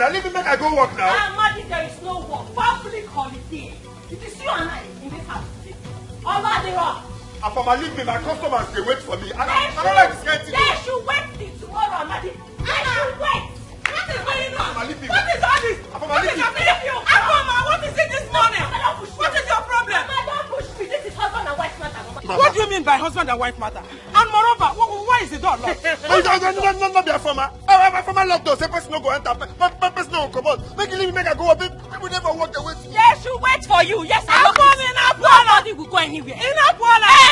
Now leave me make I go work now. Amadi, there is no work. Public holiday. It is you and I in this house today. Over the rock. And for my leave me, my customers they wait for me. I don't like this kind of thing. They should wait till tomorrow, Amadi. They should wait. What is going on? What is all this? What is happening? Afoma, what is it this morning? What is your problem? Don't push me. This is husband and wife matter. What do you mean by husband and wife matter? And moreover, why is the door locked? No, be a former. My former locked door. Say person no go enter. Person no come out. Make you leave me, make I go up. People never walk away. Yes, you wait for you. Yes, I know. Nobody will go anywhere. Hey,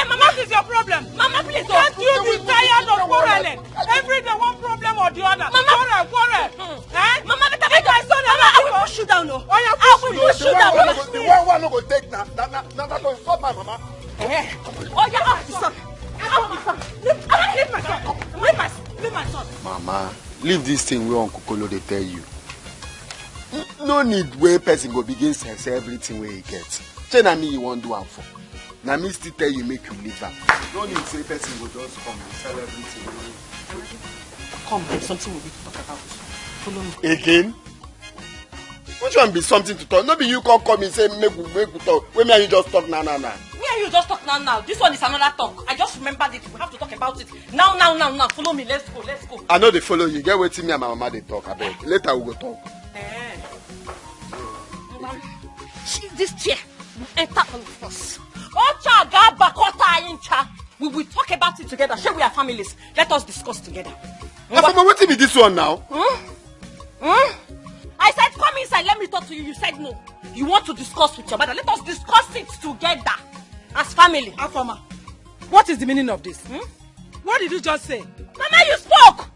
Mama, what is your problem? Mama, please don't. Can't you be tired of quarreling? Every day one problem or the other. Mama, quarrel. Mama, better make my son. I will push you down. Oh, I will push you down. The one no go take now. That go stop my mama. Oh, yeah, son. Leave my son. Mama, leave this thing where Uncle Kolo they tell you. No need where person go begin say everything where he gets. Say na me you won't do am for. Na me still tell you make you leave am. No need say person go just come and sell everything. Come, there's something we need to talk about. Follow me. Again? Which one be something to talk? No be you come and say make we talk. When me and you just talk now. Me and you just talk now. This one is another talk. I just remembered it. We have to talk about it. Now. Follow me. Let's go. I know they follow you. Get waiting me and my mama they talk. I beg. Later we go talk. This chair will enter all of us. We will talk about it together. Shall we are families? Let us discuss together. What be this one now? I said come inside, let me talk to you. You said no. You want to discuss with your mother. Let us discuss it together as family. Afoma, what is the meaning of this? What did you just say? Mama, you spoke.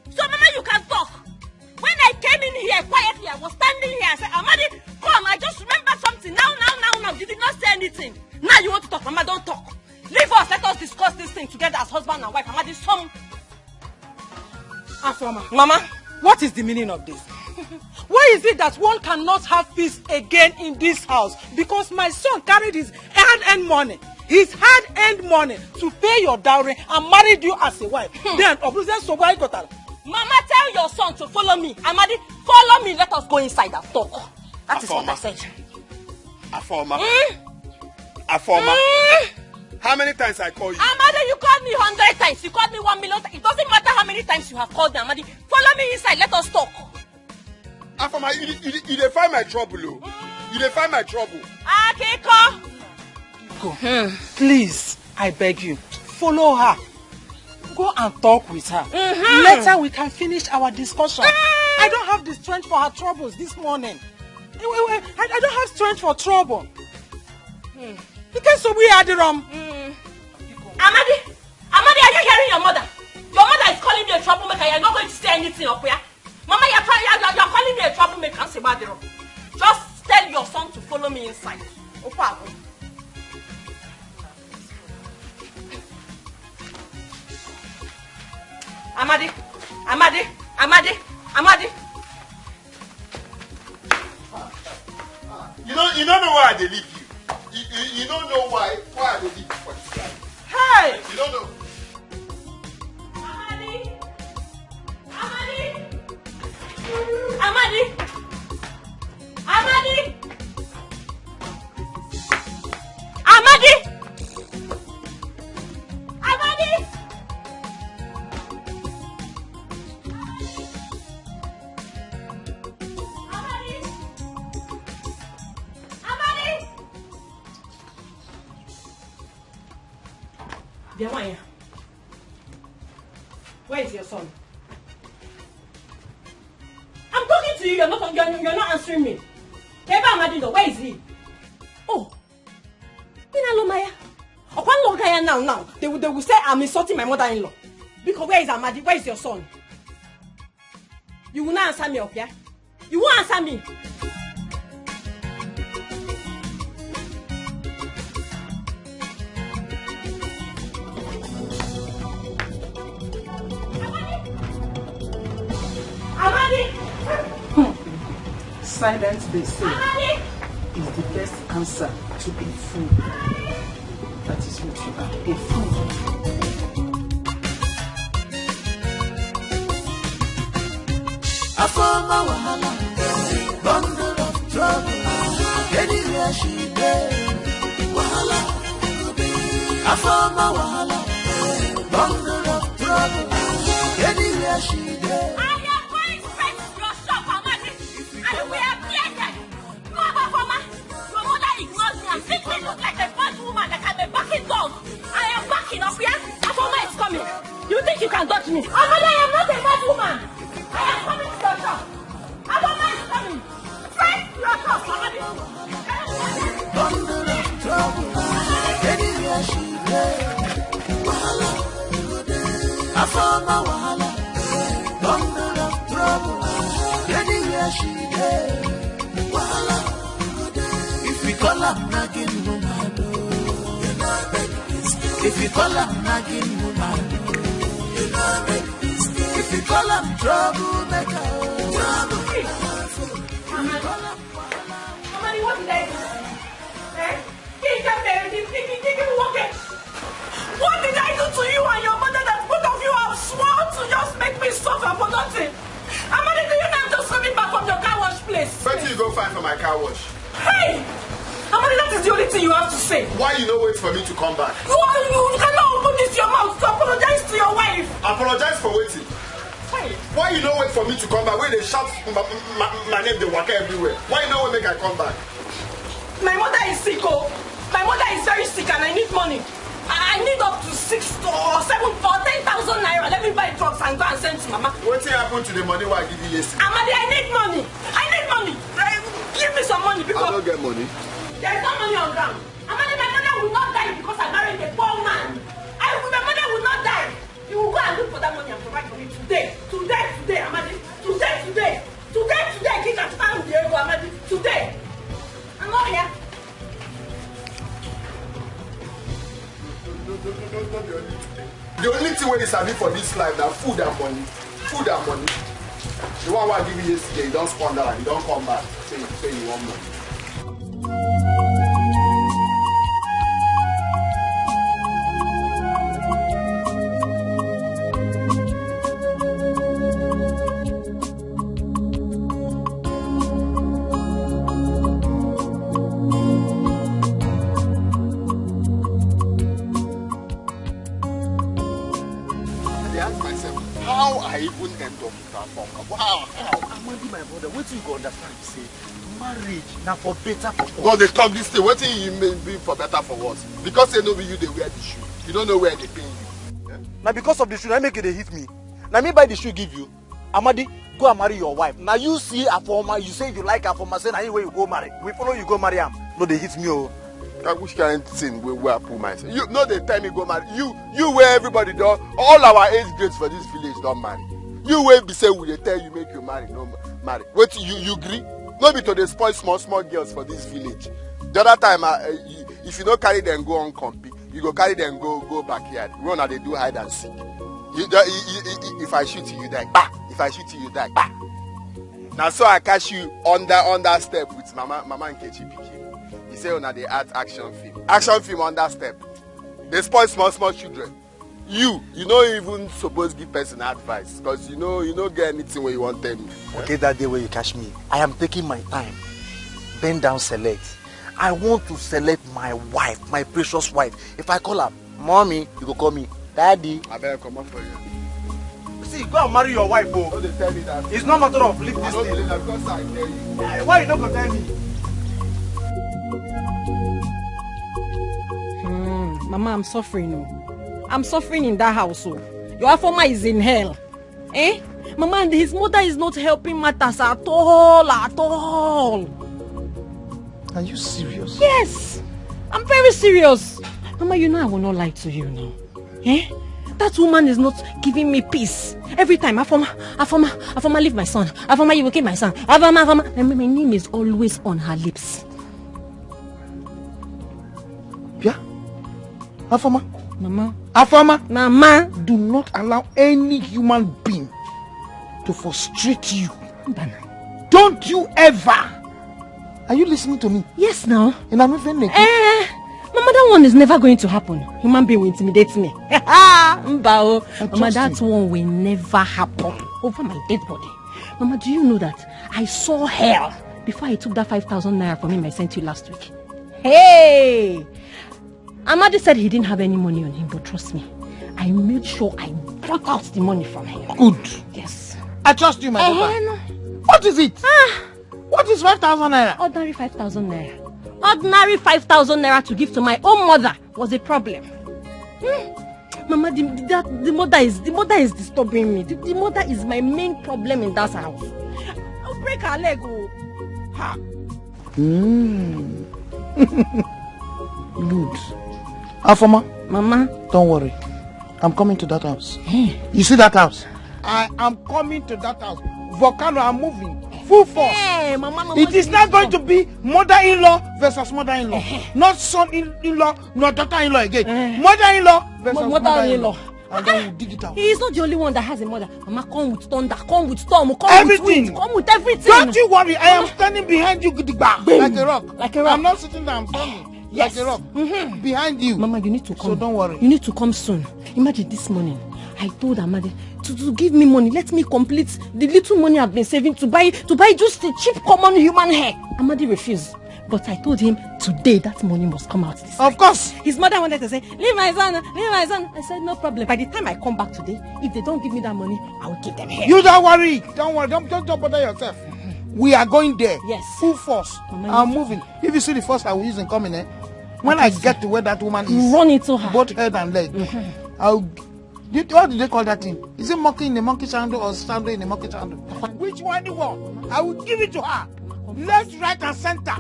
So Mama, you can talk. When I came in here quietly, I was standing here. I said, Amadi, come, I just remember something. Now. You did not say anything. Now you want to talk. Mama, don't talk. Leave us. Let us discuss this thing together as husband and wife. Amadi, some. Afoma, Mama, what is the meaning of this? Why is it that one cannot have peace again in this house? Because my son carried his hard-earned money. His hard-earned money to pay your dowry and married you as a wife. Then, so why got that? Mama, tell your son to follow me. Amadi, follow me. Let us go inside and talk. That is what I said. Afoma. How many times I call you? Amadi, you called me 100 times. You called me 1 million times. It doesn't matter how many times you have called me, Amadi. Follow me inside. Let us talk. Afoma, you define my trouble. You define my trouble. Etiko. Please, I beg you, follow her. Go and talk with her. Later we can finish our discussion. I don't have the strength for her troubles this morning. I don't have strength for trouble. Because so we are the wrong. Amadi, are you hearing your mother? Your mother is calling you a troublemaker. You're not going to say anything up here. Mama, you're calling me a troublemaker. Just tell your son to follow me inside. Amadi. You don't know why I leave you. You don't know why I leave you for this guy. Hey! You don't know. Amadi. Where is your son? I'm talking to you. You're not answering me. Where is he? Oh, now. They will say I'm insulting my mother-in-law. Because where is Amadi? Where is your son? You will not answer me, okay? You won't answer me. Silence, they say, is the best answer to a fool. That is what you are, a fool. Afoma wahala. trouble. Anywhere she goes, wahala. I found my wahala. Bundle of trouble. Anywhere she goes. I am going straight to your shop, Amadi. And we are blended. Mama, your mother ignores me and thinks me look like a bad woman that I'm a backing dog. I am backing up, yeah? Afoma is coming. You think you can dodge me? Amadi, I am not a bad woman. I am coming to your shop. Afoma is coming. Straight to your shop, Amadi. Bundle of trouble. Anywhere she goes, wahala. I found my wahala. Bundle of trouble. Anywhere she goes, wahala. If we call her nagging woman, if we call her nagging woman, if we call her troublemaker, Amadi, what did I do? What did I do to you and your mother that both of you have sworn to just make me suffer for nothing? Amadi, do you know I'm just coming back from your car wash place? Where do you go find for my car wash? Hey! Amadi, that is the only thing you have to say. Why you no wait for me to come back? You cannot open this your mouth to apologize to your wife. Apologize for waiting. Hey! Why you no wait for me to come back? When they shout my name, they walk everywhere. Why you no wait make I come back? My mother is sick, oh. My mother is very sick and I need money. I need up to 6 or 7 or 10,000 naira. Let me buy drugs and go and send to Mama. What happened to the money I give you yesterday? Amadi, I need money. I need money. Give me some money because I don't get money. there is no money on ground. Amadi, my mother will not die because I married a poor man. My mother will not die. You will go and look for that money and provide for me today. Today, Amadi. Today. Kick and stand the ego, Amadi. Today. I'm not here. The only thing when is having for this life now food and money. The one who I give you yesterday, you don't squander and you don't come back. Say you want money. How I even end up with that phone? Wow, Amadi, my brother, what do you go understand? Say, marriage now for better for worse. God, they talk this thing. What thing you may be for better for worse? Because they know you, they wear the shoe. You don't know where they pay you. Yeah? Now because of the shoe, I make it they hit me. Now me buy the shoe give you. Amadi, go and marry your wife. Now you see a former, you say you like a former, say now where you go marry. We follow you go marry him. No, they hit me. Oh. Which kind of thing where I pull myself? You know they tell me go marry. You where everybody do all our age grades for this village don't marry. You where be say we tell you make you marry, no marry. Wait, you agree? No be to they spoil small girls for this village. The other time if you don't carry them go on compete, you go carry them go backyard. Run and they do hide and seek. If I shoot you, you die. Bah! If I shoot you, you die. Bah! Now so I catch you on that step with Mama and Kechi Pikin. You say on the art action film. Action film on that step. They spoil small children. You don't even supposed give person advice because you know get anything where you want them. Okay, that day where you catch me, I am taking my time. Bend down, select. I want to select my wife, my precious wife. If I call her mommy, you go call me daddy. I better come up for you. See, go and marry your wife, oh. Don't they tell me that? It's not matter of leave this I don't thing. believe that because I tell you. Why you not gonna tell me? Mama, I'm suffering. Oh. I'm suffering in that house. Oh. Your Afoma is in hell. Eh? Mama, and his mother is not helping matters at all. Are you serious? Yes. I'm very serious. Mama, you know I will not lie to you now. Eh? That woman is not giving me peace. Every time, Afoma, leave my son. Afoma, you will kill my son. Afoma. And my name is always on her lips. Yeah? Afoma? Mama. Afoma? Mama. Do not allow any human being to frustrate you. Don't you ever. Are you listening to me? Yes, now. And I'm even like Mama, that one is never going to happen. Human being will intimidate me. Mama, that one will never happen over my dead body. Mama, do you know that I saw hell before I took that 5,000 naira from him I sent you last week. Hey! Amadi said he didn't have any money on him, but trust me, I made sure I brought out the money from him. Good. Yes. I trust you, my daughter. No. What is it? What is 5,000 naira? Ordinary 5,000 naira. Ordinary 5,000 naira to give to my own mother was a problem. Mama, the mother is disturbing me. The mother is my main problem in that house. I'll break her leg. Ha. Good. Afoma. Mama. Don't worry. I'm coming to that house. You see that house? I am coming to that house. Volcano, I'm moving. Full force. Hey, Mama, it is not going to be mother-in-law versus mother-in-law. Not son-in-law, not daughter-in-law again. Mother-in-law versus mother-in-law. And then we'll dig it out. He is not the only one that has a mother. Mama, come with thunder, come with storm, come everything. With wind, come with everything. Don't you worry, I am standing behind you like a rock. Like a rock. I'm not sitting there, I'm standing like a rock. Behind you. Mama, you need to come. So don't worry. You need to come soon. Imagine this morning, I told Amadi to give me money. Let me complete the little money I've been saving to buy just a cheap common human hair. Amadi refused. But I told him today that money must come out this Of course. His mother wanted to say, leave my son, leave my son. I said, no problem. By the time I come back today, if they don't give me that money, I will give them hair. You don't worry. Don't worry. Don't bother yourself. We are going there. Yes. Full force. I'm moving. If you see the force I will use in coming, when I get to where that woman is, run into her. Both head and leg. What do they call that thing? Is it monkey in the monkey sandal or sandal in the monkey sandal? Which one do you want? I will give it to her. Left, right, and center.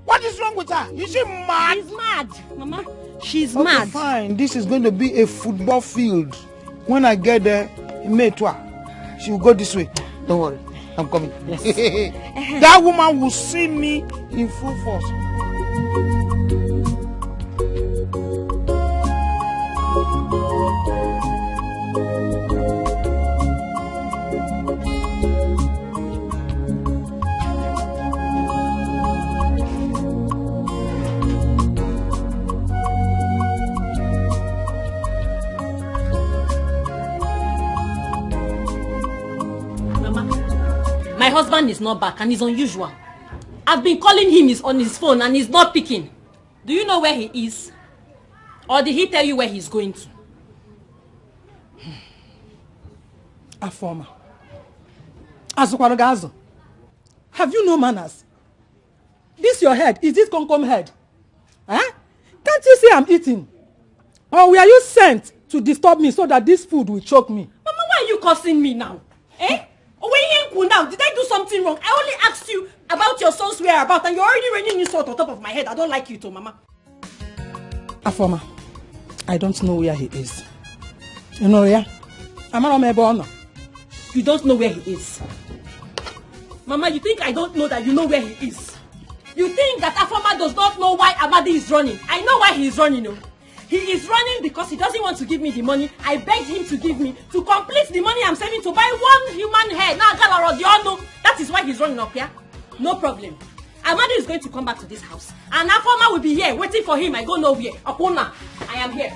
What is wrong with her? Is she mad? She's mad, Mama. She's okay, mad. Fine. This is going to be a football field. When I get there, she will go this way. Don't worry. I'm coming. Yes. That woman will see me in full force. My husband is not back and it's unusual. I've been calling him on his phone and he's not picking. Do you know where he is? Or did he tell you where he's going to? Afoma. Azukwalogazo. Have you no manners? This your head. Is this Concom head? Huh? Can't you see I'm eating? Or were you sent to disturb me so that this food will choke me? Mama, why are you cursing me now? Eh? Now, did I do something wrong? I only asked you about your son's whereabouts and you're already raining insult on top of my head. I don't like you too, Mama. Afoma, I don't know where he is. You know where? You don't know where he is. Mama, you think I don't know that you know where he is? You think that Afoma does not know why Amadi is running? I know why he is running, no? He is running because he doesn't want to give me the money I begged him to give me to complete the money I'm saving to buy one human hair. Now, that is why he's running up here. No problem. Amadi is going to come back to this house. And Afoma will be here waiting for him. I go nowhere. Apona, I am here.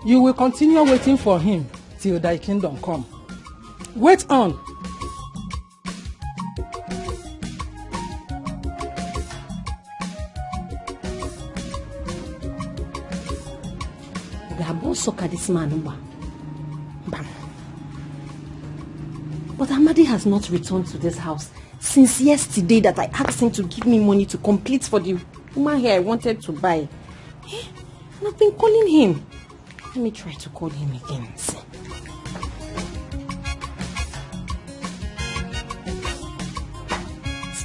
You will continue waiting for him till thy kingdom come. Wait on. Sucker this man. But Amadi has not returned to this house since yesterday that I asked him to give me money to complete for the woman hair I wanted to buy. And I've been calling him. Let me try to call him again. It's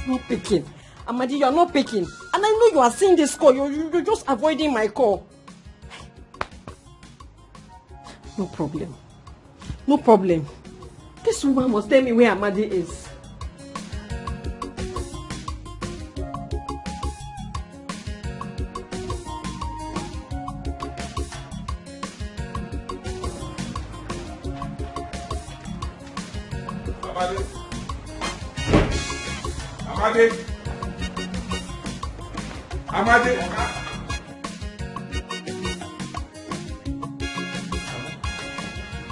not picking. Amadi, you're not picking. And I know you are seeing this call. You're just avoiding my call. No problem. No problem. This woman must tell me where Amadi is. Amadi. Amadi. Amadi.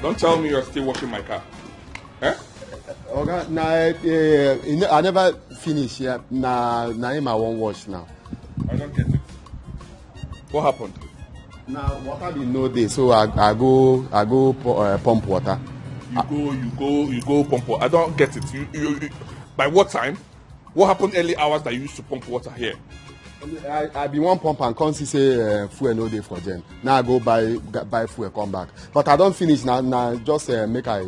Don't tell me you're still washing my car. Eh? Okay, I never finish here. Now him I won't wash now. I don't get it. What happened? Now water be no day, so I go pump water. You go pump water. I don't get it. You by what time? What happened early hours that you used to pump water here? I be one pump and come see say fuel no day for gen. Now I go buy fuel, come back. But I don't finish now. Now just make I.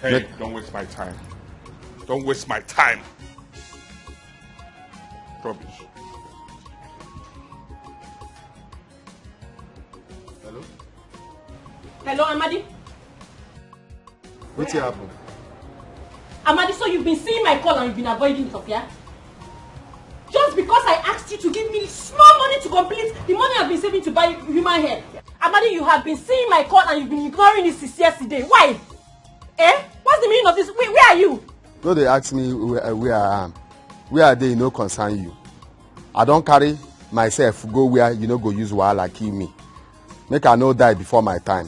Hey, don't waste my time. Don't waste my time. Rubbish. Hello? Hello, Amadi? What's happened? Amadi, so you've been seeing my call and you've been avoiding it, okay? Just because I asked you to give me small money to complete the money I've been saving to buy human hair. Amadi, you have been seeing my call and you've been ignoring it since yesterday. Why? What's the meaning of this? Where are you? No, they ask me where I am. Where are they? No concern you. I don't carry myself go where you no go use wahala kill me. Make I no die before my time.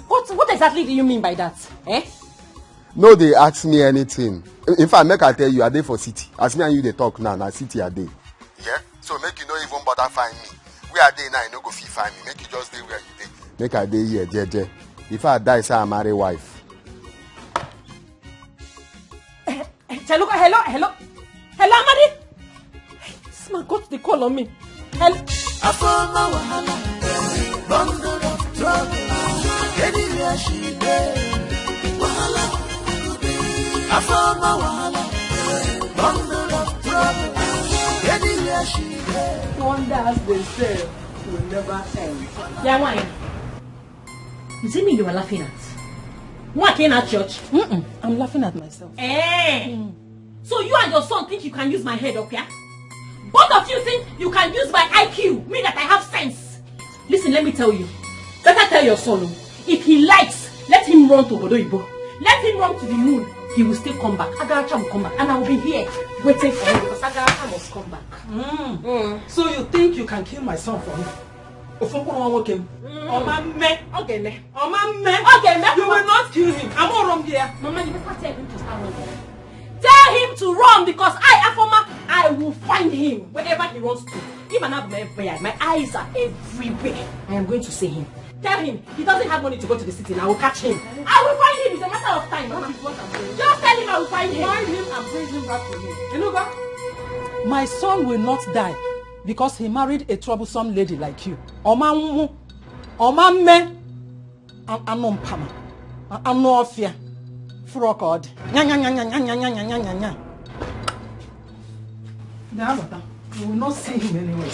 What exactly do you mean by that? No, they ask me anything. In fact, make I tell you, I dey for city. As me and you they talk now, na city I dey. Yeah? So make you no even bother find me. Where I dey now, you no go fit find me. Make you just dey where you dey. Make I dey here, jeje. If I die, say I marry wife. Hello, Amadi. This man got the call on me. Hello. I found my wahala, bundle of trouble. Anywhere she dey, wahala. I found my wahala, bundle of trouble. Anywhere she dey. Wonder as they say will never end. Yeah, why? Is it me you were laughing at? What came at church? I'm laughing at myself. So you and your son think you can use my head up here? Both of you think you can use my IQ, me that I have sense. Listen, let me tell you. Better tell your son, if he likes, let him run to Bodoibo. Let him run to the moon. He will still come back. Agaracha will come back. And I will be here waiting for him because Agaracha must come back. So you think you can kill my son for me? Ogeni. You will not kill him. I'm all wrong here. Mama, you better tell him to start running. Tell him to run because I will find him wherever he wants to. Even my eyes are everywhere. I am going to see him. Tell him he doesn't have money to go to the city and I will catch him. I will find him. It's a matter of time. Mama. Just tell him I will find him. Find him and bring him back to me. You know that? My son will not die because he married a troublesome lady like you. Omamme, Anompama, Anofia, Frogod. You will not see him anyway.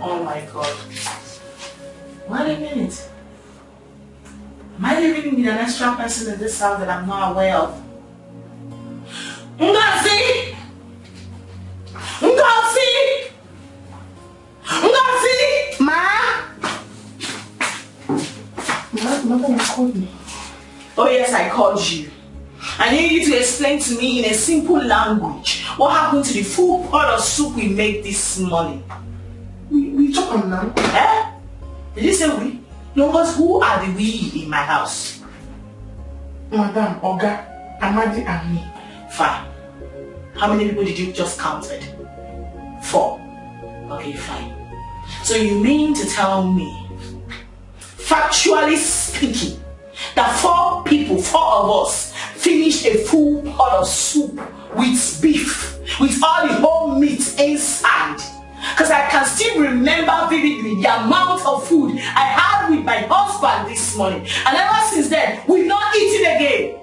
Oh my God. Wait a minute. Am I living with an extra person in this house that I'm not aware of? Ngozi! Ma! Mother, you called me. Oh yes, I called you. I need you to explain to me in a simple language what happened to the full pot of soup we made this morning. We talk on now. Did you say we? No, because who are the we in my house? Madam, Oga, Amadi and me. Fine. How many people did you just counted? 4. Okay, fine. So you mean to tell me, factually speaking, that 4 people, 4 of us, finished a full pot of soup with beef, with all the whole meat inside? Because I can still remember vividly the amount of food I had with my husband this morning. And ever since then, we've not eaten again.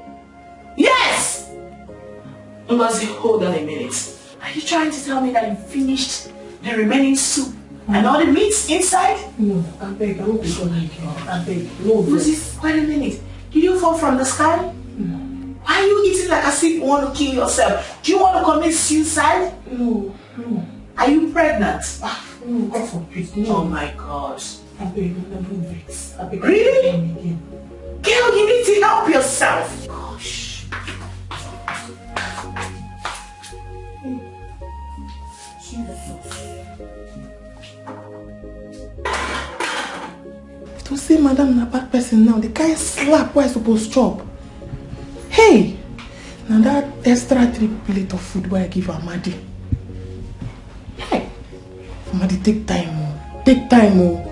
Yes! Ngozi, hold on a minute. Are you trying to tell me that you finished the remaining soup and all the meats inside? No, I beg, I won't be going again. I beg, no. Ngozi, wait a minute. Did you fall from the sky? No. Why are you eating like as if you want to kill yourself? Do you want to commit suicide? No. Are you pregnant? No, God forbid. No. Oh my God. I beg, don't vex. I beg. Really? Again. Girl, you need to help yourself. Gosh. say madam na bad person now. The guy slap where I supposed chop. Hey, now that extra 3 plate of food where I give Amadi. Hey, Amadi take time, oh. Take time, oh.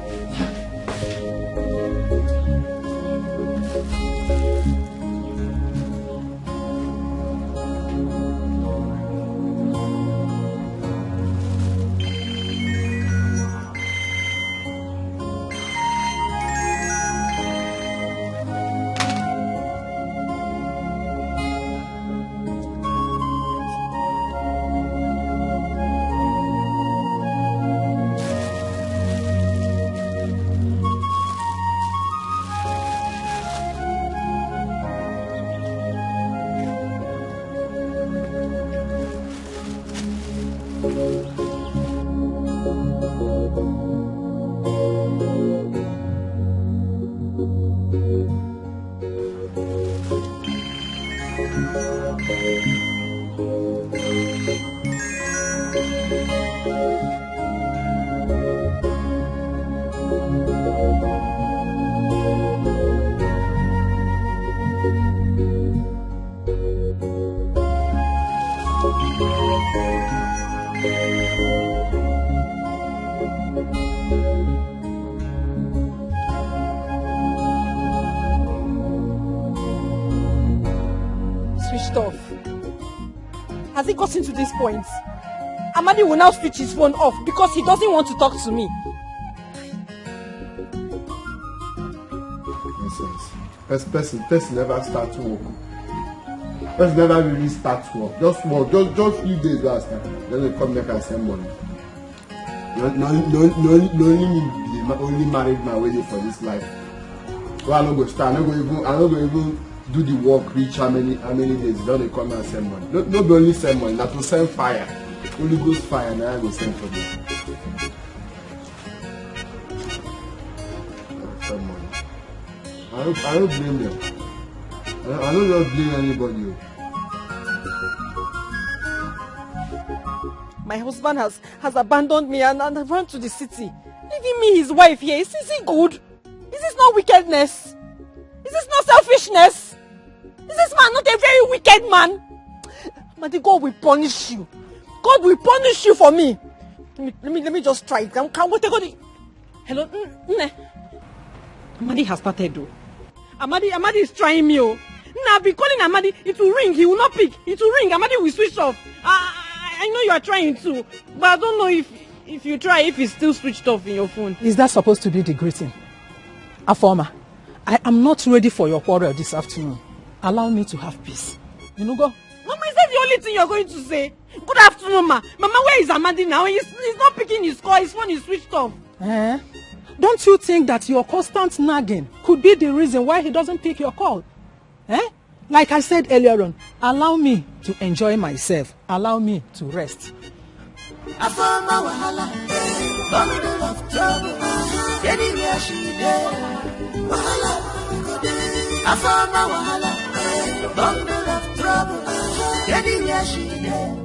Has it gotten to this point? Amadi will now switch his phone off because he doesn't want to talk to me. Person never start to work. Person never really start to work. Just few days last time. Then they come back and send money. No only married man waiting for this life. Well, I'm not going to start. I'm not going to even do the work, reach how many days, then they come and send money. No be only send money, that will send fire. Only goes fire, and I will send for them. Send money. I don't blame them. I don't just blame anybody. My husband has abandoned me and run to the city, leaving me his wife here. Is it good? Is this not wickedness? Is this not selfishness? Is this man not a very wicked man? But God will punish you. God will punish you for me. Let me just try it. Hello? Amadi has started though. Amadi is trying me. Now I'll be calling Amadi. It will ring. He will not pick. It will ring. Amadi will switch off. I know you are trying to, but I don't know if you try, if it's still switched off in your phone. Is that supposed to be the greeting? Afoma, I am not ready for your quarrel this afternoon. Allow me to have peace. You know, go. Mama, is that the only thing you're going to say? Good afternoon, ma. Mama, where is Amadi now? He's not picking his call. His phone is switched off. Don't you think that your constant nagging could be the reason why he doesn't pick your call? Like I said earlier on, allow me to enjoy myself. Allow me to rest. I found my wahala, bundle of trouble. Anywhere she there, wahala, I found my wahala, bundle of trouble. Anywhere she there.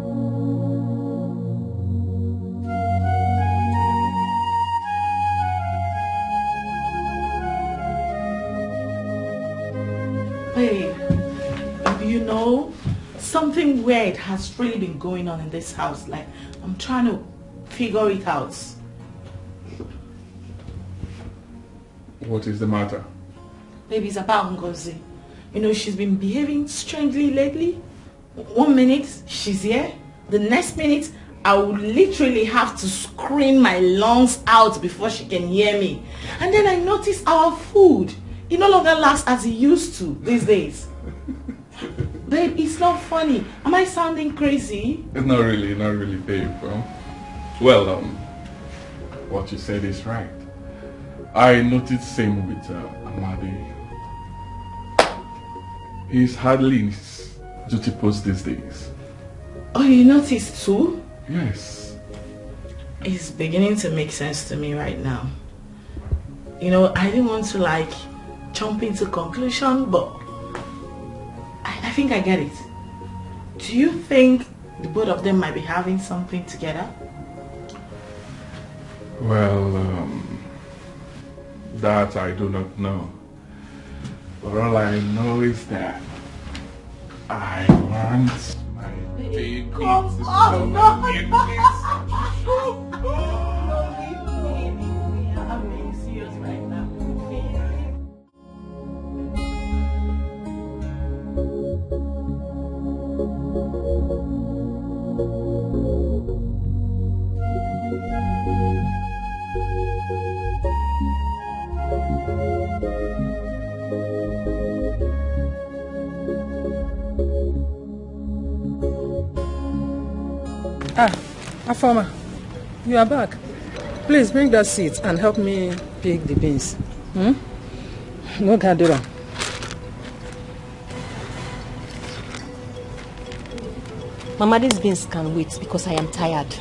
Babe, you know, something weird has really been going on in this house. Like, I'm trying to figure it out. What is the matter? Baby, it's about Ngozi. You know, she's been behaving strangely lately. 1 minute, she's here. The next minute, I would literally have to scream my lungs out before she can hear me. And then I noticed our food. It no longer lasts as it used to these days. Babe, it's not funny. Am I sounding crazy? Not really, babe. Well, what you said is right. I noticed same with Amadi. He's hardly in his duty post these days. Oh, you noticed too? Yes. It's beginning to make sense to me right now. You know, I didn't want to like jump into conclusion, but I think I get it. Do you think the both of them might be having something together? Well, That I do not know. But all I know is that I want my baby to show me in this. I'm being serious right now. Afoma, you are back. Please bring that seat and help me pick the beans. No Gadira. Mama, these beans can wait because I am tired.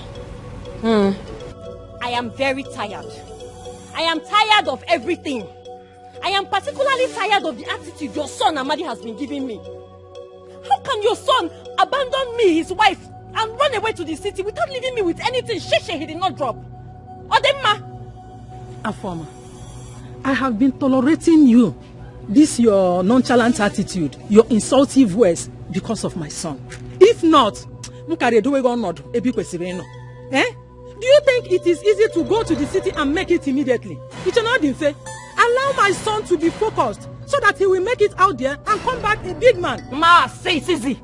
I am very tired. I am tired of everything. I am particularly tired of the attitude your son Amadi has been giving me. How can your son abandon me, his wife, and run away to the city without leaving me with anything sheshe he did not drop? Odemma! Afoma, I have been tolerating you, this your nonchalant attitude, your insultive words, because of my son. If not, do you think it is easy to go to the city and make it immediately? It is not fair. Allow my son to be focused so that he will make it out there and come back a big man. Ma, say it's easy.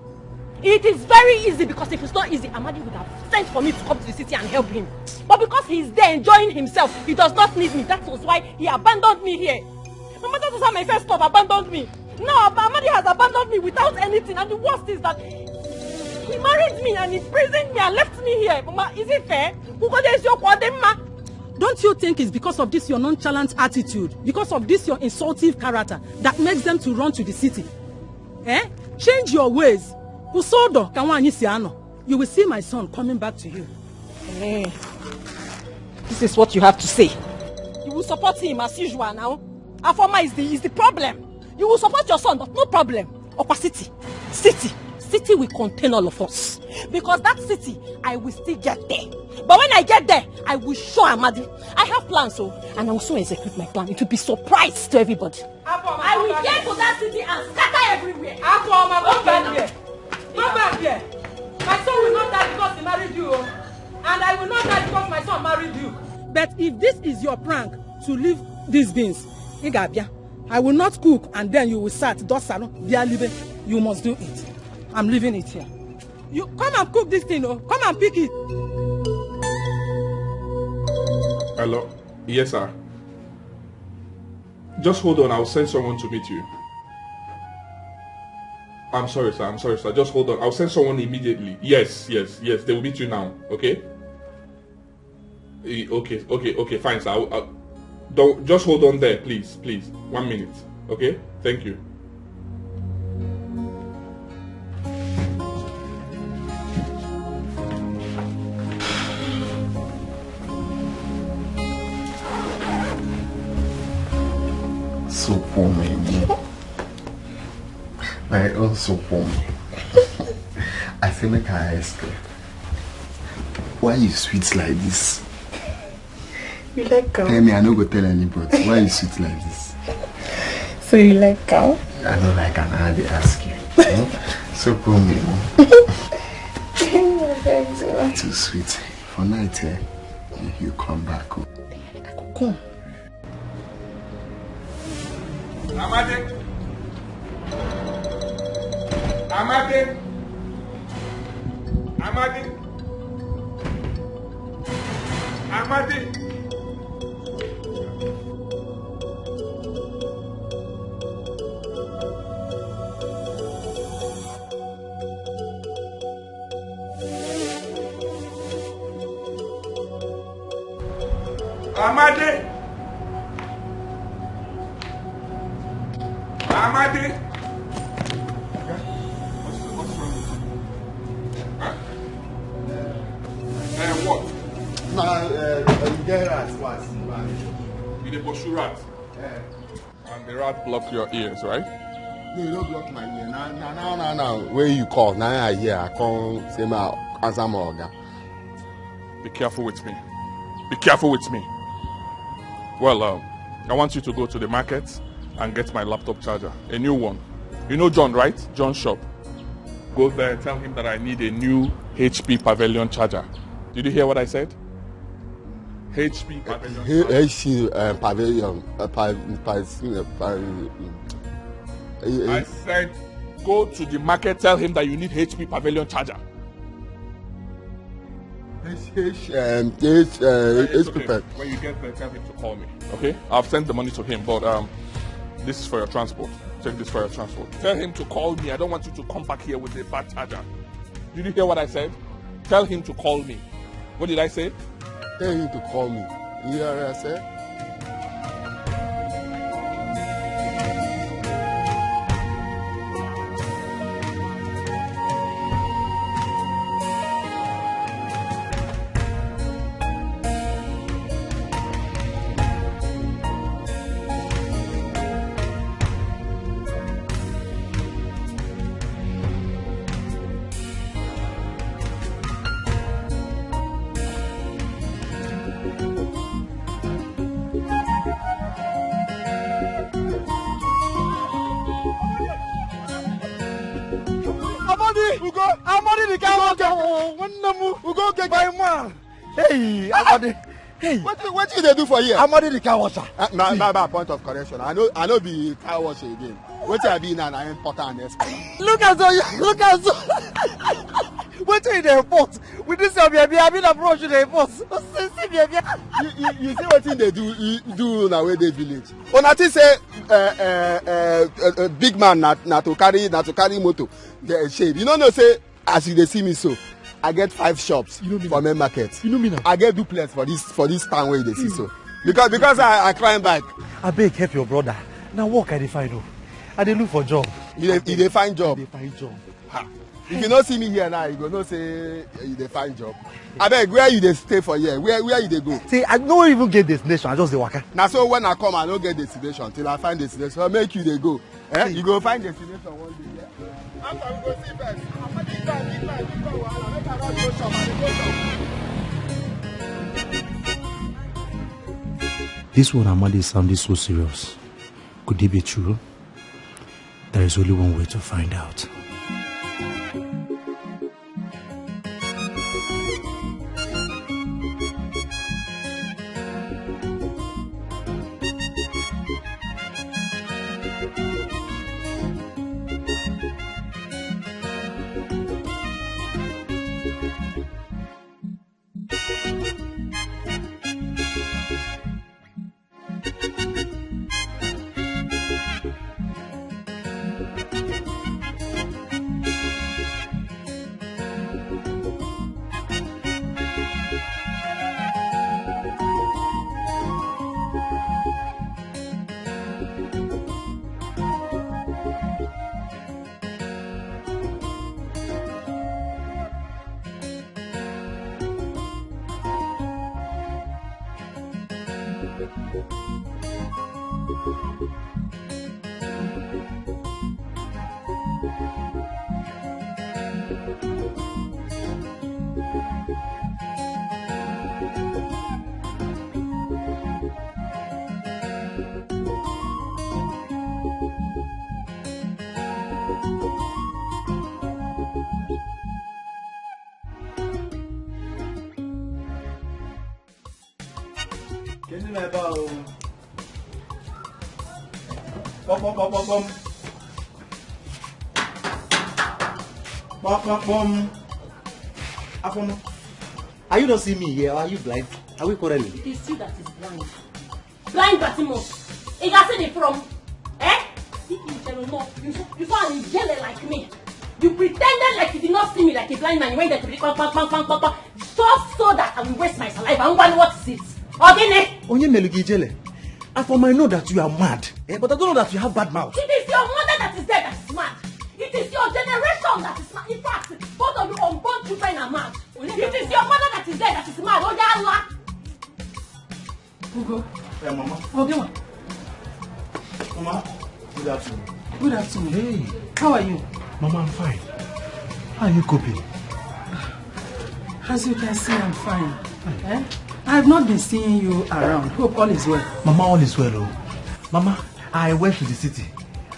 It is very easy, because if it's not easy, Amadi would have sent for me to come to the city and help him. But because he's there enjoying himself, he does not need me. That was why he abandoned me here. Mama, that was how my first love abandoned me. Now Amadi has abandoned me without anything, and the worst is that he married me and imprisoned me and left me here. Mama, is it fair? Don't you think it's because of this your nonchalant attitude, because of this your insultive character, that makes them to run to the city? Change your ways. You will see my son coming back to you. This is what you have to say. You will support him as usual now. Afoma is the problem. You will support your son, but no problem. Opacity. City will contain all of us. Because that city, I will still get there. But when I get there, I will show Amadi. I have plans, and I will soon execute my plan. It will be a surprise to everybody. I will get to that city and scatter everywhere. Afoma, go back here. Go back here. My son will not die because he married you. And I will not die because my son married you. But if this is your prank to leave these beans, I will not cook and then you will start. You must do it. I'm leaving it here. You come and cook this thing, come and pick it. Hello? Yes, sir. Just hold on, I'll send someone to meet you. I'm sorry, sir. Just hold on. I'll send someone immediately. Yes. They will meet you now. Okay? Okay, fine, sir. Don't just hold on there, please. 1 minute. Okay? Thank you. So poor me. My own so poor me. I feel like I ask her, why you sweet like this? You like cow? Tell me, I don't go tell anybody. Why you sweet like this? So you like cow? I don't like an I they ask you. So poor me. Too sweet. For night, you come back. Come. Amadi. What's wrong with you? Huh? What? No, you get rats once. You dey pursue rat? And the rat blocked your ears, right? No, you don't block my ear. Now. Where you call? Now I hear. I come say my answer my organ. Be careful with me. Well, I want you to go to the market and get my laptop charger, a new one. You know John, right? John's shop. Go there, tell him that I need a new HP Pavilion charger. Did you hear what I said? HP Pavilion. HP Pavilion. I said, go to the market, tell him that you need HP Pavilion charger. It's okay. When you get there, tell him to call me. Okay? I've sent the money to him, but this is for your transport. Take this for your transport. Tell him to call me. I don't want you to come back here with a bad charger. Did you hear what I said? Tell him to call me. What did I say? Tell him to call me. You hear what I said? Hey, Amadi. Hey, what you they do for here? Amadi the car washer. My point of correction. I know be car washer again. What I be now? I am Potter and Escalating. Look at so. What in the airport? We do say baby, I been approach the airport. You see what thing they do now where they village. On I think say a big man not to carry motor. The shade. You know say as you they see me so. I get 5 shops for main market. You know me now. I get duplex for this town where they see so. Because I climb back. I beg help your brother. Now work I define no. I dey look for job. You dey find job. They find job. Ha. If you not see me here now, you go no say you dey find job. I beg where you dey stay for here? Where you dey go? See, I don't even get destination. I just dey waka. Now so when I come, I don't get destination till I find destination. So make you dey go. Eh? You go find destination one day. Yeah. After we go see first. This one Amadi is sounding so serious. Could it be true? There is only one way to find out. Are you not seeing me here? Or are you blind? Are we quarreling? It is you that is blind. Blind Batimos. You got it from? Eh? You saw an angel like me. You pretended like you did not see me like a blind man. You went there to be just so that I will waste my saliva. I wonder what is it? Ogeni. Onye melugi jele. I for my know that you are mad. But I don't know that you have bad mouth. It is your mother that is there that is mad. It is your generation that is mad. In fact, both of you unborn children are mad. It is your mother that is there that is mad. Oh, Allah. Ugo. Yeah, Mama. Ogeni. Mama. Good afternoon. Good afternoon. Hey. How are you? Mama, I'm fine. How are you coping? As you can see, I'm fine. I've not been seeing you around. Hope all is well. Mama, all is well. Oh. Mama, I went to the city.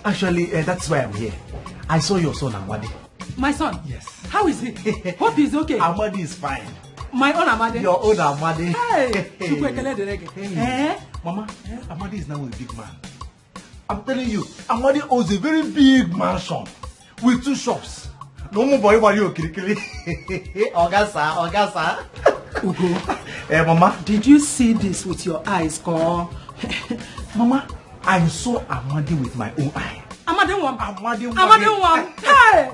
Actually, that's why I'm here. I saw your son, Amadi. My son? Yes. How is he? Hope he's okay. Amadi is fine. My own Amadi? Your own Amadi. Hey! Mama, Amadi is now a big man. I'm telling you, Amadi owns a very big mansion with 2 shops. No more boy, Ogasa. Ugo. Mama. Did you see this with your eyes, Ko? Mama, I saw Amadi with my own eye. Amadi one. Hey!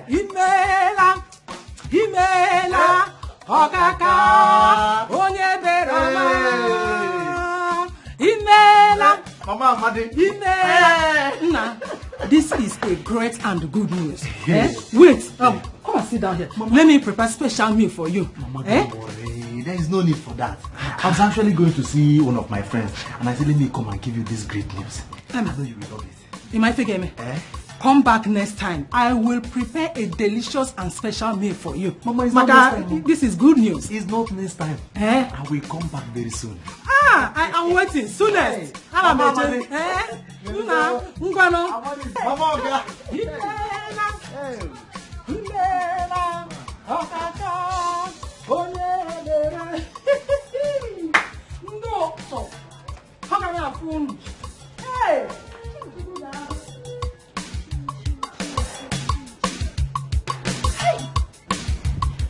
Imela. Okaka. Onyeberama. Imela. Mama Amadi. Imela. Nah, this is a great and good news. Wait, come and sit down here. Mama. Let me prepare special meal for you. Mama, don't worry. There is no need for that. I was actually going to see one of my friends, and I said, let me come and give you this great news. I know you will love it. You might forget me. Come back next time. I will prepare a delicious and special meal for you. Mama, it's not next time. This is good news. It's not next time. I will come back very soon. I am waiting. Soonest. Mama,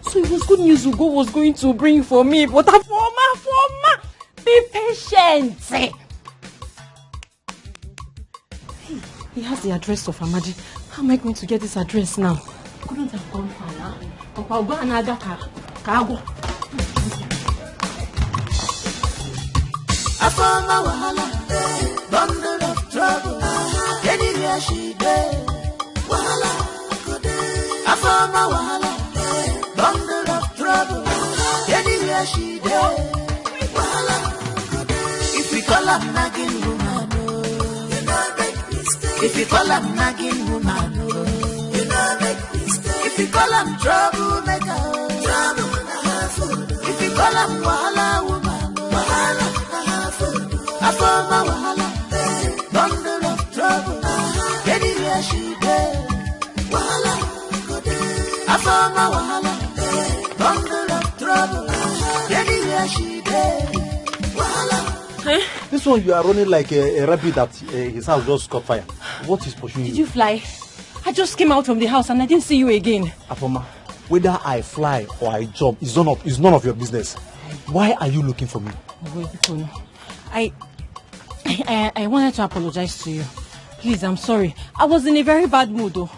So it was good news Ugo was going to bring for me, but Forma, be patient. Hey, he has the address of Amadi. How am I going to get this address now? Couldn't have gone far now. I'll go another cargo. I found my wahala, bundle of trouble. Anywhere she there, wahala, I found my wahala, bundle of trouble. Anywhere she there, wahala. If we call her nagging woman, you know make mistake. If we call her nagging woman, you know make mistake. If we call her troublemaker, trouble na her food. If we call her wahala woman, wahala. I found my wahala, bundle of trouble. Anywhere she there, wahala. I found my wahala, bundle of trouble. Anywhere she there, wahala. This one you are running like a rabbit that his house just caught fire. What is pursuing you? Did you fly? I just came out from the house and I didn't see you again. Afoma, whether I fly or I jump is none of your business. Why are you looking for me? I wanted to apologize to you. Please, I'm sorry. I was in a very bad mood though.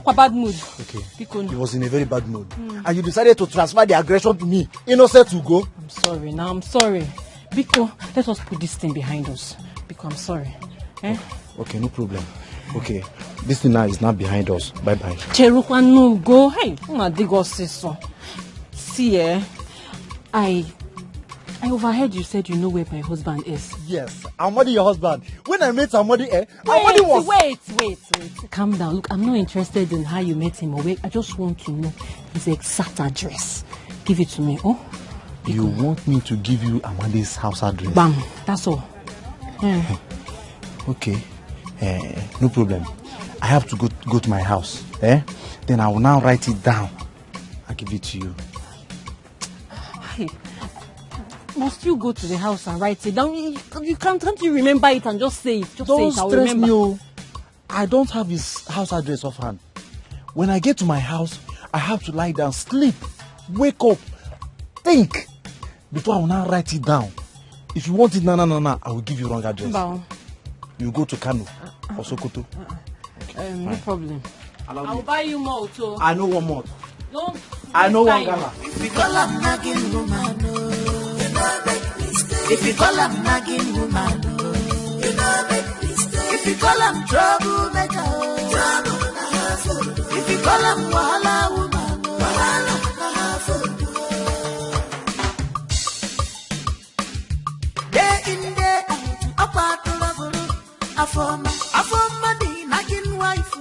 A bad mood. Okay. He was in a very bad mood. And you decided to transfer the aggression to me. Innocent to go. I'm sorry. Now I'm sorry. Biko, let us put this thing behind us. Biko, I'm sorry. Okay, no problem. Okay. This thing now is not behind us. Bye bye. Cherukwa no go. Hey, so. See, I overheard you said you know where my husband is. Yes, Amadi, your husband. When I met Amadi, Amadi was... Wait. Calm down. Look, I'm not interested in how you met him. I just want to know his exact address. Give it to me, oh? You want me to give you Amadi's house address? Bam, that's all. Okay, no problem. I have to go to my house. Then I will now write it down. I'll give it to you. Hey. Must you go to the house and write it down? You can't you remember it and just say it? Don't stress me. I don't have his house address offhand. When I get to my house, I have to lie down, sleep, wake up, think before I will now write it down. If you want it, no, I will give you wrong address. Bow. You go to Kano or Sokoto. Okay, no problem. I will buy you more too. I know one more. No. I know one Ghana. If we call her nagging woman, you know make mistake. If we call her nagging woman, you know make mistake. If we call her troublemaker, trouble na her food. If we call her wahala woman, wahala na her food. Day in day out, apart to love, a former the nagging wife.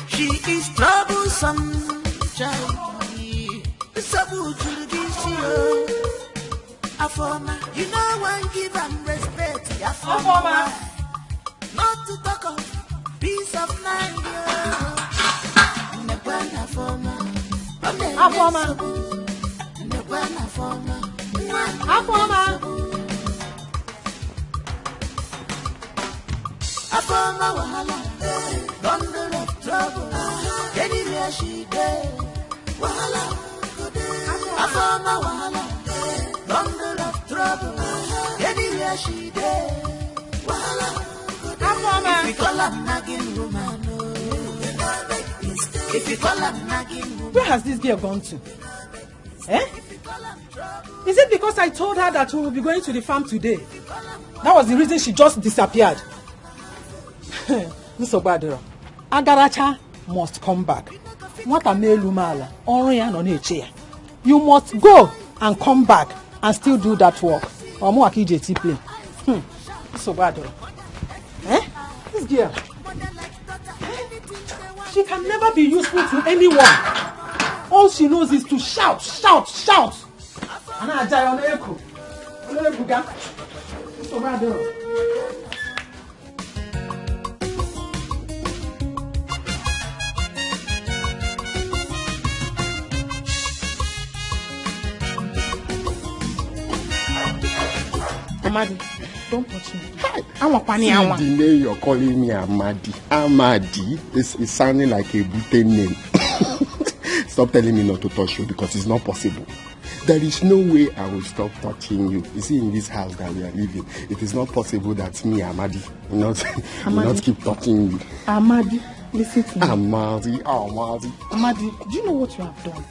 She is troublesome. Afoma, you know one give and respect. Afoma, not to talk of peace of mind. Afoma, Afoma, Afoma, Afoma wahala, bundle of trouble. Anywhere she there, wahala. Afoma wahala, bundle of trouble. Anywhere she there, wahala. Afoma. If you call her nagging woman, if you call her nagging woman. Where has this girl gone to? Eh? Is it because I told her that we will be going to the farm today? That was the reason she just disappeared. Nsobadero, Agaracha must come back. You must go and come back and still do that work. Nsobadero. Eh? This girl. She can never be useful to anyone. All she knows is to shout, shout, shout. And I die on echo. Amadi, don't touch me. The name you're calling me Amadi. Amadi is sounding like a Britain name. Stop telling me not to touch you because it's not possible. There is no way I will stop touching you. You see, in this house that we are living, it is not possible that me, Amadi, will not keep touching you. Amadi, listen to me. Amadi. Amadi, do you know what you have done?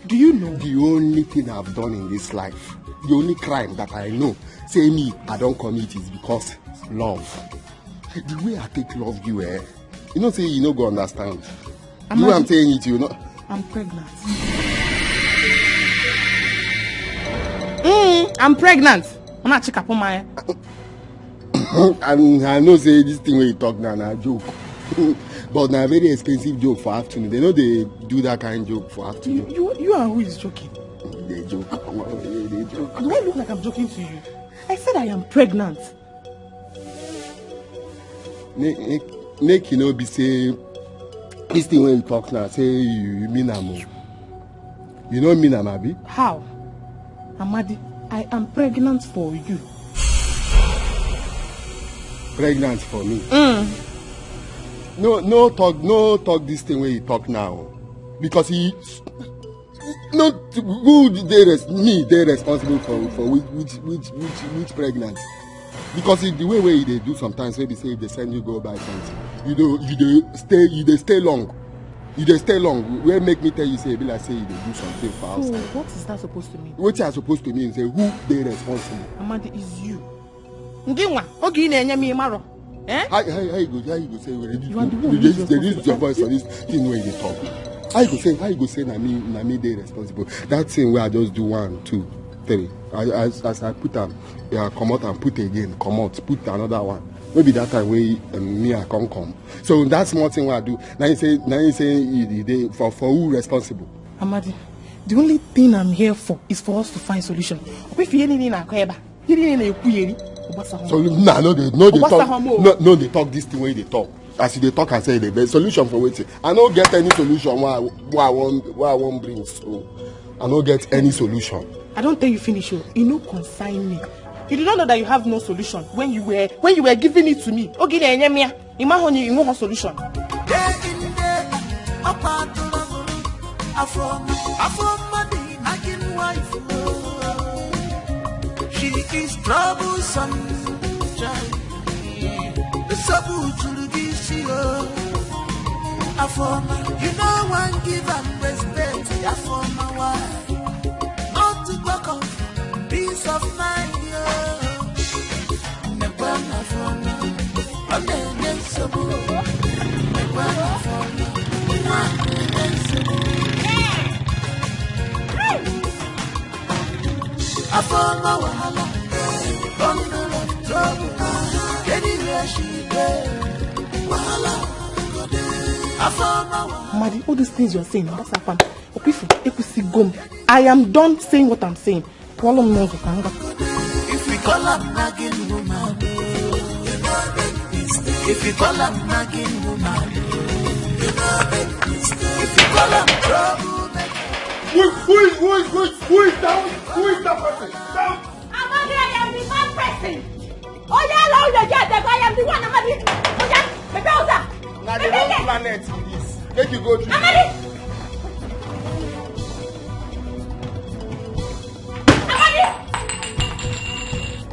Do you know? The only thing I've done in this life, the only crime that I know, say me, I don't commit is because love. The way I take love you, you know, say you no go understand. The way I'm saying it, you know. I'm pregnant. I'm pregnant. I'm not check up on my. And I know say this thing where you talk now, na joke. But na very expensive joke for afternoon. They know they do that kind of joke for afternoon. You are who is joking? They joke. They joke. Do I look like I'm joking to you? I said I am pregnant. Nick, you know, be say this thing when you talk now, say you mean am. You know mean am, Abi? How? Amadi, I am pregnant for you. Pregnant for me? No talk this thing where you talk now. Because who they responsible for which pregnancy? Because the way they do sometimes, maybe say if they send you go buy something, you stay long. You stay long. Where make me tell you say be like say you do something for outside. So what is that supposed to mean? What you are supposed to mean say who they responsible? Amadi is you. Ogeni eh? How you go say they use your voice for this thing where you talk. How you go say na me they responsible? That thing where I just do 1, 2, 3. As I put them, come out and put again, come out, put another one. Maybe that time way me I can't come. So that's one thing what I do. Now you say for who responsible? Amadi, the only thing I'm here for is for us to find solution. If you anything na kweba, you so they talk this thing way they talk. As they talk and say the solution for waiting. I don't get any solution why I won't bring. So I don't get any solution. I don't tell you finish you. You know consign me. You did not know that you have no solution when you were giving it to me. Okay, you want a solution. She is troublesome. You know one give and respect. Not to talk of peace of mind. Madi, all these things you're saying, I am done saying what I'm saying. Call him no kanga. If we call up nagging woman, if we call up nagging woman, if we call up trouble. Who is down? Who is that person? Down. Amadi, I am the bad person. Oh yeah, now you get that I am the one, Amadi. Oh yeah, baby, Oza. Now the wrong planet is. Make you go through. Amadi.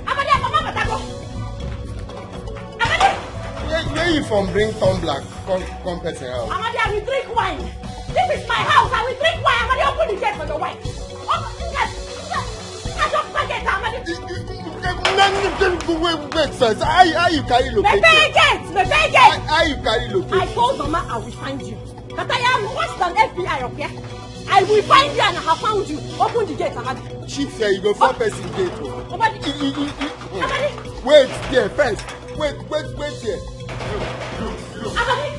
Amadi, I'm Mama Patago. Amadi. Where you from? Bring tumbler. Come person out. Amadi, I will drink wine. This is my house. I will drink wine. Amadi, open the gate for your wife. Open the gate. I don't forget, Amadi. Wait, sir. How you carry location? The gate. How you carry location? I told Mama I will find you. That I am worse than FBI, okay? I will find you and I have found you. Open the gate, Amadi. Chief said you go for person gate. Amadi. Amadi. Wait there first. Wait there. Amadi.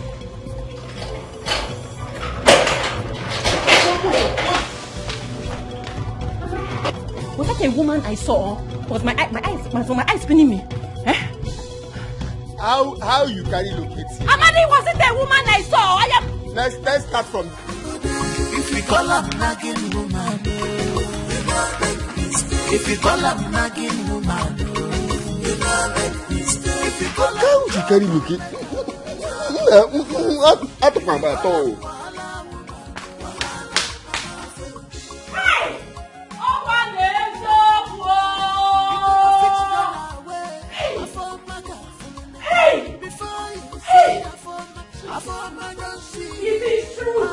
Was that a woman I saw? Was my eyes spinning me? Eh? How you carry location? Amadi, was it a woman I saw? Let's start from. If we call up nagging woman, if we call up nagging woman, if we call up. How you carry location? I took my bath. It is true.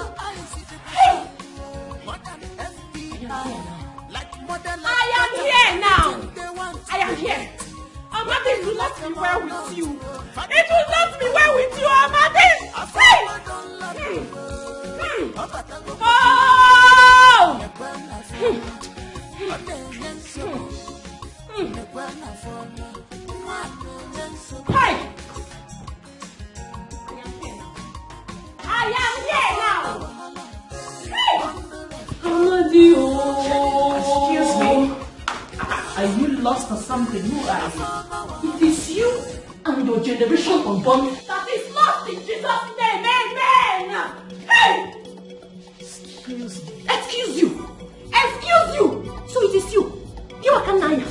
I am here now. I am here. Amadi, it will not be well with you. It will not be well with you, Amadi. Hey! I am here now. Hey! Amadi, excuse me. Are you lost or something? Who are you? It is you and your generation unborn That is lost in Jesus' name. Amen. Hey! Excuse me. Excuse you. So it is you. You are Chinenye.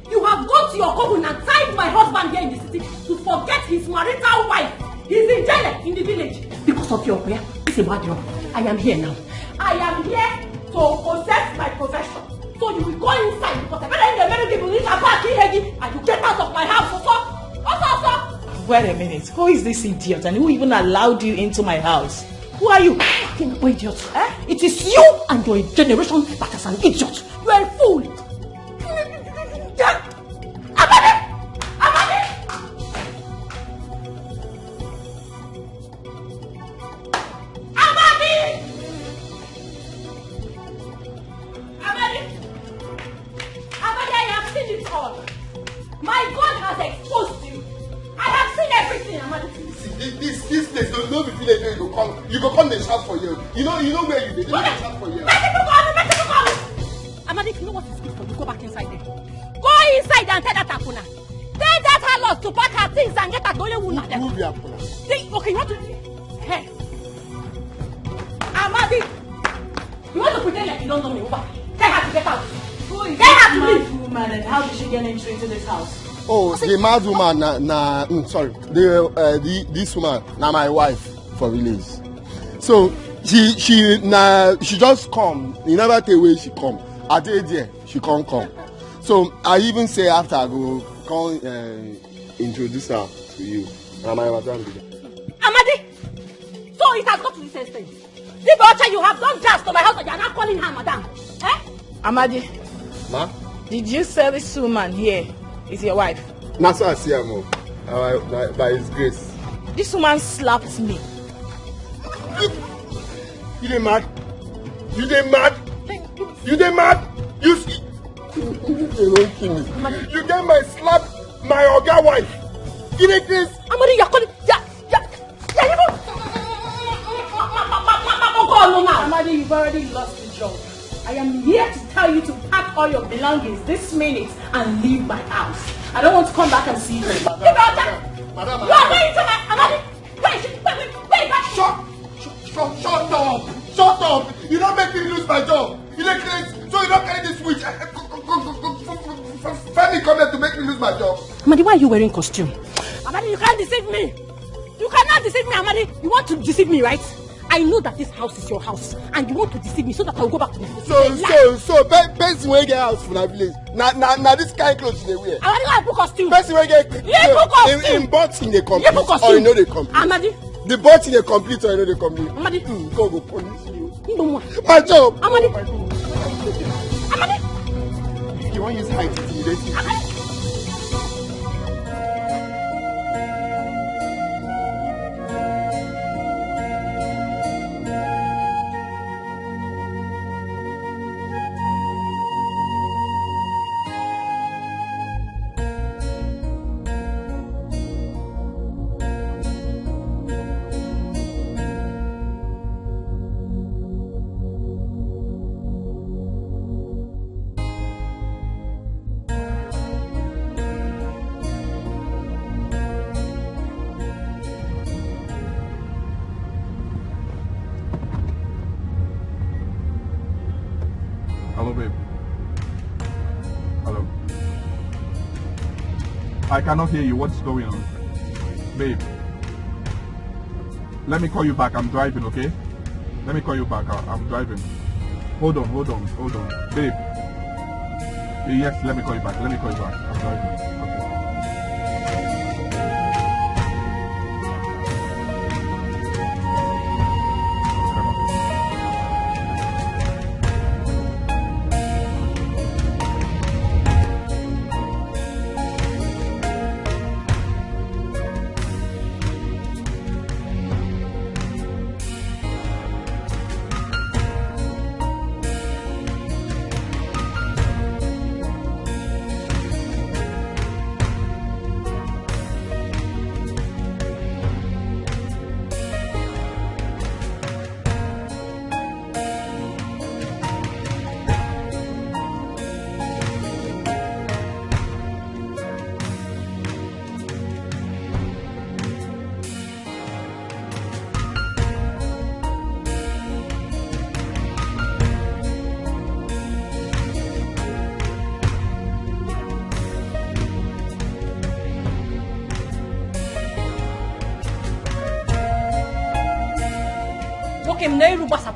You have gone to your home and tied my husband here in the city to forget his marital wife. He's in jail in the village because of your prayer. It's a bad job. I am here now. I am here to possess my possession. So you will go inside because I better in the very people need a party and you get out of my house. Also. Wait a minute. Who is this idiot and who even allowed you into my house? Who are you? Fucking idiot. Eh? It is you and your generation that is an idiot. You are a fool. Amadi! I have seen it all. My God has exposed you. I have seen everything, Amadi. This place don't be village where you go come the shout for you. You know where you did. They shout for you. Let people call me. Amadi, if you know what is good for you, go back inside there. Go inside and tell that Akuna. Tell that Harlot to pack her things and get her going wound at them. Who be Akuna? Okay, you want to... Hey. Amadi, you want to pretend like you don't know me, over. Tell her to get out. Who is this mad woman and how did she get entry into this house? Oh, the mad woman, this woman, now my wife for village. So she just come. You never tell where she come. I tell there she can't come. So I even say after I go come introduce her to you. Now my wife. Amadi, so it has got to this extent. The daughter you have done just to my house, and you are not calling her madam. Eh? Amadi, Ma? did you say this woman here is your wife? That's what I see her more. By his grace. This woman slapped me. You dey mad? You dey mad? You dey mad? You don't kill me. You get my slap, my Oga wife. You dey this? Amadi, you're calling. Amadi, you've already lost the job. I am here to tell you to pack all your belongings this minute and leave my house. I don't want to come back and see you. Madam, You are going to my Amadi. Wait, Shut up! You don't make me lose my job. You don't crazy, so you don't carry this switch. Family come here to make me lose my job. Amadi, why are you wearing costume? Amadi, you can't deceive me. You cannot deceive me, Amadi. You want to deceive me, right? I know that this house is your house, and you want to deceive me so that I will go back to the village. So, person will get house from the village. Now this kind of clothes they wear. Amadi, go and put costume. Person will get in bots in the complete or you know they complete. Amadi. The bots in the complete or you know they complete. Amadi. Go police you. No. My job. Amadi. Amadi. You want to use height to intimidate me? Hello, babe. Hello. I cannot hear you. What's going on? Babe. Let me call you back. I'm driving, okay? Let me call you back. I'm driving. Hold on. Babe. Yes, let me call you back. I'm driving. Okay.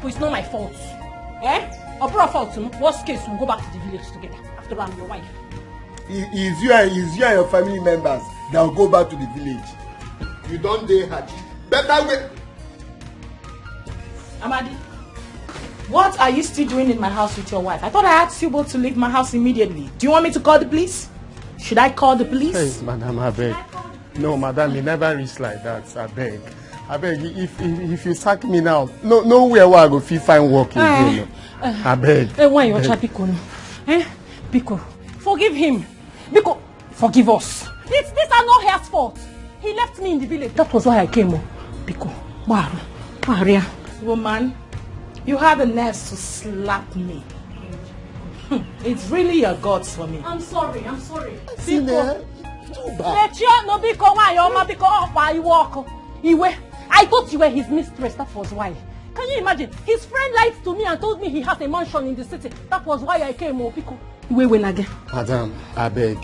It's not my fault. Or fault. Worst case, we'll go back to the village together. After I'm your wife. It's you and your family members that will go back to the village. You don't dare hatch. Better way. Amadi, what are you still doing in my house with your wife? I thought I asked you both to leave my house immediately. Do you want me to call the police? Should I call the police? Hey, madam, I beg. No, madam, you never reach like that. I beg. If you sack me now, nowhere where I go feel fine work again. I beg. Why your child Pico? Pico, forgive him. Pico, forgive us. These are not his fault. He left me in the village. That was why I came. Pico, Maria. Woman, you had the nerves to slap me. It's really your gods for me. I'm sorry. Pico. Too bad. Why you walk? I thought you were his mistress, that was why. Can you imagine? His friend lied to me and told me he has a mansion in the city. That was why I came, Pico. Madam, I beg.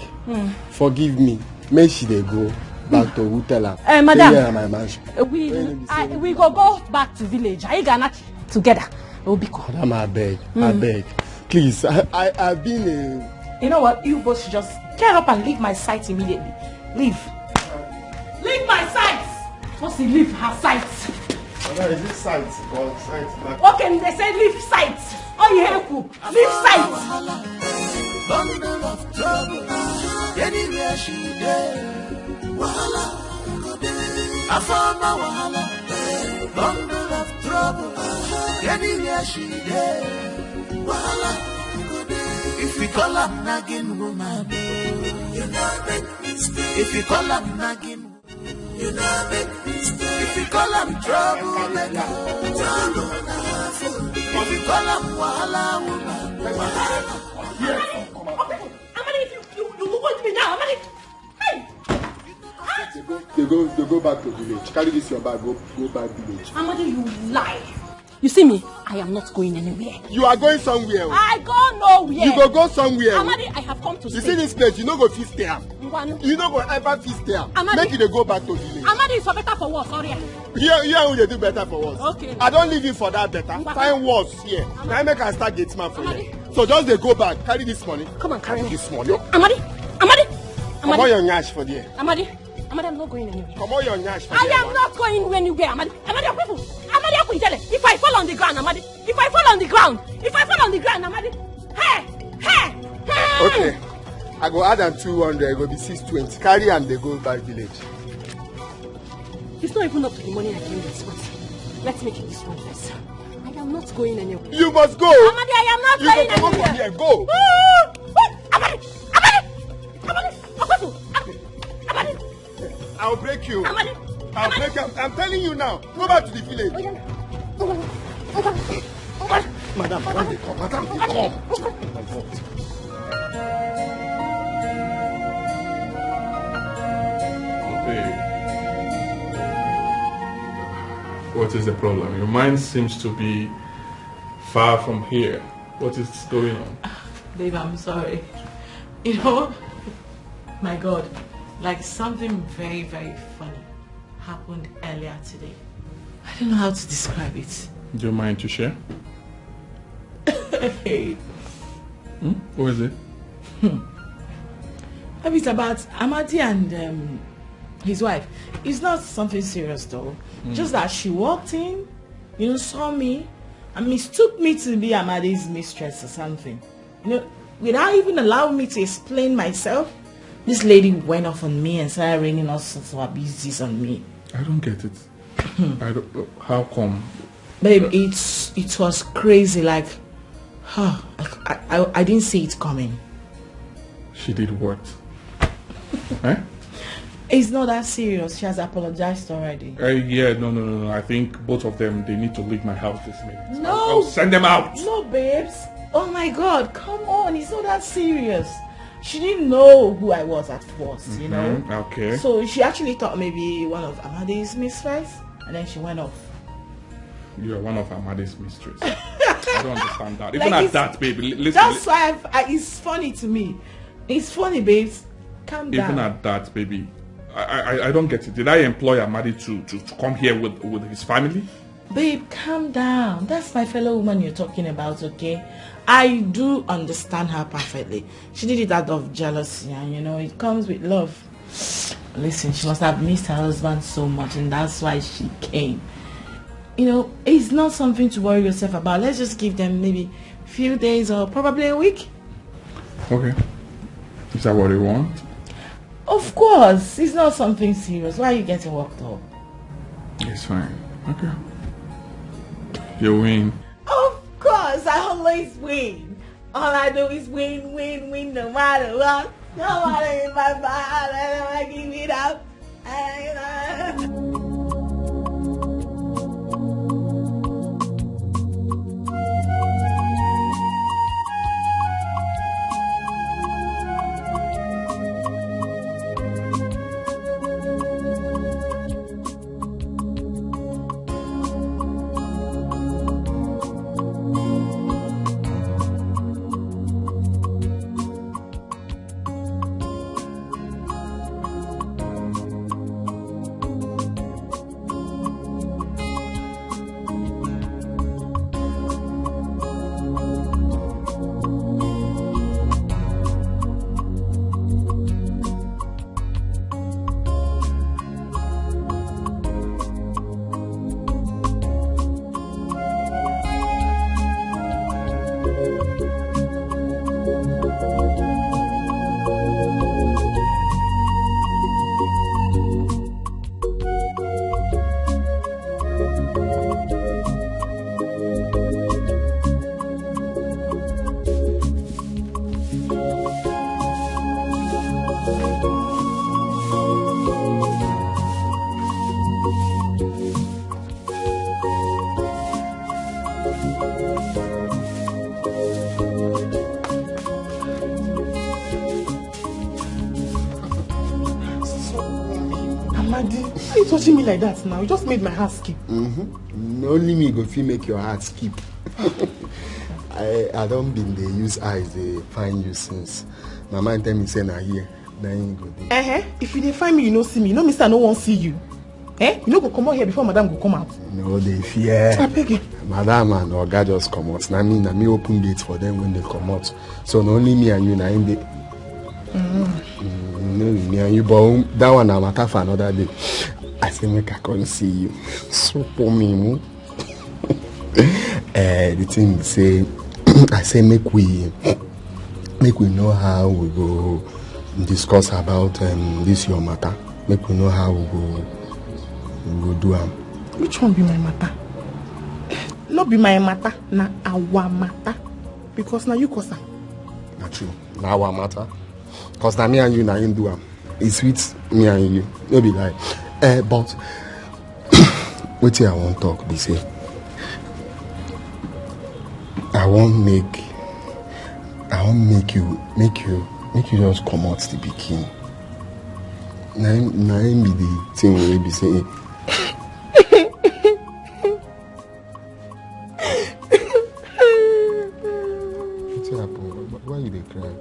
Forgive me. Make she they go back to hotel. Madam, my mansion. We go back to village. I gonna together. Madam, I beg. Please, I've been a... You know what? You both should just get up and leave my sight immediately. Leave. Leave my sight! What's he leave her sight? Is this sight or sight? Okay, they say leave sight. Oh, you help you. Leave sight. Bundle of trouble. Anywhere she there. Wahala. I found my wahala. Bundle of trouble. Anywhere she there. Wahala. If we call her nagging woman, you know make mistake. If you call her nagging, you know make mistake. If you call her trouble maker, trouble. If you call her wahala woman. Amadi, if you go with me now, Amadi. Hey! They go back to village. Carry this your bag, go back village. Amadi, you lie. You see me? I am not going anywhere. You are going somewhere. I go nowhere. You go somewhere. Amadi, I have come to stay. You see this place, you no go feast there. You no go ever feast there. Make it go back to village. Amadi is for better for worse, sorry. Here who they do better for us. Okay. I don't leave you for that better. Find worse here. Now I make I start gate man for you. So just they go back, carry this money. Come on, carry this money. Amadi. Come on your nyash for there. Amadi, I'm not going anywhere. Come on your nyash for I am not going anywhere, Amadi. Amadi, if I fall on the ground, Amadi. If I fall on the ground, Amadi. Hey. Okay. I go add them 200, it go be 620. Carry and they go back village. It's not even up to the money I came with, but let's make it this one first. I am not going anywhere. You must go. Amadi, I am not going anywhere. You go from here, go. Amadi. I'll break you. Amadi. I'll break you. I'm telling you now. Go back to the village. Madam, they come. Oh my God. What is the problem? Your mind seems to be far from here. What is going on? Babe, I'm sorry. You know, my God, like something very, very funny happened earlier today. I don't know how to describe it. Do you mind to share? Hey. What is it? It's about Amadi and his wife. It's not something serious though. Just that she walked in, saw me, and mistook me to be Amadi's mistress or something. Without even allowing me to explain myself, this lady went off on me and started raining all sorts of abuses on me. I don't get it. How come? Babe, it was crazy. Like, I didn't see it coming. She did what? Eh? It's not that serious. She has apologized already. Yeah, no. I think both of them, they need to leave my house this minute. No. I'll send them out. No, babes. Oh my God, come on. It's not that serious. She didn't know who I was at first, Okay. So she actually thought maybe one of Amadi's mistress, and then she went off. You are one of Amadi's mistress. I don't understand that. Even at that, baby. Listen. That's why it's funny to me. It's funny, babes. Calm down. Even at that, baby. I don't get it. Did I employ Amadi to come here with his family? Babe, calm down. That's my fellow woman you're talking about, okay? I do understand her perfectly. She did it out of jealousy, and it comes with love. Listen, she must have missed her husband so much, and that's why she came. It's not something to worry yourself about. Let's just give them maybe a few days or probably a week. Okay. Is that what you want? Of course. It's not something serious. Why are you getting worked up? It's fine. Okay. You win. Of course. I always win. All I do is win, no matter what. No matter if I fall, I never give it up. touching me like that now? You just made my heart skip. Only me go feel make your heart skip. I don't been they use eyes they find you since. My man tell me say na here. Then you go there. If you didn't find me, you no see me. You know, Mister, I no one see you. You no go come out here before Madam go come out. No, they fear. I beg you. Madam and Oga just come out. Na me open gates for them when they come out. So not only me and you na in the. No, me and you, but that one I'm matter for another day. I say make I come see you. So for me, the thing say, I say make we know how we go discuss about this your matter. Make we know how we go do am. Which one be my matter? Not be my matter, na our matter. Because now you cause am. Not true. Na our matter. Because now me and you na in do am. It's with me and you. No be lie. But what I want talk be say. I want make you just come out the pikin. Na be the thing we be saying. What's happen? Why you dey cry?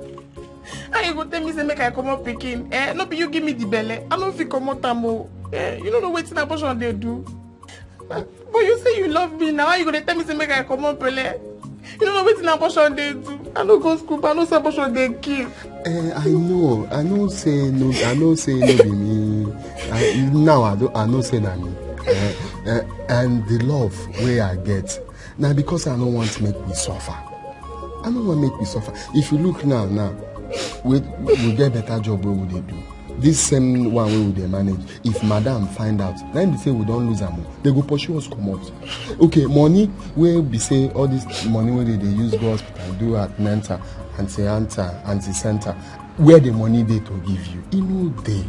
How you go tell me say make I come out pikin? No be you give me the belly. I don't feel come out am. You don't know wetin abortion they do. But you say you love me now. How you gonna tell me say make I come out belly? You don't know wetin abortion they do. I no go school, but I know say abortion they kill. I know say no be me. I know say na me. And the love where I get now because I don't want to make me suffer. I don't want to make me suffer. If you look now, we get better job where would they do. This same one way would they manage. If madam find out, then they say we don't lose them. They go pursue us come out. Okay, money where we say all this money where they use go hospital, do at mental, anti-center, where the money they to give you, you know they.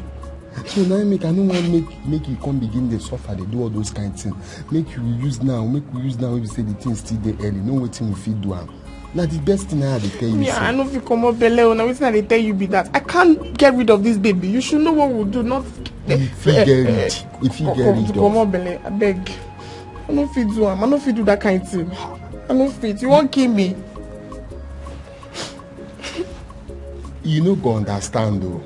So now I don't want make you come begin to suffer, they do all those kind of things. Make we use now, when we say the things still there early, no waiting we feed do am. Now the best thing I tell you. Yeah, I know if you come up belly, now waiting they tell you be that. I can't get rid of this baby. You should know what we'll do, not if you get it. If you get it. Come up belly, I beg. I know if you do am, I know if you do that kind of thing. I know fit. You won't kill me. You no go understand though.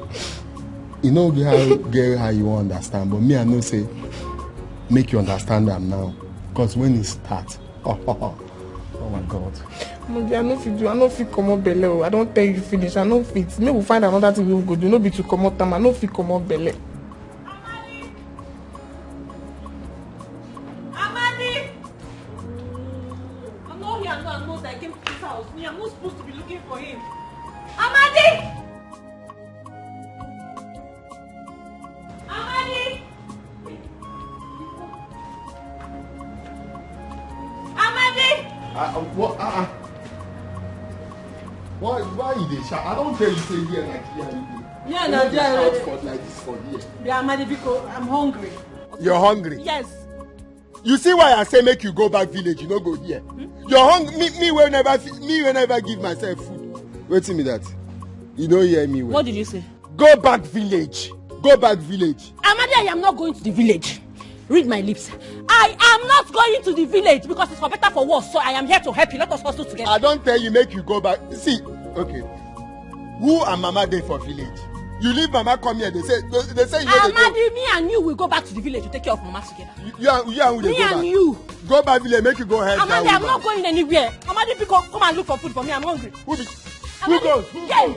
You know get how you understand, but me I know say make you understand them now. Because when it starts, oh my God. I know if you do, I know if you come up belly. I don't tell you finish. I know fit. Maybe we'll find another thing we'll go do. No be to come up time. I know if you come up belly. Amadi! I'm not here. I'm not. I came to this house. I'm not supposed to be looking for him. Amadi! Amadi! Amadi! Why you dey shout? I don't tell you say here like here. Yeah, no, shout for like this for here. Yeah, Amadi, because I'm hungry. You're hungry? Yes. You see why I say make you go back village, you no go here. You're hungry. Me will never give myself food. Wait till me that. You don't hear me well. What did you say? Go back village. Go back village. Amadi, I am not going to the village. Read my lips. I am not going to the village because it's for better for worse. So I am here to help you. Let us hustle together. I don't tell you make you go back. See, okay. Who and Mama there for village? You leave Mama come here. They say you know Amadi, me and you will go back to the village to take care of Mama together. You and who they me go and back? You. Go back village. Make you go help. Amadi, I'm not going anywhere. Amadi, come and look for food for me. I'm hungry. Who goes? Game,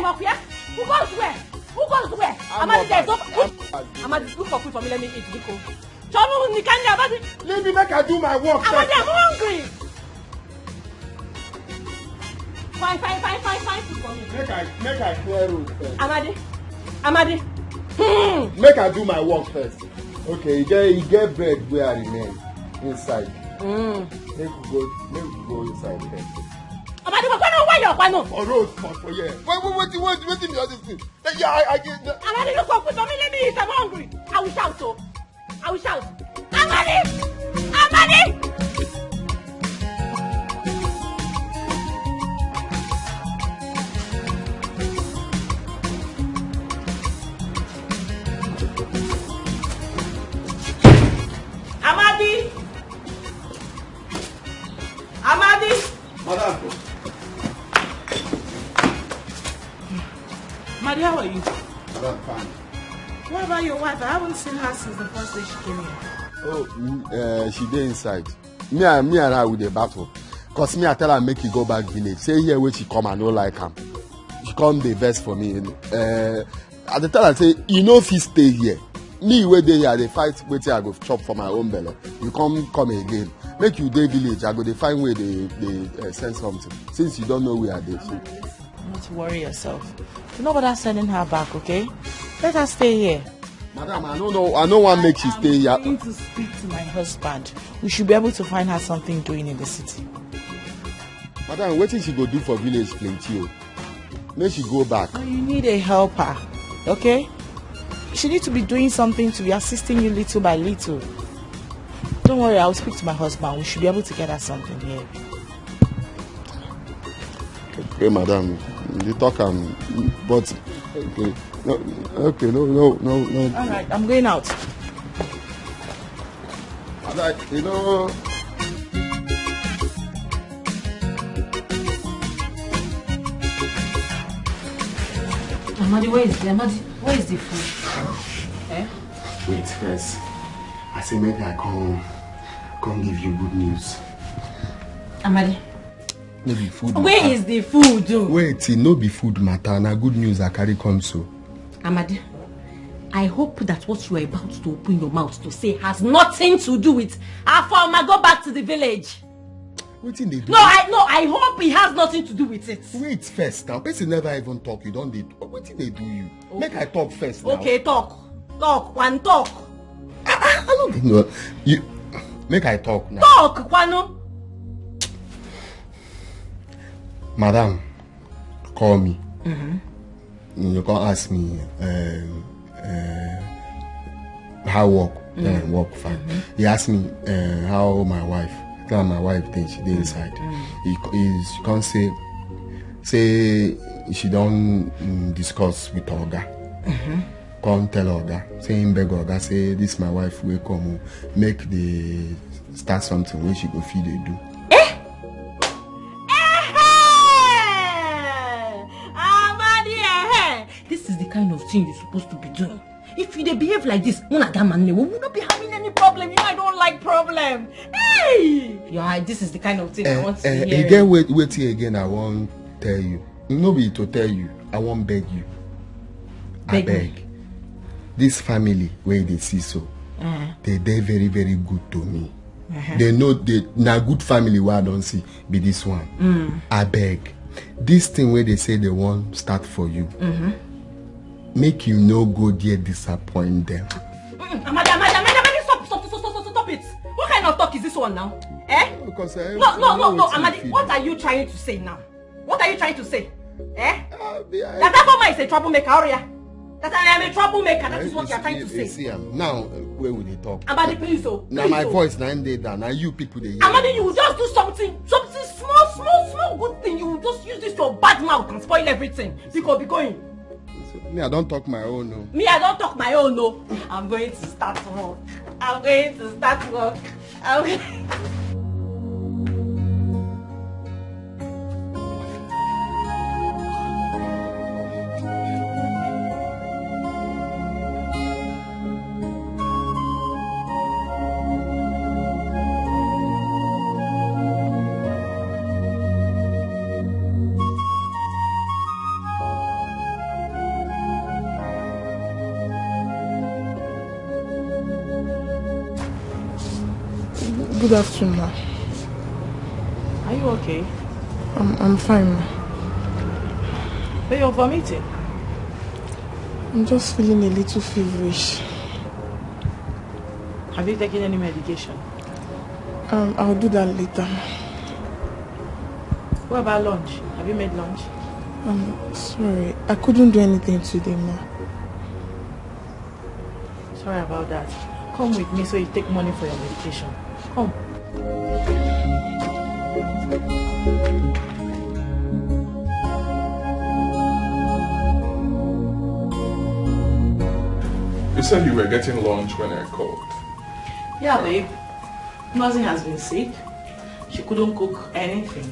okay? Who goes where? Who goes where? Amadi, there's no. Amadi, look for food for me. Let me eat. Biko. Let me make I do my work. Amadi, I'm hungry. Fine food for me. Make I clear road first. Amadi. Make I do my work first. Okay, you get bread where I remain inside. Make we go inside first. Amadi, why you're for road for here. What the other thing? Yeah, I get. Amadi, look for food for me. Let me eat. I'm hungry. I will shout. Amadi! Madam. Maddy, how are you? Madam, fine. What about your wife? I haven't seen her since the first day she came here. Oh, she dey inside. Me and her with the battle. Cause me I tell her make you go back village. Say here where she come and no like am. She come the best for me. I dey tell her say you know if you stay here. Me where dey here they fight wetin I go chop for my own belly. You come again. Make you dey village. I go dey find where they send something. Since you don't know where I dey. Not worry yourself. You know about sending her back, okay? Let her stay here. Madam, I don't want to make she stay here. I'm going to speak to my husband. We should be able to find her something doing in the city. Madam, what she go do for village plenty? Make she go back. Oh, you need a helper, okay? She needs to be doing something to be assisting you little by little. Don't worry, I'll speak to my husband. We should be able to get her something here. Okay, madam. You talk but okay. No. All right, I'm going out. You know. Amadi, where is the food? Eh? Wait first. I say maybe I come give you good news. Amadi. Maybe food. Where is the food? Wait, it no be food matter. Na good news I carry come so. Amadi, I hope that what you are about to open your mouth to say has nothing to do with Afoma go back to the village. What in they do? I hope it has nothing to do with it. Wait first now. Person never even talk. You don't need. What did they do you? Okay. Make I talk first now. Okay, talk. One talk. I don't know. You make I talk now. Talk, Kwano. Madam, call me. You can ask me how work. Work fine. He asked me how my wife. Tell my wife that she did inside. He can't say she don't discuss with Oga. Come tell Oga. Say him beg Oga. Say this my wife will come make the start something where she go feed they do. This is the kind of thing you're supposed to be doing. If you behave like this, we would not be having any problem. You know, I don't like problem. Hey! This is the kind of thing I want to hear. Again, wait here again. I won't tell you. No be to tell you. I won't beg you. I beg. This family where they see so, they're very, very good to me. They know they na good family where I don't see be this one. I beg. This thing where they say they won't start for you. Make you no go there disappoint them. Madam, stop it. What kind of talk is this one now? Because no, Amadi, what are you trying to say now? What are you trying to say? That Afoma is a troublemaker, Aurea. That I am a troublemaker, that is what you are trying to say. See, now, where will they talk? Amadi, please, now my voice, now they down. Now you people, they hear. Amadi, you will just do something small, good thing. You will just use this your bad mouth and spoil everything. Because be going. Me, I don't talk my own, no. Me, I don't talk my own, no. I'm going to start work. Good afternoon, ma. Are you okay? I'm fine, ma. But you're vomiting. I'm just feeling a little feverish. Have you taken any medication? I'll do that later. What about lunch? Have you made lunch? Sorry, I couldn't do anything today, ma. Sorry about that. Come with me so you take money for your medication. Come. You said you were getting lunch when I called. Yeah, babe. Nothing has been sick. She couldn't cook anything.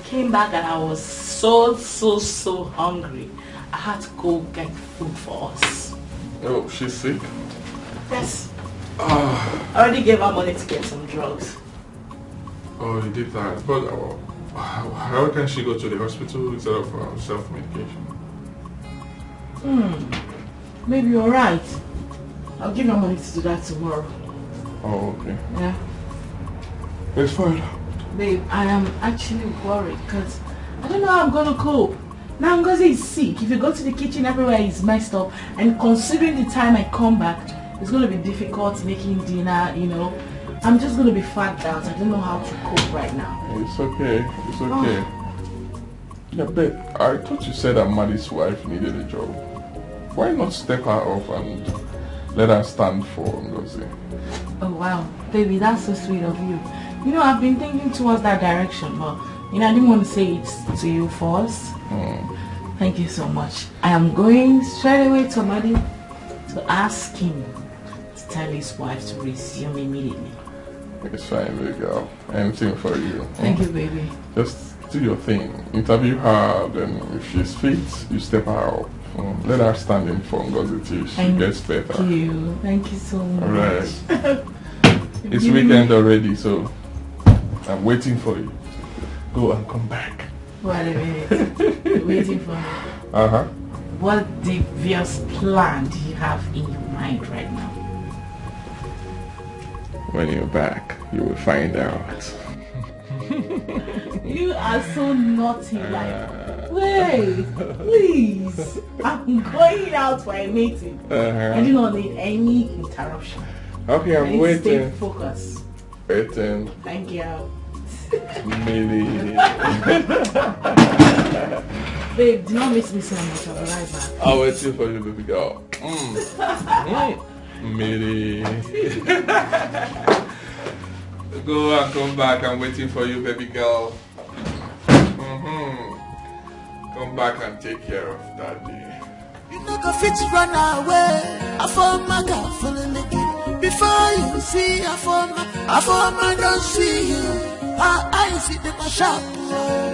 came back and I was so hungry. I had to go get food for us. Oh, she's sick? Yes. I already gave her money to get some drugs. Oh, you did that. But how can she go to the hospital instead of self-medication? Maybe you're right. I'll give her money to do that tomorrow. Oh, okay. Yeah. It's fine. Babe, I am actually worried because I don't know how I'm going to cope. Now Ngozi is sick. If you go to the kitchen, everywhere is messed up. And considering the time I come back, it's going to be difficult making dinner, you know. I'm just going to be fagged out. I don't know how to cope right now. It's okay. It's okay. Yeah, babe, I thought you said that Maddie's wife needed a job. Why not step her off and let her stand for Ngozi? Oh, wow. Baby, that's so sweet of you. You know, I've been thinking towards that direction, but, you know, I didn't want to say it to you first. Thank you so much. I am going straight away to Maddie to ask him to tell his wife to resume immediately. It's fine, baby girl. Anything for you. Thank you, baby. Just do your thing. Interview her, then if she's fit, you step her up. Let her stand in for Ngozi till she gets better. Thank you. Thank you so much. Alright. It's weekend already, so I'm waiting for you. Go and come back. Wait a minute. You're waiting for me. What devious plan do you have in your mind right now? When you're back, you will find out. You are so naughty, like, wait, please. I'm going out for a meeting. I do not need any interruption. Okay, I'm waiting. Stay focused. Waiting. Thank you. Millie. Babe, do not miss me so much. I'll be right back. I'll wait for you, baby girl. Millie. Go and come back. I'm waiting for you, baby girl. Come back and take care of daddy. You know the fit run away. I found my girl feeling naked. Before you see I found my don't see you. Her eyes hit the shop.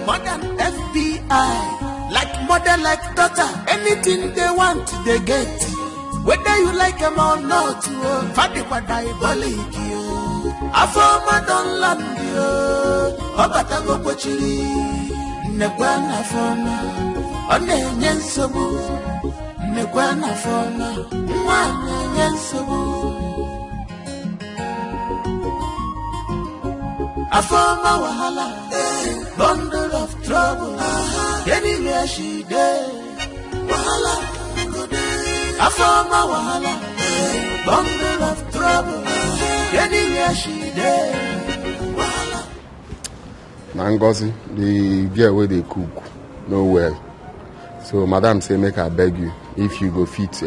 More than FBI. Like mother, like daughter. Anything they want, they get. Whether you like them or not, Fadi kwa diabolic you. I found my don't land you. Obatago pochiri. Negwana fona. One nyensobu. Negwana fona. Mwane nyensobu. I found my wahala, bundle of trouble. Anywhere she there, wahala, I found my wahala, bundle of trouble. Anywhere she there, wahala. Ngozi, the girl where they cook, no well. So madam say make I beg you, if you go fit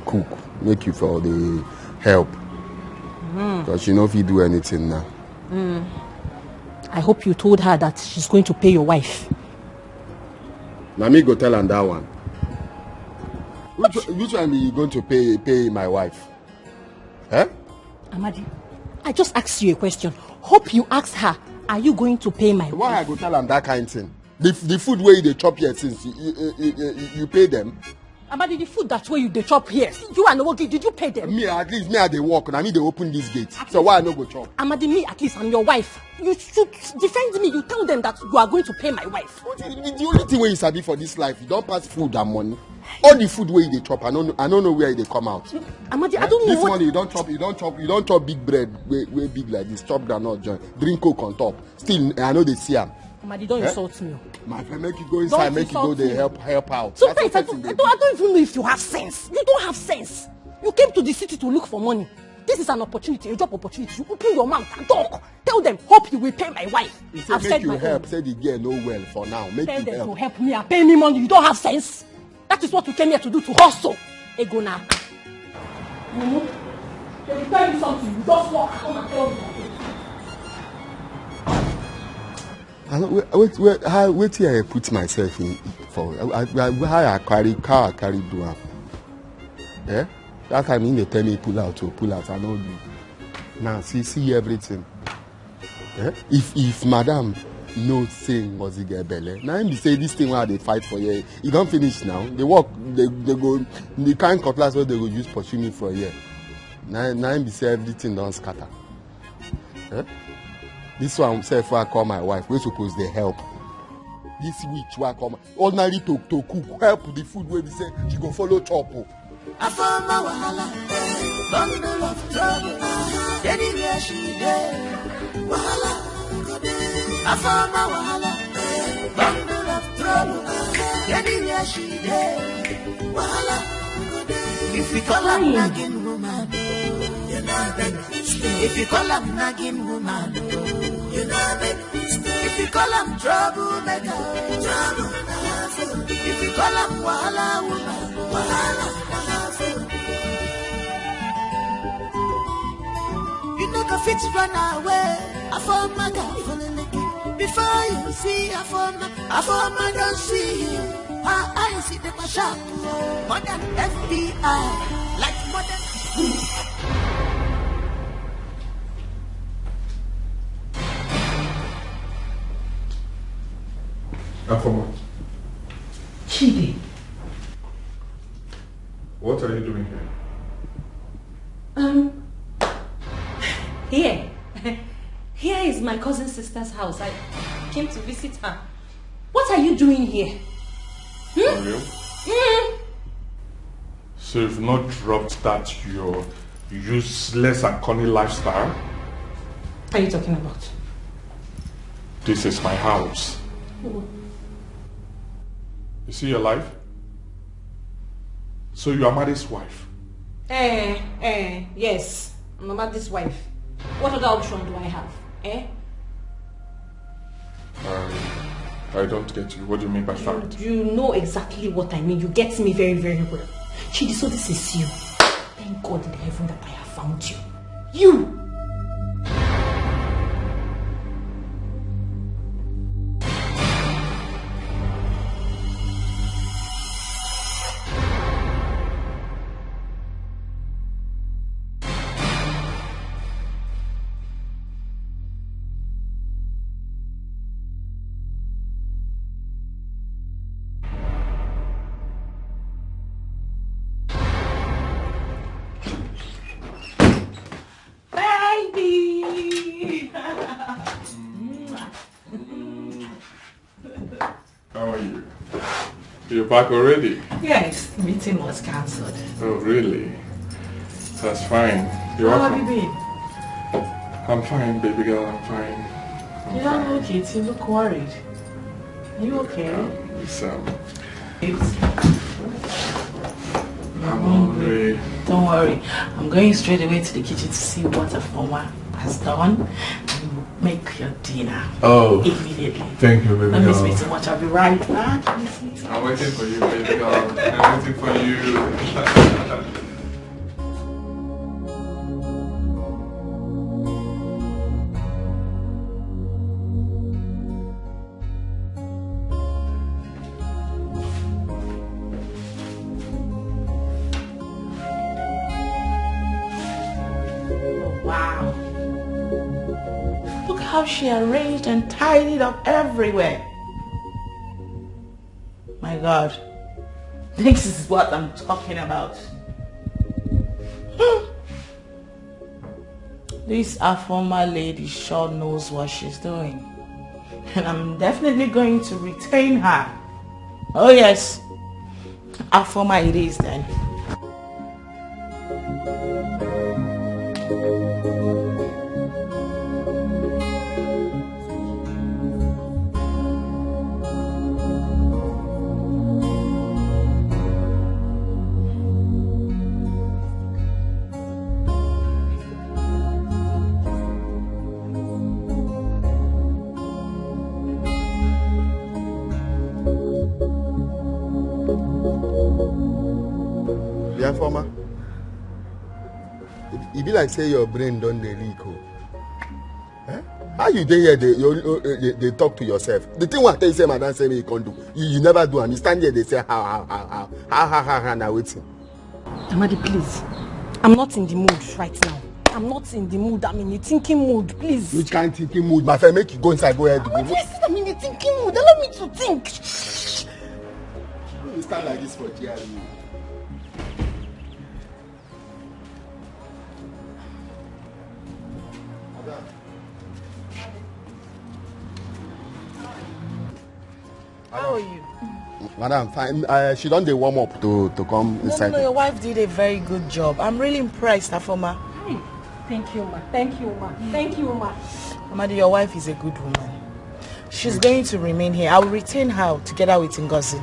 cook, make you for the help. Because she know if you do anything now. I hope you told her that she's going to pay your wife. Now me go tell her that one. Which one are you going to pay my wife? Eh? Amadi, I just asked you a question. Hope you asked her, are you going to pay my wife? Why I go tell her that kind of thing? The food where they chop here since you pay them? Amadi, the food that's where they chop here. You and Ogi, did you pay them? Me, at least me I they walk, and I mean they open this gate. So why I no go chop? Amadi, me at least I'm your wife. You should defend me. You tell them that you are going to pay my wife. The only thing where you sabi for this life, you don't pass food and money. All the food where they chop, I don't know where they come out. Amadi, I don't know this money you don't chop big bread way big like this. Chop that not joint. Drink Coke on top. Still, I know they see them. Amadi, don't insult me. My friend, make you go inside, make you go there, help out. Sometimes I don't even know if you have sense. You don't have sense. You came to the city to look for money. This is an opportunity, a job opportunity. You open your mouth and talk. Tell them, hope you will pay my wife. I've said you help. Say the girl no well for now. Make tell you them help. to help me and pay me money. You don't have sense. That is what you came here to do, to hustle. Ego now. They will tell you something. You just walk. Come and tell me. Wait till I put myself in for how I carry do am. Yeah? That time they tell me pull out, I know do. Now see everything. Yeah? If madam no saying was he get belle. Now him say this thing where they fight for you, he don't finish now. They work, they go the kind cutlass where they go use pursue me for a year. Now him say everything don't scatter. Eh? This one say if I call my wife, we suppose they help. This witch where I come ordinary to cook, help the food where we say she go follow chop. I found my wahala, bundle of trouble. Anywhere she there, wahala. I found my wahala, bundle of trouble. Anywhere she there, wahala. If you call her nagging woman, you're not better. If you call her nagging woman, you're not better. If you call her troublemaker, trouble. If you call her wahala woman, wahala. You know the fit run away. I found my girl for the licky. Before you see, I found my don't see you. I see the shop. Modern FBI, like modern. Afoma. Chidi. What are you doing here? Here is my cousin's sister's house. I came to visit her. What are you doing here? For real? So you've not dropped that your useless and corny lifestyle? What are you talking about? This is my house. Oh. You see your life? So you are Maddie's wife? Yes. I'm Maddie's wife. What other option do I have? I don't get you. What do you mean by that? You know exactly what I mean. You get me very, very well. Chidi, so this is you. Thank God in heaven that I have found you. You! How are you? You're back already? Yes, the meeting was cancelled. Oh, really? That's fine. You're How welcome. have you been? I'm fine, baby girl. I'm fine. You don't look it. You look worried. Are you okay? I'm hungry. Don't worry. I'm going straight away to the kitchen to see what Afoma has done and make your dinner. Oh. Immediately. Thank you, baby Don't girl. miss me too much. I'll be right back. I'm waiting for you, baby girl. I'm waiting for you. Wow. Look how she arranged and tidied up everywhere. My God. This is what I'm talking about. This Afoma lady sure knows what she's doing. And I'm definitely going to retain her. Oh yes. Afoma it is then. It be like say your brain don't dey leak. Eh? How you dey here? They talk to yourself. The thing what they say, madam say me you can't do. You never do, and you stand here. They say how now waiting. Amadi, please. I'm not in the mood right now. I'm not in the mood. I'm in a thinking mood, please. Which kind of thinking mood? My friend, make you go inside, go ahead. Yes, I'm in a thinking mood. Allow me to think. You stand like this for GRE. How are you? Madam, fine. She done the warm up to come inside. No, your wife did a very good job. I'm really impressed, Afoma. Thank you, ma. Thank you, ma. Thank you, ma. Amadi, your wife is a good woman. She's going to remain here. I will retain her together with Ngozi.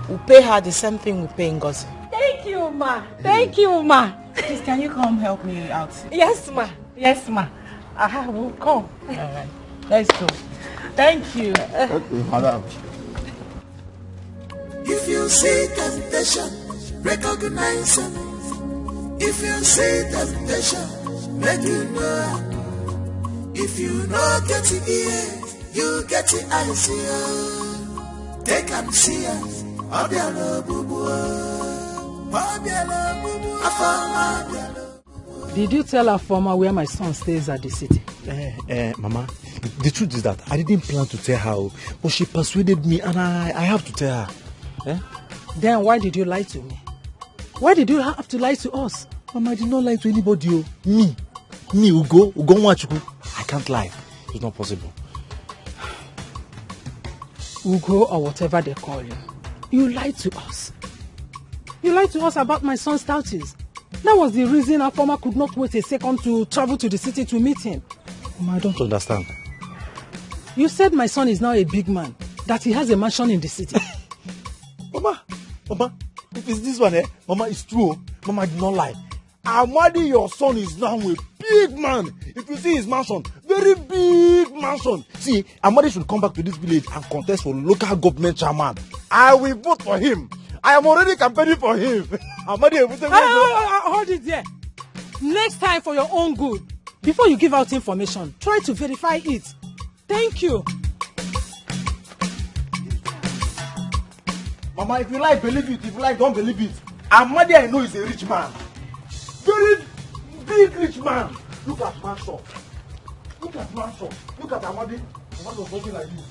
We'll pay her the same thing we pay Ngozi. Thank you, ma. Thank you, ma. Please, can you come help me out? Yes, ma. Yes, ma. I will come. All right. Let's go. Thank you. Okay, madam. If you see temptation, recognize it. If you see temptation, make you know. If you know get it ear, you get it eyes here. Take and see us. Did you tell Afoma where my son stays at the city? Mama, the truth is that I didn't plan to tell her, but she persuaded me and I have to tell her. Then why did you lie to me? Why did you have to lie to us? Mama, I did not lie to anybody. Me, Ugo Nwachuku. I can't lie. It's not possible. Ugo or whatever they call you. You lied to us. You lied to us about my son's stouties. That was the reason Afoma could not wait a second to travel to the city to meet him. Mama, I don't understand. You said my son is now a big man, that he has a mansion in the city. Mama, if it's this one, Mama, it's true. Mama, I did not lie. Amadi, your son is now a big man. If you see his mansion, very big mansion. See, Amadi should come back to this village and contest for local government chairman. I will vote for him. I am already campaigning for him. Amadi, hold it there. Next time for your own good, before you give out information, try to verify it. Thank you. Mama, if you like, believe it. If you like, don't believe it. Amadi, I know, is a rich man. Very big rich man. Look at mansion. Look at mansion. Look at Amadi. Amadi was walking like this.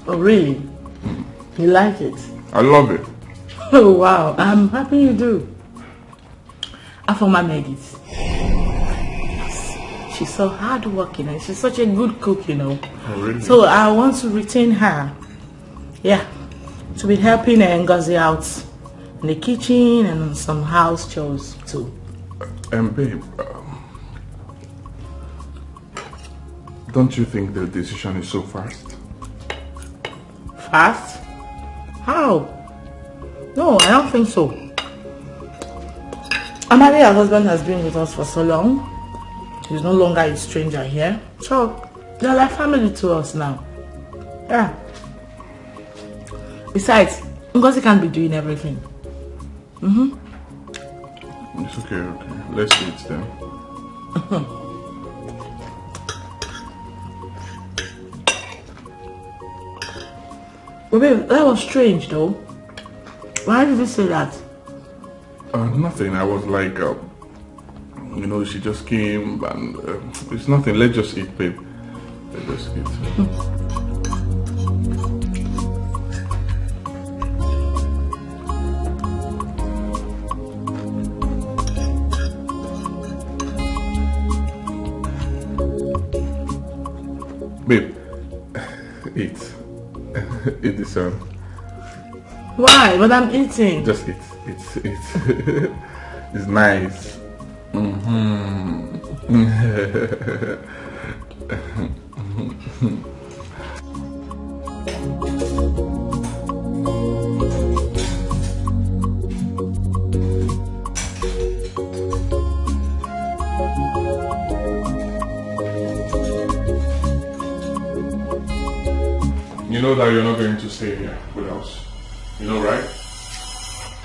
Oh, really? You like it? I love it. Oh, wow. I'm happy you do. Afoma made it. She's so hardworking and she's such a good cook, you know. Oh, really? So I want to retain her. Yeah. To be helping Ngozi out in the kitchen and some house chores too. Babe, don't you think the decision is so fast? Fast? How? No, I don't think so. Amadi, her husband, has been with us for so long. He's no longer a stranger here. So, they're like family to us now. Yeah. Besides, Ngozi can't be doing everything. It's okay. Let's eat then. Well, babe, that was strange though. Why did you say that? Nothing. I was like, she just came and it's nothing. Let's just eat, babe. Let's just eat. Babe, eat. Eat this one. Why? But I'm eating. Just eat. It's nice. You know that you're not going to stay here with us. You know, right?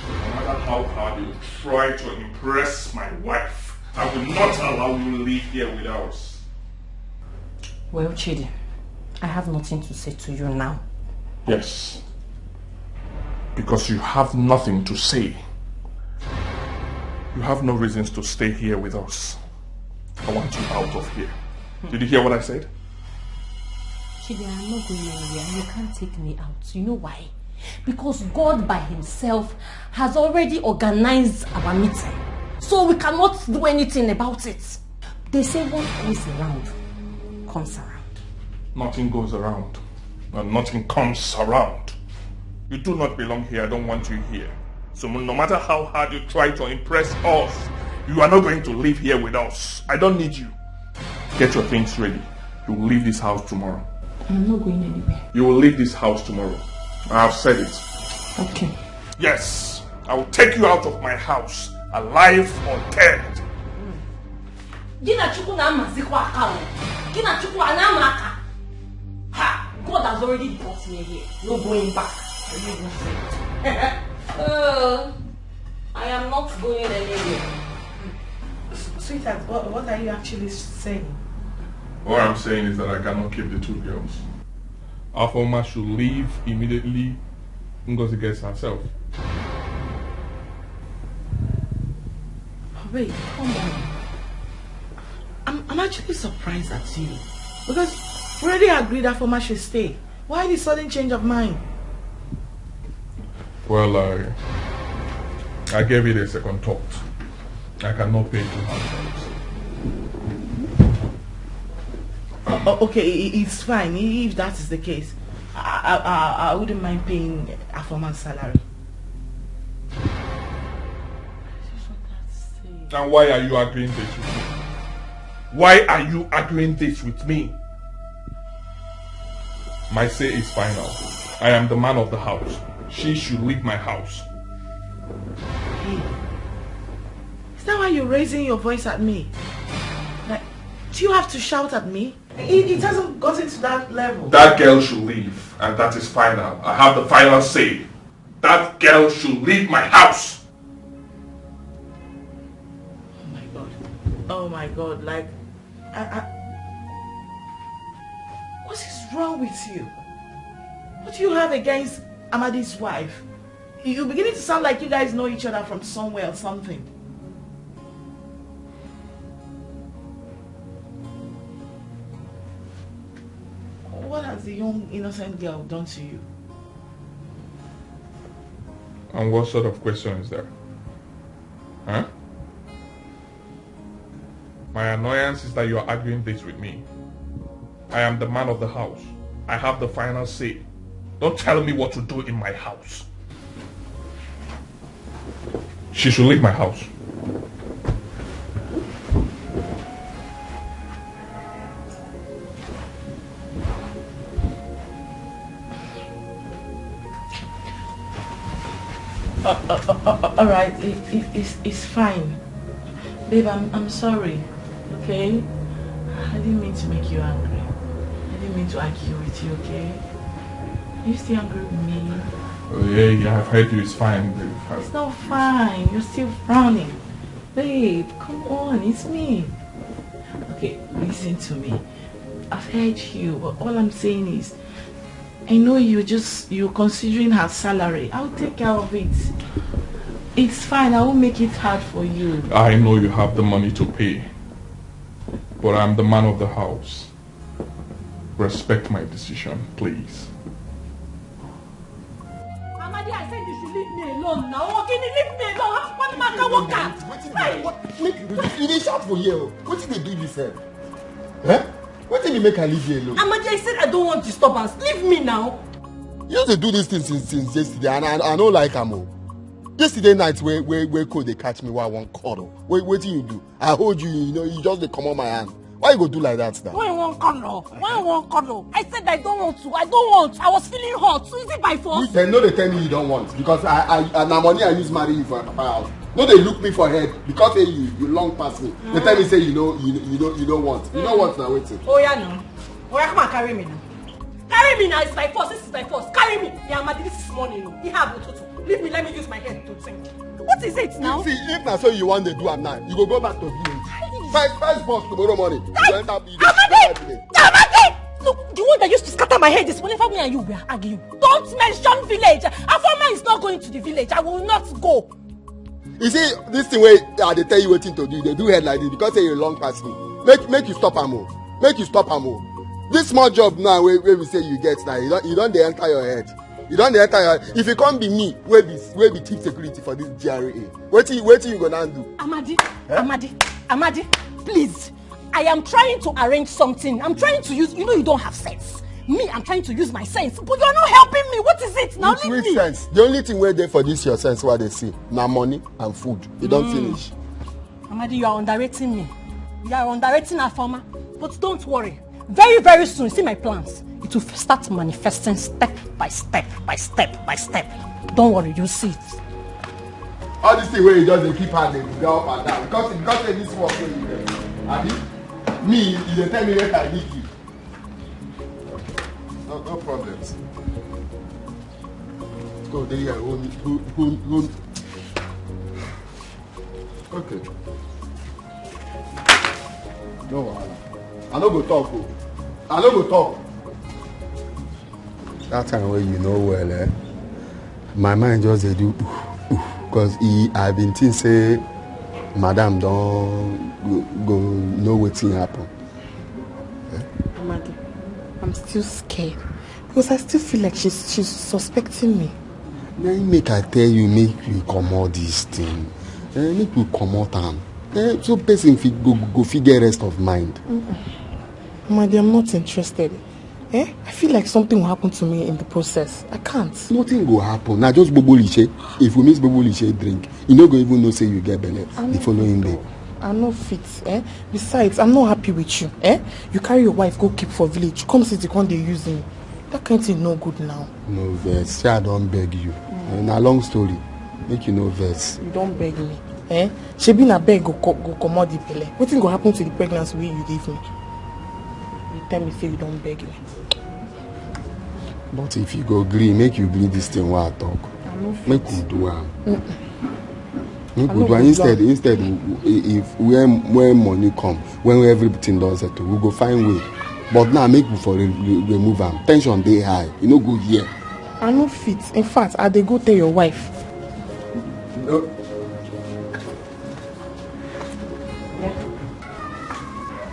No matter how hard you try to impress my wife, I will not allow you to live here with us. Well, Chidi, I have nothing to say to you now. Yes. Because you have nothing to say. You have no reasons to stay here with us. I want you out of here. Did you hear what I said? Chidi, I'm not going anywhere. You can't take me out. You know why? Because God by himself has already organized our meeting. So we cannot do anything about it. They say what goes around comes around. Nothing goes around. And nothing comes around. You do not belong here. I don't want you here. So no matter how hard you try to impress us, you are not going to live here with us. I don't need you. Get your things ready. You will leave this house tomorrow. I'm not going anywhere. You will leave this house tomorrow. I have said it. Okay. Yes. I will take you out of my house, alive or dead. God has already brought me here. No going back. I am not going anywhere. Sweetheart, what are you actually saying? What I'm saying is that I cannot keep the two girls. Afoma should leave immediately. Ngozi gets herself. Wait, come on. I'm actually surprised at you. Because we already agreed that Afoma should stay. Why this sudden change of mind? Well, I gave it a second thought. I cannot pay 2 households. Okay, it's fine. If that is the case, I wouldn't mind paying Afoma's salary. And why are you arguing this with me? Why are you arguing this with me? My say is final. I am the man of the house. She should leave my house. Hey, is that why you're raising your voice at me? Like, do you have to shout at me? It hasn't gotten to that level. That girl should leave, and that is final. I have the final say. That girl should leave my house. Oh my God, like, what is wrong with you? What do you have against Amadi's wife? You're beginning to sound like you guys know each other from somewhere or something. What has the young innocent girl done to you? And what sort of question is that? Huh? My annoyance is that you are arguing this with me. I am the man of the house. I have the final say. Don't tell me what to do in my house. She should leave my house. Alright, it's fine. Babe, I'm sorry. Okay? I didn't mean to make you angry. I didn't mean to argue with you, okay? Are you still angry with me? Oh yeah, I've heard you. It's fine, babe. It's not fine. You're still frowning. Babe, come on. It's me. Okay, listen to me. I've heard you, but all I'm saying is, I know you're considering her salary. I'll take care of it. It's fine. I won't make it hard for you. I know you have the money to pay, but I'm the man of the house. Respect my decision, please. Amadi, I said you should leave me alone now. Ogeni, leave me alone. What matter? What can? You dey shout for here. What did they do this? Eh? What did you make her leave you alone? Amadi, I said I don't want disturbance. Leave me now. You have to do this thing since yesterday, and I don't like her more. Yesterday night where could they catch me while I want cuddle? What do you do? I hold you, you just they come on my hand. Why you go do like that now? Why you want cuddle? Why you want cuddle? I said I don't want to. I don't want. I was feeling hot. So is it by force? They know they tell me you don't want because I money I use marry you for a papa house. No, they look me for head because hey, you long past me. They tell me say you don't want. You don't want now waiting. Oh yeah no. Oh yeah, come and carry me now. Carry me now. It's by force. This is by force. Carry me. Yeah, Amadi, this is money. No. You have to. Leave me. Let me use my head to think. What is it now? See, if now so you want to do am now, you go back to village. First boss tomorrow morning. Amadi! Look, the one that used to scatter my head is whenever me and you were arguing. Don't mention village. Afoma is not going to the village. I will not go. You see, this thing where they tell you what thing to do, they do head like this because they long past me. Make you stop am. Make you stop am. This small job now where we say you get now, you don't they enter your head. You don't enter your head. If it can't be me, where be chief security for this GRA. What you gonna do? Amadi, Amadi, please. I am trying to arrange something. I'm trying to use, you don't have sense. Me, I'm trying to use my sense, but you're not helping me. What is it now? Which sense? The only thing we're there for this your sense what they see. Now money and food. You don't finish. Amadi, you are underrating me. You are underrating our farmer. But don't worry. Very, very soon, see my plans. It will start manifesting step by step by step by step. Don't worry, you'll see it. All this thing where you just keep hand and go up and down. Because of this work where you get. Abi, me, you tell me that I need you. No problems. Let's go there and hold. Okay. No, I no go talk. I no go talk. That time where you know well, my mind just dey do because I been think say madam don't go know wetin happen. Amadi, I'm still scared because I still feel like she's suspecting me. Now make I tell you, make we comot this thing. Make we comot am. So person go figure rest of mind. Amadi, I'm not interested. I feel like something will happen to me in the process. I can't. Nothing will happen. Now just bobo liche. If we miss bobo liche drink, you no go even know say you get belle the following day. I'm not fit. Besides, I'm not happy with you. You carry your wife go keep for village. Come see the one they use me. That kind of thing no good now. No verse. Say I don't beg you. Na long story. Make you no verse. You don't beg me. She be na beg go comot the belle. Wetin go happen to the pregnancy wey you give me? You tell me say you don't beg me. But if you go agree, make you agree this thing while I talk. Make you do am. Make you do am. Instead, if when money come, when everything does settle, we go find way. But now make you for remove am. Tension dey high. You no go here. I no fit. In fact, I dey go tell your wife. No.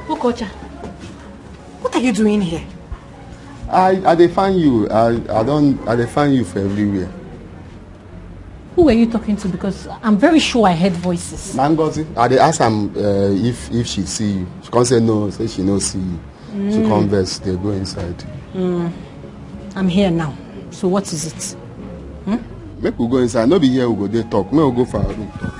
Ukocha, what are you doing here? I dey find you. I dey find you for everywhere. Who were you talking to? Because I'm very sure I heard voices. Ngozi, I dey ask am if she see you. She can't say no. Say she no see you. She converse. They go inside. I'm here now. So what is it? Make we go inside. No be here. We go there talk. Make we go for our room talk.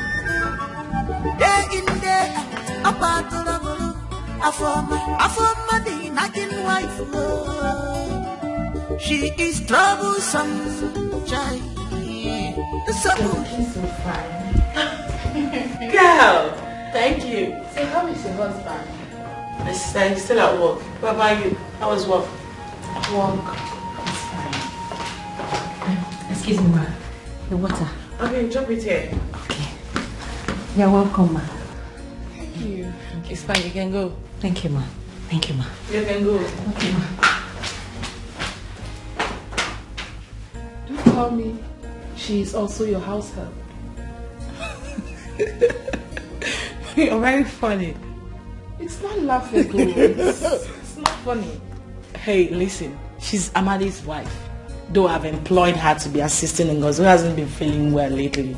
She is troublesome, child. She's so fine. Girl, thank you. So how is your husband? He's still at work. What about you? How was work? Work. It's fine. Excuse me, ma. The water. Okay, drop it here. Okay. You're welcome, ma. Thank you. It's fine, you can go. Thank you, ma. Thank you, ma. You can go. Okay, ma. Don't tell me she is also your house help. You're very funny. It's not laughable. It's not funny. Hey, listen. She's Amadi's wife. Though I've employed her to be assisting Ngozi, who hasn't been feeling well lately.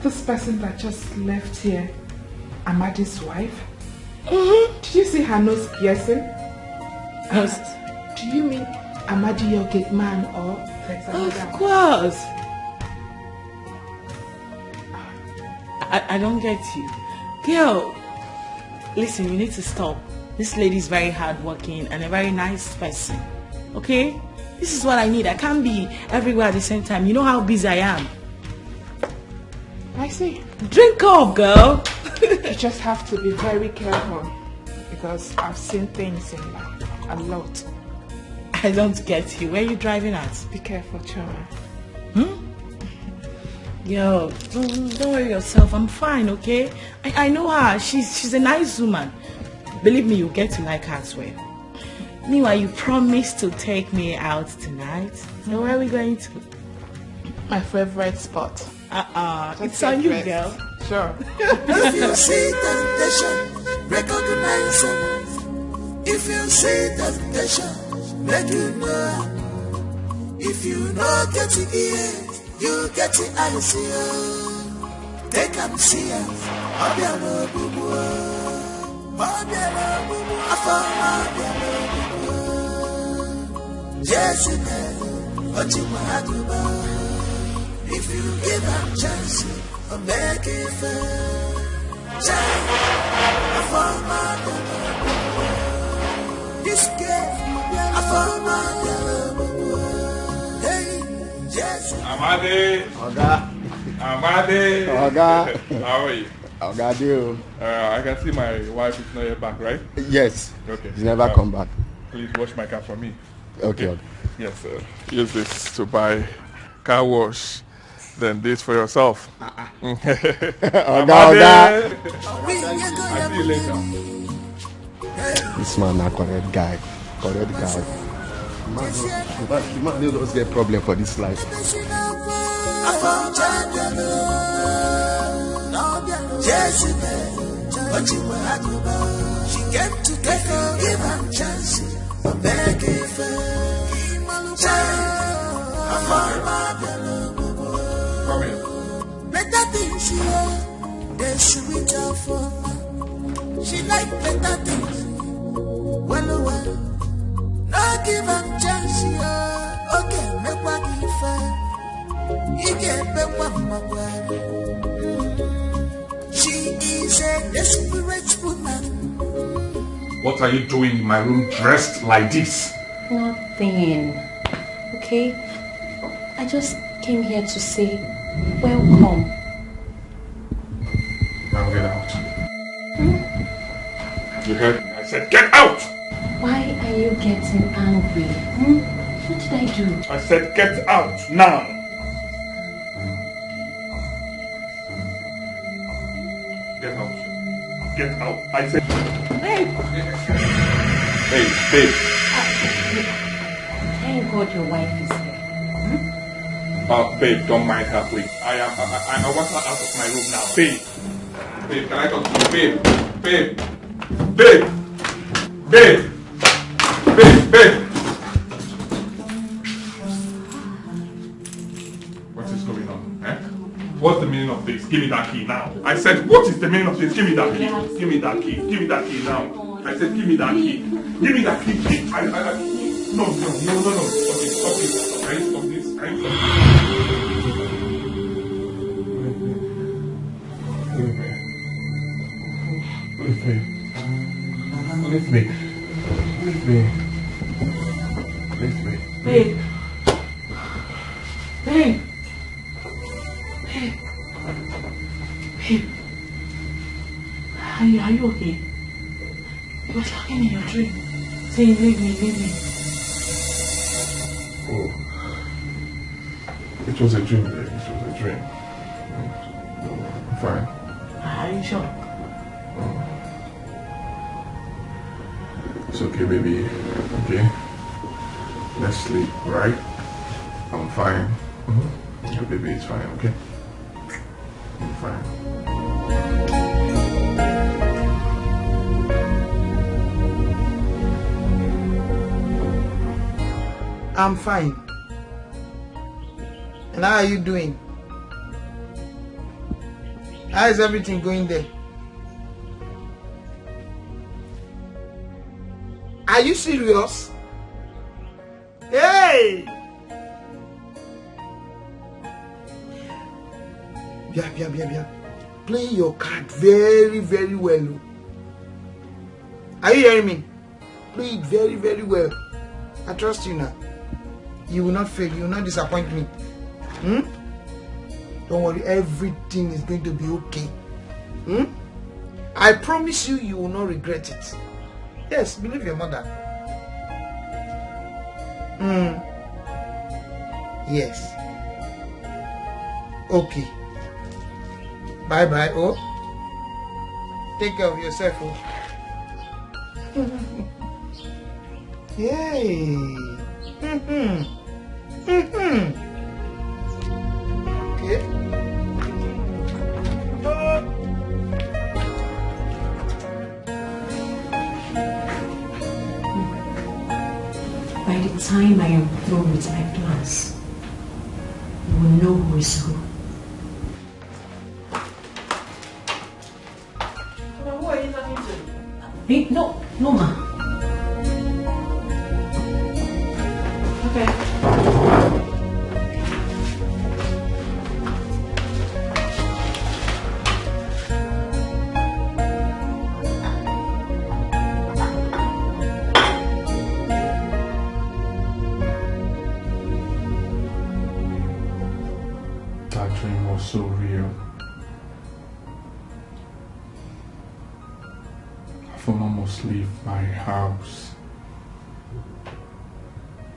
This person that just left here, Amadi's wife? Did you see her nose piercing? Do you mean Amadi your gate man or Of course. I don't get you. Girl, listen, you need to stop. This lady is very hardworking and a very nice person. Okay? This is what I need. I can't be everywhere at the same time. You know how busy I am. I see. Drink up, girl. You just have to be very careful because I've seen things in life. A lot. I don't get you. Where are you driving at? Be careful, Choma. Yo, don't worry yourself. I'm fine, okay? I know her. She's a nice woman. Believe me, you'll get to like her as well. Meanwhile, you promised to take me out tonight. So where are we going to? My favorite spot. It's on you, girl. Sure. If you see temptation, recognize it. If you see temptation, let you know. If you know get it ear, you get it eyes here. They can see us. Abiano bubu, abiano bubu, abiano bubu. Jessica, ultimatum. If you give them chance, I'll make it fair. I found my this girl, I found my hey, yes. Amade. Oga. Amade. Oga. How are you? Oga, do. I can see my wife is not yet back, right? Yes. Okay. He's never come back. Please wash my car for me. Okay. Yes, sir. Use this to buy car wash. Then this for yourself. Oga. I'll see you later. This man a correct guy. Correct guy. The man don't just get problem for this life. She get to take her, give her chance. Beg it Come here. better things here, they sweet her for her. She like better things. Well, now give her chance here. Okay, make what give her. You get back what my word. She is a desperate woman. What are you doing in my room dressed like this? Nothing. Okay? I just came here to say welcome. Now get out. You heard me? I said get out! Why are you getting angry? What did I do? I said get out now! Get out. Get out. I said... Babe! Babe. Thank God your wife is here. Babe, don't mind her, please. I want her out of my room now. Babe, can I talk to you? Babe. What is going on? What's the meaning of this? Give me that key now. I said, what is the meaning of this? Give me that key. Give me that key. Give me that key now. I said, give me that key. Give me that key. No. Stop this. Can you stop this? Leave me. Babe. Are you okay? You were talking in your dream, saying leave me. Oh. It was a dream, babe. It was a dream. I'm fine. Are you sure? It's okay, baby. Okay? Let's sleep, right? I'm fine. Your baby is fine, okay? I'm fine. I'm fine. And how are you doing? How is everything going there? Are you serious? Hey! Bia. Play your card very, very well. Are you hearing me? Play it very, very well. I trust you now. You will not fail. You will not disappoint me. Don't worry. Everything is going to be okay. I promise you, you will not regret it. Yes, believe your mother. Yes. Okay. Bye. Oh. Take care of yourself. Oh. Yay. Okay. By the time I am through with my plans, you will know who is who. Who are you talking to? Hey, no, ma. Okay. That dream was so real. I thought I must leave my house.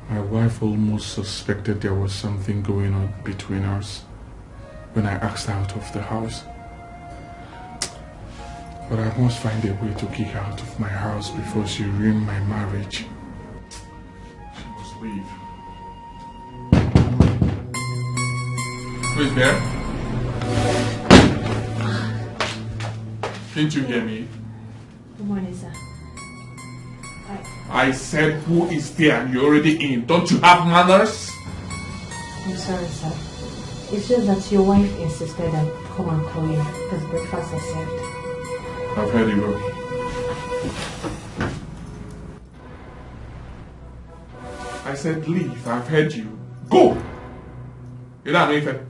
My wife almost suspected there was something going on between us when I asked her out of the house. But I must find a way to kick her out of my house before she ruined my marriage. She must leave. Who is there? Can't you hear me? Good morning, sir. I said, who is there? And you're already in. Don't you have manners? I'm sorry, sir. It's just that your wife insisted I come and call you because breakfast is served. I've heard you go. I said leave. I've heard you. Go! You don't know if what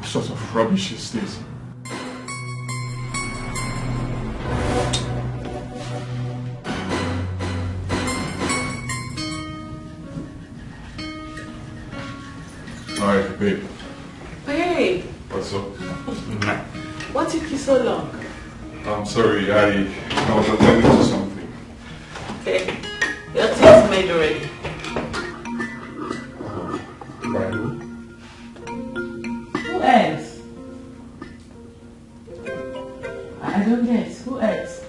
sort of rubbish is this? Alright, babe. Hey, What's up? what took you so long? I'm sorry, I was attending to something. Okay, your tea is made already. By who? Who else? I don't guess. Who else?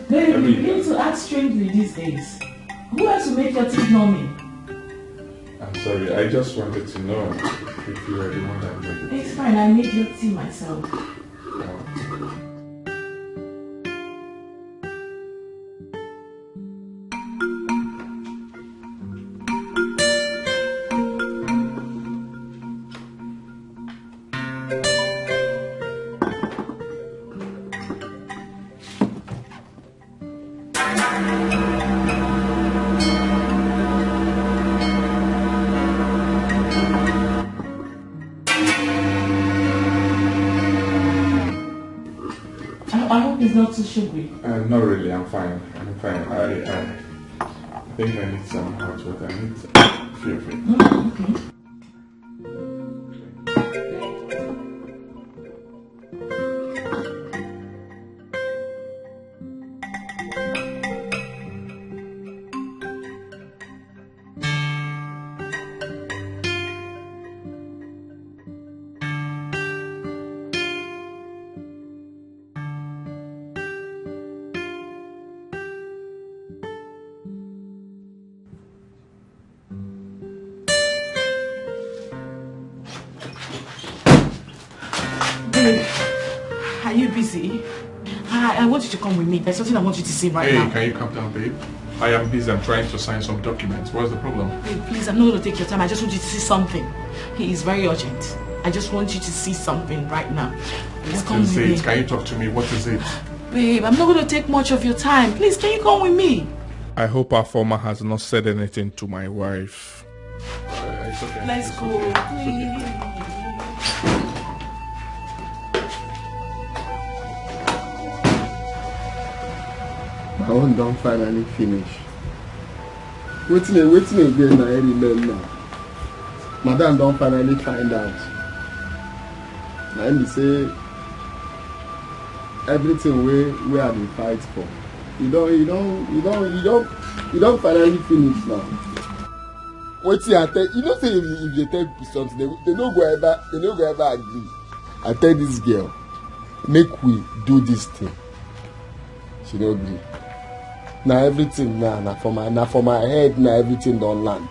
Baby, you begin to act strangely these days. Who else will make your teeth nummy? I'm sorry, I just wanted to know if you were the one that made it. It's fine, I made your tea myself. I hope it's not too sugary. Not really, I'm fine. I'm fine. I think I need some hot water. I need to feel free. Okay. Are you busy? I want you to come with me. There's something I want you to see right now. Hey, can you calm down, babe? I am busy. I'm trying to sign some documents. What's the problem? Hey, please, I'm not going to take your time. I just want you to see something. It is very urgent. I just want you to see something right now. Please come with me. Can you talk to me? What is it? Babe, I'm not going to take much of your time. Please, can you come with me? I hope our former has not said anything to my wife. It's okay. Let's go. My own don't finally finish. Waiting again, I remember. Madam don't finally find out. And he say everything we have been fight for. You don't finally finish now. What's I tell you? Know say if you tell people something, they no go ever agree. I tell this girl, make we do this thing. She don't agree. Now everything now for my head now everything don't land.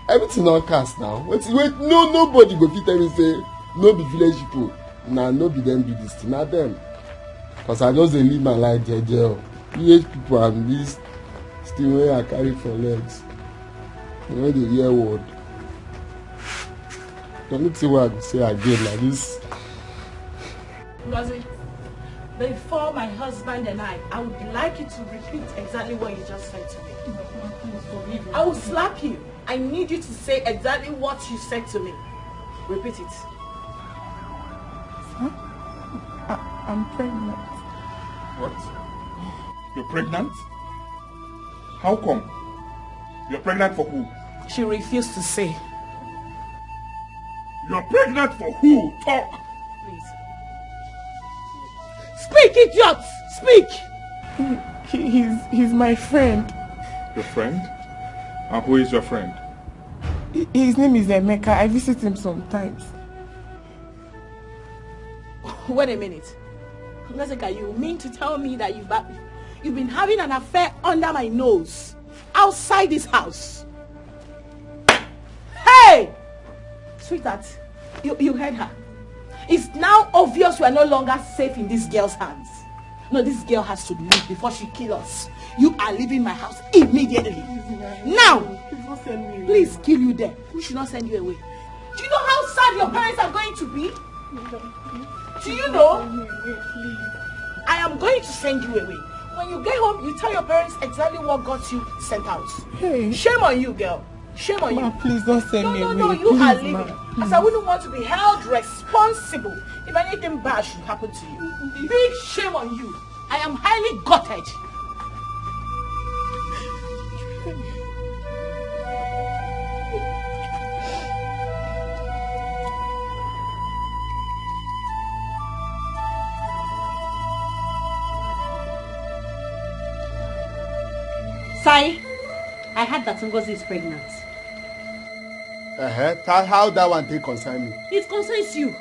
Everything don't cast now. Wait, nobody go fit tell me say no be village people. Now no be them do this thing. Not them. Cause I just live my life jeje. Village people and this still where I carry for legs. You know the real word. Don't see what I say again like this. Before my husband and I would like you to repeat exactly what you just said to me. I will slap you. I need you to say exactly what you said to me. Repeat it. Huh? I'm pregnant. What? You're pregnant? How come? You're pregnant for who? She refused to say. You're pregnant for who? Talk! Please. Speak, idiot! Speak! He's my friend. Your friend? And who is your friend? His name is Emeka. I visit him sometimes. Wait a minute. Jessica, you mean to tell me that you've been having an affair under my nose? Outside this house? Hey! Sweetheart, you heard her. It's now obvious we are no longer safe in this girl's hands. No, this girl has to leave before she kills us. You are leaving my house immediately. Now! Please kill you there. We should not send you away. Do you know how sad your parents are going to be? Do you know? I am going to send you away. When you get home, you tell your parents exactly what got you sent out. Hey. Shame on you, girl. Shame on you. Please don't send me away. No, you are leaving. As I wouldn't want to be held responsible if anything bad should happen to you. Big shame on you. I am highly gutted. Sai, I heard that Ngozi is pregnant. How that one take concern me? It concerns you.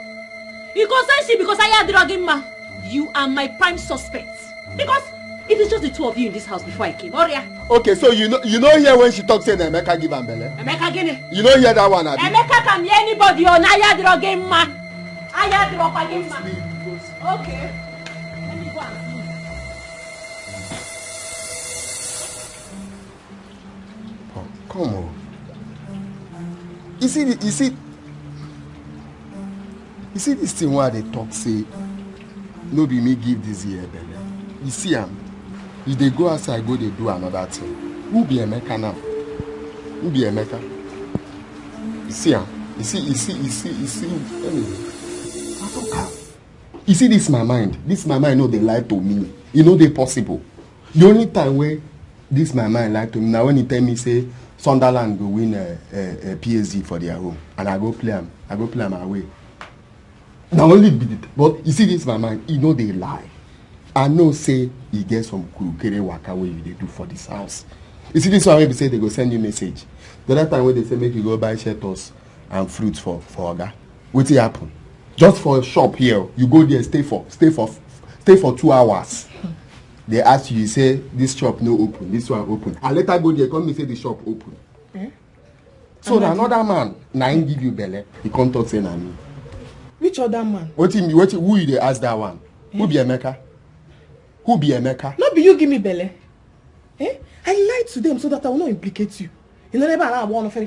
It concerns you because I had drugging ma. You are my prime suspect. Because it is just the two of you in this house before I came. Oria. Okay, so you know here when she talks saying Emeka give am belle. Emeka gini. You know hear that one, Abi? Emeka can hear anybody on I had drugging ma. I had drugging ma. Okay. Let me go and see. Oh, come on. You see this thing where they talk say no be me give this year belle. You see if they go outside go they do another thing. Who be Emeka now? Who be Emeka? You see anyway. You see this my mind know they lie to me. You know they possible. The only time where this my mind lie to me now when he tell me say Sunderland go win a PSG for their home and I go play them away. Now only be it. But you see this my mind, you know they lie. I know say you get some kukere waka way they do for this house. You see this one where they say they go send you message. The other time when they say make you go buy shelters and fruits for Oga. What will happen? Just for a shop here, you go there, stay for 2 hours. They ask you say this shop no open, this one open. And later go there, come and say the shop open. So another man, now he give you belle, he come talk say na me. Which other man? Who you dey ask that one? Who be Emeka? Who be Emeka? No be you give me belle. I lied to them so that I will not implicate you. You know never allow one free.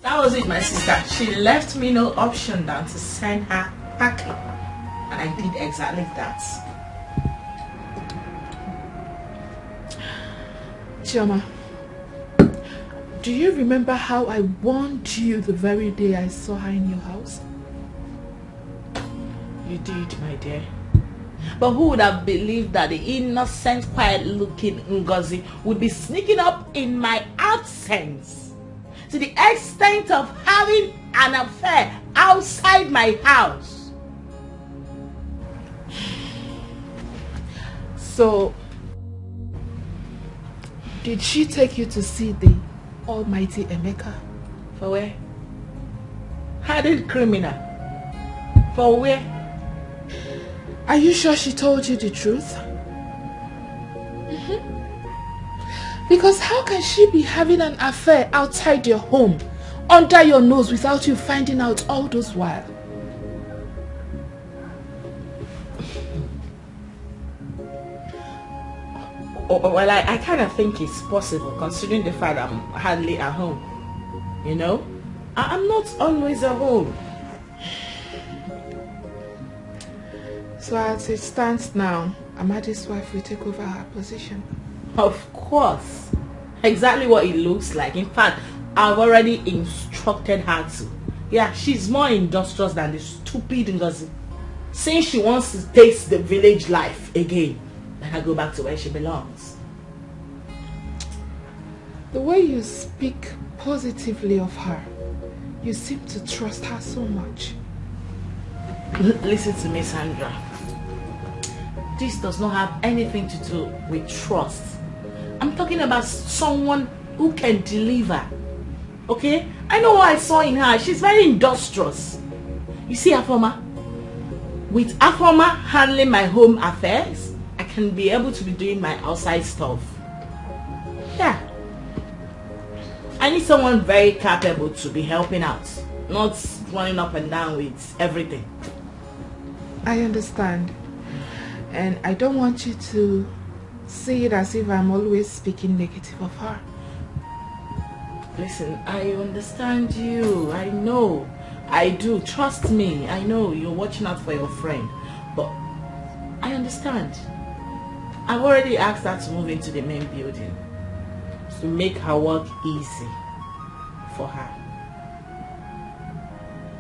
That was it, my sister. She left me no option than to send her packing. And I did exactly that. Chioma, do you remember how I warned you the very day I saw her in your house? You did, my dear. But who would have believed that the innocent, quiet-looking Ngozi would be sneaking up in my absence to the extent of having an affair outside my house? So, did she take you to see the almighty Emeka? For where? Hardened criminal. For where? Are you sure she told you the truth? Because how can she be having an affair outside your home, under your nose, without you finding out all those while? Well, I kind of think it's possible, considering the fact I'm hardly at home. You know? I'm not always at home. So as it stands now, Amadi's wife will take over her position. Of course. Exactly what it looks like. In fact, I've already instructed her to. Yeah, she's more industrious than the stupid Ngozi. Since she wants to taste the village life again, let her go back to where she belongs. The way you speak positively of her, you seem to trust her so much. Listen to me, Sandra. This does not have anything to do with trust. I'm talking about someone who can deliver. Okay? I know what I saw in her. She's very industrious. You see, Afoma? With Afoma handling my home affairs, I can be able to be doing my outside stuff. Yeah. I need someone very capable to be helping out, not running up and down with everything. I understand. And I don't want you to see it as if I'm always speaking negative of her. Listen, I understand you. I know. I do. Trust me. I know you're watching out for your friend. But I understand. I've already asked her to move into the main building to make her work easy for her.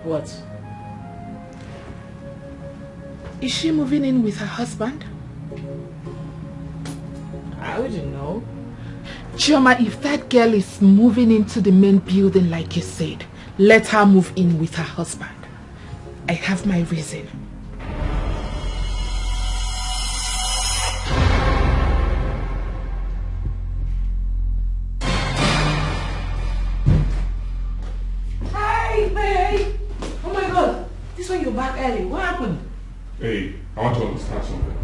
What? Is she moving in with her husband? I wouldn't know. Chioma, if that girl is moving into the main building like you said, let her move in with her husband. I have my reason. Hey! Oh my God! This one you're back early. What happened? Hey, I want to understand something.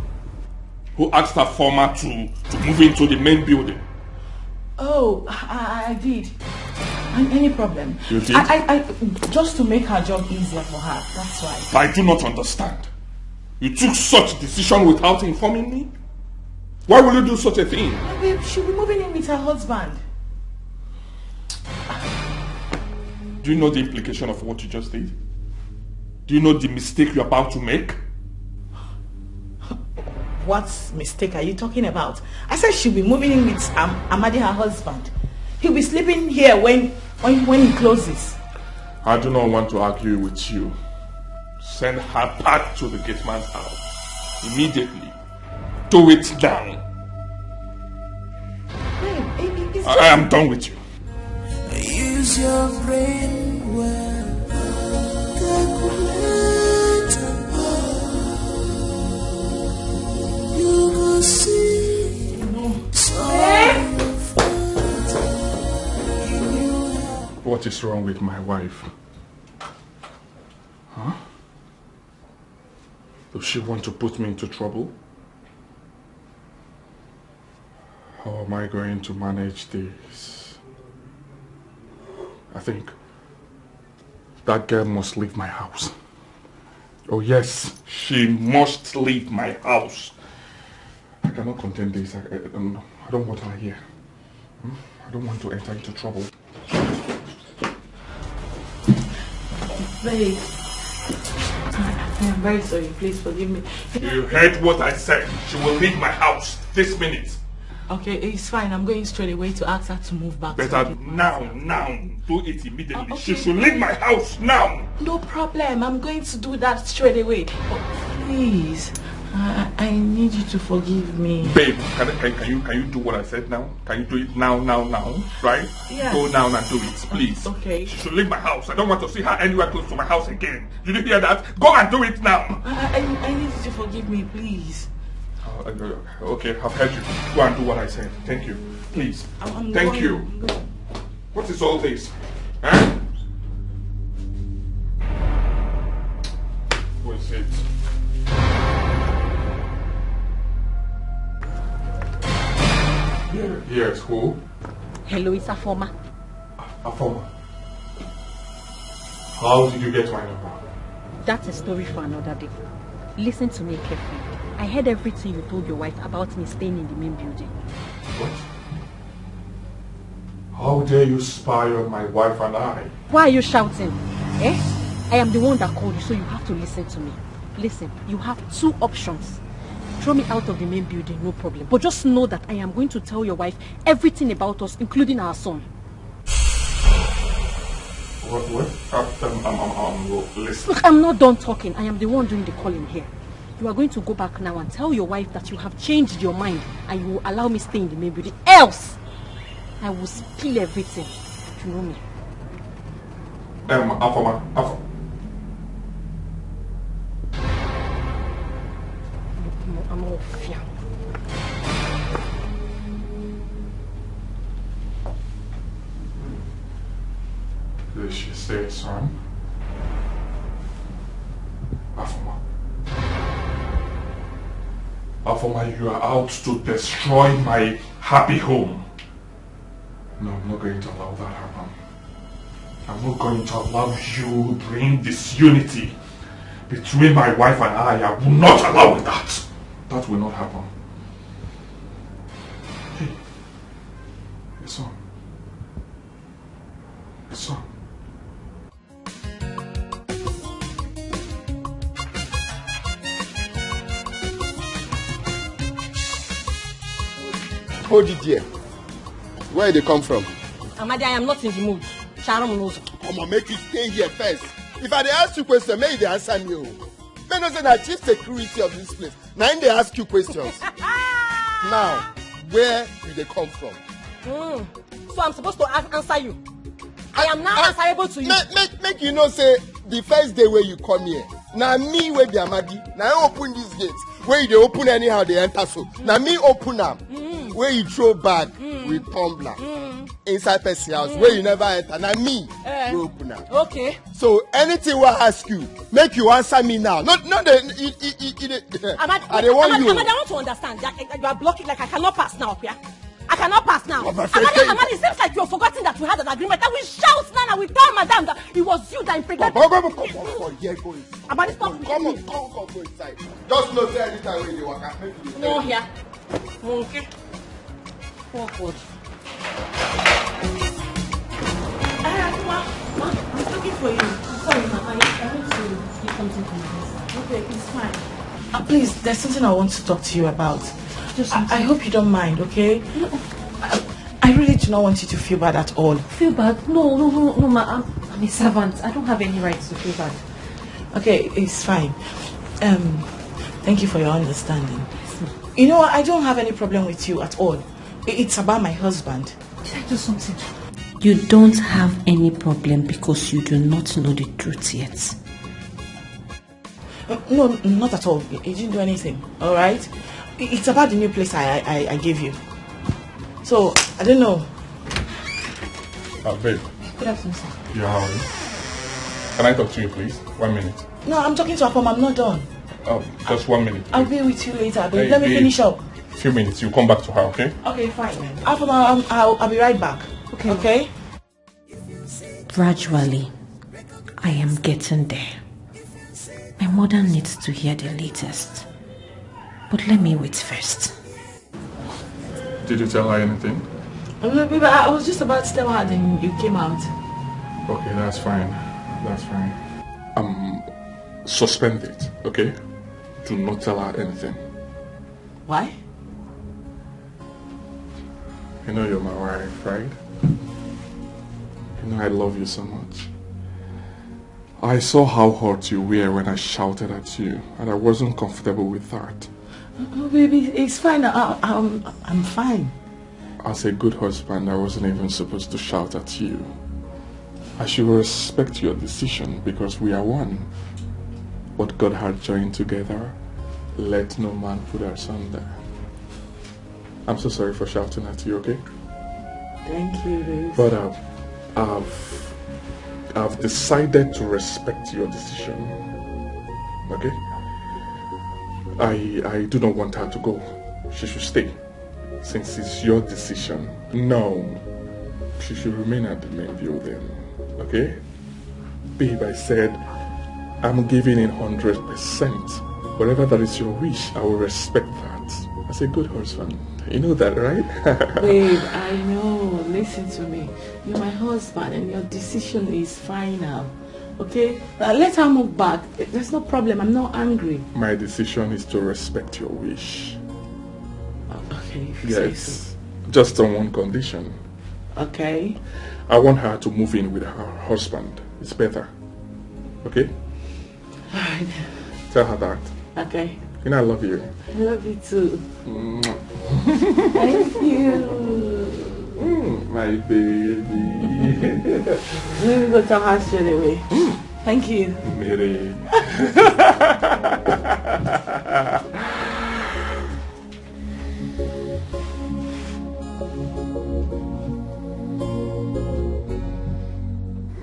Who asked her former to move into the main building? Oh, I did. Any problem? You did? I just to make her job easier for her. That's why. I do not understand. You took such decision without informing me? Why will you do such a thing? No, babe, she'll be moving in with her husband. Do you know the implication of what you just did? Do you know the mistake you're about to make? What mistake are you talking about? I said she'll be moving in with Amadi, her husband. He'll be sleeping here when he closes. I do not want to argue with you. Send her back to the gate man's house. Immediately. Do it now. Babe, I am done with you. Use your brain well. You will see. What is wrong with my wife? Huh? Does she want to put me into trouble? How am I going to manage this? I think that girl must leave my house. Oh yes, she must leave my house. I cannot contain this. I don't want her here. I don't want to enter into trouble. Babe, I am very sorry. Please forgive me. You heard what I said. She will leave my house this minute. Okay, it's fine. I'm going straight away to ask her to move back. Better now. Do it immediately. Okay. She should leave my house now. No problem. I'm going to do that straight away. Oh, please. I need you to forgive me. Babe, can you do what I said now? Can you do it now, right? Yeah. Go now and do it, please. Okay. She should leave my house. I don't want to see her anywhere close to my house again. Did you hear that? Go and do it now. I need you to forgive me, please. Okay, I've heard you. Go and do what I said. Thank you. Please. Thank you. What is all this? Huh? What is it? Yes, who? Hello, it's Afoma. Afoma. How did you get my number? That's a story for another day. Listen to me carefully. I heard everything you told your wife about me staying in the main building. What? How dare you spy on my wife and I? Why are you shouting? I am the one that called you, so you have to listen to me. Listen, you have two options. Throw me out of the main building, no problem. But just know that I am going to tell your wife everything about us, including our son. What? Listen. Look, I'm not done talking. I am the one doing the calling here. You are going to go back now and tell your wife that you have changed your mind and you will allow me stay in the main building. Else, I will spill everything. You know me. Afoma. I'm off, yeah. Did she say son? Afoma, you are out to destroy my happy home. No, I'm not going to allow that happen. I'm not going to allow you bring disunity between my wife and I. I will not allow that. That will not happen. Hey, your son. Your son. Hold it there. Where did they come from? Amadi, I am not in the mood. Sharon knows. Come on, make you stay here first. If I ask you questions, maybe they answer me. May not say that chief security of this place. Now they ask you questions. Now, where did they come from? So I'm supposed to answer you. I am now answerable to you. Make you know say the first day where you come here. Now me where be Amadi. Now I open these gates. Where they open anyhow they enter so. Now me open them. Where you throw bag with tumbler inside person house where you never enter. Now me we open them. Okay. So anything we ask you, make you answer me now. Not the. Amadi, I want to understand that you are blocking like I cannot pass now, yeah? I cannot pass now. Amadi, it seems like you're forgetting that we had an agreement. That we shout now and we tell madam that it was you that impregnated. Come here, go inside. Amadi, stop. Come on, go inside. Just know say anytime when you walk, make you. No, here. Okay. Forward. I'm looking for you. Sorry, ma. I want to get something from you. Okay, it's fine. Please, there's something I want to talk to you about. I hope you don't mind, okay? No. I really do not want you to feel bad at all. Feel bad? No, ma. I'm a servant. I don't have any rights to feel bad. Okay, it's fine. Thank you for your understanding. You know, I don't have any problem with you at all. It's about my husband. Did I do something? You don't have any problem because you do not know the truth yet. No, not at all. You didn't do anything, alright? It's about the new place I gave you. So, I don't know. Babe. Good afternoon, sir. Yeah, how are you? Can I talk to you, please? 1 minute. No, I'm talking to Afoma. I'm not done. Oh, just 1 minute. I'll be with you later, but let me finish up. Few minutes, you come back to her, okay? Okay, fine. Afoma, I'll be right back. Okay? Gradually, I am getting there. My mother needs to hear the latest. But let me wait first. Did you tell her anything? Baby, I was just about to tell her, then you came out. Okay, that's fine. That's fine. Suspend it, okay? Do not tell her anything. Why? You know you're my wife, right? You know I love you so much. I saw how hot you were when I shouted at you, and I wasn't comfortable with that. Oh, baby, it's fine. I'm fine. As a good husband, I wasn't even supposed to shout at you. I should respect your decision because we are one. What God had joined together, let no man put asunder. I'm so sorry for shouting at you, okay? Thank you, baby. But I've decided to respect your decision, okay? I do not want her to go. She should stay. Since it's your decision, no, she should remain at the main building, okay? Babe, I said, I'm giving in 100%. Whatever that is your wish, I will respect that. As a good husband. You know that, right? Babe, I know. Listen to me. You're my husband and your decision is final. Okay? Let her move back. There's no problem. I'm not angry. My decision is to respect your wish. Okay, if you Yes. say so. Just on one condition. Okay. I want her to move in with her husband. It's better. Okay? Alright. Tell her that. Okay. You know I love you. I love you too. Mwah. Thank you. My baby. Let me go tell her straight away. Thank you. Mary.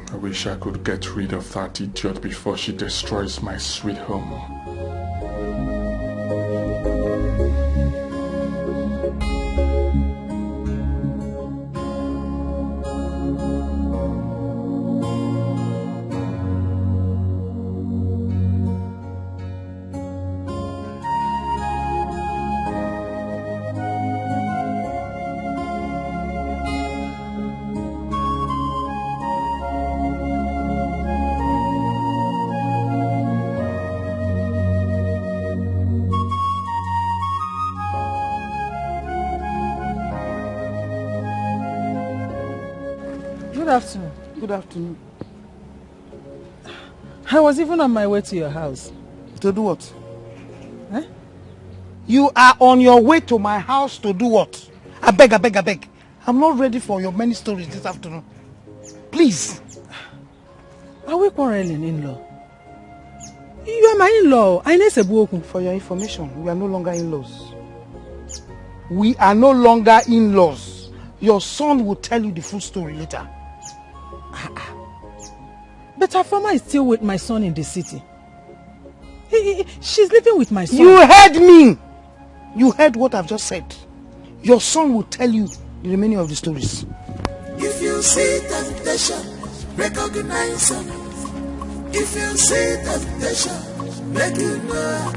I wish I could get rid of that idiot before she destroys my sweet home. Good afternoon. Good afternoon. I was even on my way to your house. To do what? Eh? You are on your way to my house to do what? I beg. I'm not ready for your many stories this afternoon. Please. Are we quarreling, in-law? You are my in-law. I need to. For your information, we are no longer in-laws. We are no longer in-laws. Your son will tell you the full story later. But her farmer is still with my son in the city. She's living with my son. You heard me. You heard what I've just said. Your son will tell you the remaining of the stories. If you see temptation, recognize it. If you see temptation, make you know.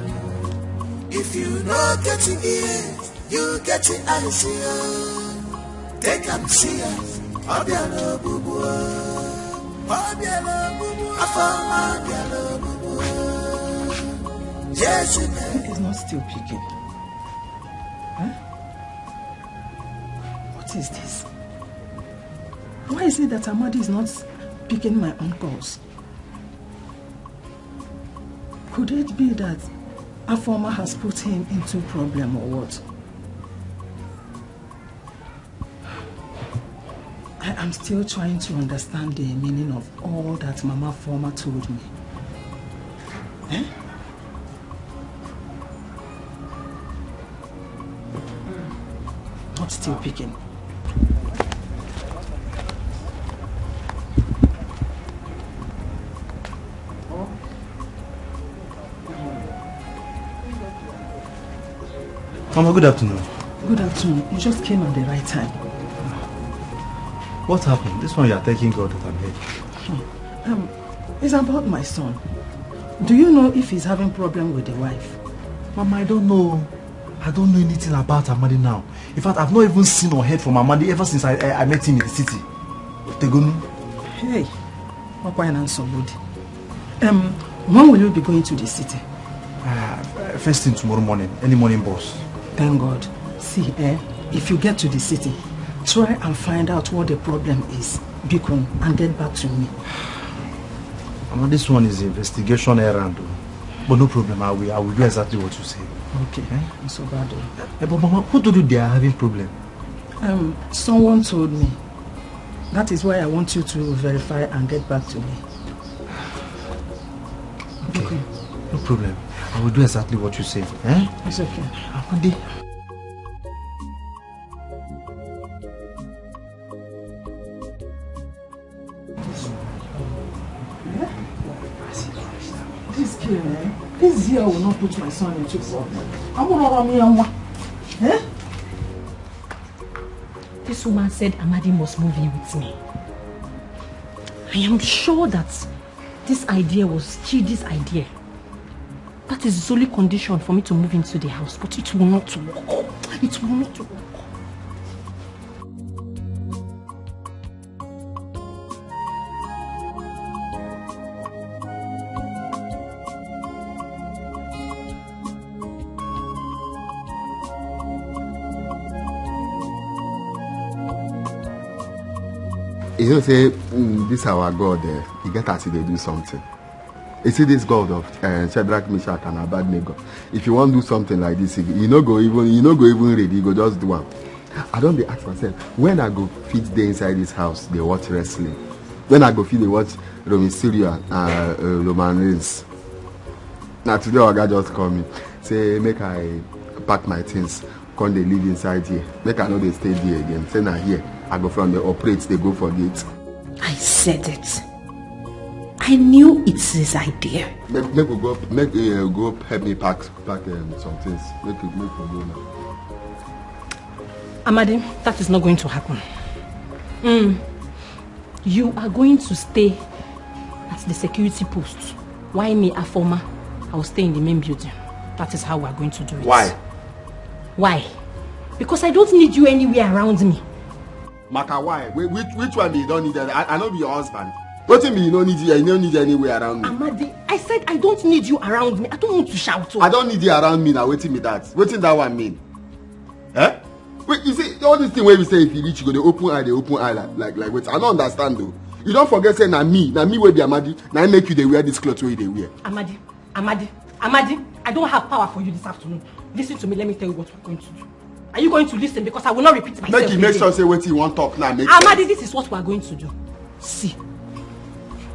If you know getting ears, you get it eyes here. Take and see it. Obiano bubu, Obiano bubu, Afama Obiano bubu. Yes, it is not still picking. Huh? What is this? Why is it that Amadi is not picking my own calls? Could it be that Afoma has put him into problem or what? I am still trying to understand the meaning of all that Mama Former told me. Eh? Not still picking. Mama, good afternoon. Good afternoon. You just came at the right time. What happened? This one you are thanking God that I'm here. It's about my son. Do you know if he's having problem with the wife? Mama, I don't know. I don't know anything about Amadi now. In fact, I've not even seen or heard from Amadi ever since I met him in the city. Tegonu. Hey, when will you be going to the city? First thing tomorrow morning. Any morning, boss. Thank God. See, if you get to the city, Try and find out what the problem is, Bikon, and get back to me. This one is investigation errand. But no problem, I will do exactly what you say. Okay, it's so bad. But Mama, who told you they are having problem? Someone told me. That is why I want you to verify and get back to me. Okay, no problem. I will do exactly what you say. It's okay. Amadi. This girl, this year will not put my son into problem. I'm gonna This woman said Amadi must move in with me. I am sure that this idea was Chidi's idea. That is the only condition for me to move into the house, but it will not work. It will not work. You know, say this our God, he get as they do something. You see this God of Shadrach, Meshach, and Abednego. If you want to do something like this, you no go even ready. You go just do one. I don't be ask myself when I go fit there inside this house. They watch wrestling. When I go fit, they watch Romy Syria and Roman Reigns. Now today, our guy just call me, say make I pack my things, come they live inside here. Make I know they stay there again. Say now here. I go from the operates, they go for gate. I said it. I knew it's his idea. Make we go help me pack some things. Make we go now. Amadi, that is not going to happen. You are going to stay at the security post. Why me, a former? I will stay in the main building. That is how we are going to do it. Why? Why? Because I don't need you anywhere around me. Maka, why? Which one you don't need? I know be your husband. What do you mean you don't need you? You don't need anywhere around me. Amadi, I said I don't need you around me. I don't want to shout. I don't need you around me now. Waiting me that. Waiting that one mean? Eh? Wait, you see all this thing where we say if you reach, you go the open eye like wait. I don't understand though. You don't forget saying na me will be Amadi. Now I make you they wear this clothes where they wear. Amadi, I don't have power for you this afternoon. Listen to me. Let me tell you what we're going to do. Are you going to listen? Because I will not repeat myself. Make sure say what you want talk now. Amadi, this is what we are going to do. See,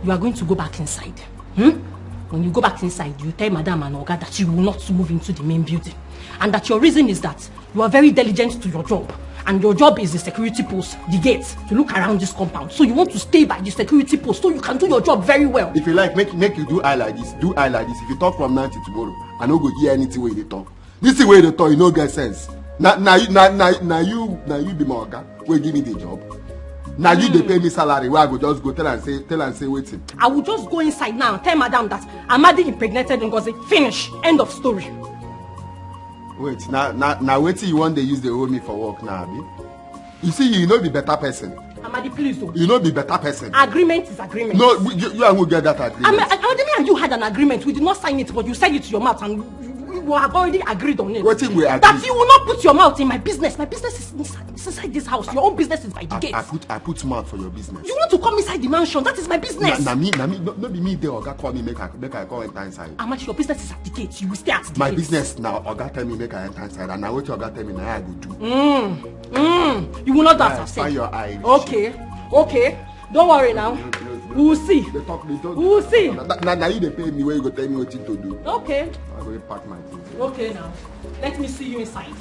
you are going to go back inside. When you go back inside, you tell Madam and Oga that you will not move into the main building. And that your reason is that you are very diligent to your job. And your job is the security post, the gate, to look around this compound. So you want to stay by the security post so you can do your job very well. If you like, make you do eye like this. Do eye like this. If you talk from now till tomorrow, I no go hear anything where they talk. This is where they talk, you no get sense. Now you be my Oga. Where give me the job. Now you they pay me salary. Where I go just go tell and say waiting. I will just go inside now and tell Madam that Amadi impregnated Ngozi. Finish. End of story. Wait, now waiting you want they use the hold me for work now, Abi? You see, you know be better person. Amadi, please don't. You know be better person. Agreement is agreement. No, you and who get that agreement? Amadi and you had an agreement. We did not sign it, but you said it to your mouth and you have already agreed on it. What thing we agree? That you will not put your mouth in my business. My business is inside this house. Your own business is by the gate. I put mouth for your business. You want to come inside the mansion? That is my business. No be me there. Oga call me make I go enter inside. Amadi, your business is at the gate. You will stay at the gate. My business now. Oga tell me make I enter inside, and now what Oga tell me now I go do. You will not do as I said. Your eye. Okay. Don't worry now. We will see. We will see. Now you they pay me where you go tell me what to do. Okay. I go pack my things. Okay now. Let me see you inside.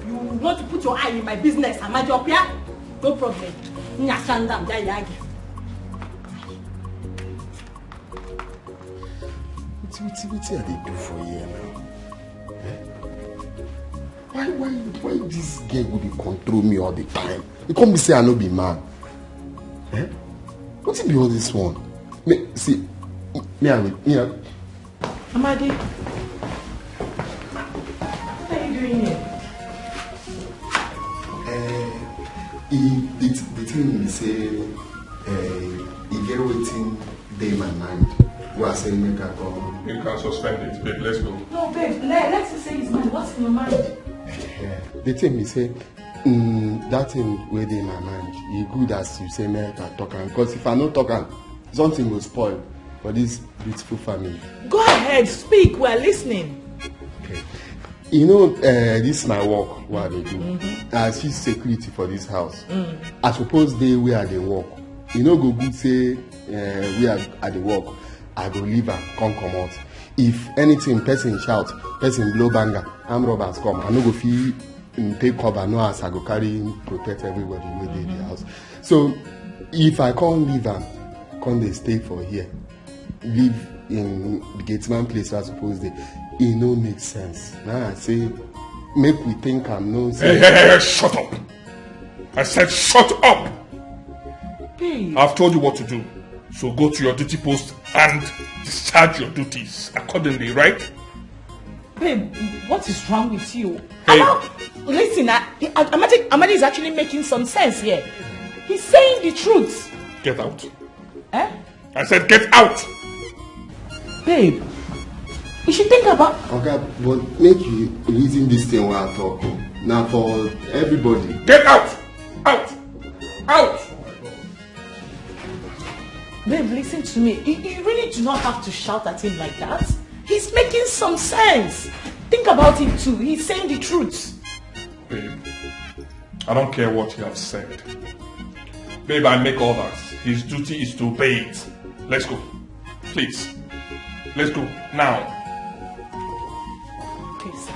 You want to put your eye in my business, Amadi Opia? No problem. Nyashandam Jayagi. What are they do for you now? Why this girl will be control me all the time? You can't be say I no be man. What's it be all this one? Amadi, what are you doing here? The thing we say, he get waiting day my mind. We are saying make her come. You can suspend it, babe. Let's go. No, babe. Let's say it's mine. What's in your mind? The thing we say, That thing wey dey my mind, e good as you say make I talk am, because if I no talk am, something will spoil for this beautiful family. Go ahead, speak, we're listening. Okay. You know, this is my work, what I do. I see security for this house. I suppose they where they work. You know, go good say we are at the work. I go leave and come out. If anything, person shout, person blow banger, arm robbers come. I no go feel take cover, no as I go carry protect everybody within the house. So if I can't leave and come they stay for here, live in the Gatesman place, I suppose it no make sense. Now I say make we think I'm no. Hey, shut up! I said shut up! Babe. I've told you what to do. So go to your duty post and discharge your duties accordingly, right? Babe, what is wrong with you? Hey. Listen, Amadi is actually making some sense here. He's saying the truth. Get out. Eh? I said get out! Babe, you should think about... Okay, but make you reason this thing while I talk. Now for everybody. Get out! Out! Out! Babe, listen to me. You really do not have to shout at him like that. He's making some sense. Think about it too. He's saying the truth. Babe, I don't care what you have said. Babe, I make orders. His duty is to obey it. Let's go. Please. Let's go. Now. Please.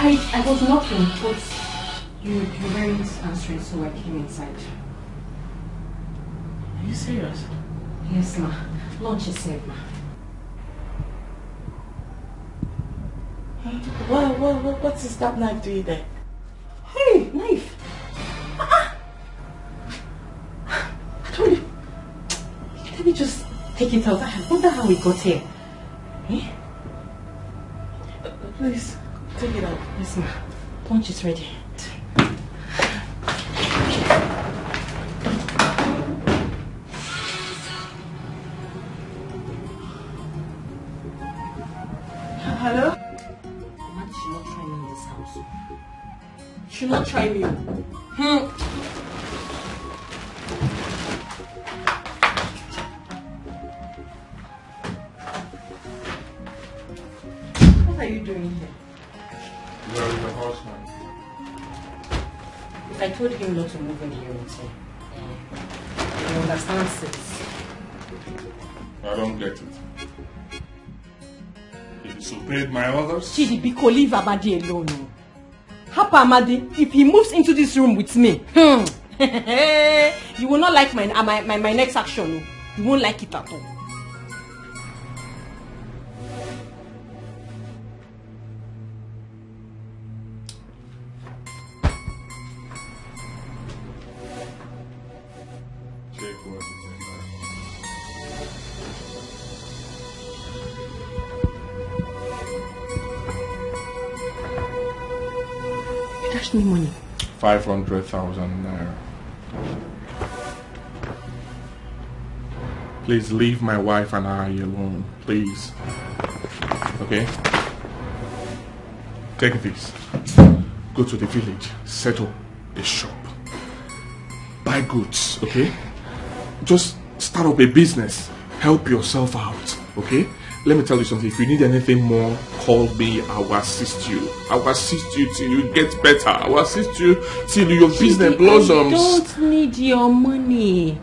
I was knocking, but you weren't answering, so I came inside. Are you serious? Yes, ma. Lunch is served, ma. What is that knife doing there? Hey, knife! I told you. Let me just take it out. I wonder how we got here. Eh? Please, take it out. Yes, ma. Lunch is ready. Hello? Man should not try me in this house. Should not try me. What are you doing here? Where is the horseman? I told him not to move in the unit. You understand this? I don't get it. He disobeyed my orders? Chidi, Biko, leave Amadi alone. Hapa Amadi, if he moves into this room with me, you will not like my next action. You won't like it at all. Check what is in there. You dashed me money. 500,000 naira. Please leave my wife and I alone, please. Okay? Take this. Go to the village, settle a shop. Buy goods, okay? Just start up a business. Help yourself out, okay? Let me tell you something. If you need anything more, call me. I will assist you. I will assist you till you get better. I will assist you till your business blossoms. I don't need your money.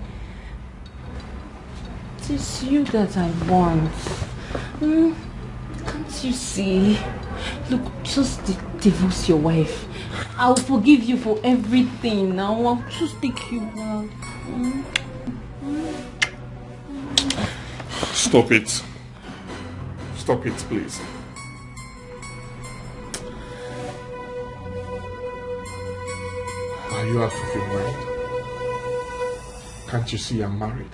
It is you that I want. Can't you see? Look, just divorce your wife. I'll forgive you for everything now. I'll just take you back. Stop it. Stop it, please. Are you out of your mind? Can't you see I'm married?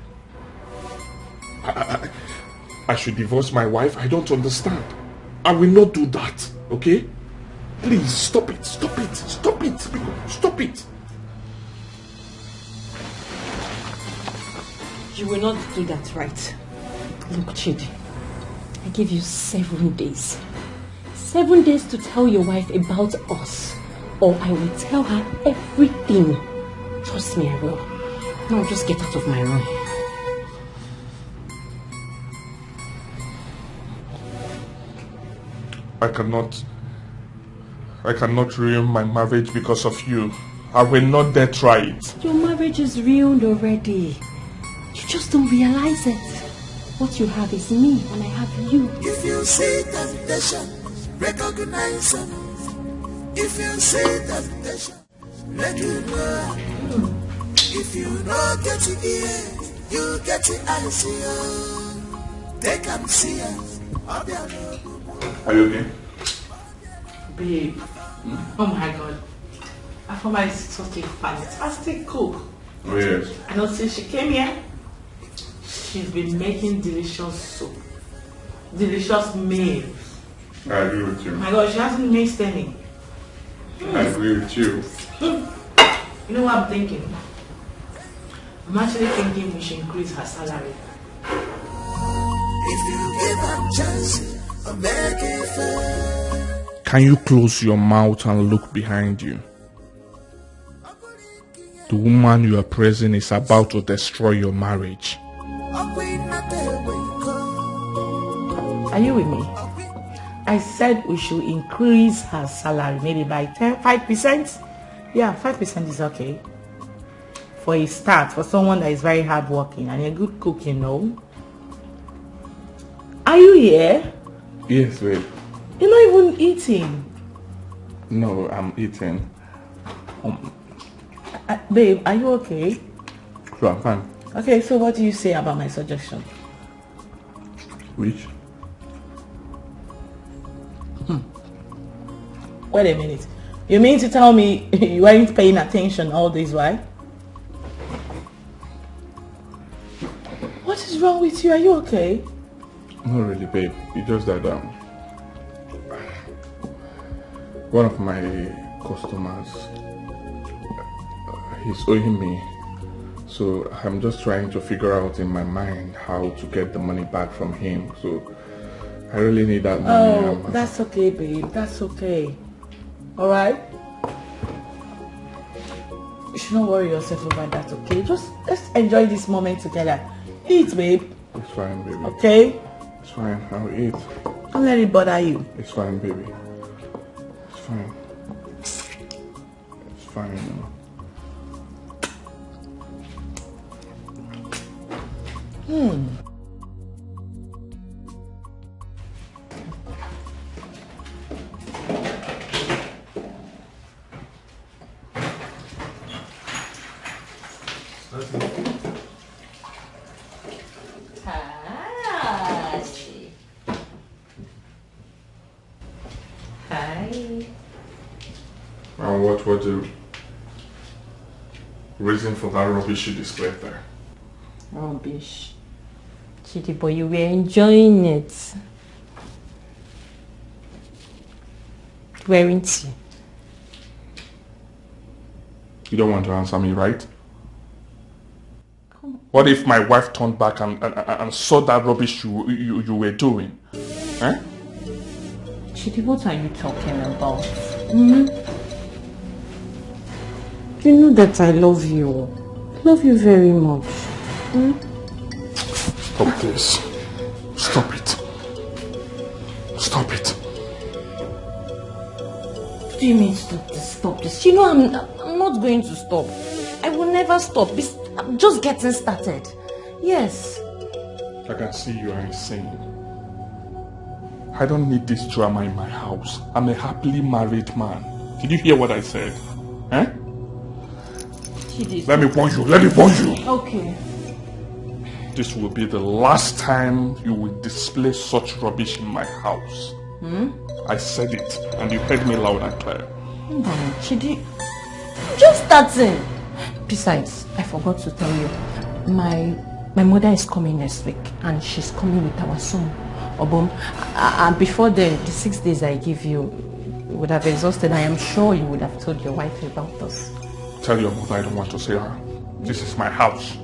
I should divorce my wife? I don't understand. I will not do that, okay? Please, stop it, stop it, stop it, stop it. You will not do that, right? Look, Chidi, I give you 7 days. 7 days to tell your wife about us, or I will tell her everything. Trust me, I will. Now just get out of my room. I cannot ruin my marriage because of you. I will not dare try it. Your marriage is ruined already. You just don't realize it. What you have is me, and I have you. If you see temptation, recognize it. If you see temptation, let it go. If you don't get it here, you get it eyes here. They can see us. Are you okay? Babe, oh my god. Afoma is such a fantastic cook. Oh yes. I know since she came here, she's been making delicious soup. Delicious meals. I agree with you. Oh my god, she hasn't missed any. I agree with you. You know what I'm thinking? I'm actually thinking we should increase her salary. If you give her a chance, I'll make it fair. Can you close your mouth and look behind you? The woman you are praising is about to destroy your marriage. Are you with me? I said we should increase her salary maybe by 5%. Yeah, 5% is okay. For a start, for someone that is very hardworking and a good cook, you know. Are you here? Yes, babe. You're not even eating. No, I'm eating. Babe, are you okay? So I'm fine. Okay, so what do you say about my suggestion? Which? Wait a minute. You mean to tell me you weren't paying attention all this while? What is wrong with you? Are you okay? Not really, babe. It's just that one of my customers, he's owing me. So I'm just trying to figure out in my mind how to get the money back from him. So I really need that money. Oh, that's okay, babe. That's okay. Alright? You should not worry yourself over that, okay? Just let's enjoy this moment together. Eat, babe. It's fine, baby. Okay? It's fine. I'll eat. Don't let it bother you. It's fine, baby. It's fine. It's fine, you know. And what the reason for that rubbish you displayed there? Rubbish. Chidi boy, you were enjoying it. Weren't you? You don't want to answer me, right? What if my wife turned back and saw that rubbish you were doing? Eh? Chidi, what are you talking about? You know that I love you. I love you very much. Stop this. Stop it. Stop it. What do you mean stop this? Stop this? You know I'm not going to stop. I will never stop. I'm just getting started. Yes. I can see you are insane. I don't need this drama in my house. I'm a happily married man. Did you hear what I said? Eh? Let me warn you. Let me warn you. Okay. this will be the last time you will display such rubbish in my house. I said it, and you heard me loud and clear. Chidi, just starting. Besides, I forgot to tell you, my mother is coming next week, and she's coming with our son, Obom. And before the 6 days I give you would have exhausted, I am sure you would have told your wife about us. Tell your mother I don't want to see her. This is my house.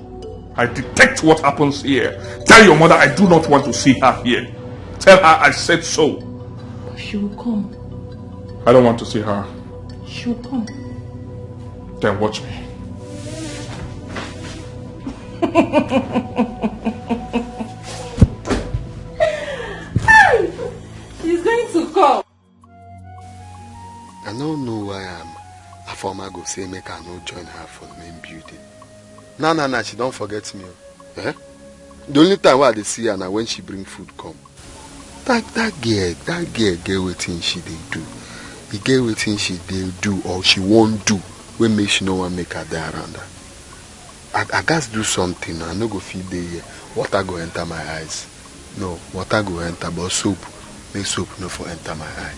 I detect what happens here. Tell your mother I do not want to see her here. Tell her I said so. She will come. I don't want to see her. She will come. Then watch me. She's going to come. I don't know why a former go say make her no join her for the main building. No, she don't forget me. Eh? The only time where they see her now when she bring food come. That girl get waiting she they do. He get waiting she they do or she won't do when make she no one make her there around her. I gotta do something. I no go feed the here. Water go enter my eyes. No, water go enter, but soap. Make soap no for enter my eye.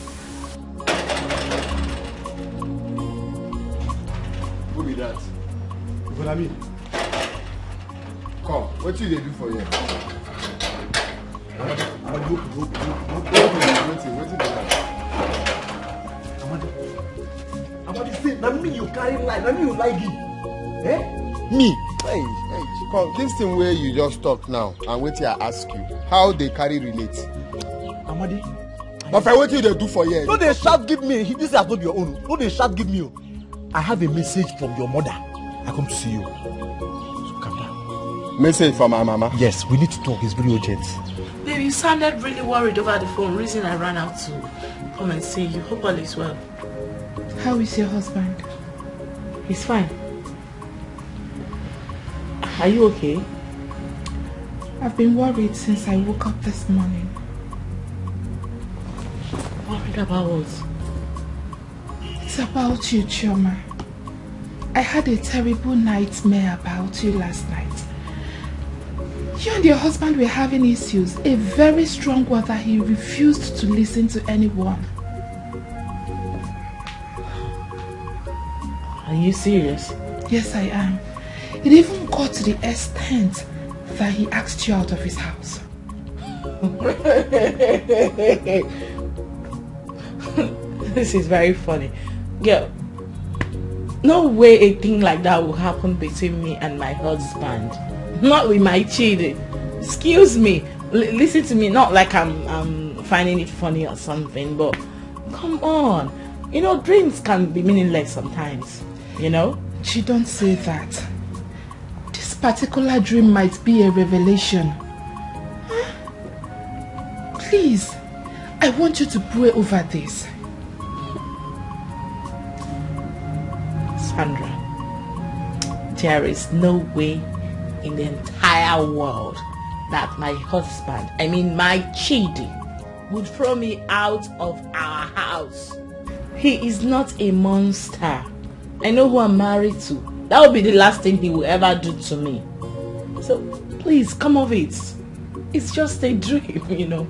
Who be that? What I mean? Come, what do they do for you? Amadi say, na me you carry lie, na me you like it. Eh? Me? Hey, come, this thing where you just talk now and wait till I ask you, how they carry relate? Amadi. But for what you they do for you? No, they shout give me. This has not your own. No, they shout give me. I have a message from your mother. I come to see you. So calm down. Message from my mama? Yes, we need to talk. It's very urgent. Baby, you sounded really worried over the phone. Reason I ran out to come and see you. Hope all is well. How is your husband? He's fine. Are you okay? I've been worried since I woke up this morning. Worried about what? It's about you, Chioma. I had a terrible nightmare about you last night. You and your husband were having issues, a very strong one that he refused to listen to anyone. Are you serious? Yes, I am. It even got to the extent that he asked you out of his house. This is very funny. Girl, no way a thing like that will happen between me and my husband. Not with my cheating. Excuse me. Listen to me. Not like I'm finding it funny or something, but come on. You know, dreams can be meaningless sometimes. You know? She don't say that. This particular dream might be a revelation. Please, I want you to pray over this. Sandra, there is no way in the entire world that my husband, I mean my Chidi, would throw me out of our house. He is not a monster. I know who I'm married to. That would be the last thing he will ever do to me. So please come of it. It's just a dream, you know.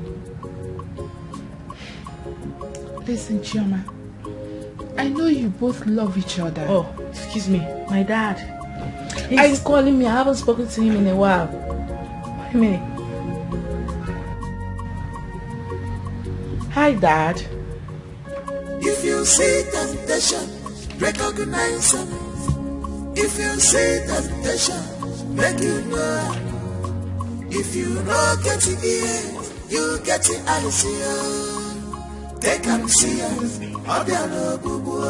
Listen, Chioma, I know you both love each other. Oh, excuse me, my dad. He's calling me. I haven't spoken to him in a while. Wait a minute. Hi, Dad. If you see temptation, recognize it. If you see temptation, make you know. If you know get it here, you get it I see you. Take and see us. Obiano bubu.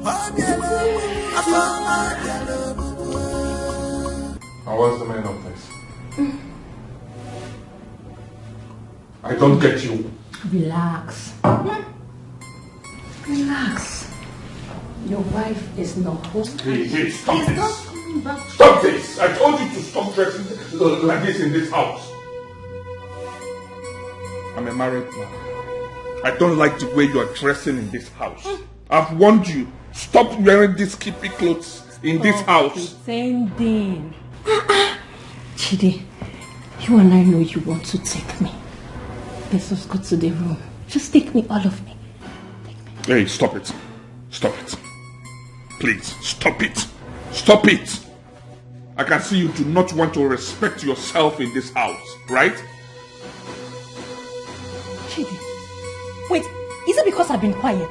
Obiano bubu. And what's the meaning of this? I don't get you. Relax. Relax. Your wife is not home. Hey, stop She's this. not coming back. Stop this. I told you to stop dressing like this in this house. I'm a married man. I don't like the way you are dressing in this house. I've warned you. Stop wearing these skimpy clothes in this house. Pretending. Chidi, you and I know you want to take me. Let's just go to the room. Just take me, all of me. Take me. Hey, stop it. Stop it. Please, stop it. Stop it. I can see you do not want to respect yourself in this house, right? Chidi, wait, is it because I've been quiet?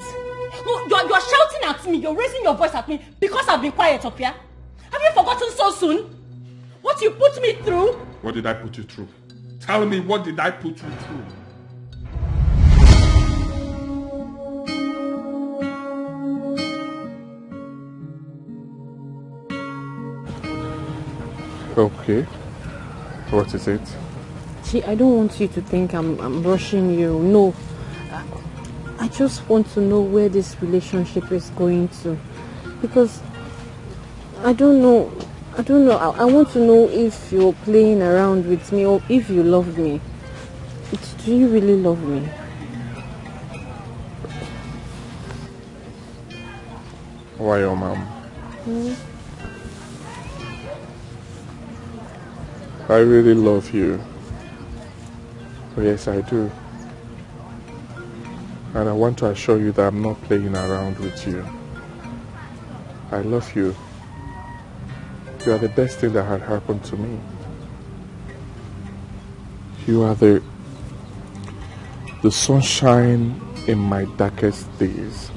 No, you're shouting at me, you're raising your voice at me because I've been quiet up here? Have you forgotten so soon? What you put me through? What did I put you through? Tell me, what did I put you through? Okay. What is it? Gee, I don't want you to think I'm rushing you. No. I just want to know where this relationship is going to. Because I don't know. I want to know if you're playing around with me or if you love me. Do you really love me? Why your mom? I really love you. Oh, yes, I do. And I want to assure you that I'm not playing around with you. I love you. You are the best thing that had happened to me. You are the sunshine in my darkest days.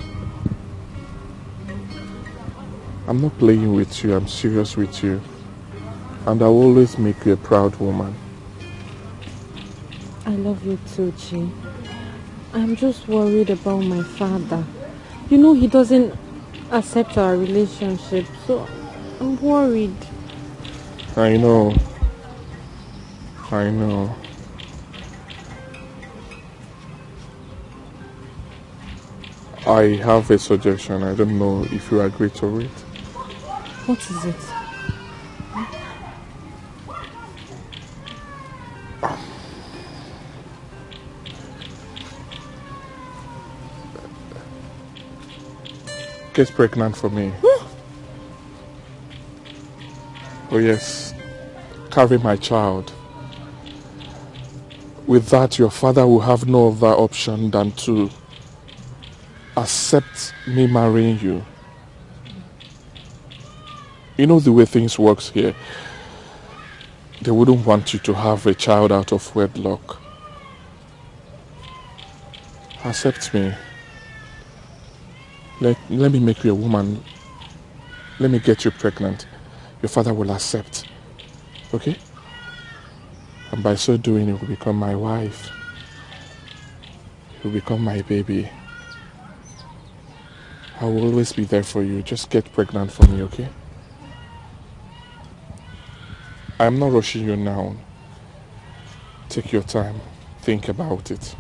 I'm not playing with you, I'm serious with you. And I will always make you a proud woman. I love you too, Chi. I'm just worried about my father. You know he doesn't accept our relationship, so I'm worried. I know. I have a suggestion. I don't know if you agree to it. What is it? Get pregnant for me. Oh yes, carry my child. With that, your father will have no other option than to accept me marrying you. You know the way things works here. They wouldn't want you to have a child out of wedlock. Accept me. Let me make you a woman. Let me get you pregnant. Your father will accept. Okay? And by so doing, you will become my wife. You will become my baby. I will always be there for you. Just get pregnant for me, okay? I'm not rushing you now. Take your time. Think about it.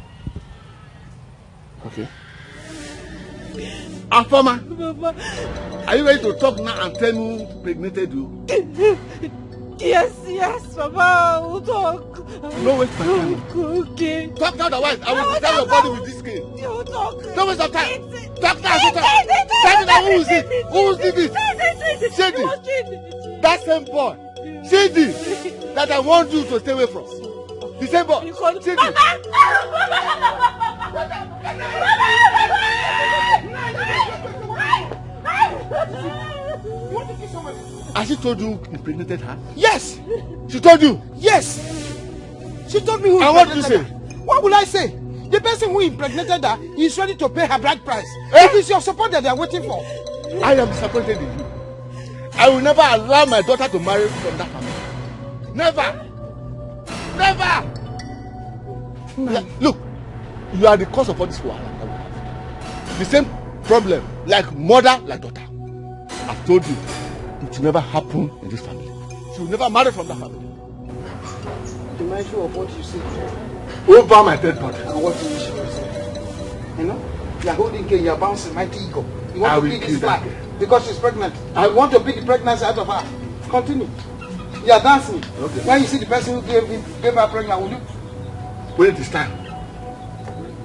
Okay? Afama, are you ready to talk now and tell me who impregnated you? Yes, Papa, we'll talk. No waste my time. Okay. Talk now, otherwise I will destroy your body with this skin. You talk. Don't waste your time. Talk now, tell me now, who is it? Who did it? Shady. That same boy. Shady. That I want you to stay away from. The same boy. Shady. Has she told you impregnated her? Yes. She told you? Yes. She told me who and what did you say? her. What will I say? The person who impregnated her is ready to pay her bride price. Eh? It is your support that they are waiting for. I am disappointed in you. I will never allow my daughter to marry from that family. Never. Look, you are the cause of all this wahala. The same problem, like mother, like daughter. I've told you, it will never happen in this family. She will never marry from that family. Be mindful of what you say. Over my dead body. And what you wish to say. You know, you are holding care, you are bouncing mighty ego. You want to beat this flag because she's pregnant. I want to beat the pregnancy out of her. Continue. You are dancing. Okay. When you see the person who gave her pregnant, will you? When it is time,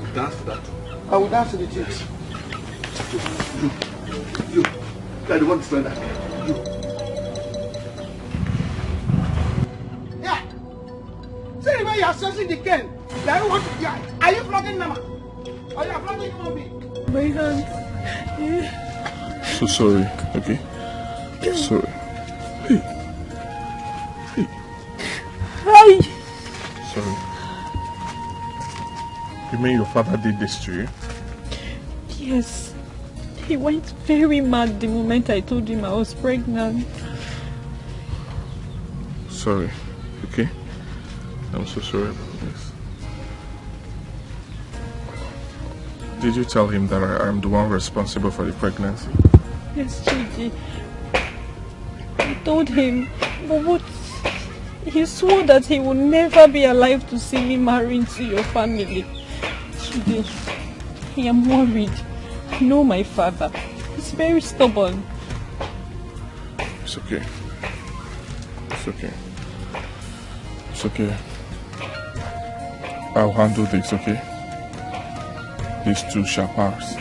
you dance to that. I will dance to the chicks. You are the one to spend that. You. know you are stressing the cane. Are you flogging Nama? Or you are flogging Mommy? My hand. So sorry, okay? Sorry. Hey. Hi. Sorry. You mean your father did this to you? Yes. He went very mad the moment I told him I was pregnant. Sorry, okay? I'm so sorry about this. Did you tell him that I am the one responsible for the pregnancy? Yes, Chidi. I told him, but what? He swore that he would never be alive to see me marry into your family. Chidi, I am worried. I know my father. He's very stubborn. It's okay. It's okay. It's okay. I'll handle this, okay? These two shall pass.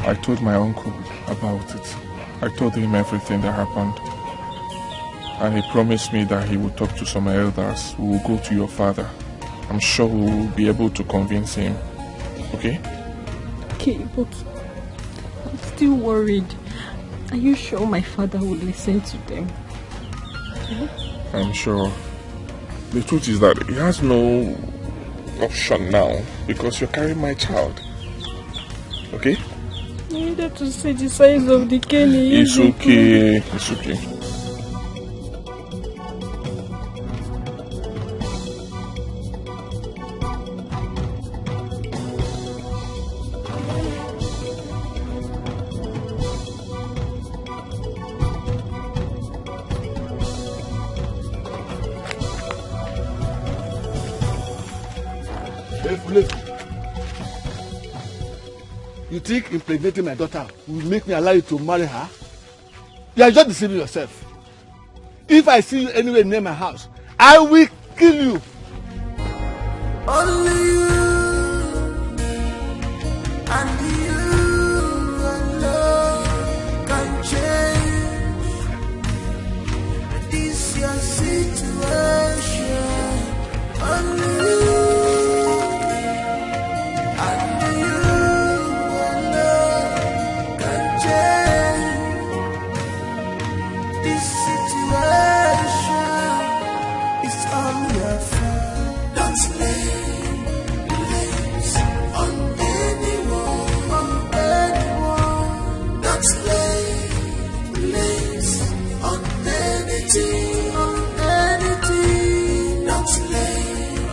I told my uncle about it. I told him everything that happened. And he promised me that he would talk to some elders who will go to your father. I'm sure we will be able to convince him. Okay? Okay, but I'm still worried. Are you sure my father will listen to them? I'm sure. The truth is that he has no option now because you're carrying my child. Okay? I needed to see the size of the cane. It's okay. It's okay. You think impregnating my daughter will make me allow you to marry her? You are just deceiving yourself. If I see you anywhere near my house, I will kill you. Only you and you alone can change this your situation. Only you and you alone can change this situation. It's all your fault. Don't blame on anyone, Don't blame on anything, Don't blame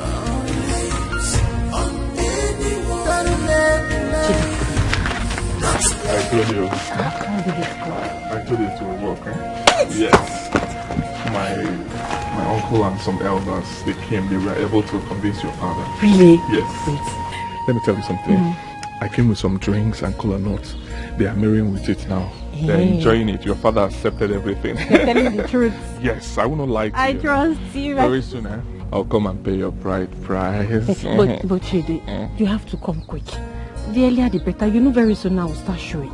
on anyone, I told you. I told you to work, eh? Yes. My uncle and some elders, they came, they were able to convince your father. Really? Yes. Wait. Let me tell you something. I came with some drinks and cola nuts. They are marrying with it now. They're enjoying it. Your father accepted everything. Tell me the truth. Yes, I will not lie to you. I trust you. Very soon, eh? I'll come and pay your bride price. But Chidi, you have to come quick. The earlier the better. You know very soon I will start showing.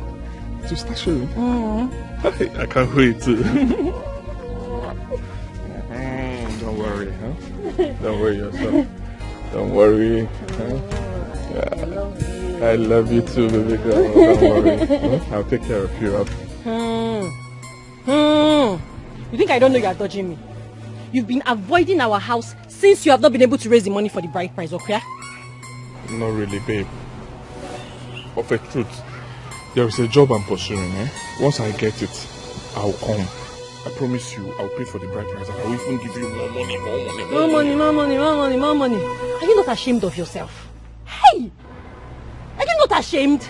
To start showing? I can't wait to. Don't worry, huh? Don't worry yourself. Don't worry. Huh? Yeah. I love you too, baby girl. Don't worry. Huh? I'll take care of you. You think I don't know you are dodging me? You've been avoiding our house since you have not been able to raise the money for the bride price, okay? Not really, babe. Of a truth, there is a job I'm pursuing, eh? Once I get it, I'll come. I promise you, I'll pay for the bride price and I'll even give you more money. More money. Are you not ashamed of yourself? Hey! Are you not ashamed?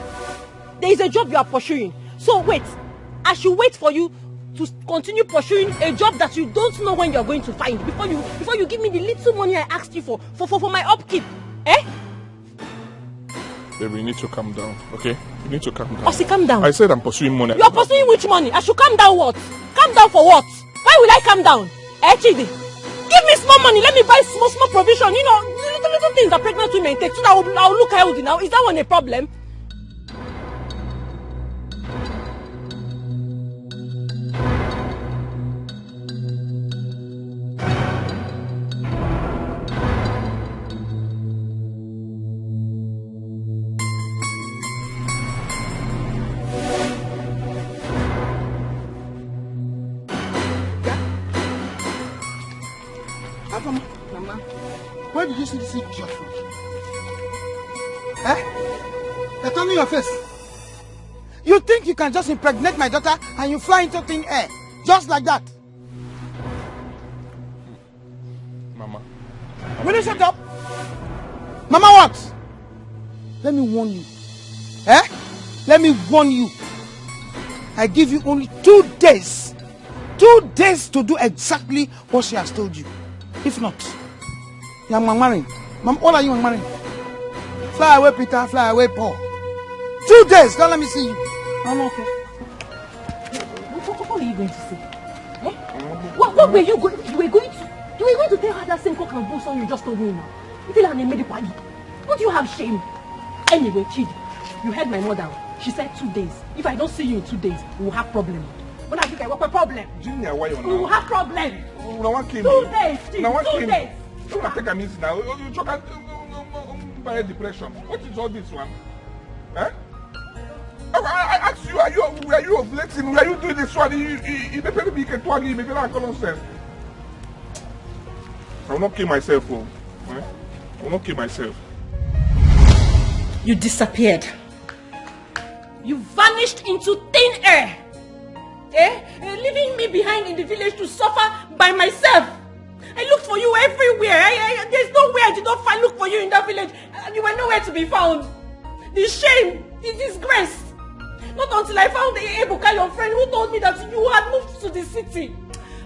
There is a job you are pursuing. So wait, I should wait for you to continue pursuing a job that you don't know when you are going to find before you give me the little money I asked you for my upkeep. Eh? Baby, you need to calm down, okay? You need to calm down. Osi, calm down. I said I'm pursuing money. You are pursuing which money? I should calm down what? Calm down for what? Why will I calm down? Eh, Chidi? Give me small money. Let me buy small provision. You know, little things that pregnant women take so that I'll look healthy now. Is that one a problem? Mama. Where did you see this idiot from? Eh? They're turning your face. You think you can just impregnate my daughter and you fly into thin air? Just like that? Mama. Will you shut up? Mama, what? Let me warn you. Eh? Let me warn you. I give you only 2 days. 2 days to do exactly what she has told you. If not, you are marrying. Mom, what are you marrying? Fly away, Peter. Fly away, Paul. 2 days. Don't let me see you. I'm okay. What are you going to say? Eh? What were you going? You were going to tell her that same cock and bull song you just told me now. You feel like I made it party. Don't you have shame? Anyway, Chidi, you heard my mother. She said 2 days. If I don't see you in 2 days, we will have problem. When I think I work a problem. Junior, why you We will have problem. No one came. 2 days, Chidi, No one 2 came. days. Don't take a miss now. You talk by depression. What is all this one? Eh? I asked you, were you ovulating? Were you doing this one? You can talk, you make nonsense. I will not kill myself. Oh. Eh? I will not kill myself. You disappeared. You vanished into thin air. Leaving me behind in the village to suffer by myself. I looked for you everywhere. There's nowhere I did not look for you in that village. And you were nowhere to be found. The shame, the disgrace. Not until I found Ebuka, your friend, who told me that you had moved to the city.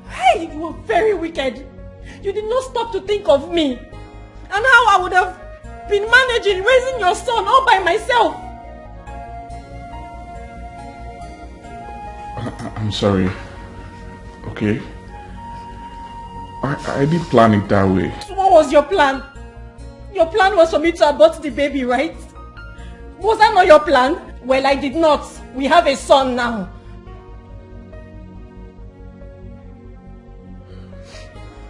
Hey, you were very wicked. You did not stop to think of me. And how I would have been managing, raising your son all by myself. I'm sorry. Okay? I didn't plan it that way. So what was your plan? Your plan was for me to abort the baby, right? Was that not your plan? Well, I did not. We have a son now.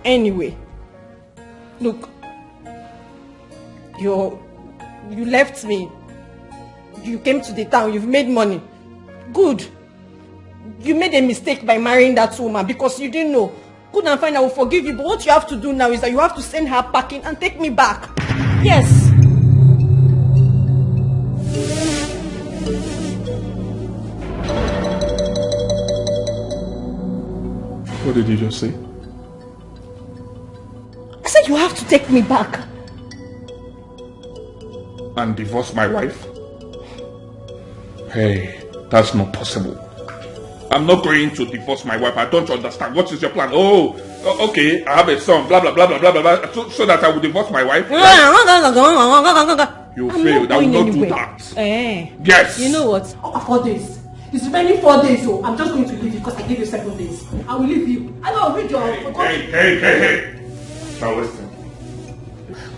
Anyway, look, you left me. You came to the town. You've made money. Good. You made a mistake by marrying that woman because you didn't know. Good and fine, I will forgive you. But what you have to do now is that you have to send her packing and take me back. Yes. What did you just say? I said you have to take me back. And divorce my wife? Hey, that's not possible. I'm not going to divorce my wife. I don't understand. What is your plan? Oh, okay, I have a son, blah, blah, blah, blah, blah, blah, so that I will divorce my wife? Right? You failed. I will not do that. Yes. You know what? 4 days. It's remaining 4 days, so I'm just going to leave you because I gave you 7 days. I will leave you. I know, read your... Hey. Now listen.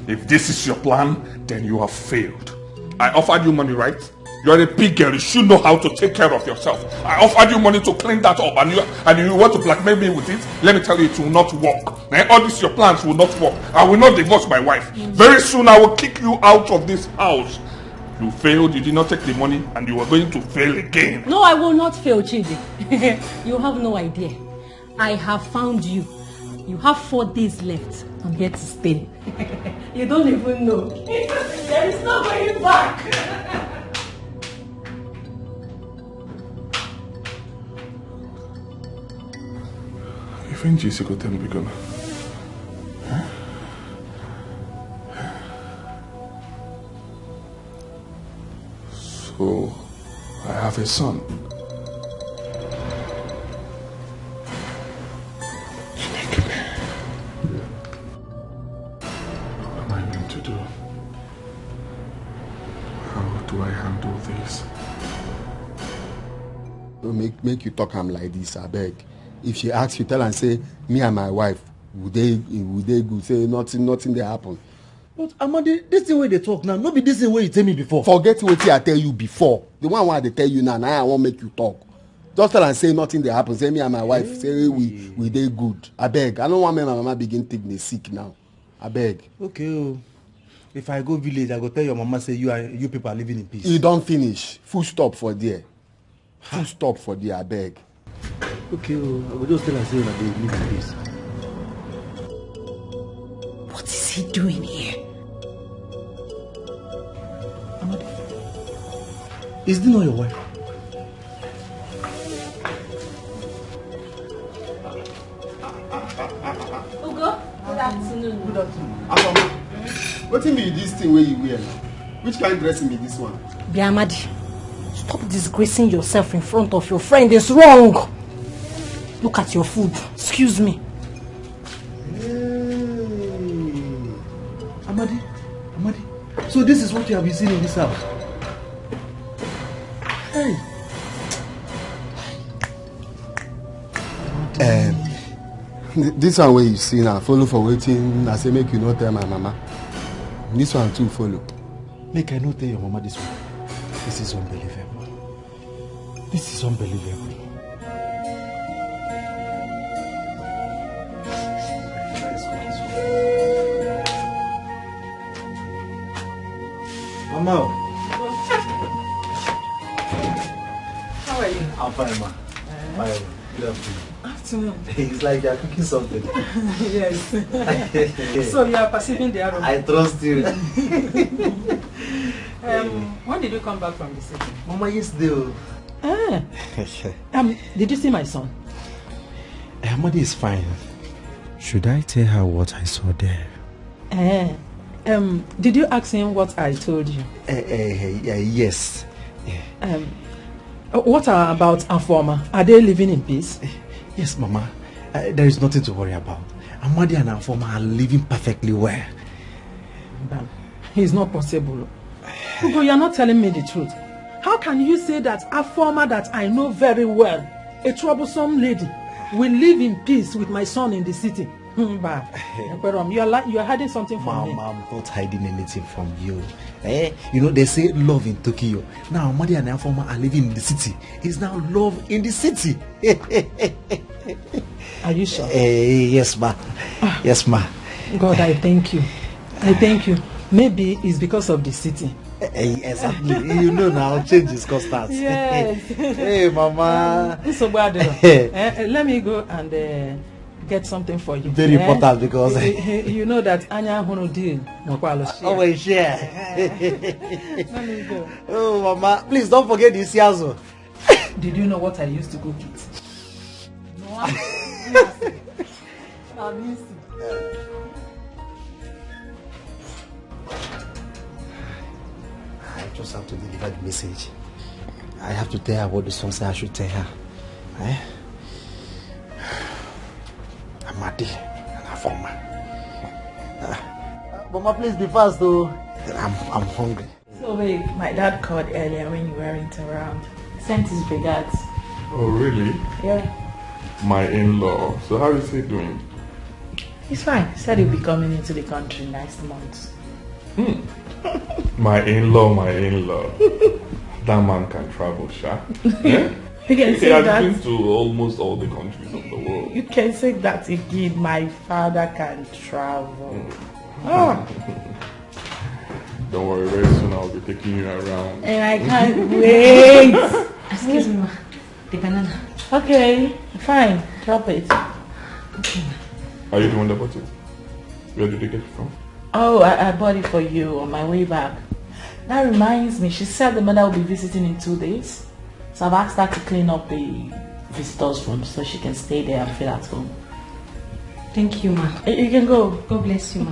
If this is your plan, then you have failed. I offered you money, right? You are a big girl. You should know how to take care of yourself. I offered you money to clean that up, and you want to blackmail me with it? Let me tell you, it will not work. All these your plans will not work. I will not divorce my wife. Very soon, I will kick you out of this house. You failed. You did not take the money, and you are going to fail again. No, I will not fail, Chidi. You have no idea. I have found you. You have 4 days left. I'm here to stay. You don't even know. There is no going back. You think Jessica will tell me because... Huh? So, I have a son. What am I going to do? How do I handle this? Don't make you talk am like this, I beg. If she asks you, tell her and say, me and my wife, would they good? Say nothing they happen. But Amadi, this thing where they talk now, not be this thing where you tell me before. Forget what I tell you before. The one they tell you now I won't make you talk. Just tell and say nothing they happen. Say me and my wife, say we they good. I beg. I don't want me and my mama begin take me sick now. I beg. Okay. If I go village, I go tell your mama say you people are living in peace. You don't finish. Full stop for there. Full stop for there, I beg. Okay, I will just tell her say that they live in peace. What is he doing here? Amadi, is this not your wife? Ugo, good afternoon. Good afternoon. What be this thing where you wear now? Which kind of dressing be this one? Biamadi, stop disgracing yourself in front of your friend. It's wrong. Look at your food. Excuse me. Hey. Amadi, so this is what you have been seeing in this house? Hey. This one where you see now, follow for waiting. I say make you not tell my mama. This one too follow. Make I not tell your mama this one. This is unbelievable. This is unbelievable. Mama. How are you? I'm fine, ma. Fine. Good afternoon. Afternoon. It's like you're cooking something. Yes. So you are perceiving the aroma. I trust you. When did you come back from the city? Mama, yesterday. Did you see my son? Amadi is fine. Should I tell her what I saw there? Did you ask him what I told you? Yes. What about Afoma? Are they living in peace? Yes, Mama. There is nothing to worry about. Amadi and Afoma are living perfectly well. It's not possible. Ugo, you're not telling me the truth. How can you say that Afoma that I know very well, a troublesome lady, will live in peace with my son in the city? You are hiding something from me. Mama, I'm not hiding anything from you. You know, they say love in Tokyo. Now, Amadi and Afoma are living in the city. It's now love in the city. Are you sure? Yes, ma. Yes, ma. God, I thank you. I thank you. Maybe it's because of the city. Exactly. You know now, change is constant. Yes. Hey, Mama. Let me go and get something for you. Very important because you know that Anya Hono deal. Always share. Let me go. Oh, Mama, please don't forget this yazo. Did you know what I used to cook it? No. I miss it. I just have to deliver the message. I have to tell her what the song says I should tell her. Amadi and Afoma. Mama, please be fast though. I'm hungry. So wait, my dad called earlier when you weren't around. Sent his regards. Oh, really? Yeah. My in-law. So how is he doing? He's fine. He said he'll be coming into the country next month. My in-law. That man can travel, Sha. Yeah? You can He say has that. been to almost all the countries of the world. You can say that again. My father can travel. Oh. Don't worry, very soon I'll be taking you around. And I can't wait. Excuse me, ma. The banana. Okay, fine. Drop it. Okay. Are you the one that bought it? Where did you get it from? Oh, I bought it for you on my way back. That reminds me, she said the mother will be visiting in 2 days. So I've asked her to clean up the visitors' room so she can stay there and feel at home. Thank you, ma. You can go. God bless you, ma.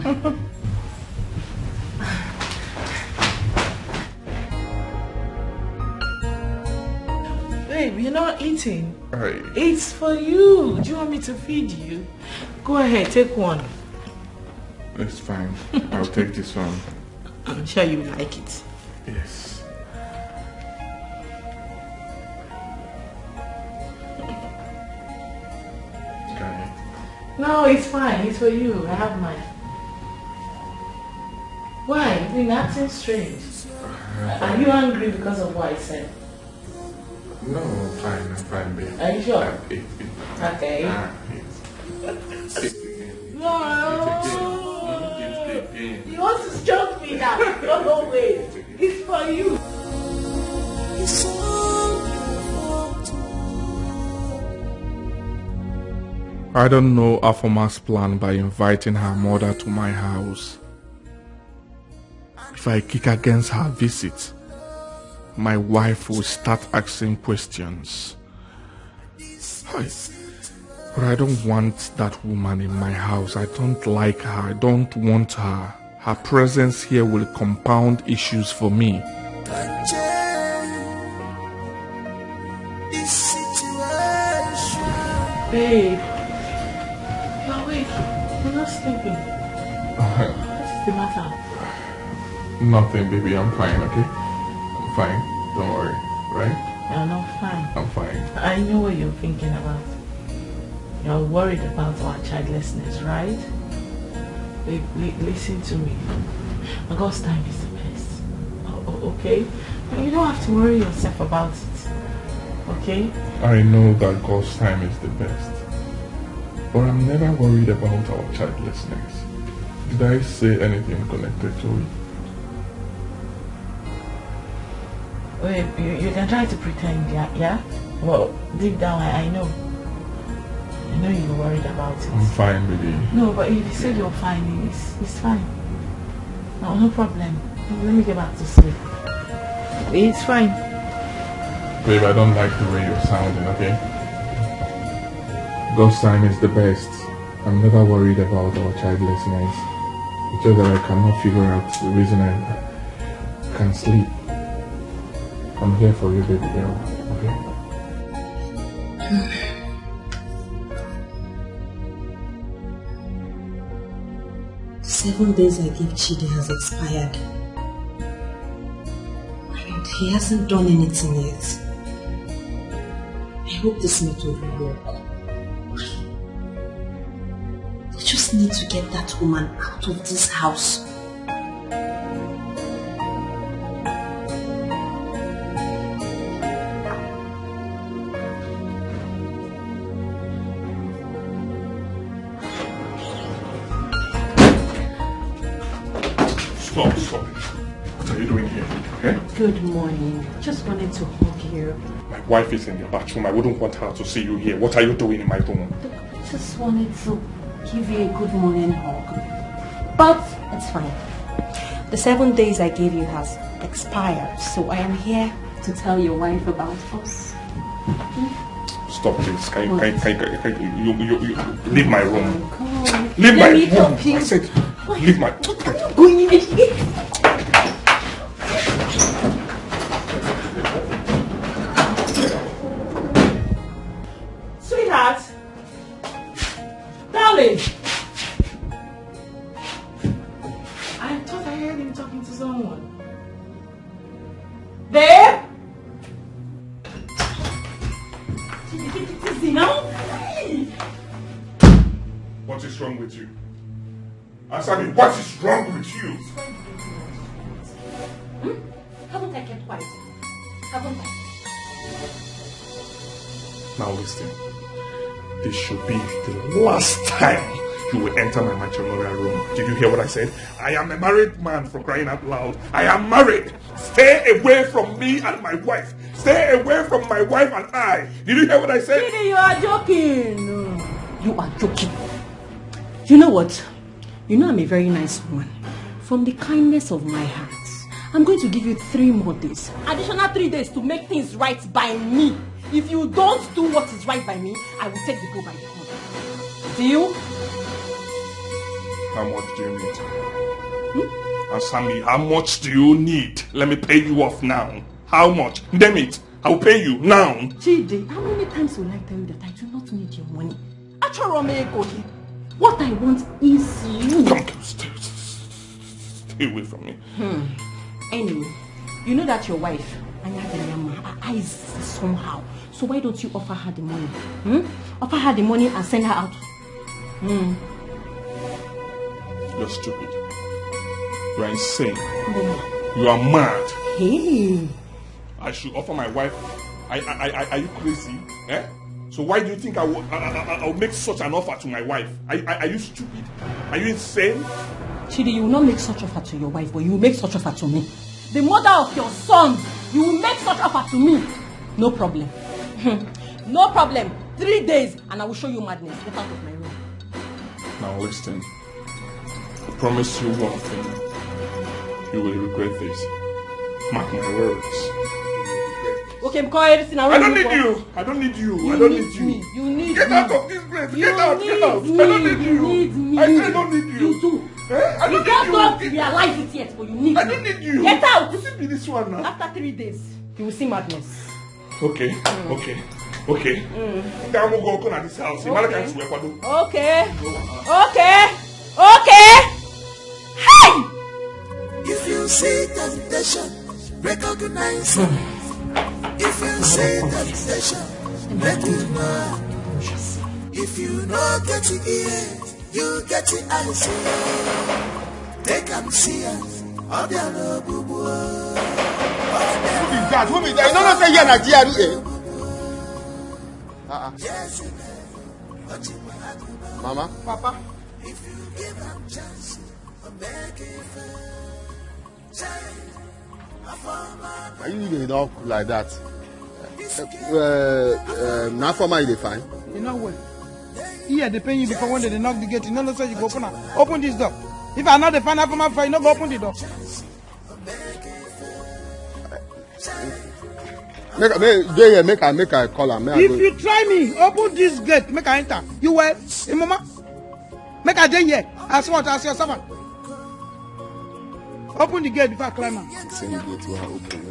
Babe, you're not eating. Right. It's for you. Do you want me to feed you? Go ahead, take one. It's fine. I'll take this one. I'm sure you like it. Yes. Okay. No, it's fine. It's for you. I have mine. Why? You've been acting strange. Are you angry because of what I said? No, I'm fine, babe. Are you sure? Okay. No. You want to choke me now? No way. It's for you. It's all your fault. I don't know Afoma's plan by inviting her mother to my house. If I kick against her visit, my wife will start asking questions. But I don't want that woman in my house. I don't like her. I don't want her. Her presence here will compound issues for me. Babe, you're awake. You're not sleeping. What's the matter? Nothing, baby. I'm fine, okay? I'm fine. Don't worry, right? You're not fine. I'm fine. I know what you're thinking about. You're worried about our childlessness, right? Babe, listen to me. God's time is the best. Okay? You don't have to worry yourself about it. Okay? I know that God's time is the best. But I'm never worried about our childlessness. Did I say anything connected to it? Wait, you can try to pretend, yeah? Well, deep down, I know. I know you're worried about it. I'm fine, baby. No, but if you say you're fine, it's fine. No problem. Let me get back to sleep. It's fine. Babe, I don't like the way you're sounding, okay? God's time is the best. I'm never worried about our childlessness. It's just that I cannot figure out the reason I can't sleep. I'm here for you, baby girl, okay? 7 days I gave Chidi has expired. And he hasn't done anything yet. I hope this method will work. I just need to get that woman out of this house. Stop. What are you doing here? Okay? Good morning. Just wanted to hug you. My wife is in the bathroom. I wouldn't want her to see you here. What are you doing in my room? I just wanted to give you a good morning hug. But it's fine. The 7 days I gave you has expired, so I am here to tell your wife about us. Stop this. Can you leave my room. Come on. Leave my room. Help you. I said, leave my... Going in. Sweetheart. Darling. I thought I heard him talking to someone. Babe? What is wrong with you? Answer me, what is wrong with you? Haven't I kept quiet? Haven't I? Now listen. This should be the last time you will enter my matrimonial room. Did you hear what I said? I am a married man, for crying out loud. I am married. Stay away from me and my wife. Stay away from my wife and I. Did you hear what I said? Didi, you are joking. You are joking. You know what? You know I'm a very nice woman. From the kindness of my heart, I'm going to give you 3 more days. Additional 3 days to make things right by me. If you don't do what is right by me, I will take the go by the horn. Deal? How much do you need? Answer me, how much do you need? Let me pay you off now. How much? Damn it, I'll pay you now. Chidi, how many times will I tell you that I do not need your money? What I want is you. Come, stay away from me. Anyway, you know that your wife, her eyes somehow. So why don't you offer her the money? Offer her the money and send her out. You're stupid. You are insane. You are mad. Hey. I should offer my wife. Are you crazy? Eh? So why do you think I'll make such an offer to my wife? Are you stupid? Are you insane? Chidi, you will not make such offer to your wife, but you will make such offer to me. The mother of your son, you will make such offer to me. No problem. No problem. 3 days and I will show you madness. Get out of my room. Now listen. I promise you one thing. You will regret this. Mark my words. Okay, I'm calling everything around. I don't need you. I don't need you. I don't need you. You need Get me. out of this place. Get out. Me. I don't need you. I don't need you. You do. I don't You need just you. don't realize it yet, but you need I me. don't need you. Get out. You see me this one now. After 3 days, you will see madness. Okay. Okay. Okay. Now we'll go to this house. Okay. Hey! If you see temptation, recognize it. If you see temptation, make it mad. If you know get it ears, you get it eyes. They can see us. All their love. Who is that? Who is that? You don't say you're Nigeria. Mama? Papa? If you give them chance, make it fair. Are you even talk like that? Now for my they fine. You know what? Here they pay you before when they knock the gate. You know say you go open this door. If I know the final for my fire, you no go open the door. Make I call her. If you try me, open this gate, make I enter. You will, mama. Make I dey here. As what as your servant. Open the gate before I climb out. Same gate will open.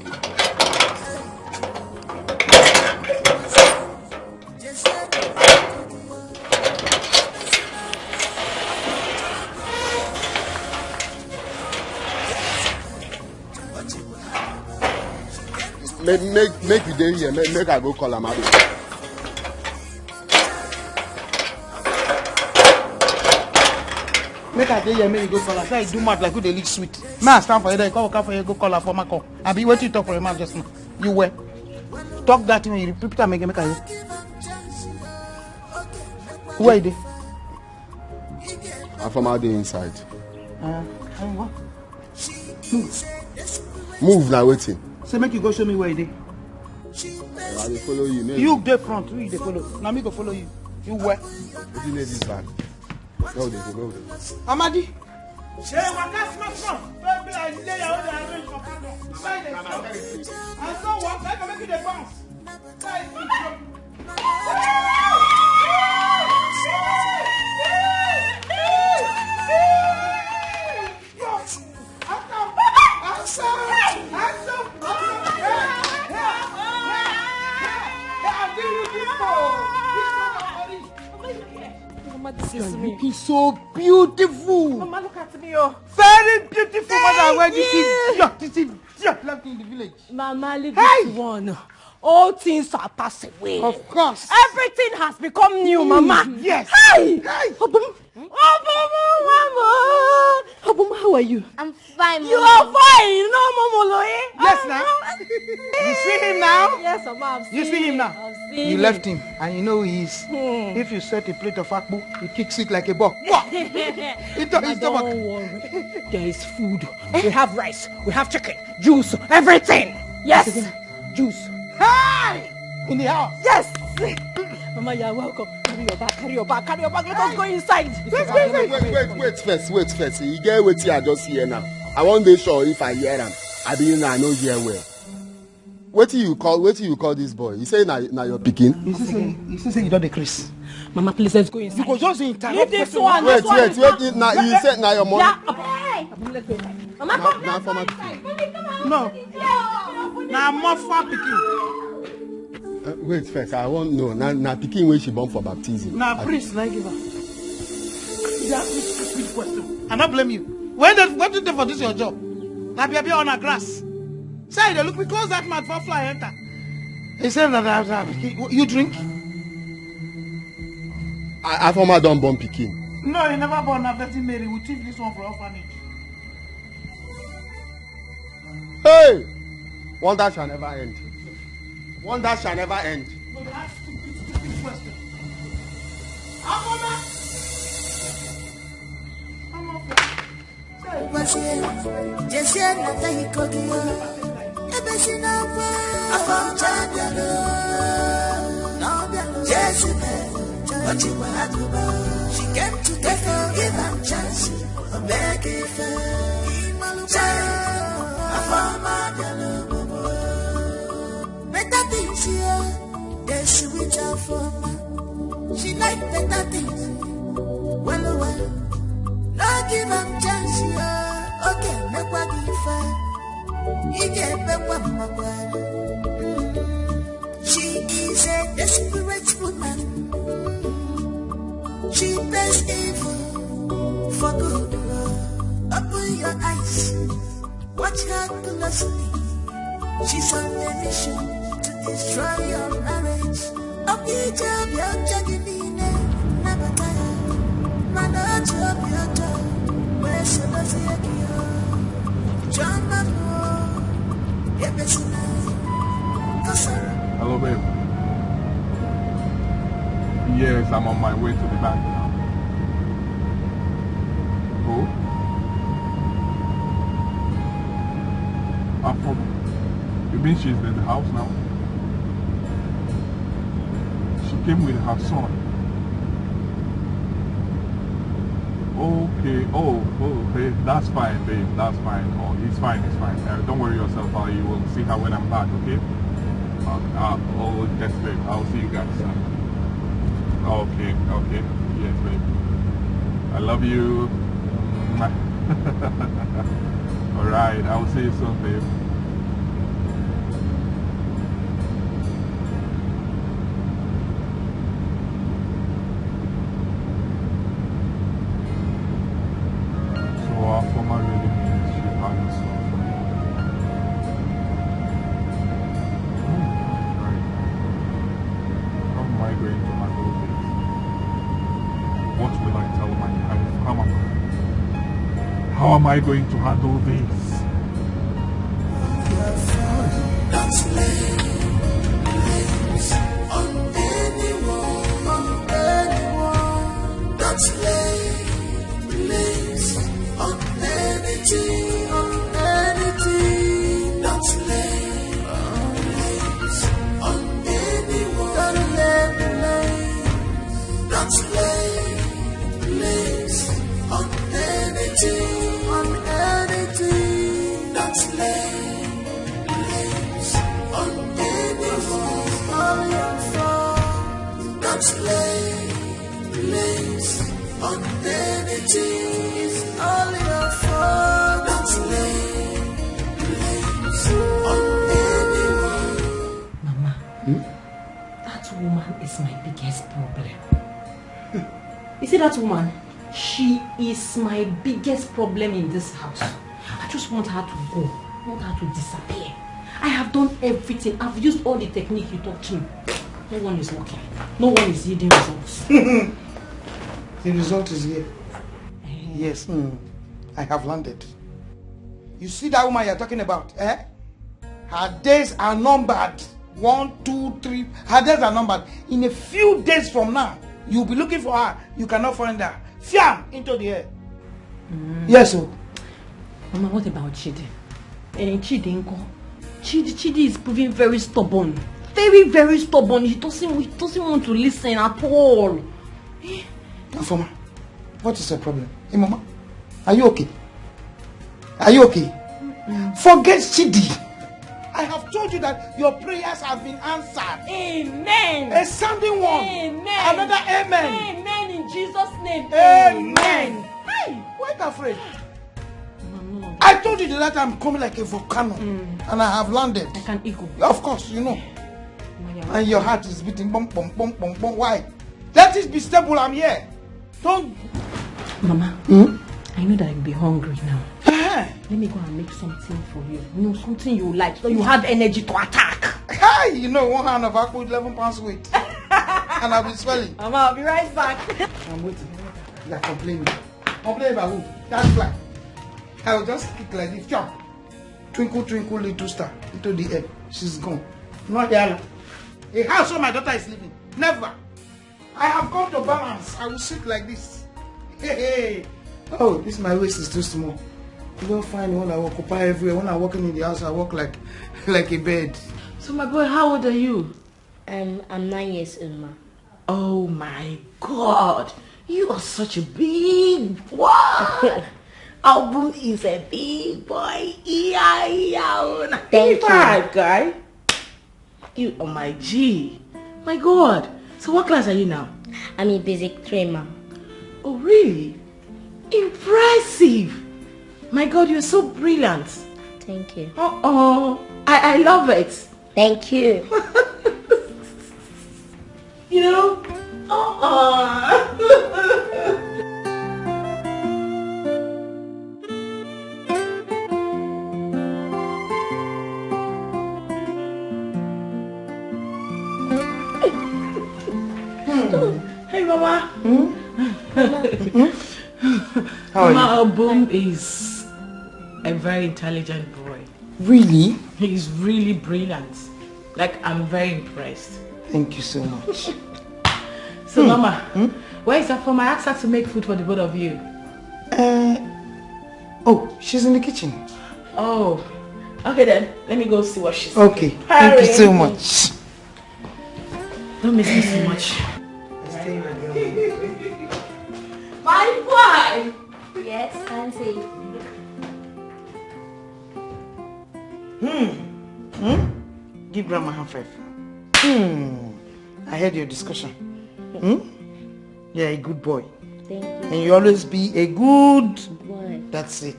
Make you dey here. Make I go call am out. Make I dey here, make you go call her. Say I do mad like who dey lick sweet. Man, stand for you there. Come for you, go call her for my call. I be waiting to talk for a man just now. You were. Talk that thing, you repeat am again, make I hear. Where they? I'm from out there inside. What? Move now, waiting. Say make you go show me where they. I will follow you. You dey front, who you dey follow? Now me go follow you. You where? What do you need this bag? Go there, go there. Amadi. Hey, what that's my front? Don't be like lay your own arrange for candle. Find it. And so what? I can make you the bounce. This is me. Looking so beautiful. Mama, look at me, oh. Very beautiful, mother. Where this is left in the village. Mama, leave this one. All things are passed away. Of course. Everything has become new, Mama. Yes. Hi. Obum, Mama. Obum, how are you? I'm fine. You are fine. No, Mama Loe. Yes, now. You see him now? Yes, Mama. I've seen You see him now? I've seen You him. left him, and you know who he is. If you set a plate of akpu, he kicks it like a buck. Mama, His stomach. don't worry. There is food. We have rice. We have chicken, juice, everything. Yes. Juice. Hey! In the house. Yes. Mama, you are welcome. Carry your bag. Carry your bag. Carry your bag. Let us go inside. Wait first. You get what I just hear now. I won't be sure if I hear him. I be I know hear well. What do you call this boy? You say na your pikin? You say you don't decrease. Mama, please let's go inside. You go just interrupt. Leave this one. Wait. Now you said na your money. Hey. Let's go inside. Mama, come Now for my No. Now more far picking. wait first. I won't know. Na pikin when she born for baptism. Now priest, now give her. You ask me stupid question. I don't blame you. What do you do for this your job? Now be on a grass. Say they look me close that man for fly enter. He said that you drink. I former don born pikin. No, he never born a Virgin Mary. We took this one for orphanage. Hey! Wonder shall never end. Wonder shall never end. No, that's stupid question. Jezebel, what you want to do? She came to give him chance of making fair. Better things here, they switch out for me. She like better things. Well, not give him chance here. Okay, make what give her. He gave me one. She is a desperate woman. She plays evil for good. Open your eyes, watch her closely. She's on a mission to destroy your marriage. Okay, job, you're chugging in it. Never tired. Man, not job, your job. Where's your body? John, hello, babe. Yes, I'm on my way to the bank now. Who? You mean she's in the house now? She came with her son. Okay, okay, that's fine, babe, that's fine. Oh, it's fine. Don't worry yourself, you will see her when I'm back, okay? Oh, yes, babe, I'll see you guys. Okay, yes, babe. I love you. Alright, I will see you soon, babe. How am I going to handle this? Don't lay blames on anyone. Don't lay blames on anything. Don't lay blames on anyone. Don't lay blames on anything. Don't lay blames on anyone. Don't lay blames on anything. It's all your fault. Don't lay blames on anyone. Mama, that woman is my biggest problem. You see that woman? She is my biggest problem in this house. I just want her to go. I want her to disappear. I have done everything. I've used all the technique you taught me. No one is working. No one is yielding results. The result is here. Yes, I have landed. You see that woman you're talking about, eh? Her days are numbered. 1, 2, 3. Her days are numbered. In a few days from now, you'll be looking for her. You cannot find her. Fiam into the air. Yes, sir. Mama, what about Chidi? Chidi is proving very stubborn. Very, very stubborn. He doesn't want to listen at all. Afoma, what is the problem? Hey, Mama, are you okay? Are you okay? Forget Chidi. I have told you that your prayers have been answered. Amen. A sounding one. Amen. Another amen. Amen in Jesus' name. Amen. Hey, why afraid? I told you that I'm coming like a volcano, and I have landed. Like an eagle. Of course, you know. And your heart is beating bum bum bum bum bum. Why? Let it be stable. I'm here. Don't. Mama, I know that you'll be hungry now. Let me go and make something for you. You know, something you like, so you have energy to attack. Hey, you know, one hand of I put 11 pounds weight, and I'll be swelling. Mama, I'll be right back. I'm waiting. You're complaining. Complaining about who? That's fly. I will just kick like this. Jump. Twinkle, twinkle, little star. Into the air. She's gone. Not there. A house where my daughter is living. Never. I have come to balance. I will sit like this. Hey, hey. Oh, this my waist is too small. You don't find when I occupy everywhere. When I walk in the house, I walk like a bed. So my boy, how old are you? I'm 9 years old, ma. Oh my God. You are such a big boy. Album is a big boy. Thank you. Guy. You are my G. My God. So what class are you now? I'm in basic 3, ma'am. Oh, really? Impressive. My God, you're so brilliant. Thank you. I love it. Thank you. You know? Hey, Mama. How are you? Mama Boom is a very intelligent boy. Really? He's really brilliant. Like, I'm very impressed. Thank you so much. So, Mama, where is Afoma? I asked her to make food for the both of you. Oh, she's in the kitchen. Oh, okay then. Let me go see what she's Okay, cooking. thank you so much. Don't miss me so much. My boy! Yes, Auntie. Give Grandma hand 5. I heard your discussion. You're a good boy. Thank you. And you always be a good boy. That's it.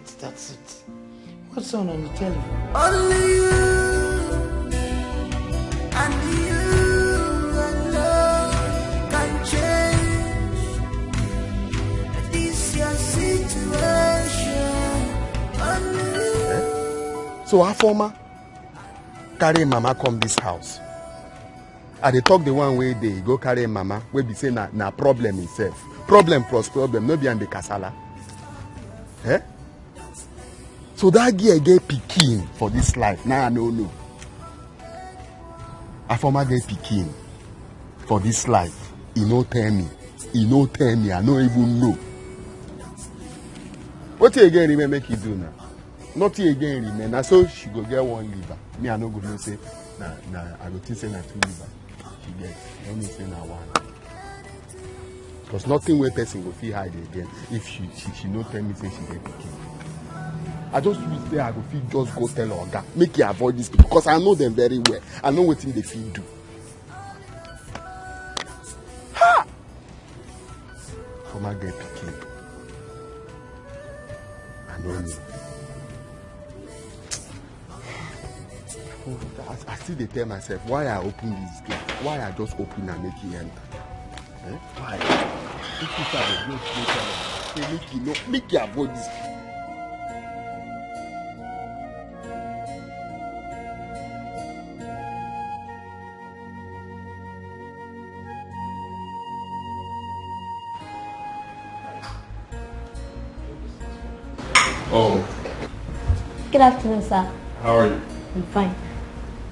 What's on the telly? Only you and you alone can change this your situation. Only you. So Afoma carry mama come this house. I dey talk the one way they go carry mama wey be say na problem itself. Problem plus problem, no be and the kasala. Eh? So that girl get pikin for this life. Now I no know. Afoma get pikin for this life. He no tell me. I no even know. What you again remember make you do now? Nothing again remember. So she go get 1 liver. Me I no go know say na I go think say na 2 liver. She get. I only say na 1. Because nothing where person go feel hide again if she no tell me say she get pikin. I just wish say I go feel just go tell Oga make you avoid this people because I know them very well. I know what thing they feel do. Ha! For my get pikin. I know me. I still dey tell myself why I open this gate. Why I just open and make it enter. Eh? Why? If you start to make you avoid this. Oh. Good afternoon, sir. How are you? I'm fine.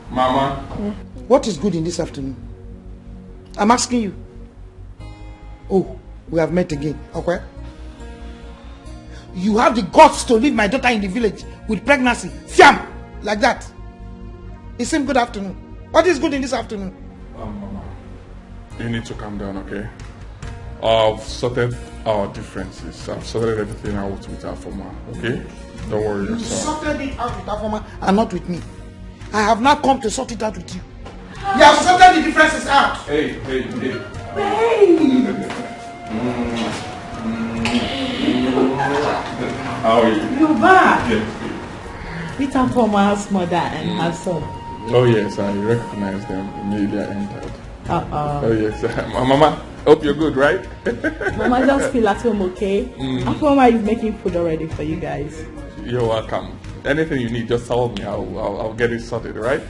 Mama? Yeah. What is good in this afternoon? I'm asking you. Oh, we have met again. Okay? You have the guts to leave my daughter in the village with pregnancy. Fiam! Like that. It seems good afternoon. What is good in this afternoon? Mama, you need to calm down, okay? I've sorted our differences. I've sorted everything out with Afoma, okay? Don't worry You yourself. sorted it out with Afoma and not with me. I have now come to sort it out with you. You have sorted the differences out. Hey. Hey! How are you? You're back. Yes. Meet Afoma's mother and her son. Oh yes, I recognize them immediately I entered. Uh-oh. Oh yes, Mama, hope you're good, right? Mama, just feel at home, okay? Afoma is making food already for you guys. You're welcome. Anything you need, just tell me. I'll get it sorted, right?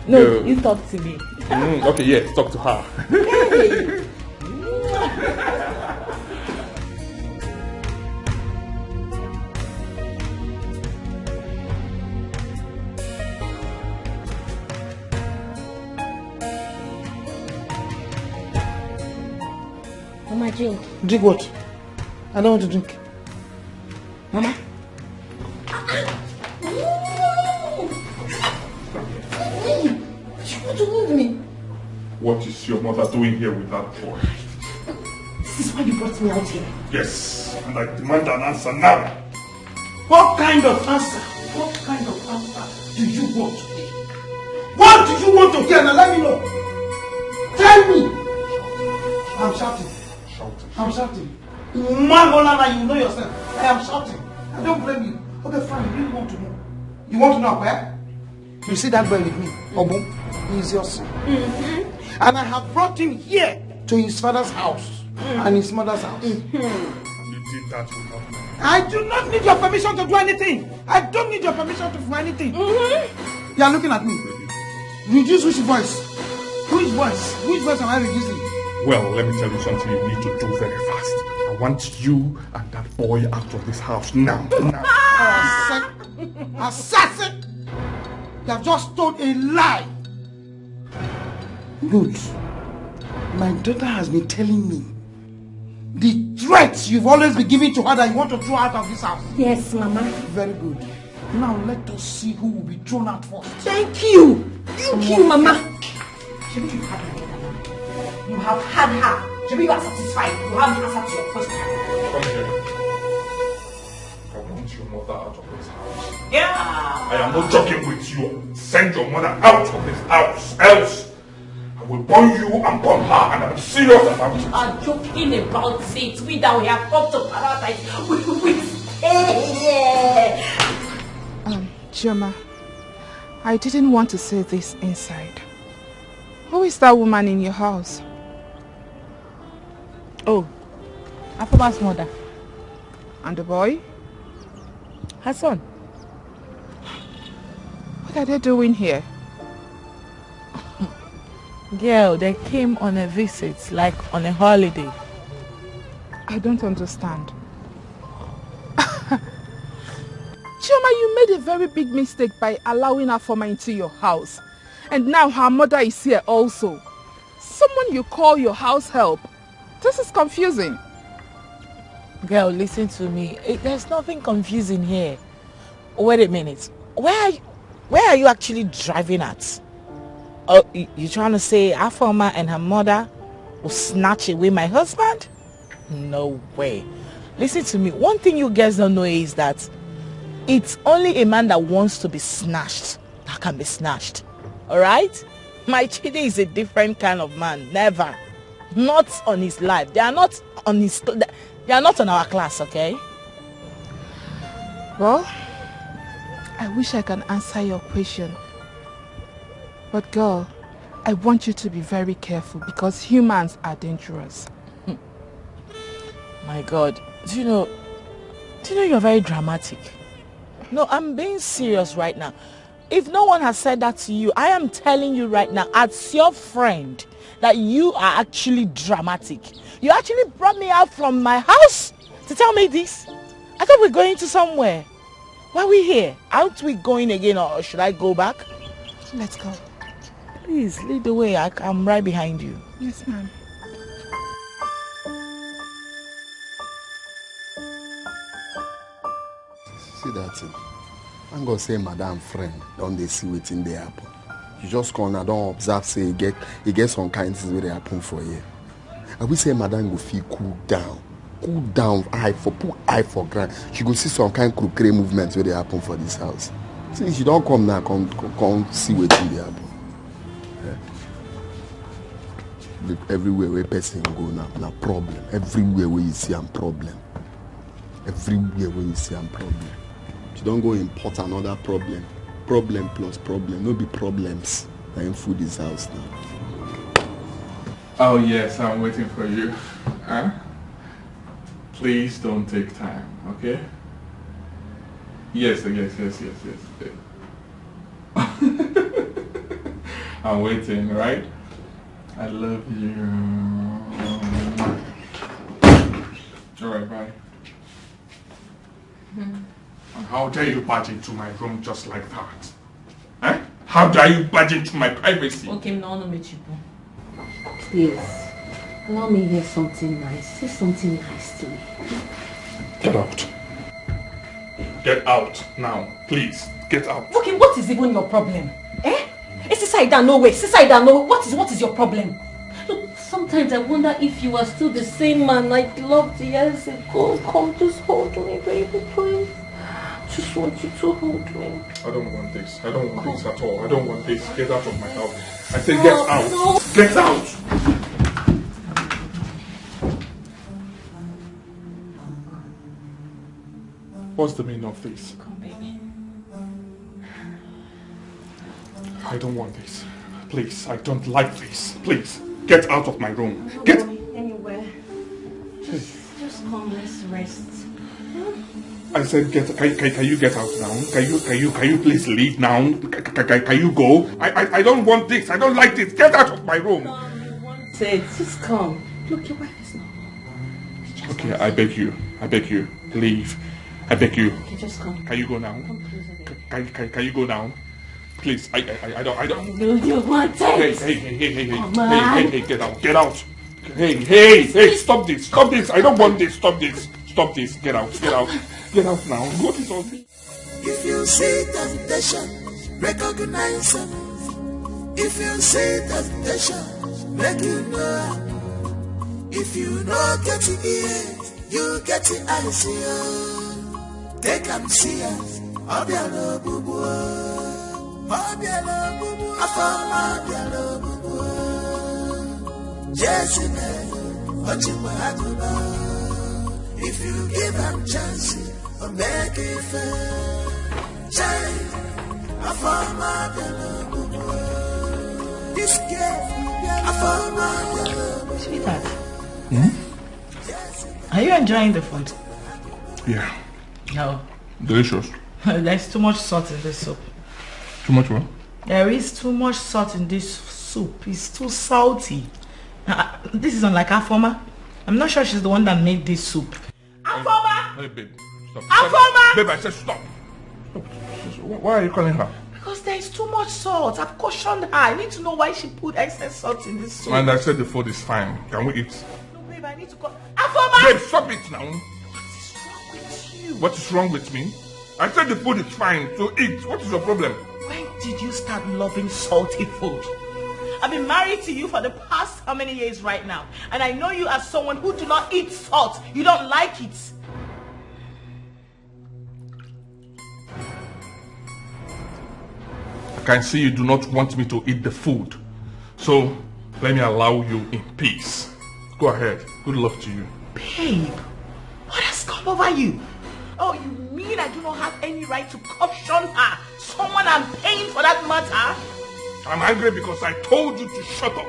No, you talk to me. Okay, yes, talk to her. Hey. Mama, drink. Drink what? I don't want to drink. Mama. You want to leave me? What is your mother doing here with that boy? This is why you brought me out here. Yes, and I demand an answer now. What kind of answer? What kind of answer do you want to hear? What do you want to hear? Now let me know. Tell me. I'm shouting. I'm shouting. Manolana, you know yourself. I am shouting. I don't blame you. Okay, fine. You really want to know. You want to know where? You see that boy with me, Obum? He is your son. And I have brought him here to his father's house and his mother's house. You did that without me. I do not need your permission to do anything. I don't need your permission to do anything. You are looking at me. Reduce which voice? Which voice? Which voice am I reducing? Well, let me tell you something you need to do very fast. I want you and that boy out of this house now. Assassin! You have just told a lie. Good. My daughter has been telling me the threats you've always been giving to her that you want to throw out of this house. Yes, Mama. Very good. Now let us see who will be thrown out first. Thank you. Thank you, Mama. Maybe you had her. You have had her. Maybe you are satisfied. You have the answer to your question. Come here. I want your mother out of this house. Yeah. I am not joking with you. Send your mother out of this house. Else, I will burn you and burn her, and I'm serious about it. You are joking about it. We that we have come to paradise. Chioma, I didn't want to say this inside. Who is that woman in your house? Oh, Afoma's mother. And the boy? Her son. What are they doing here? Girl, they came on a visit, like on a holiday. I don't understand. Chioma, you made a very big mistake by allowing Afoma into your house. And now her mother is here also. Someone you call your house help. This is confusing. Girl, listen to me. There's nothing confusing here. Wait a minute. Where are you actually driving at? Oh, you trying to say Afoma and her mother will snatch away my husband? No way. Listen to me. One thing you guys don't know is that it's only a man that wants to be snatched that can be snatched. Alright? My Chide is a different kind of man. Never. Not on his life. They are not on his... They are not on our class, okay? Well, I wish I can answer your question. But girl, I want you to be very careful because humans are dangerous. My God. Do you know you're very dramatic? No, I'm being serious right now. If no one has said that to you, I am telling you right now, as your friend, that you are actually dramatic. You actually brought me out from my house to tell me this. I thought we were going to somewhere. Why are we here? Aren't we going again, or should I go back? Let's go. Please, lead the way. I'm right behind you. Yes, ma'am. See that thing? I'm going to say madam friend, don't they see wetin dey happen? You just come and don't observe, say, you get some kind of things where they happen for you. I will say madam go feel cool down, put eye for ground. She go see some kind of crooked movements where they happen for this house. See, she don't come now, come see wetin dey happen. Yeah. Everywhere where person go now problem. Everywhere where you see a problem. Everywhere where you see a problem. You don't go import another problem. Problem plus problem. No be problems. I am food is house now. Oh yes, I'm waiting for you. Huh? Please don't take time, okay? Yes. I'm waiting, right? I love you. Alright, bye. And how dare you barge into my room just like that? Eh? How dare you barge into my privacy? Okay, no, Mechipo. Please, allow me to hear something nice. Say something nice to me. Get out. Get out now. Please, get out. Okay, what is even your problem? Eh? Sit side down, no way. Sit side down, no. What is your problem? Look, sometimes I wonder if you are still the same man I loved years ago. Come, just hold me, baby, please. Just want you to hold me. I don't want this. I don't want this at all. I don't want this. Get out of my house. I said get out. No. Get out. What's the meaning of this? Come, baby. I don't want this. Please, I don't like this. Please, get out of my room. Get anywhere. Just come, let's rest. I said, can you get out now? Can you please leave now? Can you go? I don't want this. I don't like this. Get out of my room. Say, just come. Look, your wife is not. Okay, I beg you, leave. I beg you. Okay, just come. Can you go now? Come closer. Can you go now? Please, I don't. No, you want it. Hey, get out. Hey, stop this. I don't want this. Stop this. Get out now. What is all this? If you see temptation, recognize it. If you see temptation, make you know. If you know get the ears, you get the eyes. Take them see us. Obiano bubu. Obiano bubu. Afama obiano bubu. Jesse, Ochimwa. If you give them chance, or make it fair. Child, I found my beloved. This girl, I found my beloved. Sweetheart. Are you enjoying the food? Yeah. No. Delicious. There's too much salt in this soup. Too much what? There is too much salt in this soup. It's too salty. This is unlike Afoma. I'm not sure she's the one that made this soup. Afoma! Hey, babe. Stop. Afoma! Babe, I said stop. Why are you calling her? Because there is too much salt. I've cautioned her. I need to know why she put excess salt in this soup. And I said the food is fine. Can we eat? No, babe, I need to call. Afoma! Babe, stop it now. What is wrong with you? What is wrong with me? I said the food is fine to eat. What is your problem? When did you start loving salty food? I've been married to you for the past how many years right now? And I know you as someone who do not eat salt. You don't like it. I can see you do not want me to eat the food. So, let me allow you in peace. Go ahead. Good luck to you. Babe, what has come over you? Oh, you mean I do not have any right to caution her? Someone I'm paying for that matter? I'm angry because I told you to shut up.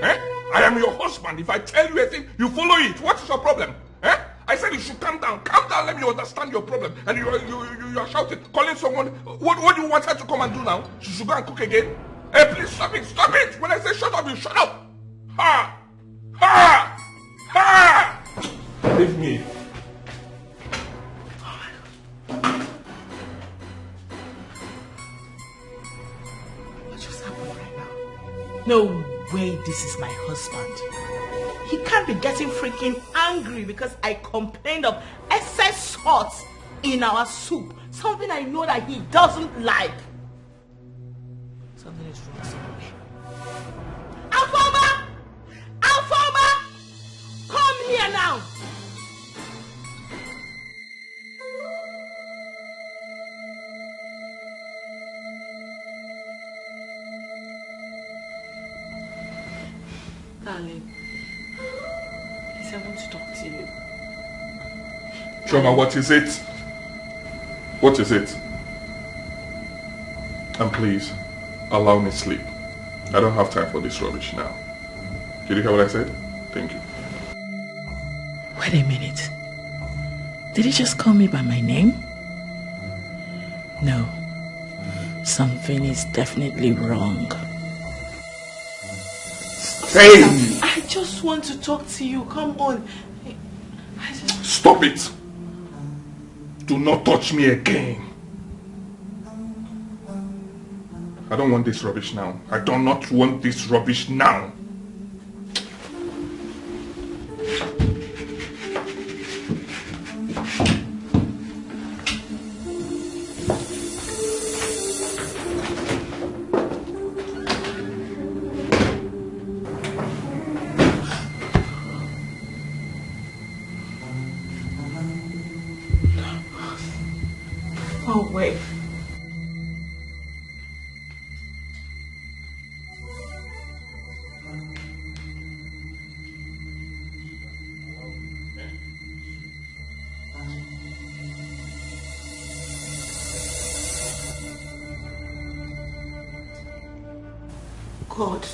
Eh? I am your husband. If I tell you anything, you follow it. What is your problem? Eh? I said you should calm down. Calm down, let me understand your problem. And you are shouting, calling someone. What do you want her to come and do now? She should go and cook again? Hey, please stop it. Stop it. When I say shut up, you shut up. Ha! Ha! Ha! Leave me. No way this is my husband. He can't be getting freaking angry because I complained of excess salt in our soup. Something I know that he doesn't like. Something is wrong somewhere. Alfoma! Alfoma! Come here now! Darling, please, I want to talk to you. Choma, what is it? What is it? And please, allow me sleep. I don't have time for this rubbish now. Did you hear what I said? Thank you. Wait a minute. Did he just call me by my name? No. Something is definitely wrong. Hey! I just want to talk to you. Come on. Stop it! Do not touch me again. I don't want this rubbish now. I do not want this rubbish now. No way. God,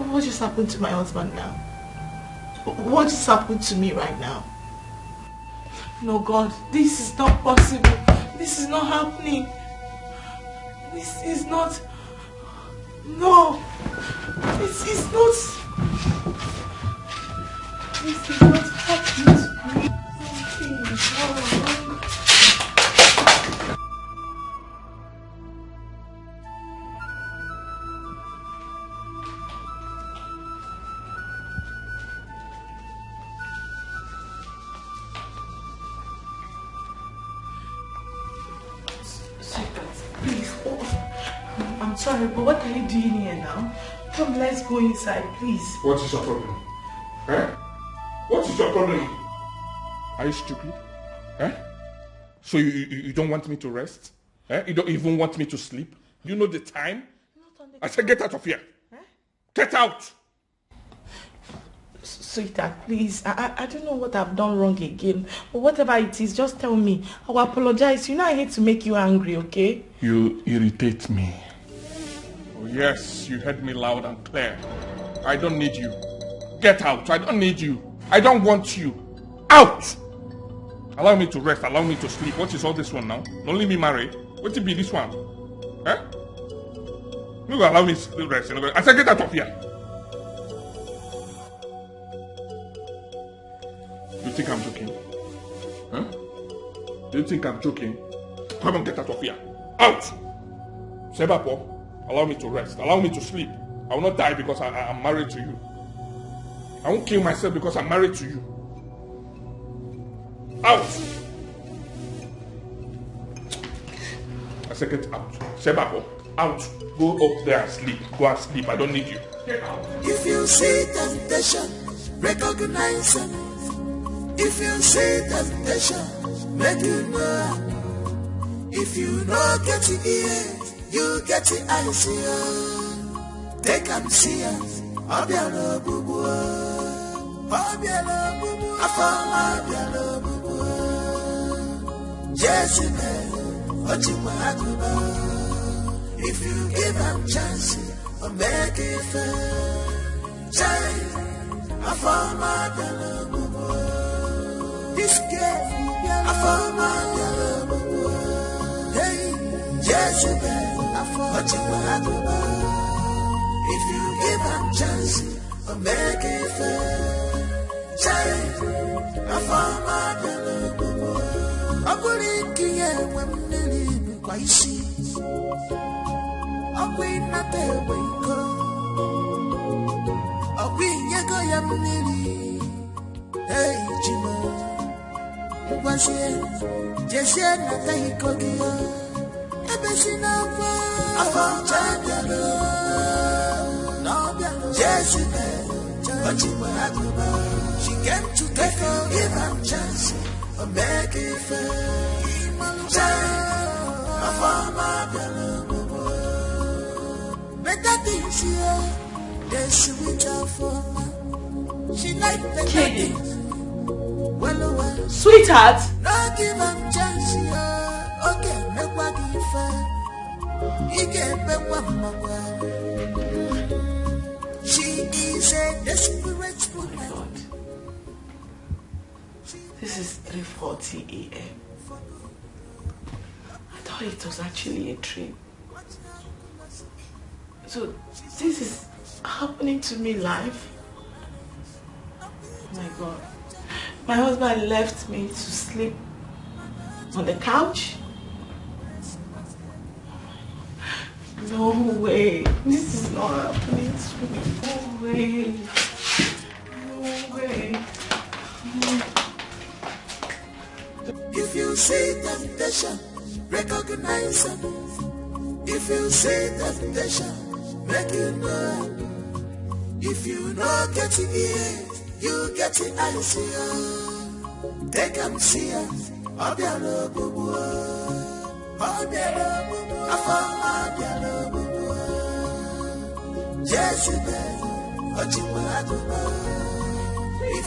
what just happened to my husband now? What just happened to me right now? No, God, this is not possible. This is not happening. This is not... No. This is not... This is not happening to me. Sorry, but what are you doing here now? Come, let's go inside, please. What is your problem? Eh? What is your problem? Are you stupid? Eh? So you don't want me to rest? Eh? You don't even want me to sleep? You know the time? I said get out of here. Eh? Get out! Sweetheart, please. I don't know what I've done wrong again. But whatever it is, just tell me. I will apologize. You know I hate to make you angry, okay? You irritate me. Yes, you heard me loud and clear. I don't need you. Get out. I don't need you. I don't want you. Out! Allow me to rest. Allow me to sleep. What is all this one now? Don't leave me marry. What will be this one? Eh? You allow me to rest. I said get out of here. You think I'm joking? Huh? Do you think I'm joking? Come on, get out of here. Out! Sebapo. Allow me to rest. Allow me to sleep. I will not die because I'm married to you. I won't kill myself because I'm married to you. Out! I said get out. Sebabo, out. Go up there and sleep. Go and sleep. I don't need you. Get out. If you see temptation, recognize it. If you see temptation, make you know. If you know, get to ear. You get the eyes here. Take and see us. Obialo bubu. Obialo bubu. Afama obialo bubu. Jezebel. Ojima akuba. If you give them chance, or make it fair. Jai. Afama obialo bubu. This girl. Afama obialo bubu. Hey. Jezebel. If you give them chance, or make it fair. Child, I found my beloved. I believe in when nearly quite see. I'll wait not there when you go. I'll bring you go, young nearly. Hey, Jimmy. Was here, just yet, not that you could get. I found Jezebel, but you were she came to take her, give her chance, or make it fair. I found my beloved. Better things here, then she will tell for me. She like better things. Well, sweetheart. Not give her chance here. Okay, make what you fair. He gave me one more. She is a desperate woman. This is 3:40 a.m. I thought it was actually a dream. So this is happening to me live. Oh my God. My husband left me to sleep on the couch. No way. This is not happening to me. No way. No way. If you see temptation, recognize it. If you see temptation, make you know. If you know, get the ear, you get the eyes here. Take and see it. If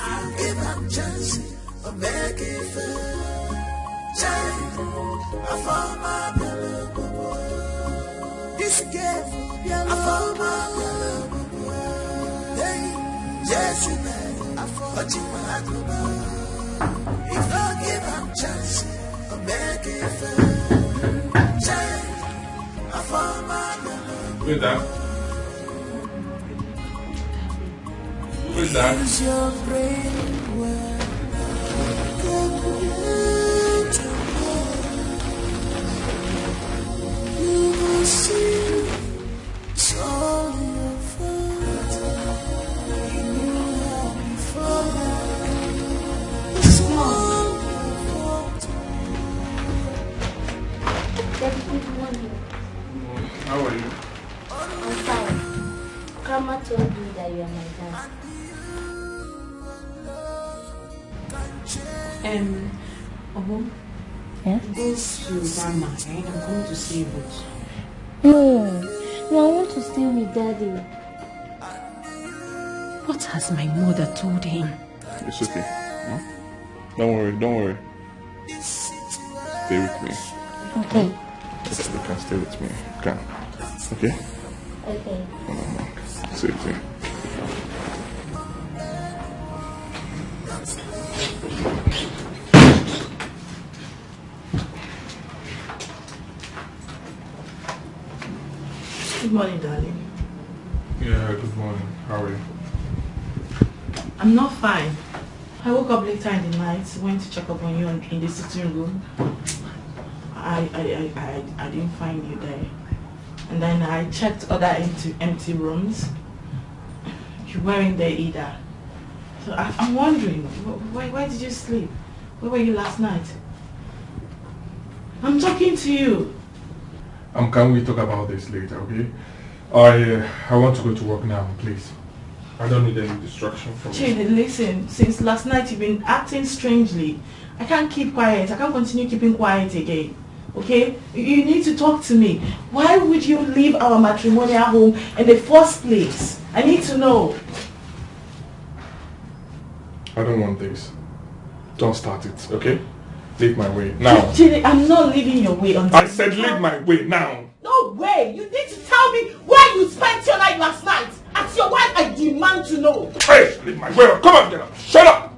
you give them chance, I'll make it fair. Child, I found my beloved. This game, I found my beloved. Hey, yes, you know, I found you. If I give them chance, I'll make it fair. Child, I found my beloved. With that. With that. Use your brain well. You will see it's all your fault. You knew how before. It's all your fault. Good morning. How are you? I'm fine. Grandma told me that you are my dad. Yeah? This your grandma, right? I'm going to stay with. No, I want to stay with Daddy. What has my mother told him? It's okay. Huh? Don't worry. Stay with me. Okay. You can stay with me. You can. Okay? Okay. Same thing. Good morning, darling. Yeah, good morning. How are you? I'm not fine. I woke up later in the night, went to check up on you in the sitting room. I didn't find you there. And then I checked other empty rooms. You weren't there either. So I'm wondering, why did you sleep? Where were you last night? I'm talking to you. Can we talk about this later, okay? I want to go to work now, please. I don't need any distraction from you. Chidi, listen, since last night you've been acting strangely. I can't keep quiet. I can't continue keeping quiet again. Okay? You need to talk to me. Why would you leave our matrimonial home in the first place? I need to know. I don't want this. Don't start it, okay? Leave my way now. Chidi, I'm not leaving your way until... I said leave my way now. No way! You need to tell me where you spent your night last night. As your wife, I demand to know. Hey, leave my way. Come on, get up. Shut up.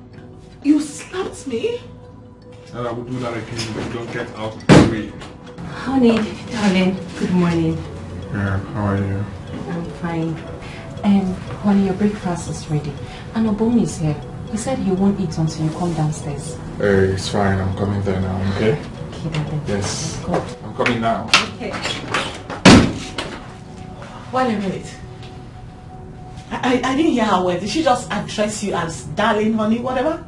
You slapped me? And I will do that again if you don't get out of the way. Honey, darling, good morning. Yeah, how are you? I'm fine. Honey, your breakfast is ready. And Obum is here. He said he won't eat until you come downstairs. Hey, it's fine. I'm coming there now, okay? Okay, darling. Yes. Good. I'm coming now. Okay. Wait a minute. I didn't hear her words. Did she just address you as darling, honey, whatever?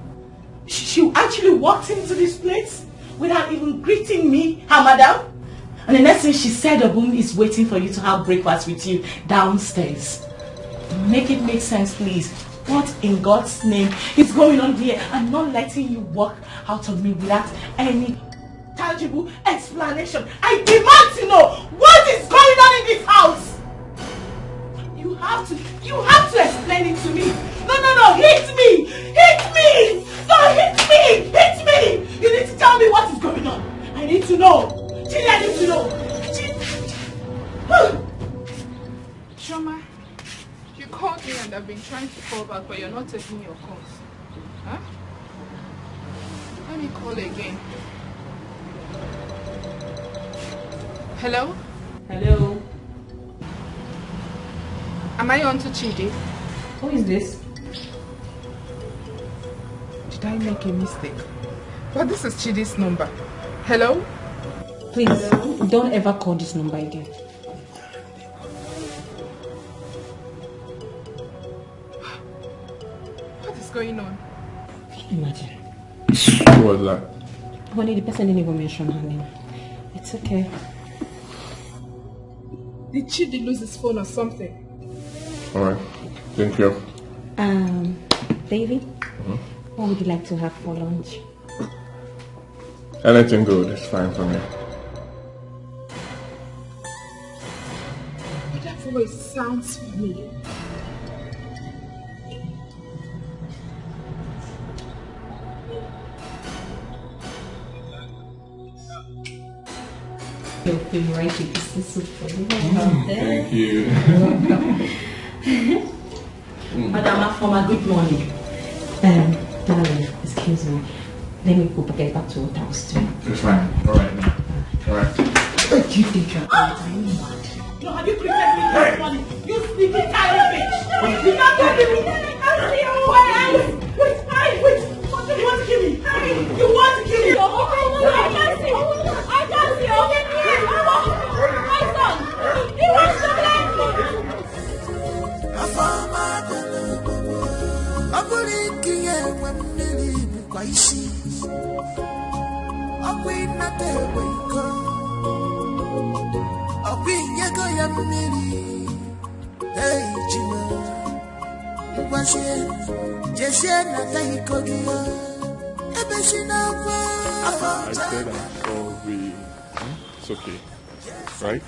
She actually walked into this place without even greeting me, her madam. And the next thing she said, Obum is waiting for you to have breakfast with you downstairs. Make it make sense, please. What in God's name is going on here? I'm not letting you walk out of me without any tangible explanation. I demand to know what is going on in this house. You have to explain it to me. No, hit me! No, hit me! You need to tell me what is going on. I need to know. Chidi, I need to know. Shoma, you called me and I've been trying to call back, but you're not taking your calls. Huh? Let me call again. Hello? Hello. Am I on to Chidi? Who is this? Did I make a mistake? But this is Chidi's number. Hello? Please, don't ever call this number again. What is going on? Imagine. Who was that? Honey, the person didn't even mention her name. It's okay. Did Chidi lose his phone or something? Alright. Thank you. Baby, what would you like to have for lunch? Anything good is fine for me. But that voice sounds familiar. Your favorite is so funny. Thank you. Madam Afoma, good morning. Darling, excuse me. Let me go get back to what I was doing. It's fine. Alright now. Alright. What do you think you're doing? Are you mad? No, have you pretended me this morning? You sneaky tiny bitch! You're not telling me! Wait! What do you want to kill me? You want to kill me? I can't see! My son! He wants to blame me! I said I'm sorry. It's okay. Right?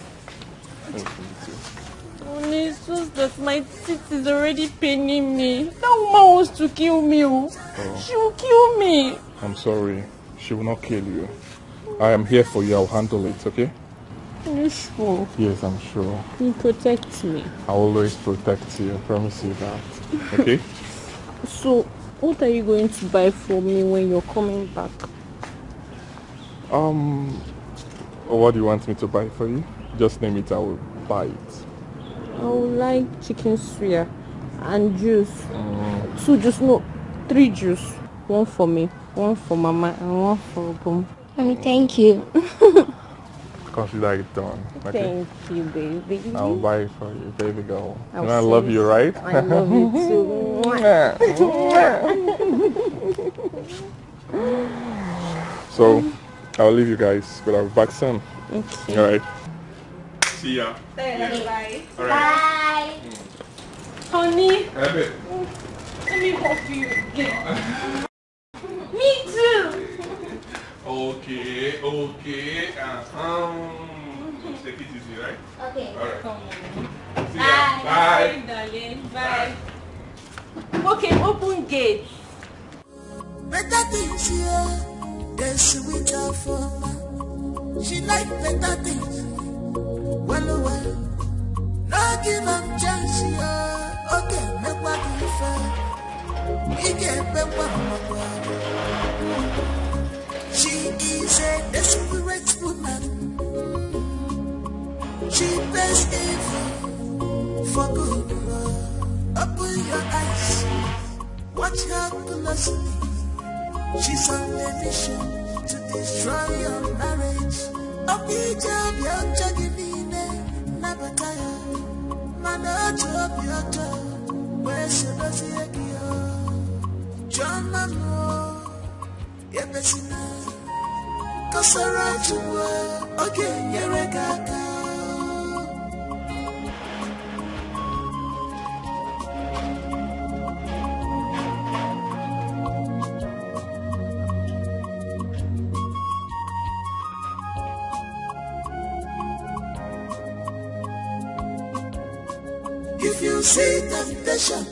Only it's just that my teeth is already paining me. That woman wants to kill me. Oh. She will kill me. I'm sorry. She will not kill you. I am here for you. I'll handle it, okay? Are you sure? Yes, I'm sure. You protect me. I always protect you. I promise you that. Okay? So, what are you going to buy for me when you're coming back? What do you want me to buy for you? Just name it, I will buy it. I would like chicken suya and juice. 2 juice, no, 3 juice. 1 for me, 1 for Mama, and 1 for Boom. Mommy, thank you. Consider it done. Okay? Thank you, baby. I'll buy it for you, baby girl. I'll And I love you, right? I love you too. So, I'll leave you guys, but I'll be back soon. Okay. Alright. See ya. Bye. All right. Bye. Honey, Have it. let me hold you again. Me too. Okay. Take it easy, right? Okay. Alright. Come on. See ya. Bye. Bye, darling. Bye. Okay, open gate. Better things here, there's sweet for she like better things. Well, no give them chance, yeah. Okay, make what you fair. We get better. She is a desperate woman. She plays evil for good. Open your eyes, watch her closely. She's on a mission to destroy your marriage. Okay, job, you're chugging in it. Nabataya, man, job, your job. Where's your dozy again? John Mano, Yepesina, Kasaratu, okay, Yeregaka. If you see temptation,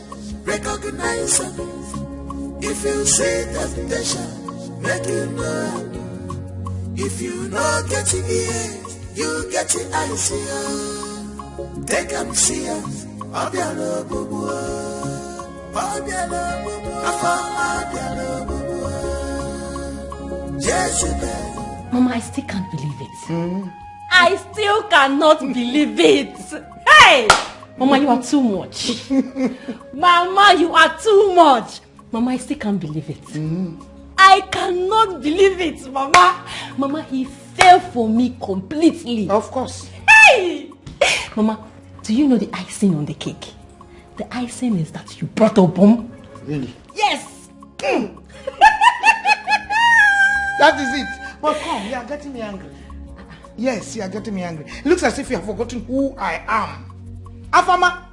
recognize it. If you see temptation, make it know. If you know get it here, you get it eyes here. Take them see it. Obialo bubu, Obialo bubu, Obialo bubu. Jezebel. Mama, I still can't believe it. I still cannot believe it. Hey! Mama, you are too much. Mama, you are too much. Mama, I still can't believe it. I cannot believe it, Mama. Mama, he fell for me completely. Of course. Hey! Mama, do you know the icing on the cake? The icing is that you brought a bomb. Really? Yes! That is it. But come, you are getting me angry. Yes, you are getting me angry. It looks as if you have forgotten who I am. Afama,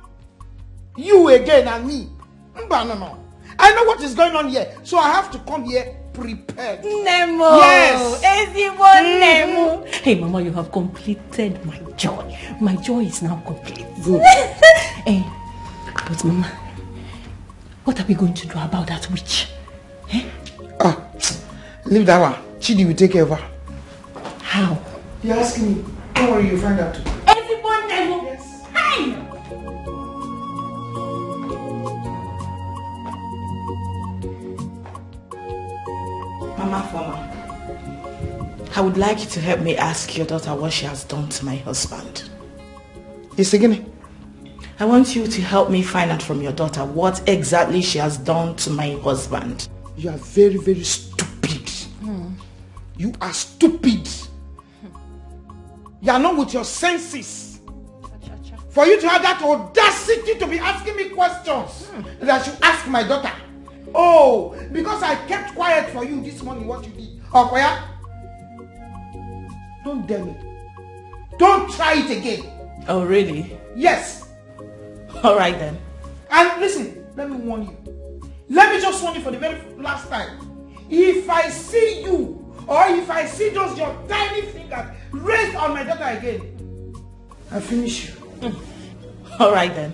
you again and me. No. I know what is going on here, so I have to come here prepared. Nemo. Yes. Nemo. Hey, Mama, you have completed my joy. My joy is now complete. Good. Hey, but Mama, what are we going to do about that witch? Eh? Ah, leave that one. Chidi will take care of her. How? You're asking me. Don't worry, you'll find out too. Nemo. Yes. Hey! Mama Former, I would like you to help me ask your daughter what she has done to my husband. Yes, again. I want you to help me find out from your daughter what exactly she has done to my husband. You are very, very stupid. You are stupid. You are not with your senses. For you to have that audacity to be asking me questions that I should ask my daughter. Oh, because I kept quiet for you this morning, what you did. Okoya, don't dare me. Don't try it again. Oh, really? Yes. All right then. And listen, let me warn you. Let me just warn you for the very last time. If I see you, or if I see just your tiny fingers raised on my daughter again, I'll finish you. All right then.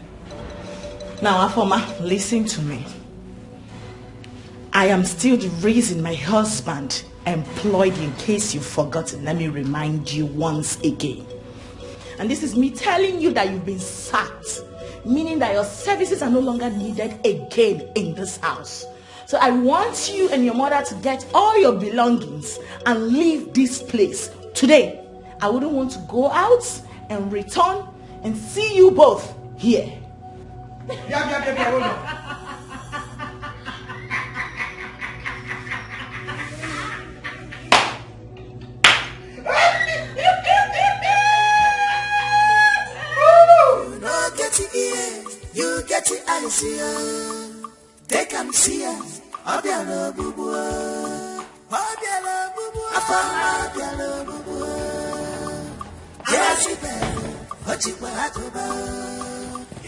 Now, Afoma, listen to me. I am still the reason my husband employed you, in case you've forgotten. Let me remind you once again. And this is me telling you that you've been sacked, meaning that your services are no longer needed again in this house. So I want you and your mother to get all your belongings and leave this place today. I wouldn't want to go out and return and see you both here. Hold on. You get it, I see her. They can see her. Obiala bubu. Obiala bubu. Obiala bubu. Yes,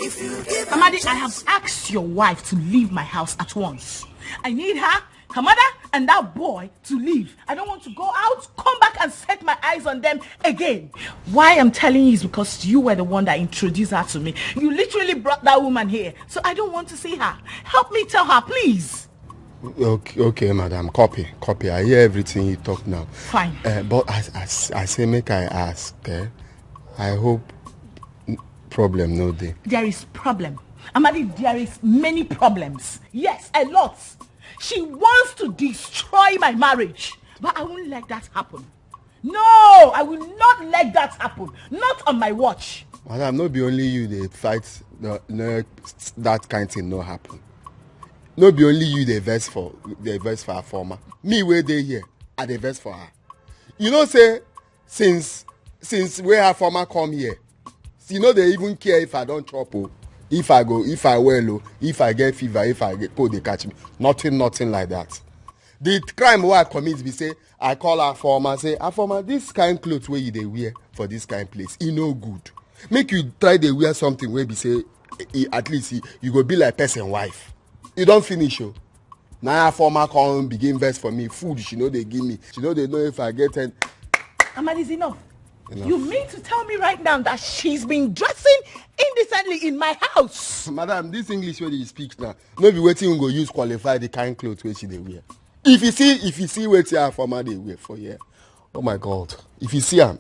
if you give Amadi, I have asked your wife to leave my house at once. I need her, her mother, and that boy to leave. I don't want to go out, come back and set my eyes on them again. Why I'm telling you is because you were the one that introduced her to me. You literally brought that woman here, so I don't want to see her. Help me tell her, please. Okay, madam. Copy. I hear everything you talk now. Fine. But I say, make I ask. I hope problem no day. There is problem. Amadi, there is many problems. Yes, a lot. She wants to destroy my marriage, but I won't let that happen. No, I will not let that happen. Not on my watch. Madam, no be only you they fight no, that kind of thing no happen. No be only you they verse for her former. Me where they here, I they verse for her. You know say since where her former come here, you know they even care if I don't chop. If I go, if I well, if I get fever, if I get cold, they catch me. Nothing like that. The crime where I commit, we say, I call our former, say, our former, this kind of clothes where you they wear for this kind of place, it no good. Make you try to wear something where we say, at least you go be like person wife. You don't finish, yo. Now our former come begin verse for me. Food, she know they give me. She know they know if I get 10. Amadi, is enough. You mean to tell me right now that she's been dressing indecently in my house? Madam, this English where you speak now, no be waiting you go use qualify the kind clothes where she they wear. If you see what your former they wear for here, oh my God, if you see her,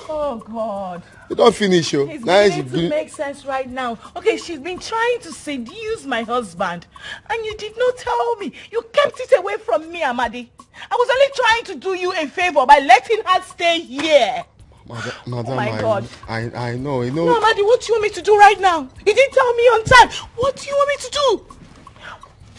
oh God, you don't finish yo. It's now beginning to make sense right now. Okay, she's been trying to seduce my husband, and you did not tell me. You kept it away from me, Amadi. I was only trying to do you a favor by letting her stay here. Madam, oh my God. I know. No, Amadi, what do you want me to do right now? You didn't tell me on time. What do you want me to do?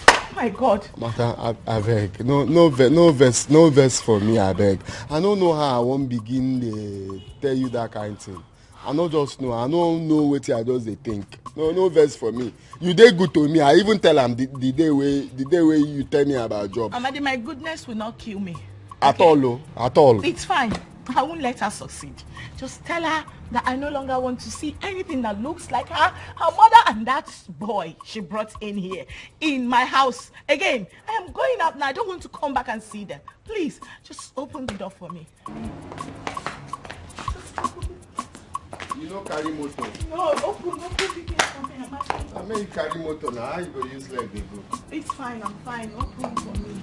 Oh my God. Madam, I beg. No verse for me, I beg. I don't know how I won't begin to tell you that kind of thing. I don't just know. I don't know what I just they think. No verse for me. You did good to me. I even tell them the day where you tell me about job. Amadi, my goodness will not kill me. At all. It's fine. I won't let her succeed. Just tell her that I no longer want to see anything that looks like her mother and that boy she brought in here, in my house. Again, I am going out now. I don't want to come back and see them. Please, just open the door for me. You know carry motor. No, open the gate for me. I mean you carry motor now. How you go use leg dey go? It's fine, I'm fine. Open for me.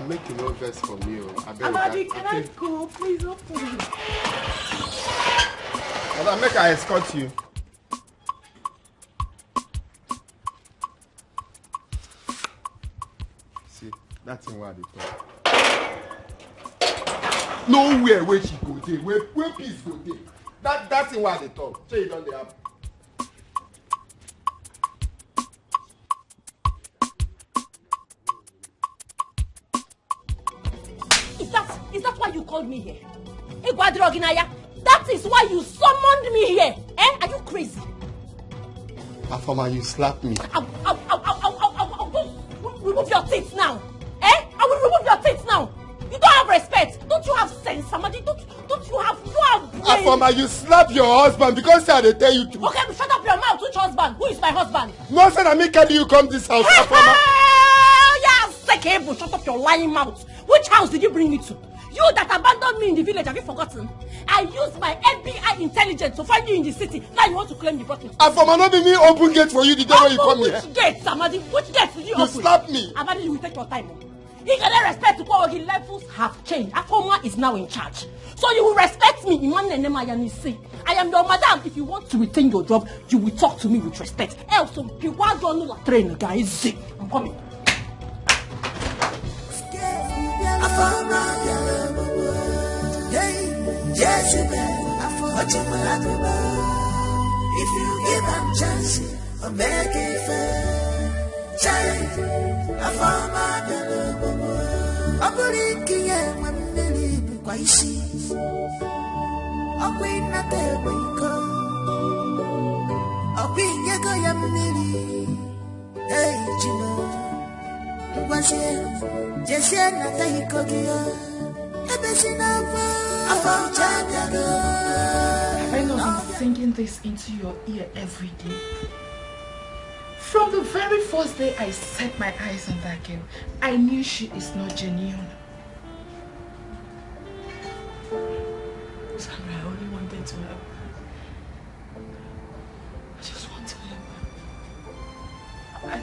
Make you no vex for me. Amadi, can I go? Please open it. Make I escort you. See, that's in where they talk. Nowhere where she go there, where peace go there. That's in where they talk. So you don't they have. Is that why you called me here? That is why you summoned me here. Eh? Are you crazy? Afama, you slapped me. I'll remove your teeth now. Eh? I will remove your teeth now. You don't have respect. Don't you have sense, somebody? Don't you have brain? Afama, you slapped your husband because I tell you to. Okay, shut up your mouth. Which husband? Who is my husband? No, sir, I mean, can you come this house, Afama? Shut up your lying mouth. Which house did you bring me to? You that abandoned me in the village, have you forgotten? I used my FBI intelligence to find you in the city. Now you want to claim you brought me. Afama, not be me open gate for you the day when you come here. Which gate, Amadi? Which gate did you open? You slapped me. Amadi, you will take your time. You can respect to Ogi. Levels have changed. Afoma is now in charge. So you will respect me. I am your madam. If you want to retain your job, you will talk to me with respect. Else, you want to train the guy. I'm coming. If you give them chance, I'll make it fair. Child, I found my girl. I'm blinking and I'm nearly quite see. I'm waiting at the window. I'll be your girl, I'm nearly. Hey, Jimmy. Was it just yet? Not that he could get I know I'm singing this into your ear every day. From the very first day I set my eyes on that girl, I knew she is not genuine. Sandra, I only wanted to help her. I just want to help her.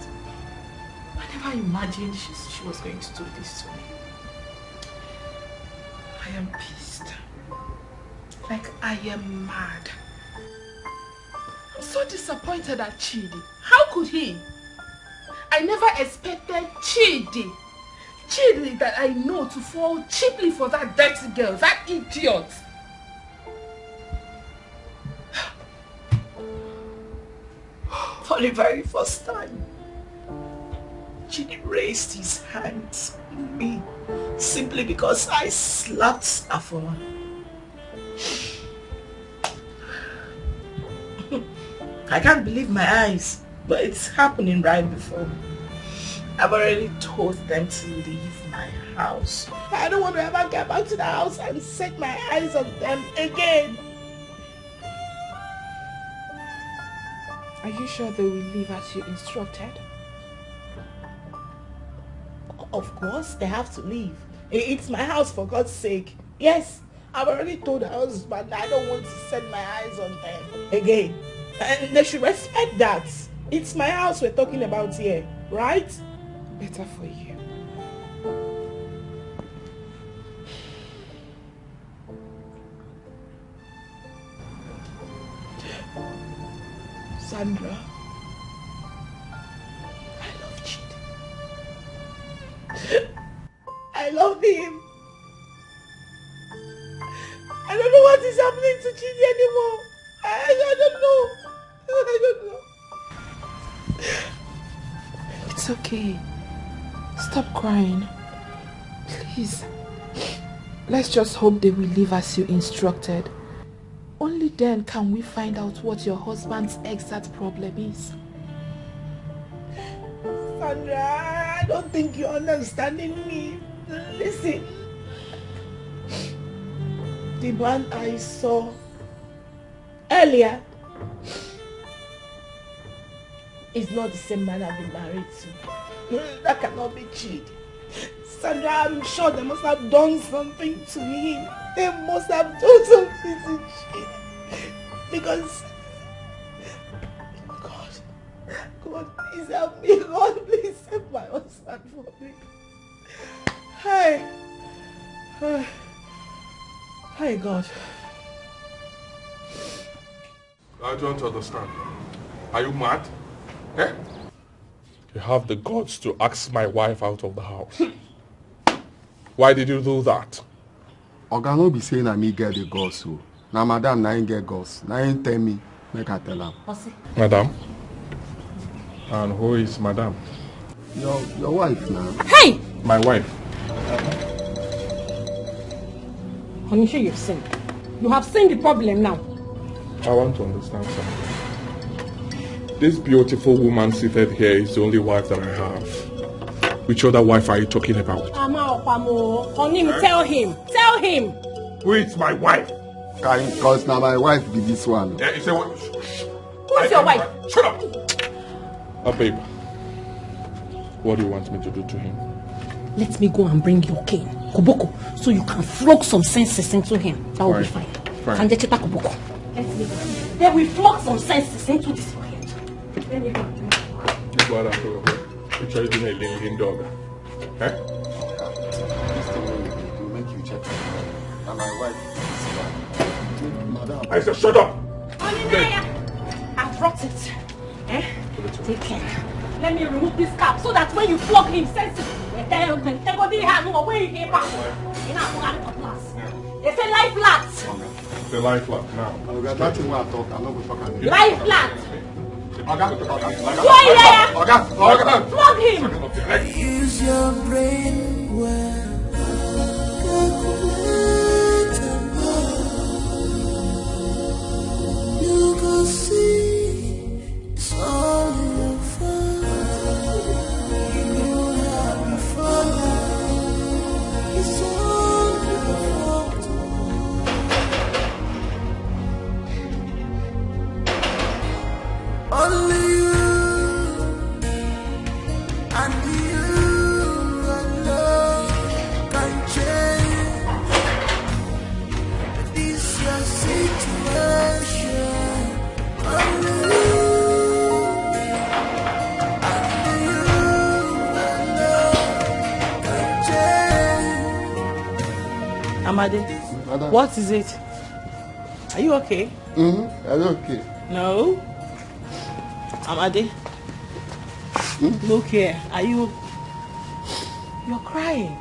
I never imagined she was going to do this to me. I am pissed. Like I am mad. I'm so disappointed at Chidi. How could he? I never expected Chidi that I know to fall cheaply for that dirty girl, that idiot. For the very first time, Chidi raised his hands on me simply because I slapped Afoma. I can't believe my eyes, but it's happening right before me. I've already told them to leave my house. I don't want to ever get back to the house and set my eyes on them again. Are you sure they will leave as you instructed? Of course, they have to leave. It's my house, for God's sake. Yes, I've already told the husband I don't want to set my eyes on them again. And they should respect that. It's my house we're talking about here, right? Better for you. Sandra, I love Chidi. I love him. I don't know what is happening to Chidi anymore. I don't know. It's okay. Stop crying. Please. Let's just hope they will leave as you instructed. Only then can we find out what your husband's exact problem is. Sandra, I don't think you're understanding me. Listen. The man I saw earlier is not the same man I've been married to. That cannot be cheated. Sandra, I'm sure they must have done something to him. They must have done something to cheat. Because God, please help me. God, please save my husband for me. Hi, God. I don't understand. Are you mad? Eh? You have the guts to ask my wife out of the house. Why did you do that? Oga no be saying I me get the guts, so. Now madam, na ain't get guts. Na ain't tell me, make I tell her. Madam? And who is madam? Your wife now. Hey! My wife. Honey, sure you've seen. You have seen the problem now. I want to understand something. This beautiful woman seated here is the only wife that I have. Which other wife are you talking about? Honey, tell him. Tell him. Who is my wife? Because now my wife be this one. Yeah, you say what? Who is your wife? Shut up! Babe. What do you want me to do to him? Let me go and bring your cane, Koboko, so you can flog some senses into him. That will be fine. Fine. Koboko. Let me go. Then we flog some senses into this pocket. Let me go. You try to make a little dog. Eh? This thing will make you check. And my wife is madam. I said shut up! I've brought it. Eh? Take care. Let me remove this cap so that when you flog him, senses. They say lie flat. Say lie flat now. That's what I talk. I'm not going to talk about it. Lie flat. Flog him. Use your brain well. You can see it's all your fault. You know how you fall. It's all your fault. Only you and you alone can change this your situation. Only you and you alone can change. Amade, Madam. what is it? Are you okay? I'm okay. No. Amade, look here. You're crying.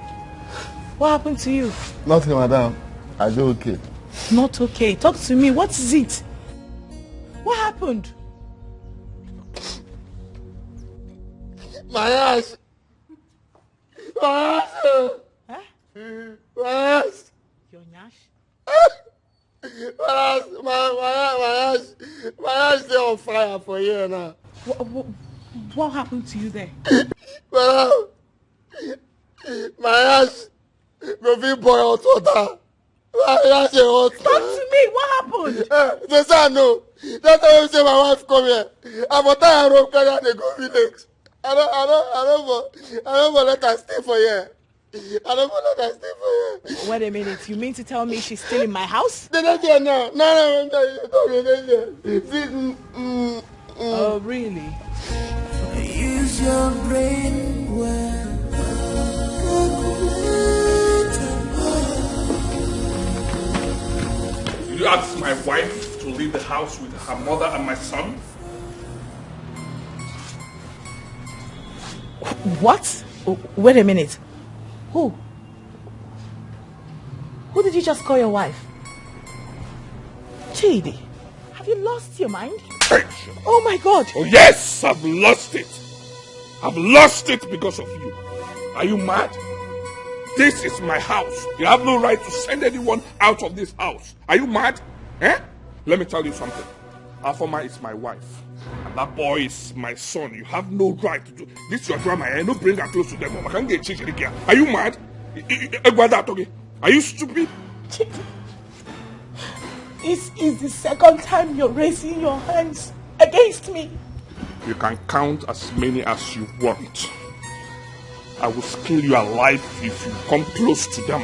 What happened to you? Nothing, madam. I do okay. Not okay. Talk to me. What is it? What happened? My ass. My ass. Huh? My ass. Your nyash? My ass is on fire for you now. What happened to you there? Madam, my ass go be boil hot water. My ass is hot. Talk to me. What happened? They say I know. That's why you say my wife come here. I'm a tired of carrying the go village. I don't let her stay for here. I don't let her stay for here. Wait a minute. You mean to tell me she's still in my house? They're not there now. No. Oh, really? Use your brain well. Did you ask my wife to leave the house with her mother and my son? What? Oh, wait a minute. Who? Who did you just call your wife? Chidi, have you lost your mind? Oh my God! Oh yes, I've lost it. I've lost it because of you. Are you mad? This is my house. You have no right to send anyone out of this house. Are you mad? Eh? Let me tell you something. Afoma is my wife. That boy is my son. You have no right to do this. Your drama. I don't bring her close to them. I can't get changed. Are you mad? Are you stupid? This is the second time you're raising your hands against me. You can count as many as you want. I will kill you alive if you come close to them.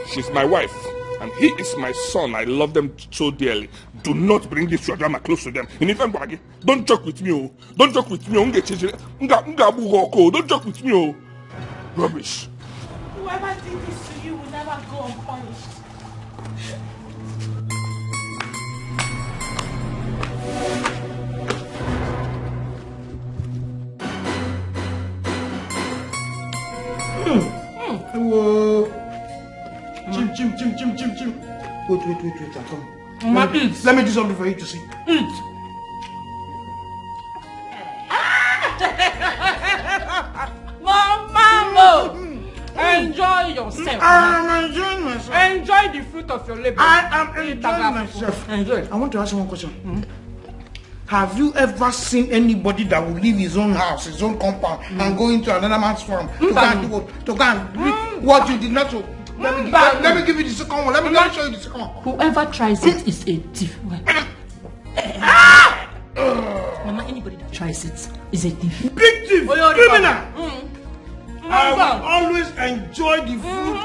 She's my wife, and he is my son. I love them so dearly. Do not bring this drama close to them. Don't joke with me, oh. Don't joke with me, don't joke with me, oh. Rubbish. Whoever did this to you will never go unpunished. Whoa. Jim. Wait, I'm coming. Let me do something for you to see. Eat. Mama, enjoy yourself. I'm enjoying myself. Enjoy the fruit of your labor. I am enjoying myself. Enjoy. I want to ask you one question. Have you ever seen anybody that will leave his own house, his own compound, and go into another man's farm to go and do what you did not do? Let me give you the second one. Let me show you the second one. Whoever tries it is a thief. Mama, anybody that tries it is a thief. Big thief! Criminal! I will always enjoy the fruit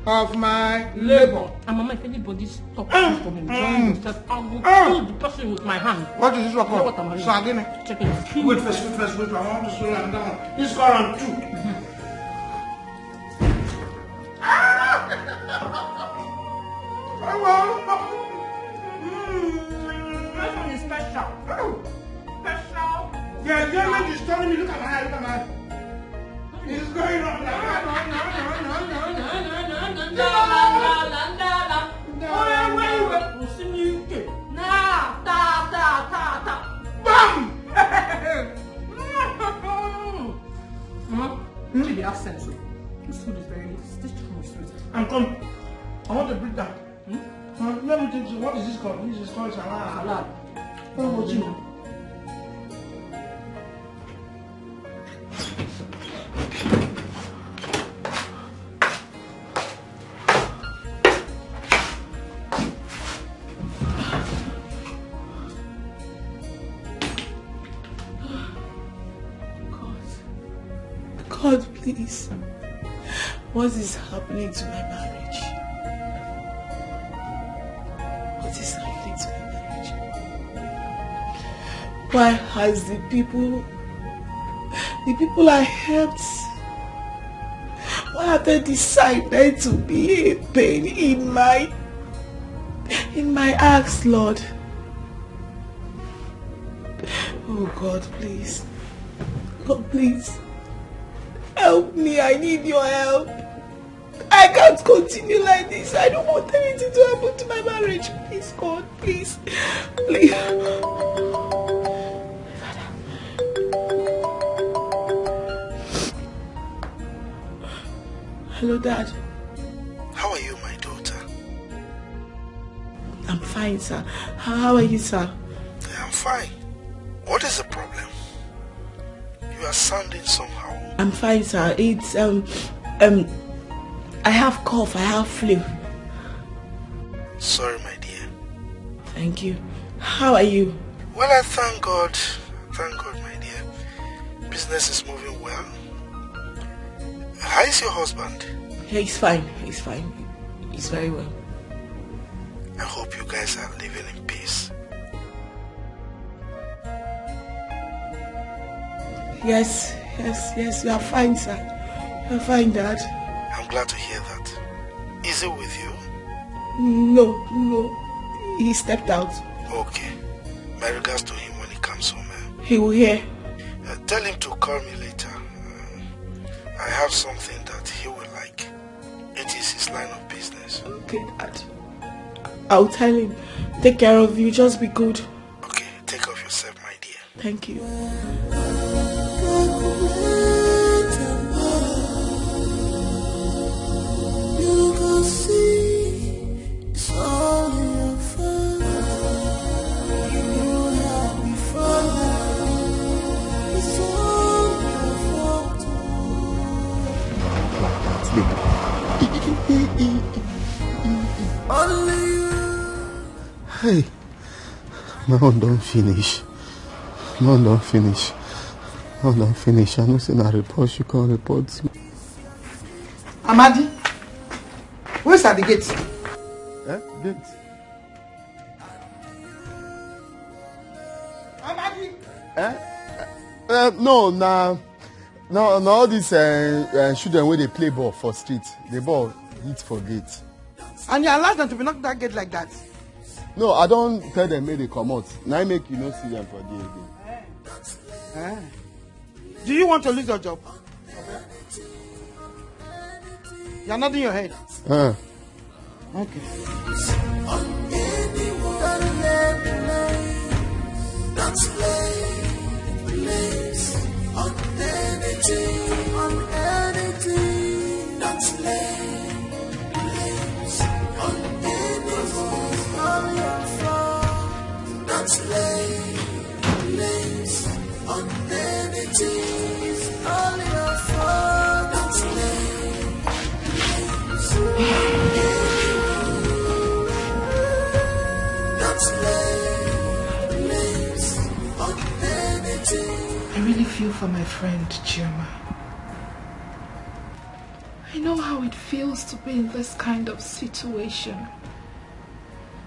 of my labor. And Mama, if anybody stops you from enjoying yourself, I will kill the person with my hand. What is this one called? Sardine. Check it. Wait first. I want to slow down. This is called 2. This one is special. Special. The enjoyment is telling me, look at my eye. It's going on. Bam! See the accent. This food is very sweet. I'm coming. I want to break that. Let me think. What is this called? This is called salad. What was you? God, please. What is happening to my marriage? What is happening to my marriage? Why has the people I helped, why have they decided to be a pain in my acts, Lord? Oh God, please. God, please. Help me, I need your help. I can't continue like this. I don't want anything to happen to my marriage. Please, God, please. Please. Hello, Dad. How are you, my daughter? I'm fine, sir. How are you, sir? I'm fine. What is the problem? You are sounding somehow. I'm fine, sir. It's I have cough, I have flu. Sorry, my dear. Thank you. How are you? Well, I thank God. Thank God, my dear. Business is moving well. How is your husband? He's fine. He's fine. He's very well. I hope you guys are living in peace. Yes, you are fine, sir. You are fine, Dad. I'm glad to hear that. Is he with you? No. He stepped out. Okay. My regards to him when he comes home. He will hear. Tell him to call me later. I have something that he will like. It is his line of business. Okay, Dad. I'll tell him. Take care of you. Just be good. Okay, take care of yourself, my dear. Thank you. You can see it's all in your face. You had me for life. sleep. Only you. Hey, my own don't finish. My own don't finish. My own don't finish. I know say na report you can report me. Amadi, where's at the gate? Gate? Amadi. No, all these children where they play ball for street, the ball hit for gate. And you allow them to be knocking that gate like that? No, I don't tell them where they come out. Now I make you not see them for there again. Do you want to lose your job? You're nodding your head. Okay. I really feel for my friend Chioma. I know how it feels to be in this kind of situation.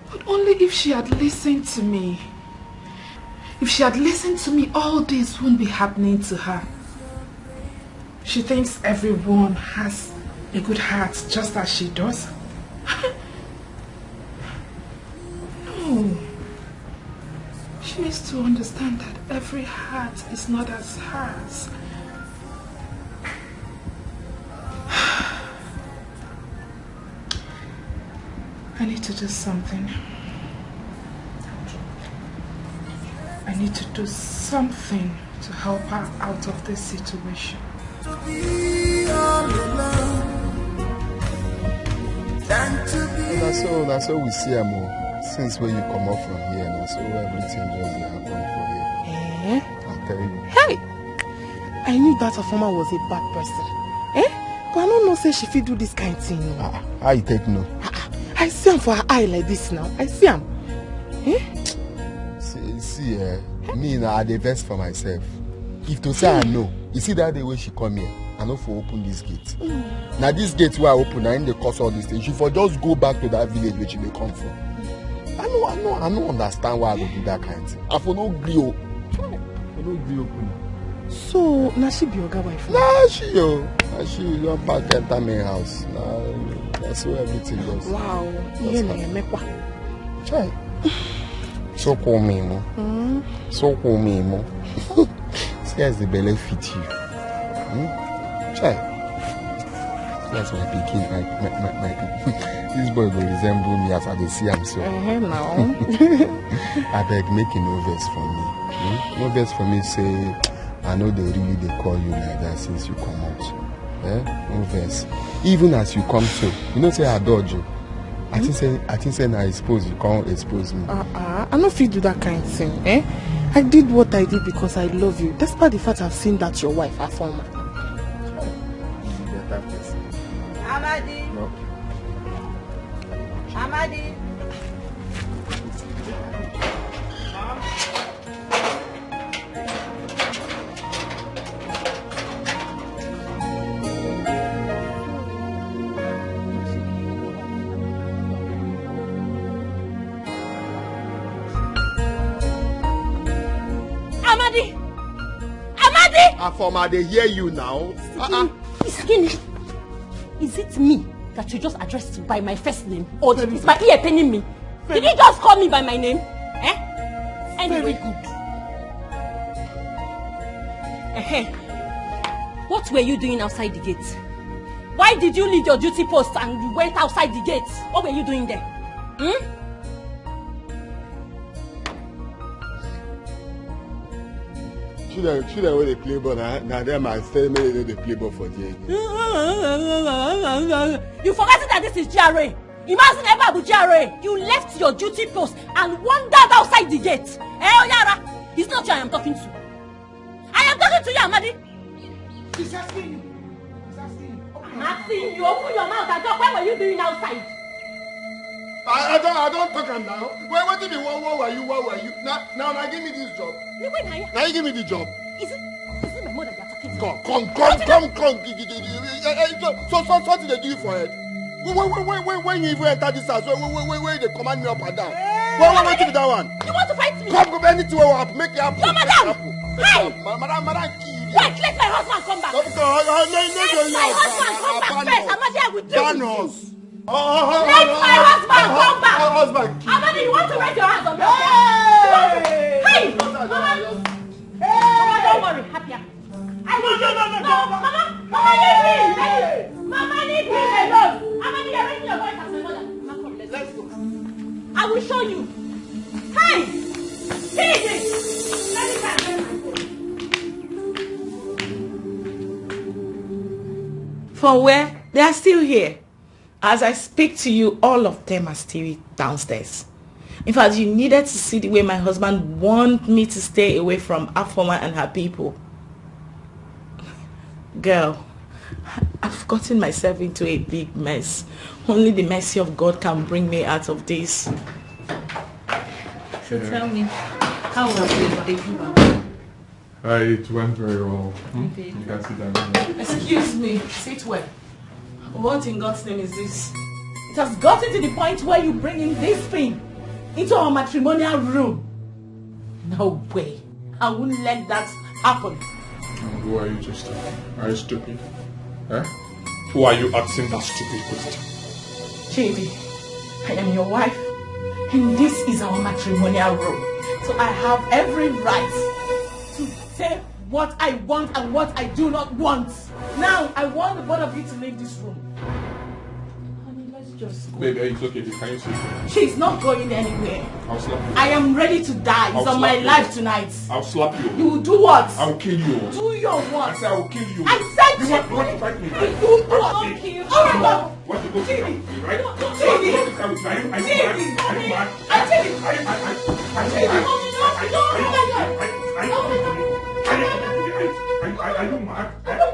But only if she had listened to me. If she had listened to me, all this wouldn't be happening to her. She thinks everyone has a good heart just as she does. No. She needs to understand that every heart is not as hers. I need to do something. I need to do something to help her out of this situation. To be all alone. That's how we see her more. Since when you come up from here, that's how everything just happen for here. I'll tell you. Hey! I knew that her former was a bad person. But I don't know say she fit do this kind of thing. How you take no? I see him for her eye like this now. I see him. See, me now I dey vex for myself. If to say I know, you see that the way she come here, I know for open this gate. Now this gate where I open, I ain't the cause all this thing. She for just go back to that village where she may come from. I don't understand why I go do that kind of thing. I for no grill. So now she be your wife? Nah, she don't back enter my house. Nah, that's how everything goes. Wow, Try. So call me, mo. So call me, mo. See as the belly fit you. Try. That's my picking. My this boy will resemble me as I see him so. Now. I beg making no verse for me. No verse for me say I know they call you like that since you come out. No verse. Even as you come to, you know say I dodge you. I think say I expose you can't expose me. I don't feel do that kind of thing. I did what I did because I love you. Despite the fact I've seen that your wife, her former. Amadi. No. Amadi. Afoma, they hear you now. Skinny, is it me that you just addressed by my first name? Or is my ear paining me? Did you just call me by my name? Anyway, good. What were you doing outside the gate? Why did you leave your duty post and you went outside the gate? What were you doing there? Should I they play ball? Now them I tell me they play ball for Jay. You forgot that this is GRA. Imagine ever with GRA. You left your duty post and wandered outside the gate. Oyara, it's not you I am talking to. I am talking to you, Amadi. She's asking you. Martin, you open your mouth and talk. What were you doing outside? I don't talk am now. What did you? What were you? Now give me this job. Now you give me the job. Is it my mother you're talking to? Come. So what did they do you for it? When you even enter this house, where they command me up and down. What did that one? You want to fight me? Come, anything will happen. Make it happen. Your madam! Hey! Madam, kill you. Wait, let my husband come back. Let my husband come back first. Amadi, I will deal with you. Let my husband come back. Amadi, you want to raise your hands on me? Hey! Mama, don't worry. Happy. Mama, leave me. Mama, leave me alone. Amadi, you're raising your voice as my mother. Mama, come, let's go. I will show you. Hey! See this. Let me try. From where? They are still here. As I speak to you, all of them are still downstairs. In fact, you needed to see the way my husband wanted me to stay away from Afoma and her people. Girl, I've gotten myself into a big mess. Only the mercy of God can bring me out of this. So tell me, how was it? It went very well. You can sit down. Excuse me, sit where? What in God's name is this? It has gotten to the point where you bring in this thing into our matrimonial room. No way. I wouldn't let that happen. Who are you just? Are you stupid? Eh? Who are you asking that stupid question? Chidi, I am your wife, and this is our matrimonial room. So I have every right to say what I want and what I do not want. Now, I want the both of you to leave this room. Honey, let's just go. Baby, it's okay. Can you see? She's not going anywhere. I'll slap you. I am ready to die. It's on my life tonight. I'll slap you. You will do what? I'll kill you. Do your what? I said I will kill you. I said you want to fight me, right? You will not kill you. Oh my God. Want to go to me, right? Chidi. Are you mad? I don't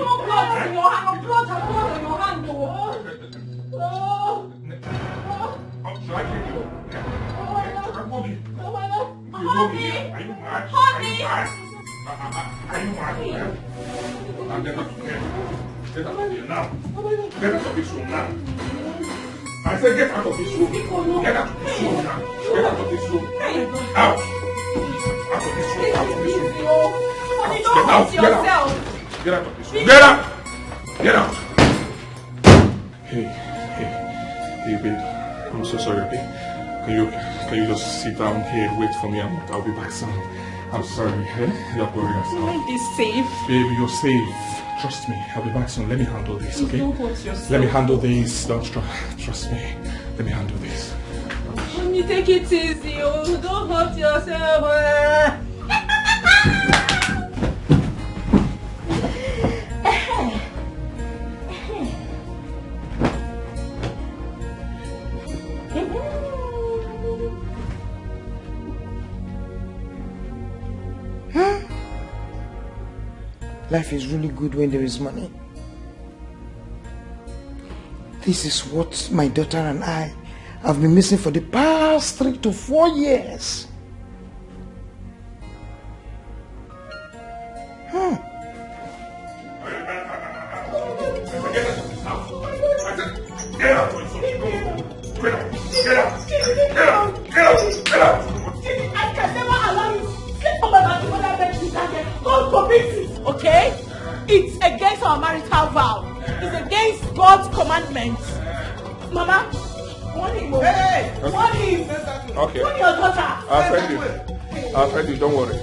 want blood in your hand. Blood and blood in your hand. Should I kill you? Honey! Are you mad? Honey! Are you mad? Get out of here. Get out of here now. Get out of this room now. I said get out of this room. Get out of this room now. Get out of this room. Out. Out of this room. Out of this room. Get out. Get out. Get out of this room. Get out. Get out. Hey, babe. I'm so sorry, babe. Can you just sit down here and wait for me? I'll be back soon. I'm sorry. Don't worry yourself. Mind is safe. Baby, you're safe. Trust me. I'll be back soon. Let me handle this, okay? Don't hurt yourself. Let me handle this. Don't trust me. Let me handle this. Let me take it easy. Oh, don't hurt yourself. Life is really good when there is money. This is what my daughter and I have been missing for the past 3 to 4 years. Okay? It's against our marital vow. It's against God's commandments. Mama, warn him. Hey! Warn him. Okay. Warn your daughter. I'll friend you. Don't worry.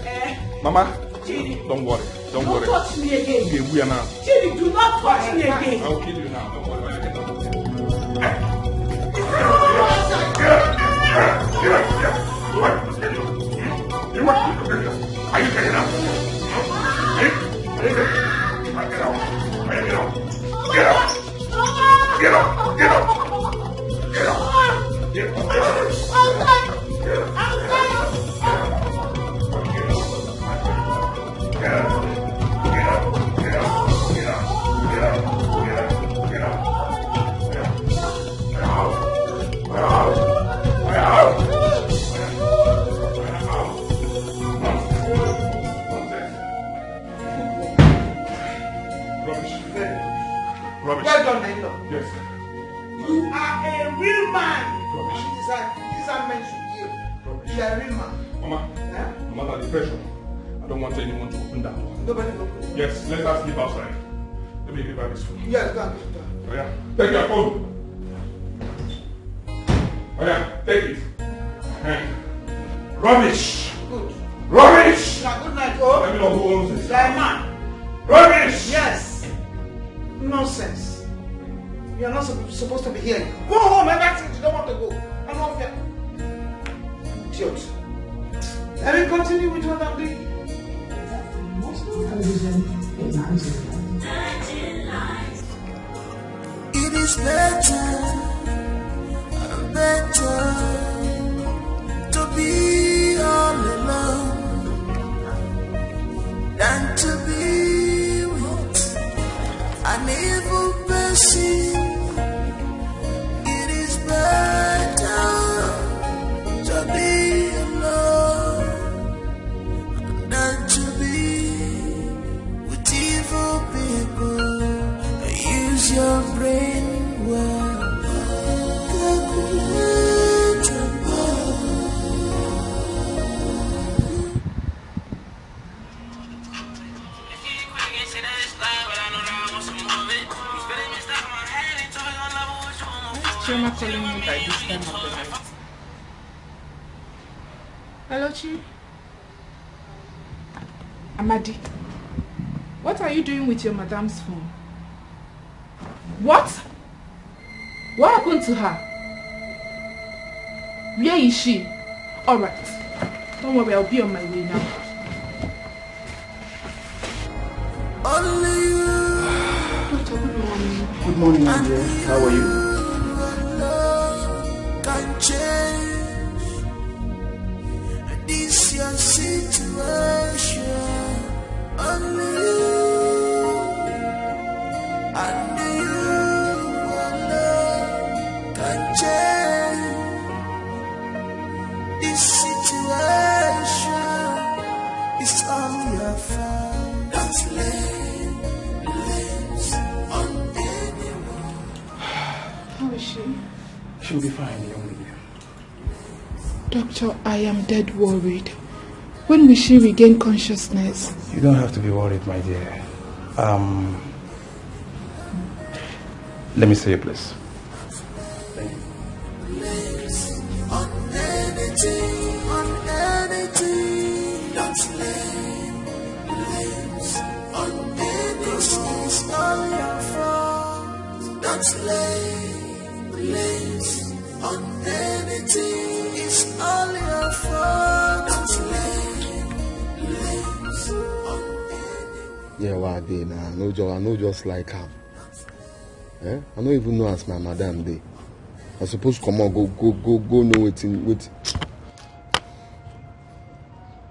Mama, Chidi. Don't worry. Don't Don't worry. touch me again. Okay, we are now. Chidi, do not touch me again. I'll kill you now. Don't worry. Are you getting up? Get up! Get up! Get up! Get up! Get up! Get up! Get up! Rubbish. Well done, Endo. Yes. You are a real man. Rubbish. This is how men should be. You are a real man. Mama, no matter the pressure, I don't want anyone to open that door. Nobody will. Yes, let us sleep outside. Let me give her this phone. Yes, go on. Oh yeah, take your phone. Oh yeah, take it. Rubbish. Good. Rubbish. Now, good night, oh. Let me know who owns this. You are a man. Rubbish. Yes. Nonsense. You are not supposed to be here. Go home. Everything you don't want to go. I'm not fair. Idiot. Let me continue with what I'm doing. It is better to be all alone than to be with an evil person. It is better to be alone than to be with evil people. Use your brain well. Chioma calling me by this time of the night. Hello, Chi. Amadi, what are you doing with your madam's phone? What? What happened to her? Where is she? Alright. Don't worry, I'll be on my way now. Only you. Good morning, my dear. How are you? Can change this your situation. Only you and you alone can change this situation. It's all your fault. Don't lay blames on anyone. How is she? She'll be fine, young lady. Doctor, I am dead worried. When will she regain consciousness? You don't have to be worried, my dear. Let me see you, please. Thank you. On anything, don't lay blames on anything. It's all your fault. Don't lay blames on anything. It's all your fault. Don't lay blames on anything. Yeah, what day now? I know just like her. Eh? I don't even know as my madam day. I suppose come on, go know wait.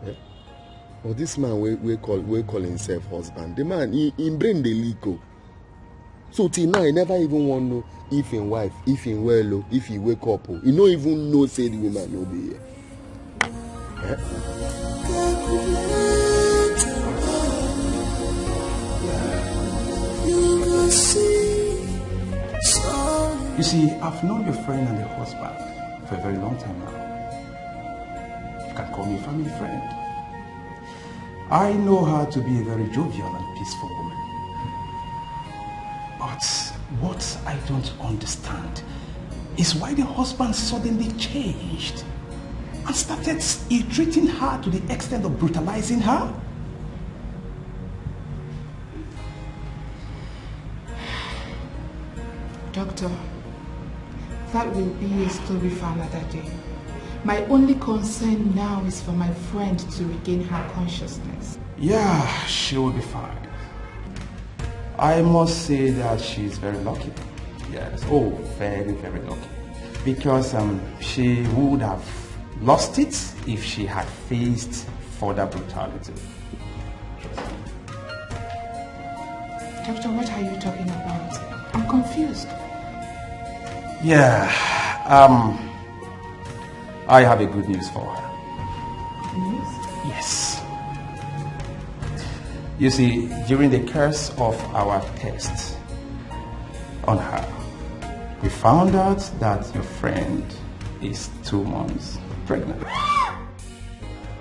Yeah? Oh, this man we call himself husband. The man he brain the leak. So till now he never even want to know if in wife, if in well, if he wake up. He don't even know say the woman will be here. Eh? You see, I've known your friend and your husband for a very long time now. You can call me a family friend. I know her to be a very jovial and peaceful woman. But what I don't understand is why the husband suddenly changed and started ill-treating her to the extent of brutalizing her. Doctor, that will be a story for another day. My only concern now is for my friend to regain her consciousness. Yeah, she will be fine. I must say that she's very lucky. Yes, oh, very, very lucky. Because she would have lost it if she had faced further brutality. Doctor, what are you talking about? I'm confused. Yeah, I have a good news for her. News? Yes. You see, during the course of our test, on her. We found out that your friend is 2 months pregnant. Oh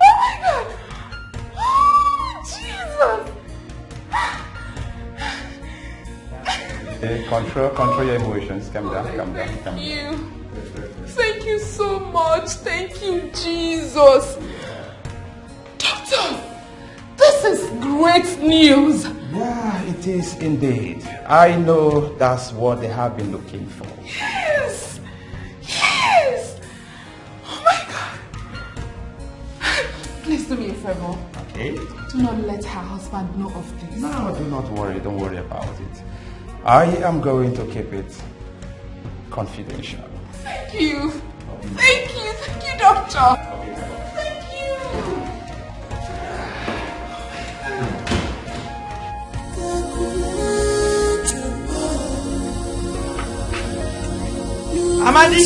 my God! Oh, Jesus! Okay, control your emotions. Calm down. Thank you. Thank you so much. Thank you, Jesus. Doctor, this is great news. Yeah, it is indeed. I know that's what they have been looking for. Yes. Oh my God. Please do me a favor. Okay. Do not let her husband know of this. No, do not worry. Don't worry about it. I am going to keep it confidential. Thank you. Thank you, doctor. Thank you. Amadi,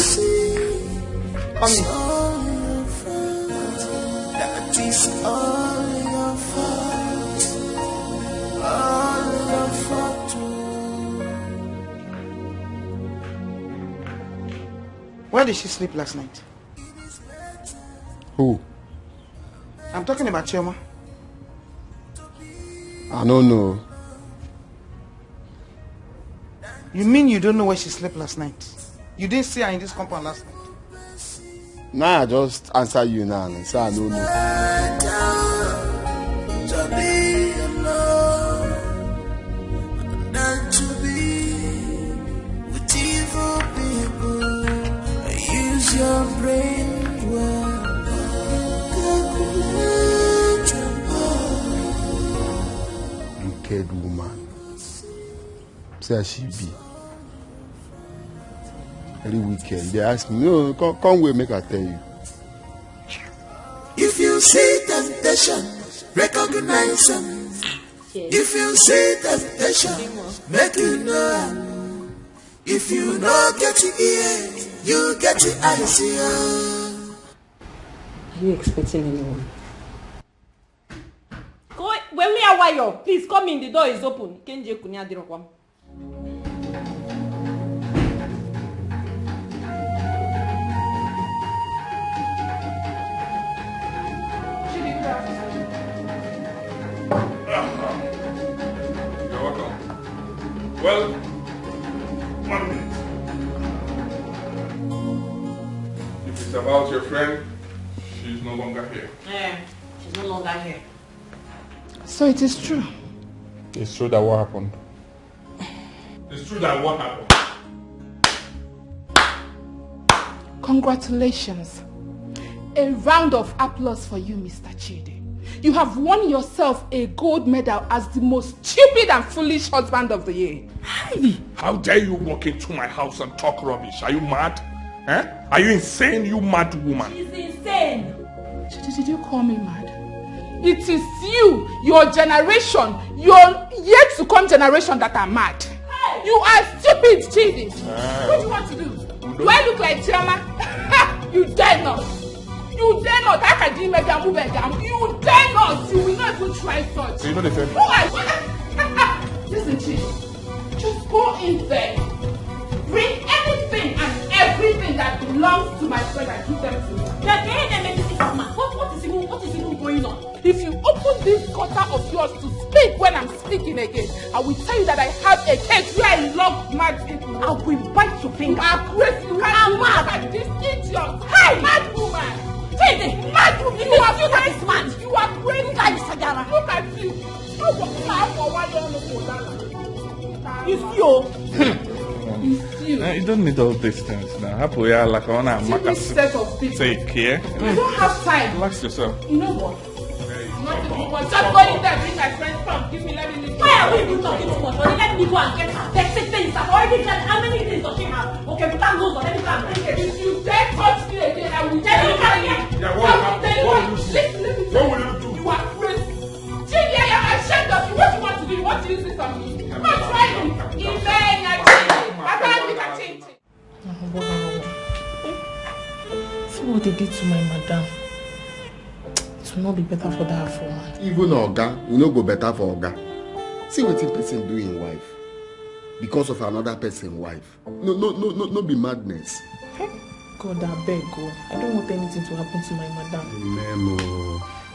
come here. That is all your fault. All your fault. Where did she sleep last night? Who? I'm talking about Chioma. I don't know. You mean you don't know where she slept last night? You didn't see her in this compound last night? Nah, I just answer you now and say I don't know. To be alone, not to be with evil people. Use your brain well. Wicked woman. Say she be. Very wicked. They ask me, no, come wait, make I tell you. If you see temptation, recognize them. If you see temptation, make you know. If you know, get your ear, you get your eyes here. Are you expecting anyone? Go, when me a while, please come in. The door is open. Kenje kunya dirokwam. You're welcome. Well, 1 minute. If it's about your friend, she's no longer here. Yeah, she's no longer here. So it is true. It's true that what happened. It's true that what happened. Congratulations. A round of applause for you, Mr. Chidi. You have won yourself a gold medal as the most stupid and foolish husband of the year. Hi! How dare you walk into my house and talk rubbish? Are you mad? Eh? Are you insane, you mad woman? She's insane. Chidi, did you call me mad? It is you, your generation, your yet to come generation that are mad. Hey. You are stupid, Chidi. What do you want to do? Do I look like Chioma? You dare not. You dare not. I can make a move again. You dare not. You will not even try such. So you know the thing? Listen, Chidi. Just go in there. Bring anything and everything that belongs to my friend and give them to me. What is even going on? If you open this gutter of yours to speak when I'm speaking again, I will tell you that I have a case where I love mad people. I will bite your finger. You are crazy. You are mad. This idiot. Hey, mad woman. Chidi, mad woman. You are crazy. Mad. You are crazy. Look at you, Sagara. Look at you. It's you. You don't need all these things now. Happy, yeah, like I wanna See this set of people. take care. I don't have time. Relax yourself. You know what? Just go in there, bring my friend's phone. Give me, let me leave. Why are we even talking too much? Let me go and get her. Deceit things. I've already done. How many things does she have? Okay, we can't lose her. Let me go and bring her. If you dare touch me again, I will tell you. Yeah, what will happen? What will you do? Listen. What will you do? You are crazy. Chidi, I am ashamed of you. What you want to do? You want to use this on me? I'm not trying. See what they did to my madam. It will not be better for that woman. Even Oga will not go better for Oga. See what the person do in wife. because of another person's wife. No be madness. God, I beg, God. I don't want anything to happen to my madam. Memo.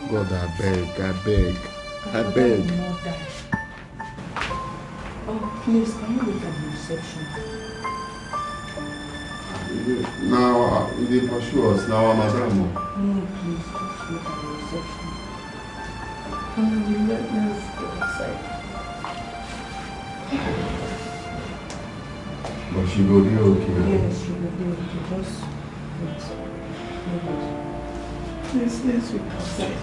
God, I beg. Oh, please, can you wait at the reception? Now, they pursue us. Now, madam. No, please, just wait at the reception. Let's go inside. But she will be okay. Yes, she will be okay. Just wait. Let's wait outside.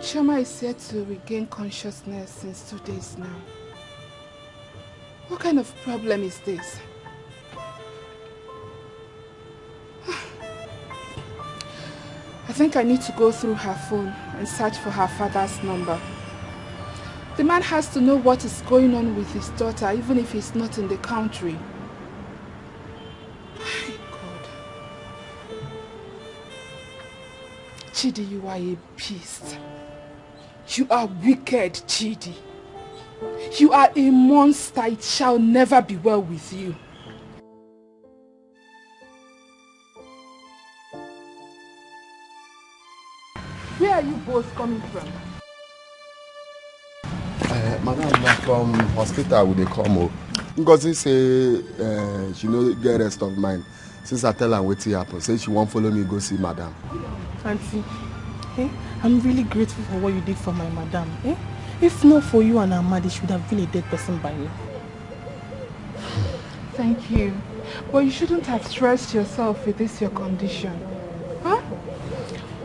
Chioma is said to regain consciousness since 2 days now. What kind of problem is this? I think I need to go through her phone and search for her father's number. The man has to know what is going on with his daughter, even if he's not in the country. My God. Chidi, you are a beast. You are wicked, Chidi. You are a monster. It shall never be well with you. Where are you both coming from? Madam, from hospital will they come? Because they say she no get rest of mind. Since I tell her what happened, say she won't follow me go see madam. Auntie, I'm really grateful for what you did for my madam. If not for you and Amadi, she would have been a dead person by now. Thank you. But you shouldn't have stressed yourself with this your condition. Huh?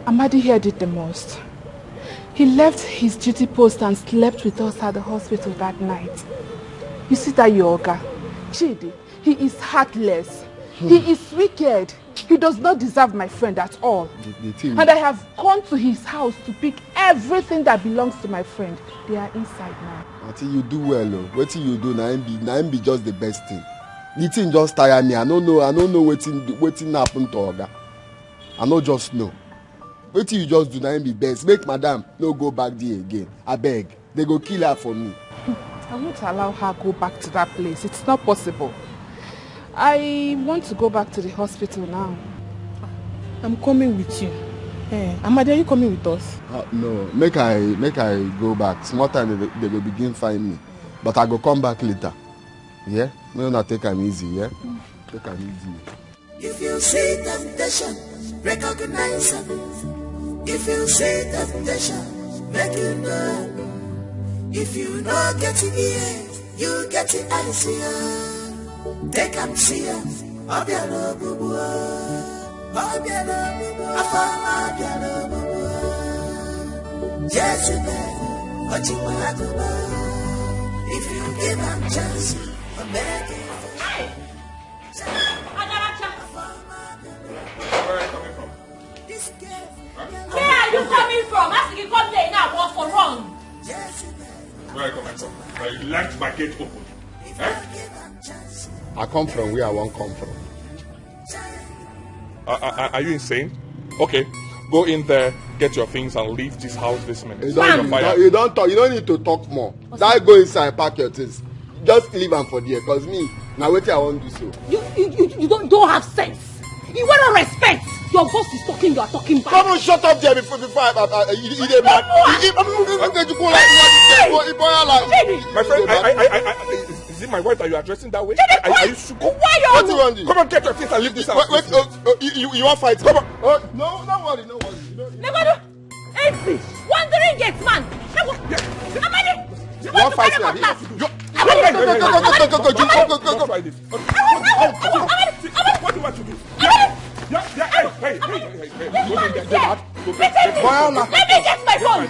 Amadi here did the most. He left his duty post and slept with us at the hospital that night. You see that yoga? Chidi, he is heartless. He is wicked. He does not deserve my friend at all. And I have gone to his house to pick everything that belongs to my friend. They are inside now. Until you do well, what you do now be just the best thing. The thing just tire me. I don't know waiting happen to Oga. I don't just know. What you just do now be best. Make madam no go back there again. I beg. They go kill her for me. I won't allow her go back to that place. It's not possible. I want to go back to the hospital now. I'm coming with you. Amadi, are you coming with us? No, make I go back. Small time they will begin find me. But I go come back later. Yeah? No, not take them easy, yeah? Take them easy. If you see temptation, recognize it. If you see temptation, make it know. If you know get it here, you get it easier. Take and see it. Obiano bubu, Obiano bubu, Afama Obiano bubu. Jezebel, what you want to know? If you give them chance, I'm begging. Hey! Where are you coming from? Where are you coming from? As you come there now, what's for wrong? Where are you coming from? You left my gate open. I come from where I won't come from. Are you insane? Okay, go in there, get your things, and leave this house this minute. You don't talk. You don't need to talk more. That go inside, pack your things. Just leave them for there. Cause me, now wait till I won't do so. You don't have sense. You want to respect. Your boss is talking. You are talking back. Come on, shut up there before you get mad. My friend, is it my wife that you are addressing that way? Are you super? Why you want? Come on, get your things and leave this house. Wait, you want fight? Come on. No, don't worry. Never do. Wandering gate man. Amadi. You want fight? What do you want to do? Hey. Let me get my phone.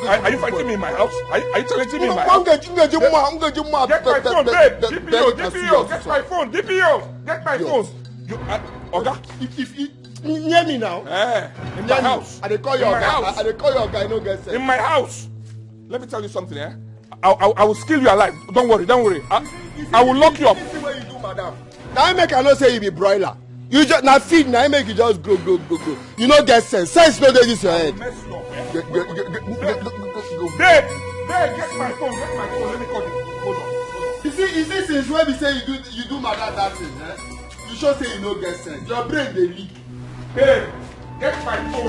Are you fighting me in my house? Are you challenging me in my house? Get my phone, babe. DPO, get my phone. DPO, get my phone. Oga, if near me now. In my house. I call your guy. No get sense. In my house. Let me tell you something, I will kill you alive. Don't worry. I will lock you up. This is what you do, madam. Now I make I not say you be broiler. You just now feed. Now I make you just go. You know get sense. Sense no dey this your head. Babe, get my phone. Let me call you. Hold on. You see since when we say you do mother that thing, eh? You sure say you no get sense. Your brain dey leak. Babe, get my phone.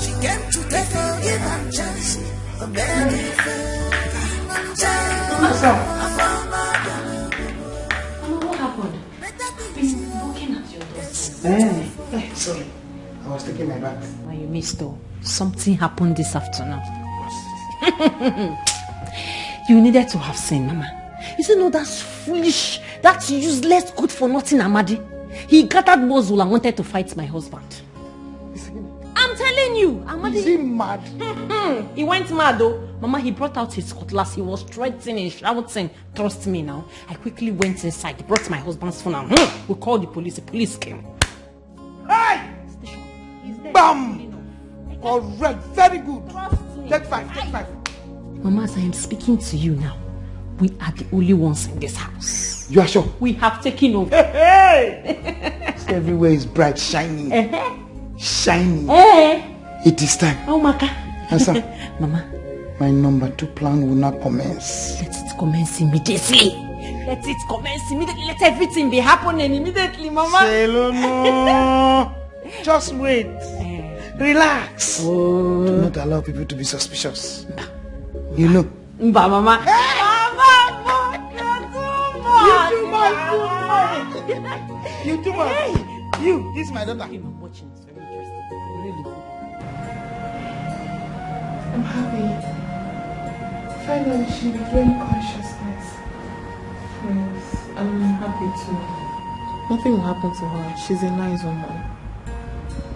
She came to take her, give her chance. A very what happened? Been looking at your door. Sorry. I was taking my bath. Well, you missed though. Something happened this afternoon. You needed to have seen, Mama. You see, no, that's foolish. That's useless, good for nothing, Amadi. He gathered muzzle and wanted to fight my husband. I'm telling you, Amadi. Is he mad? He went mad though. Mama, he brought out his cutlass. He was threatening, shouting. Trust me now. I quickly went inside, brought my husband's phone and we called the police. The police came. Hey! Bam! Correct. Very good. Take five. Mama, as I am speaking to you now, we are the only ones in this house. You are sure? We have taken over. Hey! Everywhere is bright, shiny. Shiny. It is time. Oh, Maka. Answer. Mama. My number 2 plan will not commence. Let it commence immediately. Let everything be happening immediately, Mama. No. Just wait. Relax. Oh. Do not allow people to be suspicious. You know. Mama. You too much. Hey. You, this is my daughter. I'm watching. It's very interesting. Really good. I'm happy. Finally, she regained consciousness. Yes, I'm happy too. Nothing will happen to her. She's a nice woman.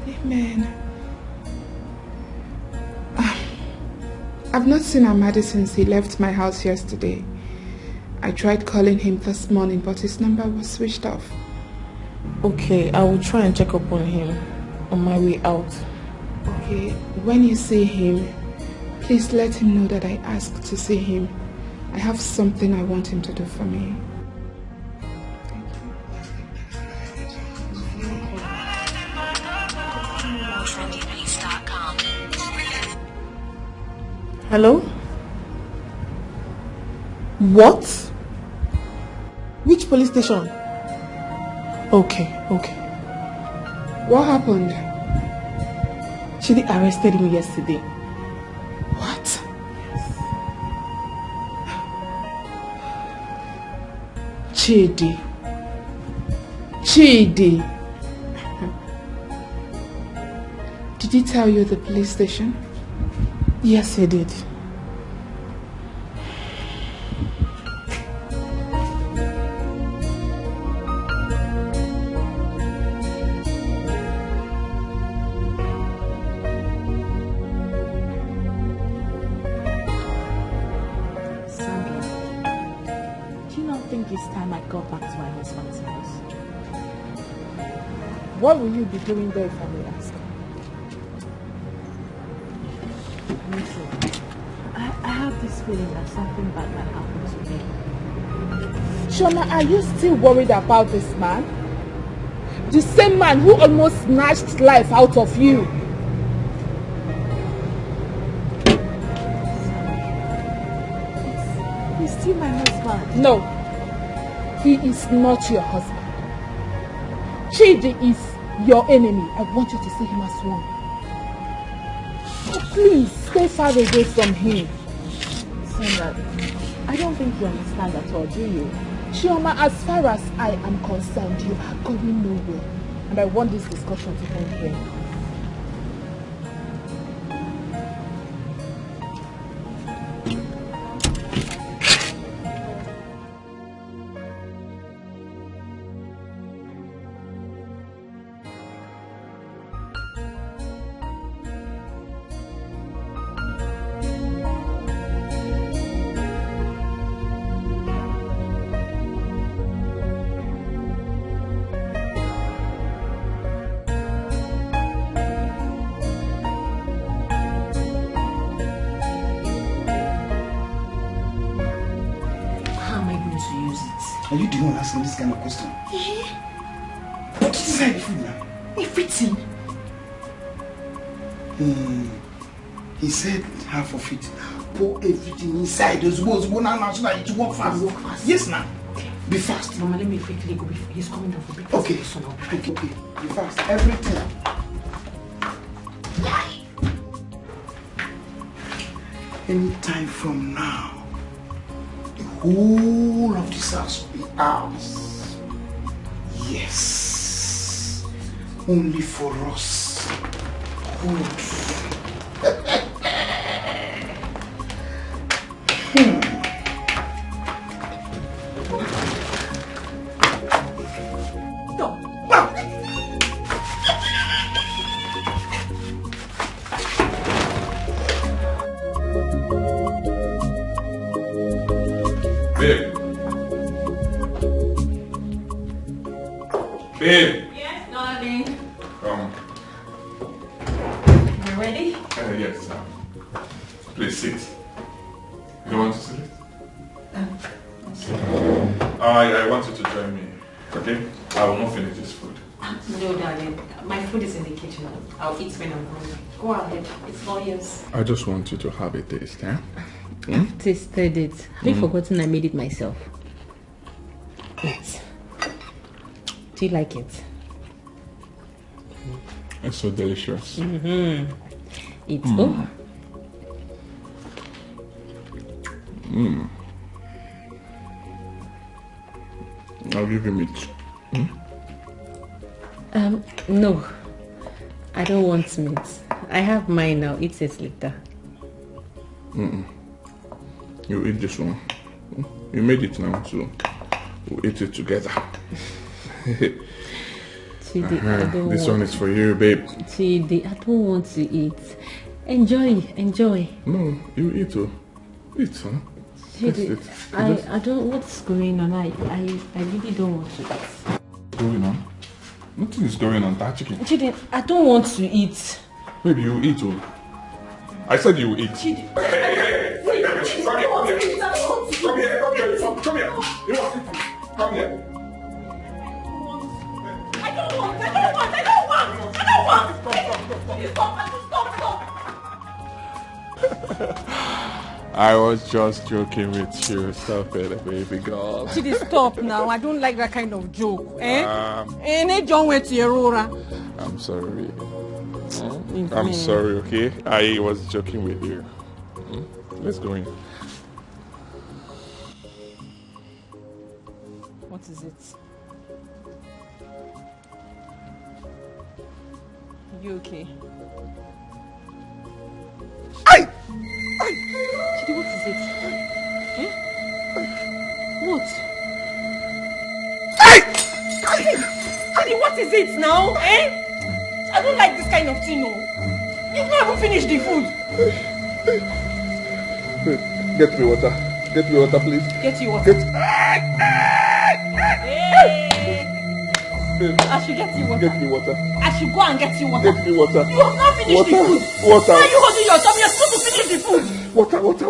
Amen. I've not seen Amadi since he left my house yesterday. I tried calling him this morning, but his number was switched off. Okay, I will try and check up on him on my way out. Okay, when you see him, please let him know that I asked to see him. I have something I want him to do for me. Hello? What? Which police station? Okay. What happened? Chidi arrested me yesterday. What? Chidi. Did he tell you the police station? Yes, he did. It's time I got back to my husband's house. What will you be doing there if I may ask? Listen, I have this feeling that something bad might happen to me. Shona, are you still worried about this man? The same man who almost snatched life out of you. He's still my husband. No. He is not your husband. Chidi is your enemy. I want you to see him as one. So please, stay far away from him. Sandra, I don't think you understand at all, do you? Chioma, as far as I am concerned, you are going nowhere. And I want this discussion to end here. Are you the one asking this kind of question? Put it inside the food now. Everything. He said half of it. Pour everything inside those bowls. Go now so that it won't fast. Walk fast. Yes, now. Okay. Be fast. Mama, let me quickly go before he's coming down for breakfast. Okay. Okay. Be fast. Everything. Anytime from now, the whole of this house will be ours. Yes. Only for us. Good. Babe. Babe. Yes, darling. You ready? Yes. Please sit. You don't want to sit? I want you to join me. Okay? I will not finish this food. No, darling. My food is in the kitchen. I'll eat when I'm hungry. Go ahead. It's all yours. I just want you to have a taste, eh? I've tasted it. Have you forgotten I made it myself? Yes. Do you like it? It's so delicious. It's over. I'll give you meat. No. I don't want meat. I have mine now. Eat it later. You eat this one. You made it now, so we'll eat it together. Chidi, I don't this want one is for you, babe. Chidi, I don't want to eat. Enjoy. No, you eat, oh. Eat, huh? Chidi, I don't. What's going on? I really don't want to eat. What's going on? Nothing is going on. That chicken. Chidi, I don't want to eat. Baby, you eat, oh. I said you eat. Chidi. Come here. You want to come here. I don't want. Stop. I was just joking with you. Stop it, baby girl. Chidi, stop now. I don't like that kind of joke. I'm sorry. I'm sorry, okay? I was joking with you. Let's go in. What is it? You okay? Chidi, what is it? What? Chidi, what is it now? I don't like this kind of thing, no. You've not even finished the food. Get me water, please. Get you water. I should get you water. Get me water. I should go and get you water. Get me water. You have not finished the food. Water. Why are you holding your tummy? You're supposed to finish the food. Water what?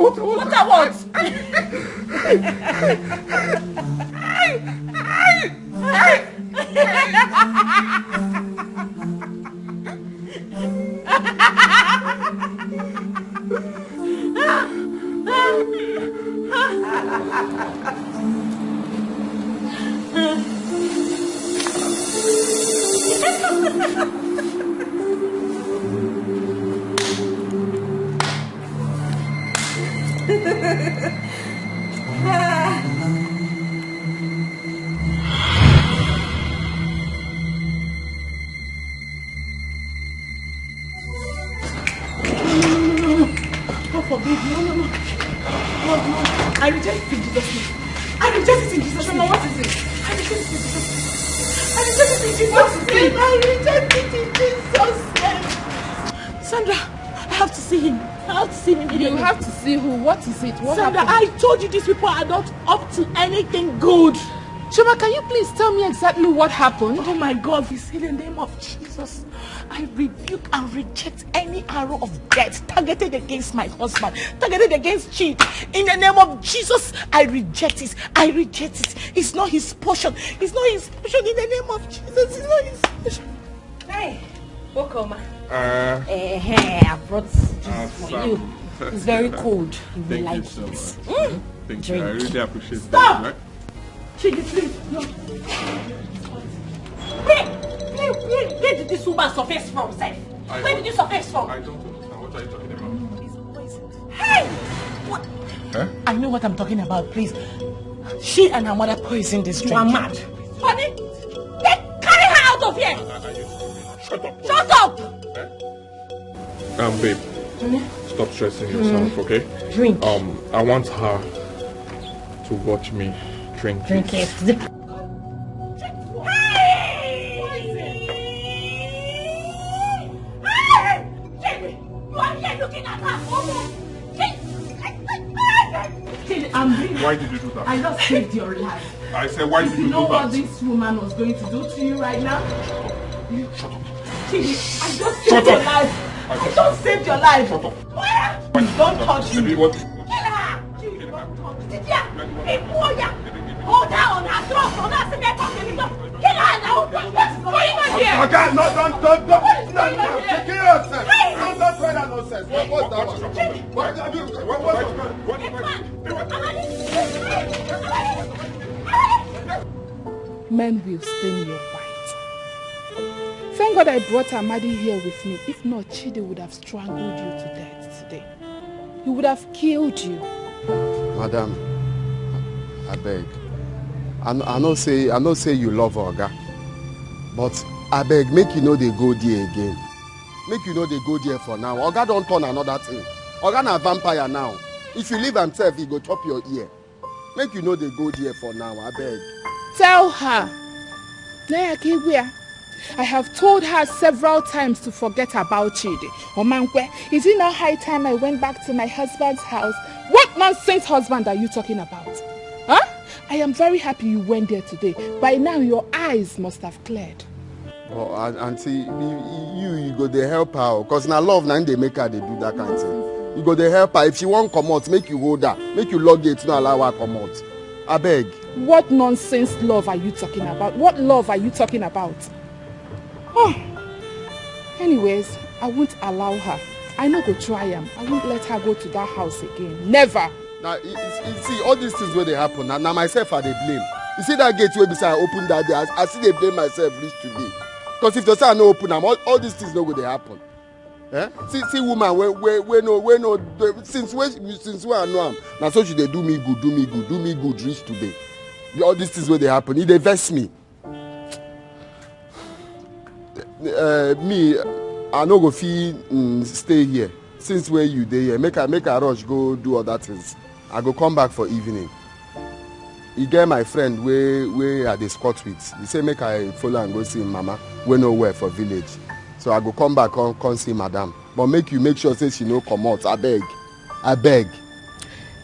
I reject it in Jesus' name. I reject it in Jesus' name. What is it? I reject it in Jesus' name. I reject it in Jesus' name. I reject it in Jesus' name. Sandra, I have to see him. I have to see him. You have to see who? What is it? What Sandra, happened? I told you these people are not up to anything good. Shoma, can you please tell me exactly what happened? Oh my God, we say the name of Jesus. I rebuke and reject any arrow of death targeted against my husband, targeted against Chidi. In the name of Jesus, I reject it. I reject it. It's not his portion. It's not his portion. In the name of Jesus, it's not his portion. Hey, welcome. I brought juice for you. It's very cold. You will like so it. Thank you. I really appreciate Stop. that. Right? Chidi, please. No. Where did this woman surface from, sir? Where did you surface from? I don't understand. What are you talking about? It's poison. Hey! What? Huh? I know what I'm talking about, please. She and her mother poisoned this drink. You are mad. Honey, carry her out of here! Shut up. Shut up! Babe. Stop stressing yourself, okay? Drink. I want her to watch me drink. Drink it. Why did you do that? I just saved your life. I said, why did you do that? You know what this woman was going to do to you right now? Shut up. Chidi, I just saved your life. I just saved your life. Shut up. Don't touch me. What? Kill her. Chidi, don't touch me. Yeah. Hold her on her throat. Hold her. Kill her now. What's going on here? Okay, no, take care of yourself. Don't try that nonsense. What's that one? Men will stain your white. Thank God I brought Amadi here with me. If not, Chidi would have strangled you to death today. He would have killed you. Madam, I beg. I know say you love Oga, but I beg, make you know they go there again. Make you know they go there for now. Oga don't turn another thing. Oga na vampire now. If you leave himself, he go chop your ear. Make you know they go there for now. I beg. Tell her. I have told her several times to forget about Chidi. Omankwe, is it not high time I went back to my husband's house? What nonsense husband are you talking about? Huh? I am very happy you went there today. By now your eyes must have cleared. Oh, auntie, you go there help her. Because now love now they make her they do that kind of thing. You go there help her. If she won't come out, make you hold her. Make you log it, not allow her come out. I beg. What nonsense love are you talking about? What love are you talking about? Oh. Anyways, I won't allow her. I know go try him. I won't let her go to that house again. Never. Now, see, all these things where they happen, now myself are they blame. You see that gate where beside I open that day, I see they blame myself reach today. Because if they say I no open them, all these things no go they happen. Eh? See woman, we no, since when I know them, now so should they do me good, reach today. All these things where they happen, it they vex me. Me, I no go feel stay here. Since where you dey here, make a rush go do other things. I go come back for evening. He get my friend where I dey squat with. He say make I follow and go see mama. We nowhere for village. So I go come back come see madam. But make sure say she no come out. I beg.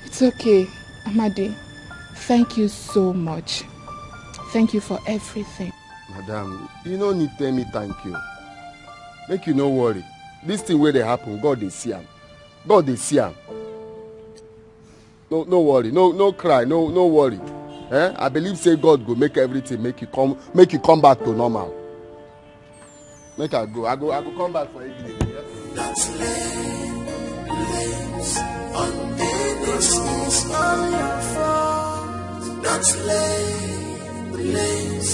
It's okay, Amadi. Thank you so much. Thank you for everything. Madam, you no need tell me thank you. Make you no worry. This thing where they happen, God they see am. God they see am. No worry, no cry, no worry. I believe say God go make everything make you come back to normal. Make I go. I go come back for evening. Yes? This is all your fault. Don't lay blames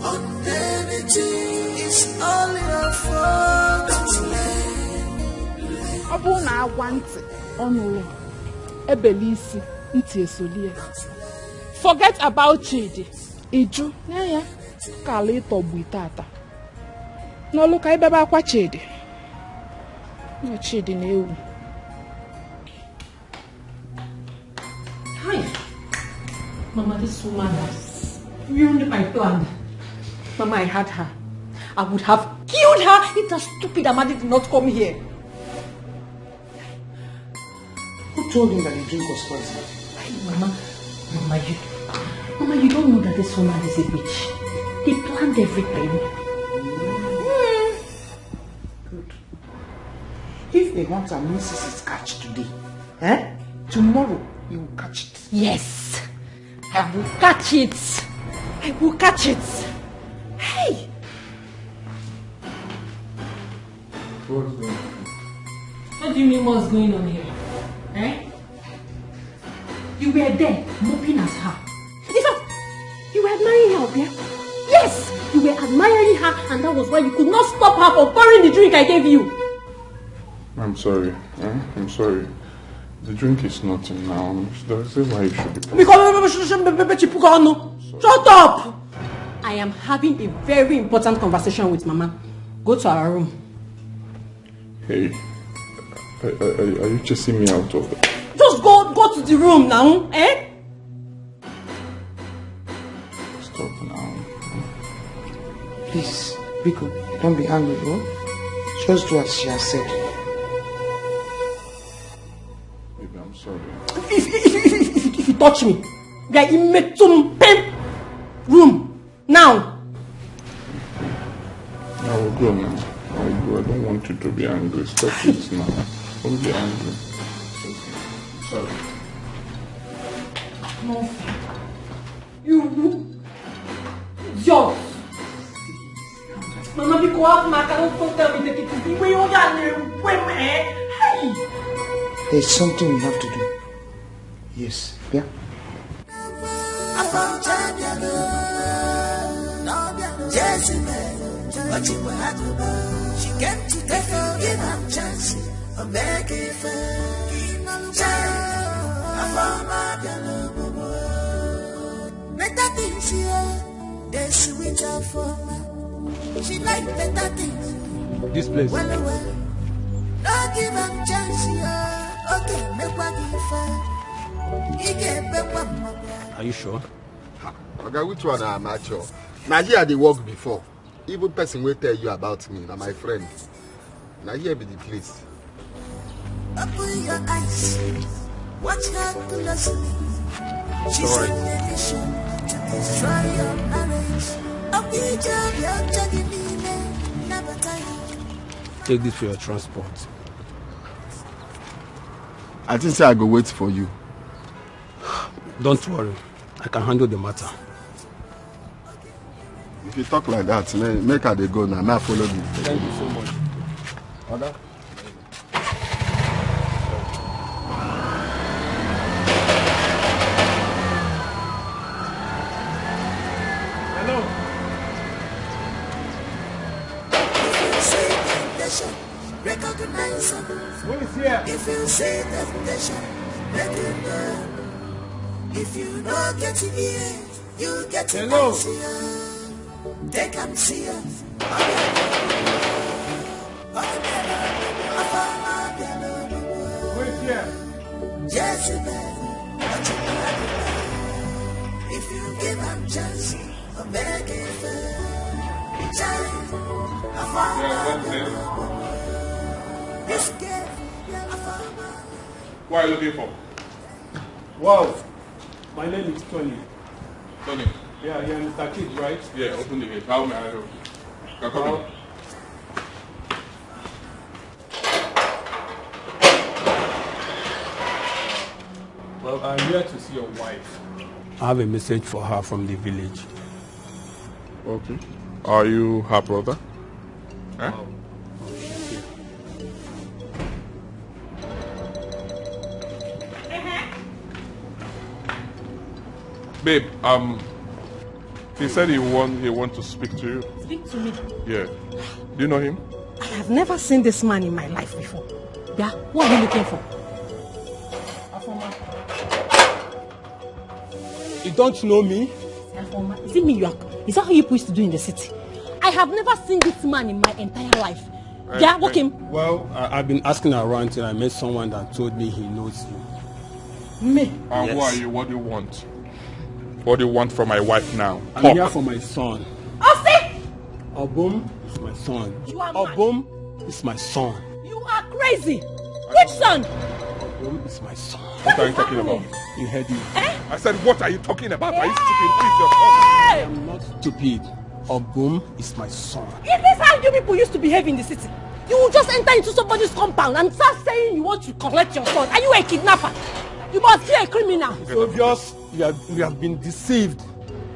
on anything. It's all your fault. Don't lay. Abu na agwante onu ebelisi nti esolie. Forget about Chidi. Iju ya kala itogbu itata. No look I beba akwa Chidi. No Chidi na ewu. Hi. Mama, this woman has ruined my plan. Mama, I had her. I would have killed her if that stupid Amadi did not come here. Who told him that the drink was poisoned? Mama, you don't know that this woman is a witch. He planned everything. a hunter misses his catch today, tomorrow he will catch it. Yes, I will catch it. I will catch it. Hey! What's going on? What do you mean what's going on here? You were there, moping at her. In fact, you were admiring her, okay? Yes! You were admiring her, and that was why you could not stop her from pouring the drink I gave you. I'm sorry. I'm sorry. The drink is nothing now. That's why you should be... Shut up! I am having a very important conversation with Mama. Go to our room. Hey, are you chasing me out of it? Just go to the room now, Stop now. Please, Biko, don't be angry, Just do as she has said. Baby, I'm sorry. If you touch me, you are in my room now. I will go now. I don't want you to be angry. Stop it now. Don't be angry. Sorry. No. You idiot. Mama, be quiet, ma. Don't tell me that it is the way you are. Hey. There's something we have to do. Yes, yeah? She came to take her, give her chance. I'm begging for better things here, they switch up for me. She like better things. This place. Well, don't give her chance here. Okay, make what give her. Are you sure? Okay, which one am I sure? Now here they work before. Even person will tell you about me, now my friend. Now here be the place. Open your eyes, watch her closely. She's in the mission to destroy your marriage. Take this for your transport. I think I go wait for you. Don't worry, I can handle the matter. If you talk like that, make her they go now. Now follow me. Thank you so much. Order. Hello. Recognize her. Who is here? If you say temptation, let it know. If you don't get in here, you get in Hello. They can see her. Who is here? Jezebel, if you give them chance, I'm begging for What are you looking for? Wow. My name is Tony. Tony. Yeah, you're Mr. Kid, right? Yeah, open the gate. How may I help you? Come in. Well, I'm here to see your wife. I have a message for her from the village. Okay. Are you her brother? Huh? Wow. Babe, he said he want to speak to you. Speak to me. Yeah. Do you know him? I have never seen this man in my life before. Yeah, what are you looking for? You don't know me? Is it me you are? Is that how you used to do in the city? I have never seen this man in my entire life. Yeah, walk him. Well, I've been asking around till I met someone that told me he knows you. Me? And who are you? What do you want? What do you want from my wife now? I'm Talk. here for my son. Ose! Obum is my son. You are Obum is my son. You are crazy. Which son? Obum is my son. What are you talking about? You heard me. I said, what are you talking about? Are you stupid? Please, your son. I am not stupid. Obum is my son. Is this how you people used to behave in the city? You will just enter into somebody's compound and start saying you want to collect your son. Are you a kidnapper? You must be a criminal. It's obvious you have been deceived.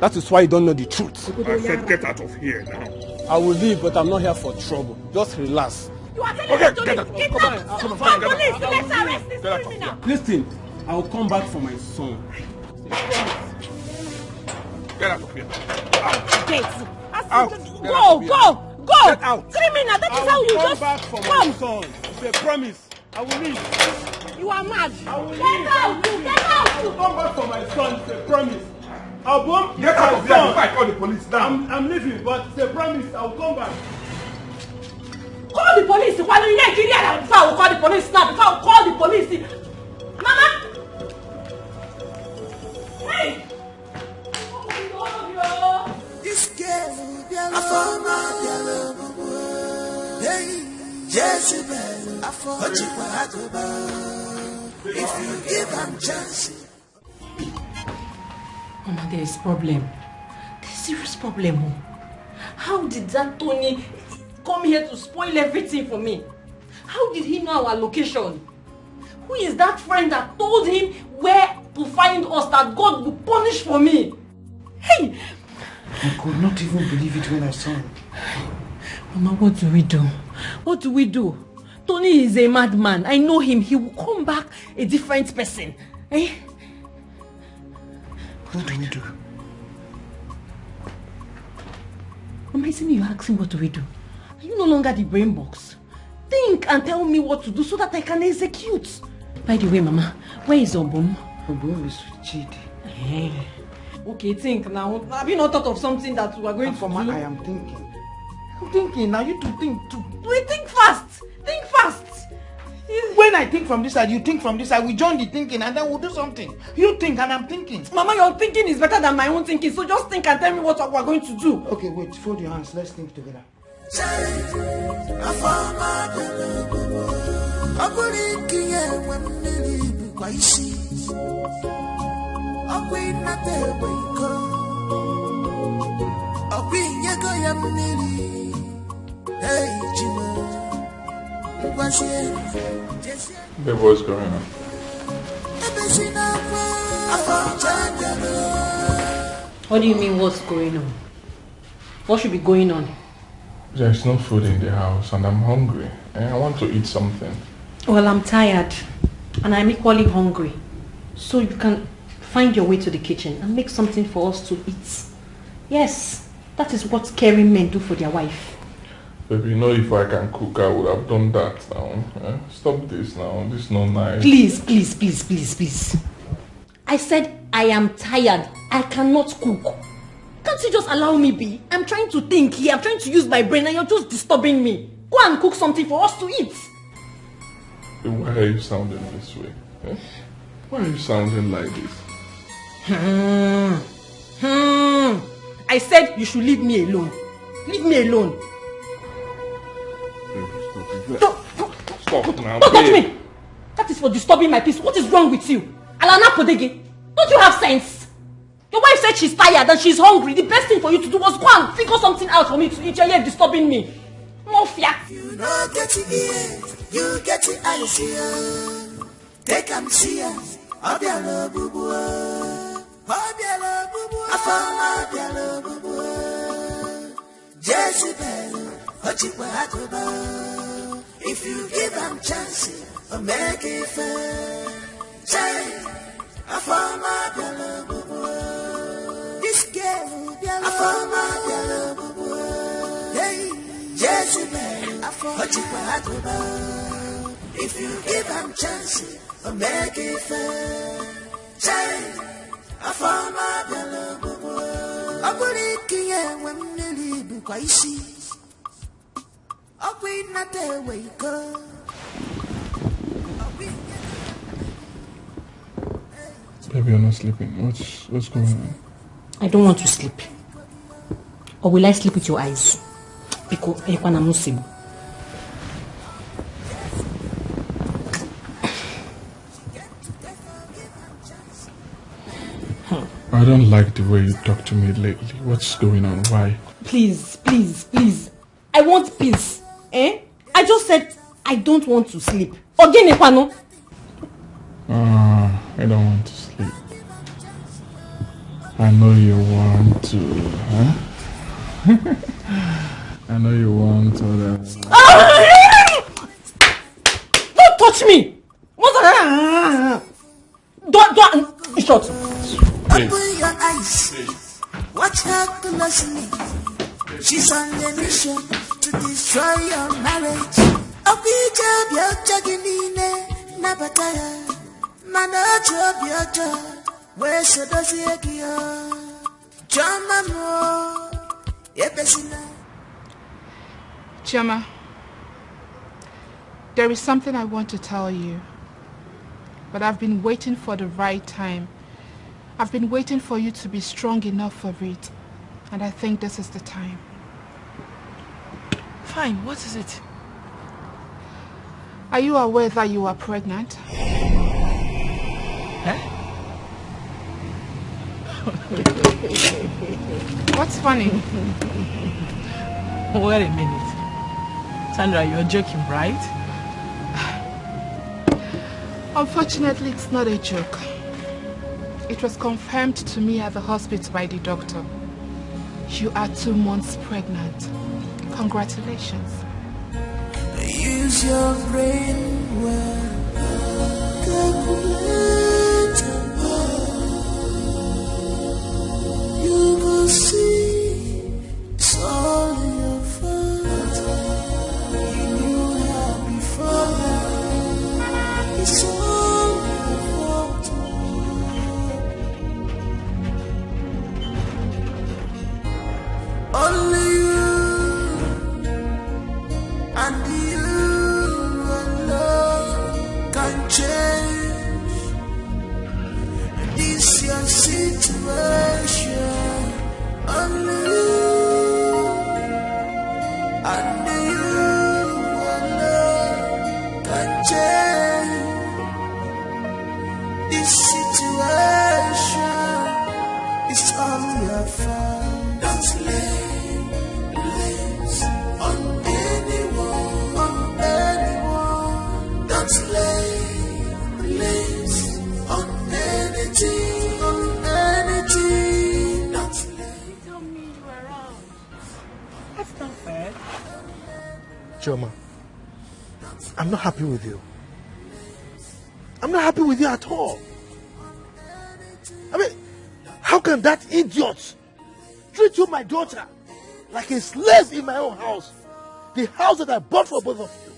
That is why you don't know the truth. I said get out of here now. I will leave, but I'm not here for trouble. Just relax. You are telling Okay, me to get leave. out. Come on, police, let's arrest this criminal. Listen, I will come back for my son. Get out of here. Go. Get out. Criminal, that is how you just come back for my son. It's a promise. I will leave. You are mad. I will Get leave. out. I will come back for my son. It's a promise. Get out of here before I call the police down. I'm leaving, but it's a promise. I will come back. Call the police. Why don't you get here? Before I will call the police now. Before I will call the police. Mama. Hey. This girl, I found my hey, Jezebel, I found you. If you give them chance. Mama, there is problem. There's serious problem. How did that Tony come here to spoil everything for me? How did he know our location? Who is that friend that told him where to find us, that God will punish for me? Hey! I could not even believe it when I saw him. Mama, what do we do? What do we do? Tony is a madman. I know him. He will come back a different person. Eh? What do we do? Mama, isn't you asking what do we do? Are you no longer the brain box? Think and tell me what to do so that I can execute. By the way, Mama, where is Obum? Obum is with Chidi. Hey. Okay, think now. Have you not thought of something that we are going to do? I am thinking. I'm thinking. Now you two think too. We think fast. Think fast. When I think from this side, you think from this side. We join the thinking and then we'll do something. You think and I'm thinking. Mama, your thinking is better than my own thinking. So just think and tell me what we are going to do. Okay, wait. Fold your hands. Let's think together. Babe, what's going on? What do you mean what's going on? What should be going on? There's no food in the house and I'm hungry. And I want to eat something. Well, I'm tired and I'm equally hungry. So you can find your way to the kitchen and make something for us to eat. Yes, that is what caring men do for their wife. Baby, you know if I can cook, I would have done that now. Stop this now. This is not nice. Please, please, please, please, please. I said I am tired. I cannot cook. Can't you just allow me be? I'm trying to think here. I'm trying to use my brain and you're just disturbing me. Go and cook something for us to eat. Why are you sounding this way? Why are you sounding like this? I said you should leave me alone. Leave me alone. Stop now. Don't touch me. That is for disturbing my peace. What is wrong with you? Alana Podege, don't you have sense? Your wife said she's tired and she's hungry. The best thing for you to do was go and figure something out for me to eat. You're here disturbing me. Mafia. You know, get it here. You get it, I see you. They can see you. Abiala bubu. Abiala bubu. Afama abiala bubu. Jezebel. Ochiwa atoba. If you give them chance, make it fair. Say, Afama abiala bubu. This girl, Afama abiala bubu. Hey, Jezebel. Ochiwa atoba. If you give them chance, make it fair. Say, Afama abiala bubu. Aburikiye wemneli bukwaisi. Baby, you're not sleeping. What's going on? I don't want to sleep. Or will I sleep with your eyes? Because I don't like the way you talk to me lately. What's going on? Why? Please, please, please. I want peace. I just said I don't want to sleep. Ogeni Pano. I don't want to sleep. I know you want to, huh? I know you want to. Don't touch me! Don't shut. Open your eyes. Watch her closely. She's on a mission to destroy your marriage. Okija bia jaginine nabataya. Mana job your job. Where so does he agio? Jama mo. Yepesina. Chioma, there is something I want to tell you. But I've been waiting for the right time. I've been waiting for you to be strong enough for it. And I think this is the time. Fine, what is it? Are you aware that you are pregnant? Huh? What's funny? Wait a minute. Sandra, you're joking, right? Unfortunately, it's not a joke. It was confirmed to me at the hospital by the doctor. You are 2 months pregnant. Congratulations. Use your brain well. Calculate. You will see it's all in your fault. You knew her before now. It's all your fault. Only you and you alone can change this your situation. Only you and you alone can change this situation. It's all your fault. Don't lay blames on anyone. Don't lay blames on anything. Don't lay. Tell me you were wrong. That's not fair. Chioma, I'm not happy with you. I'm not happy with you at all. I mean, how can that idiot treat you, my daughter, like a slave in my own house? The house that I bought for both of you.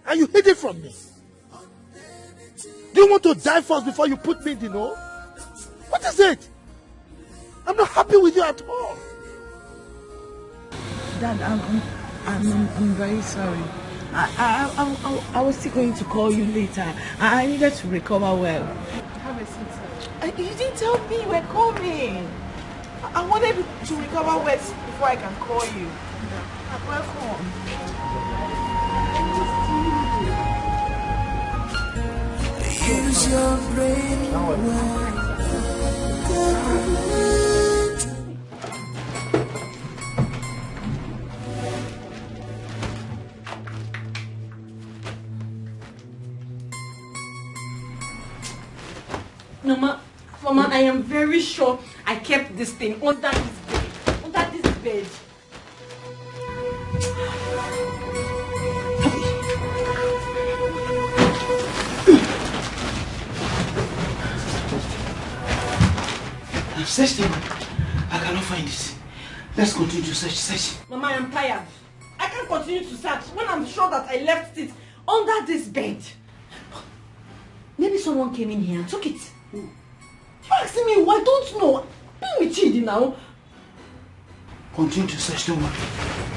And you hid it from me. Do you want to die first before you put me in the know? What is it? I'm not happy with you at all. Dad, I'm very sorry. I was still going to call you later. I needed to recover well. Have a seat, sir. You didn't tell me you were coming. I wanted to recover well before I can call you. Welcome. Use your brain well. Mama, I am very sure I kept this thing under this bed. Under this bed. I've searched him. I cannot find it. Let's continue to search. Mama, I am tired. I can't continue to search when I'm sure that I left it under this bed. Maybe someone came in here and took it. You asking me why? Don't know. Be with Chidi now. Continue to search, don't worry.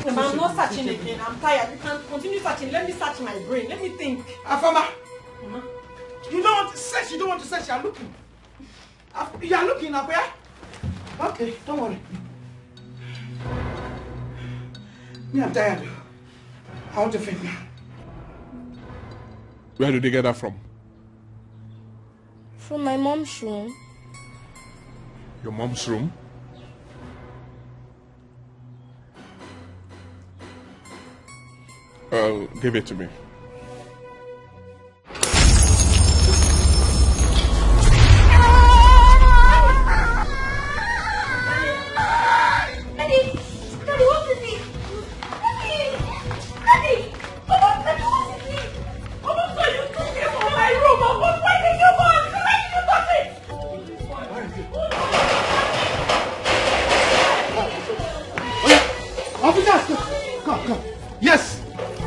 Mama, I'm not searching again. I'm tired. You can continue searching. Let me search my brain. Let me think. Afama! Mama. You don't want to search, you are looking. You are looking up here? Okay, don't worry. Me, I'm tired. I want to faint now. Where did they get that from? From my mom's room. Your mom's room? Give it to me. Daddy, what is it? Daddy, what is it? Come on, sir, you took me from my room. Why did you go? Why did you touch it? Officers, come. Yes,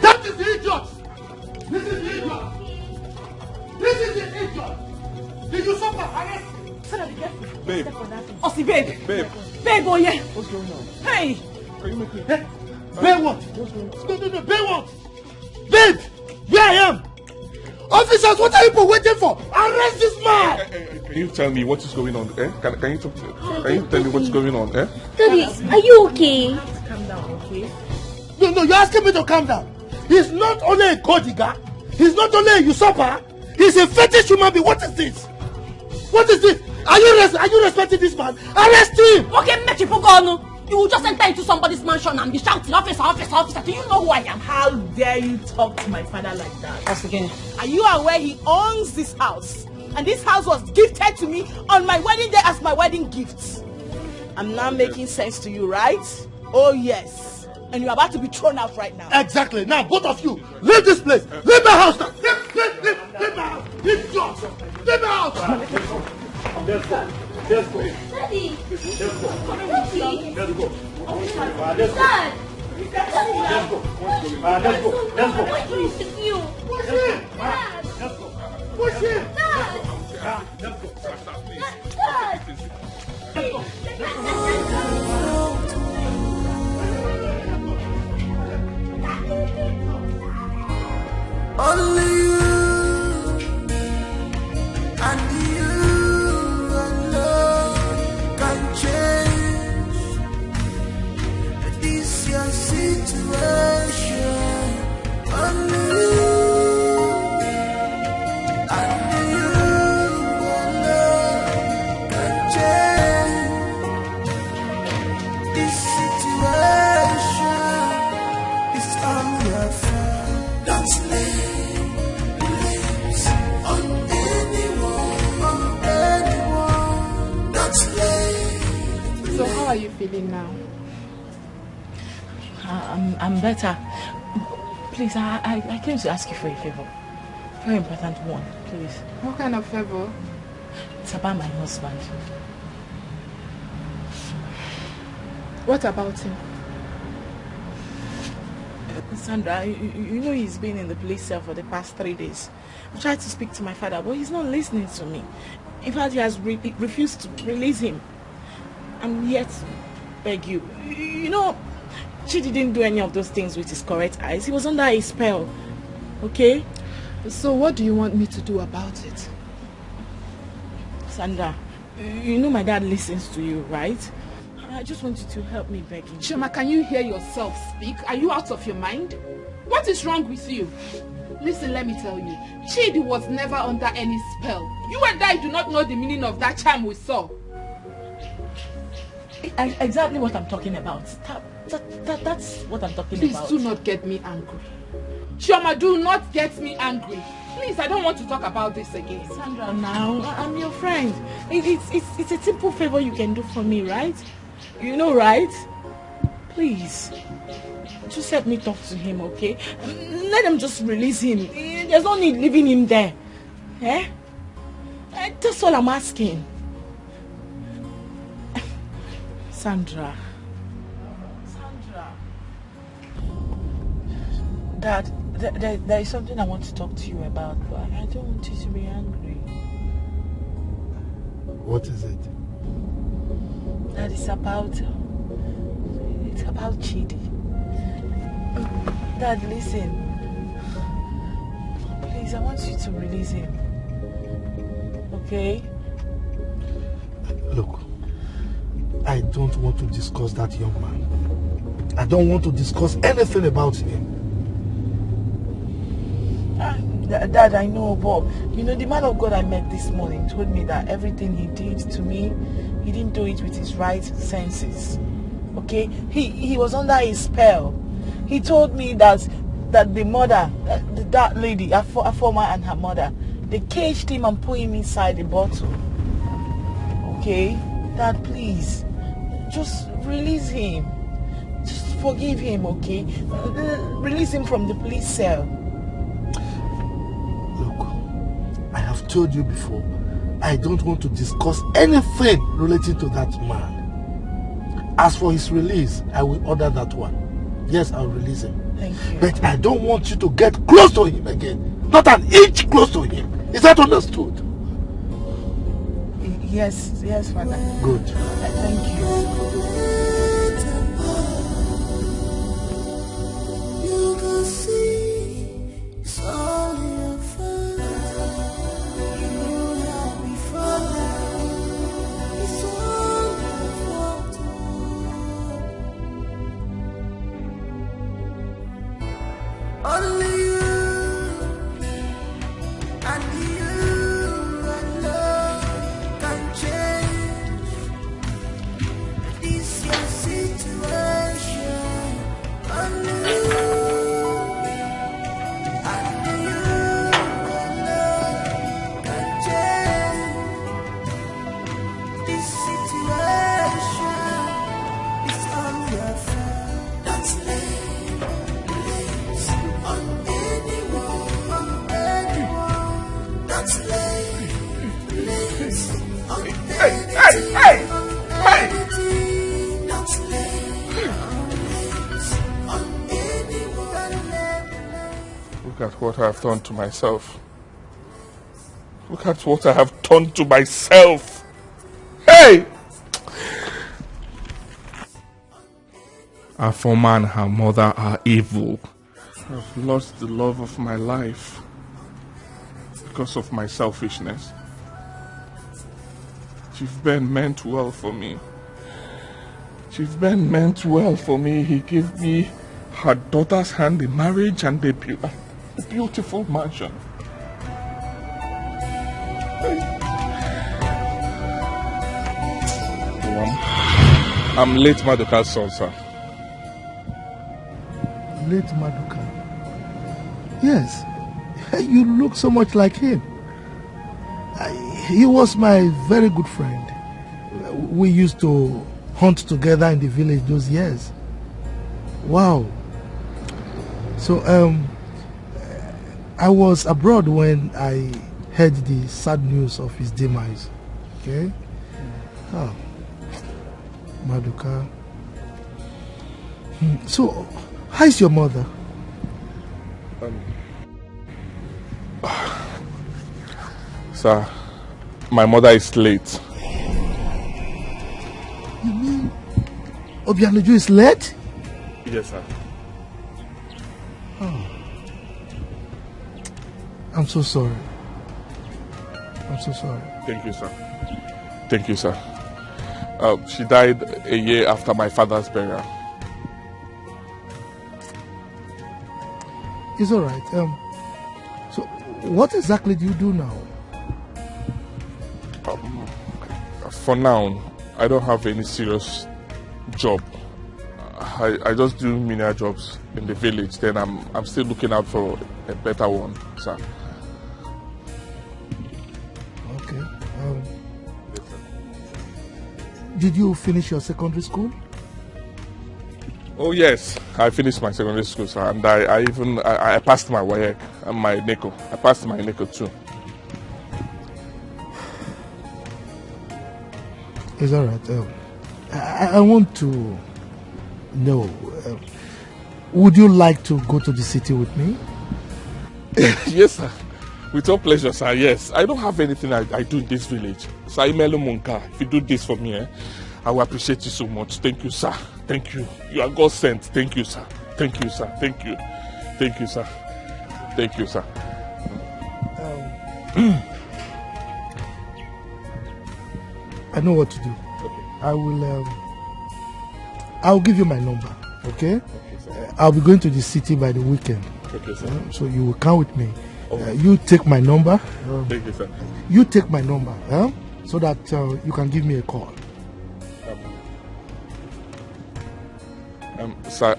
that is the idiot. This is the idiot. Did you suffer? Arrest him. Babe. Ossie, babe. Babe, oh yeah. what's going on? Hey. Can you make me? Babe what? No, babe what? Babe, where I am. Officers, what are you waiting for? Arrest this man. Can you tell me what is going on? Can you talk to? Can you tell me what's going on? Daddy, are you okay? Calm down, okay? No, you're asking me to calm down. He's not only a gold digger, he's not only a usurper, he's a fetish human being. What is this? What is this? Are you respecting this man? Arrest him! Okay, Mechipogonu. You will just enter into somebody's mansion and be shouting, officer. Do you know who I am? How dare you talk to my father like that? Once again. Are you aware he owns this house? And this house was gifted to me on my wedding day as my wedding gift. I'm now making sense to you, right? Oh yes. And you're about to be thrown out right now. Exactly. Now, both of you, leave this place. Leave my house now. Leave my house. Leave my house. Let's go. Daddy! Let's go. Daddy! Let's go. Dad! Let's go. What is with you? Push him. Dad! Let's go. Push him. Dad! Let's go. Dad! Only you and you alone can change this your situation. Only you and you alone can change this situation. It's all your fault. Don't lay blames on anyone. Don't lay. So how are you feeling now? I'm better. Please, I came to ask you for a favor. Very important one, please. What kind of favor? It's about my husband. What about him? Sandra, you know he's been in the police cell for the past 3 days. I tried to speak to my father, but he's not listening to me. In fact, he has refused to release him. I'm here to beg you. You know, she didn't do any of those things with his correct eyes. He was under a spell. Okay? So what do you want me to do about it? Sandra, you know my dad listens to you, right? I just want you to help me beg him. Chima, can you hear yourself speak? Are you out of your mind? What is wrong with you? Listen, let me tell you. Chidi was never under any spell. You and I do not know the meaning of that charm we saw. Exactly what I'm talking about. That's what I'm talking about. Please do not get me angry. Chioma, do not get me angry. Please, I don't want to talk about this again. Sandra, now, I'm your friend. It's a simple favor you can do for me, right? You know, right? Please. Just help me talk to him, okay? Let him just release him. There's no need leaving him there. Eh? That's all I'm asking. Sandra. Dad, there is something I want to talk to you about, but I don't want you to be angry. What is it? That is about Chidi. Dad, listen. Please, I want you to release him. Okay? Look, I don't want to discuss that young man. I don't want to discuss anything about him. Dad, I know, but you know, the man of God I met this morning told me that everything he did to me, he didn't do it with his right senses. Okay? He was under a spell. He told me that that the mother, that lady, a former and her mother, they caged him and put him inside the bottle. Okay? Dad, please, just release him. Just forgive him, okay? Release him from the police cell. Look, I have told you before, I don't want to discuss anything related to that man. As for his release, I will order that one. Yes, I'll release him. Thank you. But I don't want you to get close to him again. Not an inch close to him. Is that understood? Yes, Father. Good. Thank you. You can see it's all your fault. You know that before now. It's all your fault. Only you and you alone can change this your situation. Only you and you alone can change this situation. It's all your fault. That's late on anyone, That's late on anything, That's late on anyone. Look at what I have done to myself. Look at what I have done to myself. Hey! Our former and her mother are evil. I've lost the love of my life because of my selfishness. Chief Ben meant well for me. Chief Ben meant well for me. He gave me her daughter's hand in marriage and a beautiful mansion. I'm late Maduka's son, sir. Late Maduka. Yes, you look so much like him. He was my very good friend. We used to hunt together in the village those years. Wow. So, I was abroad when I heard the sad news of his demise. Okay? Oh, Maduka. So, how's your mother? Sir, my mother is late. You mean Obianoju is late? Yes, sir. Oh. I'm so sorry. I'm so sorry. Thank you, sir. Thank you, sir. She died a year after my father's burial. It's all right. So, what exactly do you do now? For now, I don't have any serious job. I just do menial jobs in the village. Then I'm still looking out for a better one, sir. Okay. Did you finish your secondary school? Oh yes, I finished my secondary school, sir, and I passed my WAEC and my NICO. I passed my NICO too. It's all right. I want to know, would you like to go to the city with me? Yes, sir. With all pleasure, sir. Yes, I don't have anything I do in this village. Sir, Imelu Munka, if you do this for me, I will appreciate you so much. Thank you, sir. Thank you. You are God sent. Thank you, sir. Thank you, sir. Thank you. Thank you, sir. Thank you, sir. I know what to do. Okay. I'll give you my number. Okay? Okay, sir. I'll be going to the city by the weekend. Okay, sir. So you will come with me. Okay. You take my number. Thank you, sir. You take my number, so that you can give me a call. Sir,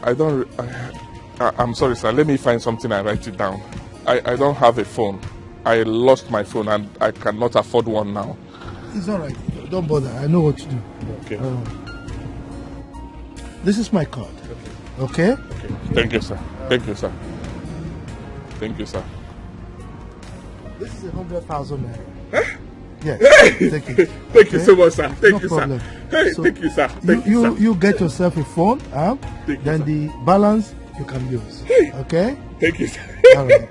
I'm sorry, sir. Let me find something and write it down. I don't have a phone. I lost my phone and I cannot afford one now. It's all right. Don't bother. I know what to do. Okay. This is my card. Okay? Okay. Thank you, sir. Thank you, sir. Thank you, sir. This is 100,000 naira. Huh? Yes. Hey! Take it. Thank you so much, sir. Thank No you, problem. sir. Hey, So thank you, sir. Thank you, sir. You get yourself a phone, then the balance you can use. Okay? Thank you, sir. All right.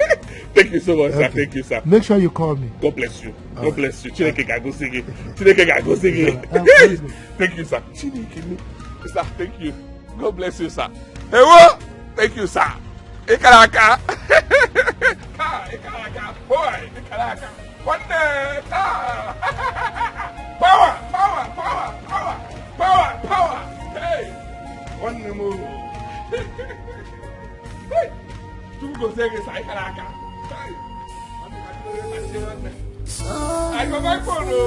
Thank you so much, sir. Okay. Thank you, sir. Make sure you call me. God bless you. All God bless you. Chineke ga go sing. Chineke ga go sing. Thank you, sir. Chineke. Sir, thank you. God bless you, sir. Hey, what? Thank you, sir. Ikaraka. Ikaraka. Boy, Ikaraka. One day. Power, power, power, power, power, power. Hey. One move. Hey. Tu go say Ikaraka. I go back for no.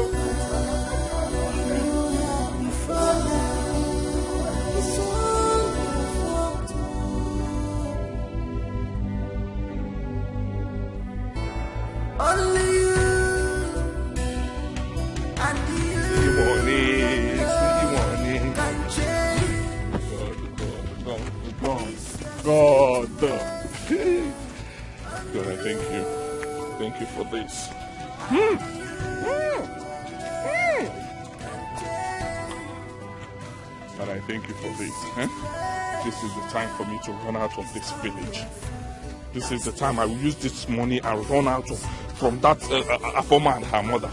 Only you and you can change. God. God, I thank you. Thank you for this. And I thank you for this. This is the time for me to run out of this village. This is the time I will use this money and run out from that Afoma and her mother.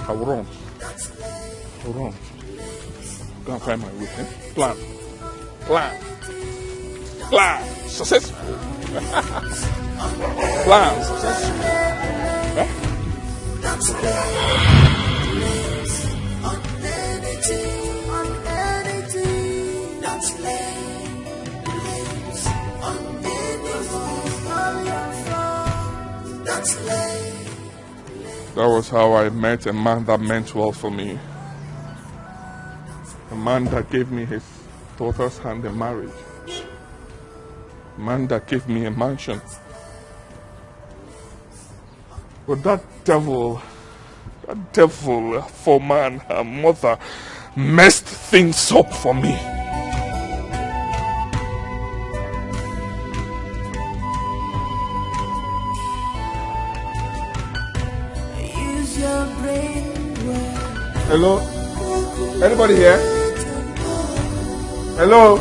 I will run. I will run. Go and find my way. Plan. Plan. Plan. Successful. Plan. Successful. That was how I met a man that meant well for me. A man that gave me his daughter's hand in marriage. A man that gave me a mansion. But that devil, for man, her mother, messed things up for me. Hello? Anybody here? Hello?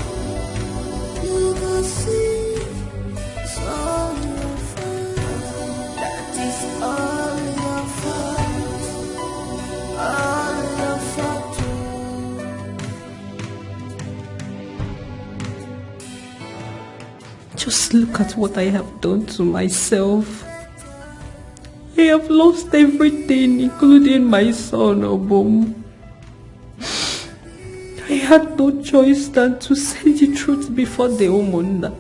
Just look at what I have done to myself. I have lost everything, including my son, Obom. I had no choice than to say the truth before the Omunda.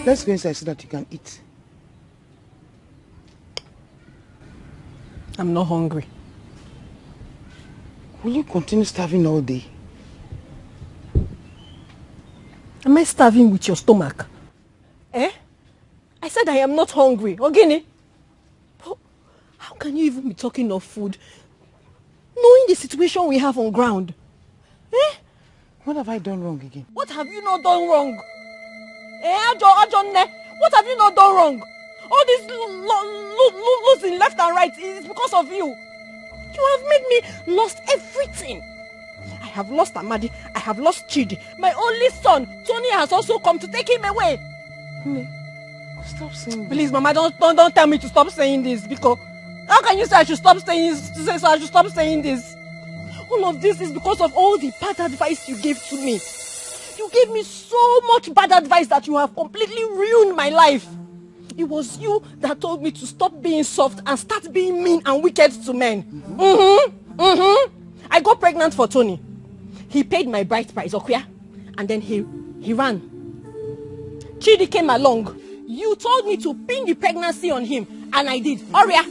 Let's go inside so that you can eat. I'm not hungry. Will you continue starving all day? Am I starving with your stomach? Eh? I said I am not hungry. Ogeni? But how can you even be talking of food, knowing the situation we have on ground? Eh? What have I done wrong again? What have you not done wrong? Eh, what have you not done wrong? All this losing left and right is because of you. You have made me lost everything. I have lost Amadi. I have lost Chidi. My only son, Tony, has also come to take him away. Stop saying this. Please, Mama, don't tell me to stop saying this, because how can you say I should stop saying this? I should stop saying this. All of this is because of all the bad advice you gave to me. You gave me so much bad advice that you have completely ruined my life. It was you that told me to stop being soft and start being mean and wicked to men. I got pregnant for Tony. He paid my bride price, okay? And then he ran. Chidi came along. You told me to pin the pregnancy on him, and I did. Oria.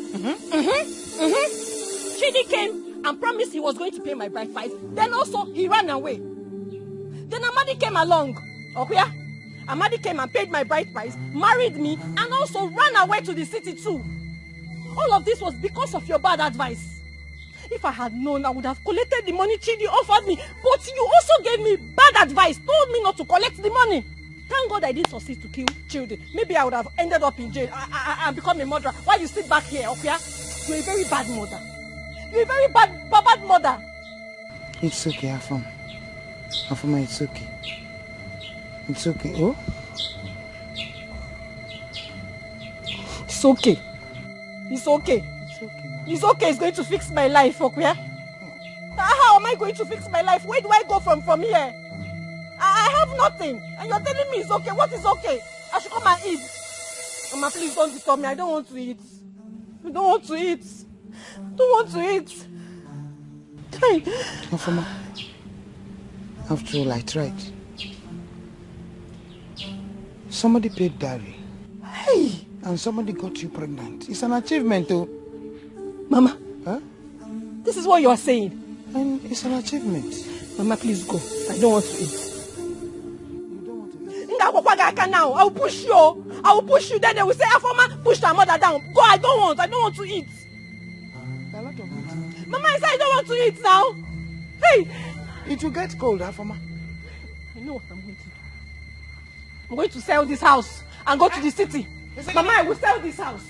Chidi came and promised he was going to pay my bride price. Then also he ran away. Then Amadi came along. Oria. Amadi came and paid my bride price, married me, and also ran away to the city too. All of this was because of your bad advice. If I had known, I would have collected the money Chidi offered me. But you also gave me bad advice, told me not to collect the money. Thank God I didn't succeed to kill children. Maybe I would have ended up in jail and become a murderer. While you sit back here, okay? You're a very bad mother. You're a very bad mother. It's okay, Afam. Afama, it's okay. It's okay. Oh? It's okay. It's okay. It's okay. It's going to fix my life, okay? How am I going to fix my life? Where do I go from here? I have nothing. And you're telling me it's okay. What is okay? I should come and eat. Mama, please don't disturb me. I don't want to eat. I don't want to eat. I don't want to eat. Afama, after all, I tried. Somebody paid dowry. Hey! And somebody got you pregnant. It's an achievement, though. Mama. Huh? This is what you are saying. And it's an achievement. Mama, please go. I don't want to eat. Now, I will push you. I will push you. Then they will say, Afoma, push our mother down. Go, I don't want to eat. Mama, I said I don't want to eat now. Hey! It will get cold, Afoma. I know what I'm going to do. I'm going to sell this house and go to the city. Mama, I will sell this house.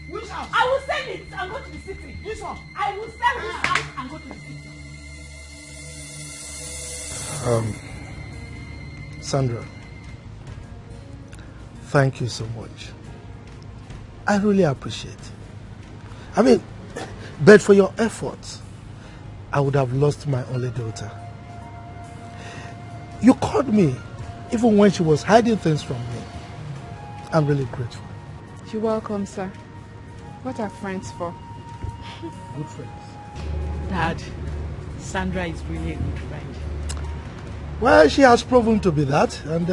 Which house? I will sell it and go to the city. This one? I will sell this house and go to the city. Sandra, thank you so much. I really appreciate it. I mean, but for your efforts, I would have lost my only daughter. You called me even when she was hiding things from me. I'm really grateful. You're welcome, sir. What are friends for? Good friends. Dad, Sandra is really a good friend. Well, she has proven to be that, and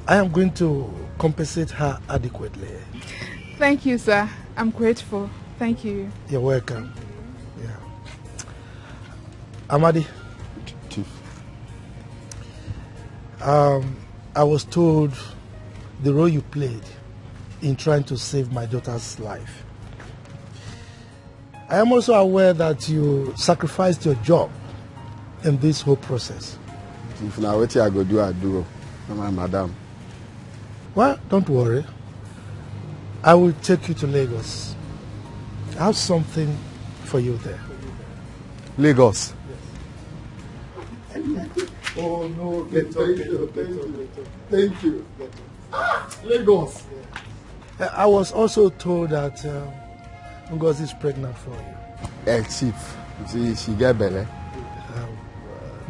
I am going to compensate her adequately. Thank you, sir. I'm grateful. Thank you. You're welcome. Yeah. Amadi. Chief. I was told the role you played in trying to save my daughter's life. I am also aware that you sacrificed your job in this whole process. If now what I go do, I do. My madam. Well, don't worry. I will take you to Lagos. I have something for you there. Lagos? Oh no, Thank you. Lagos. I was also told that Ngozi is pregnant for you. Chief, she get belly.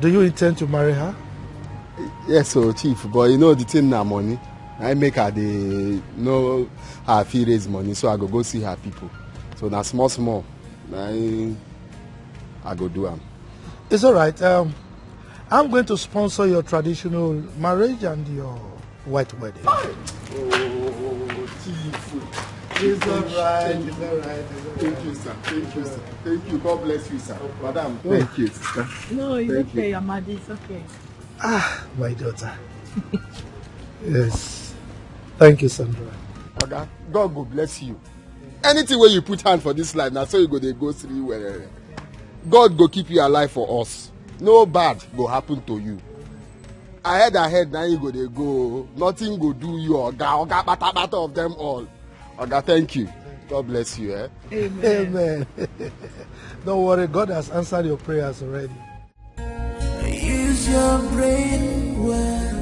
Do you intend to marry her? Yes, so Chief, but you know the thing now money. I make her know her fee raise money, so I go see her people. So now small, I go do them. It's all right. I'm going to sponsor your traditional marriage and your white wedding. Oh, Chief. It's all right. It's all right. Thank you, sir. Thank you, sir. Thank you. God bless you, sir. Madam, thank you, sister. No, it's Thank okay, you. Amadi. It's okay. Ah, my daughter. Yes. Thank you, Sandra. Okay. God go bless you. Anything where you put hand for this life, now so you go through where God go keep you alive for us. No bad go happen to you. Ahead, now you go. Nothing go do you, Oga, bata of them all. Oga, thank you. God bless you, eh? Amen. Amen. Don't worry, God has answered your prayers already. Use your brain well.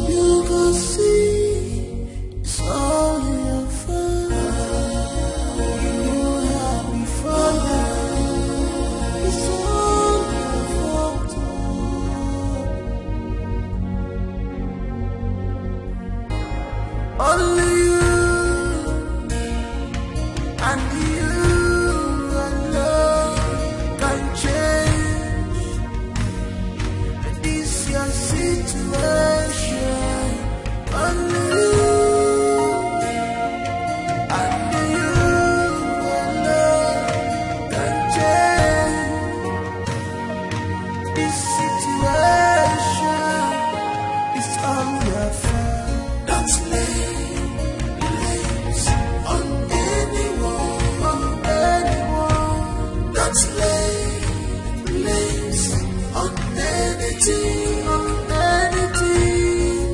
You can see it's all in your fun. You have before now. It's all your fault. Only you and you alone can change situation. Only you and you alone can change this situation. It's all your fault. Don't lay blames on anyone, Don't lay blames on anything,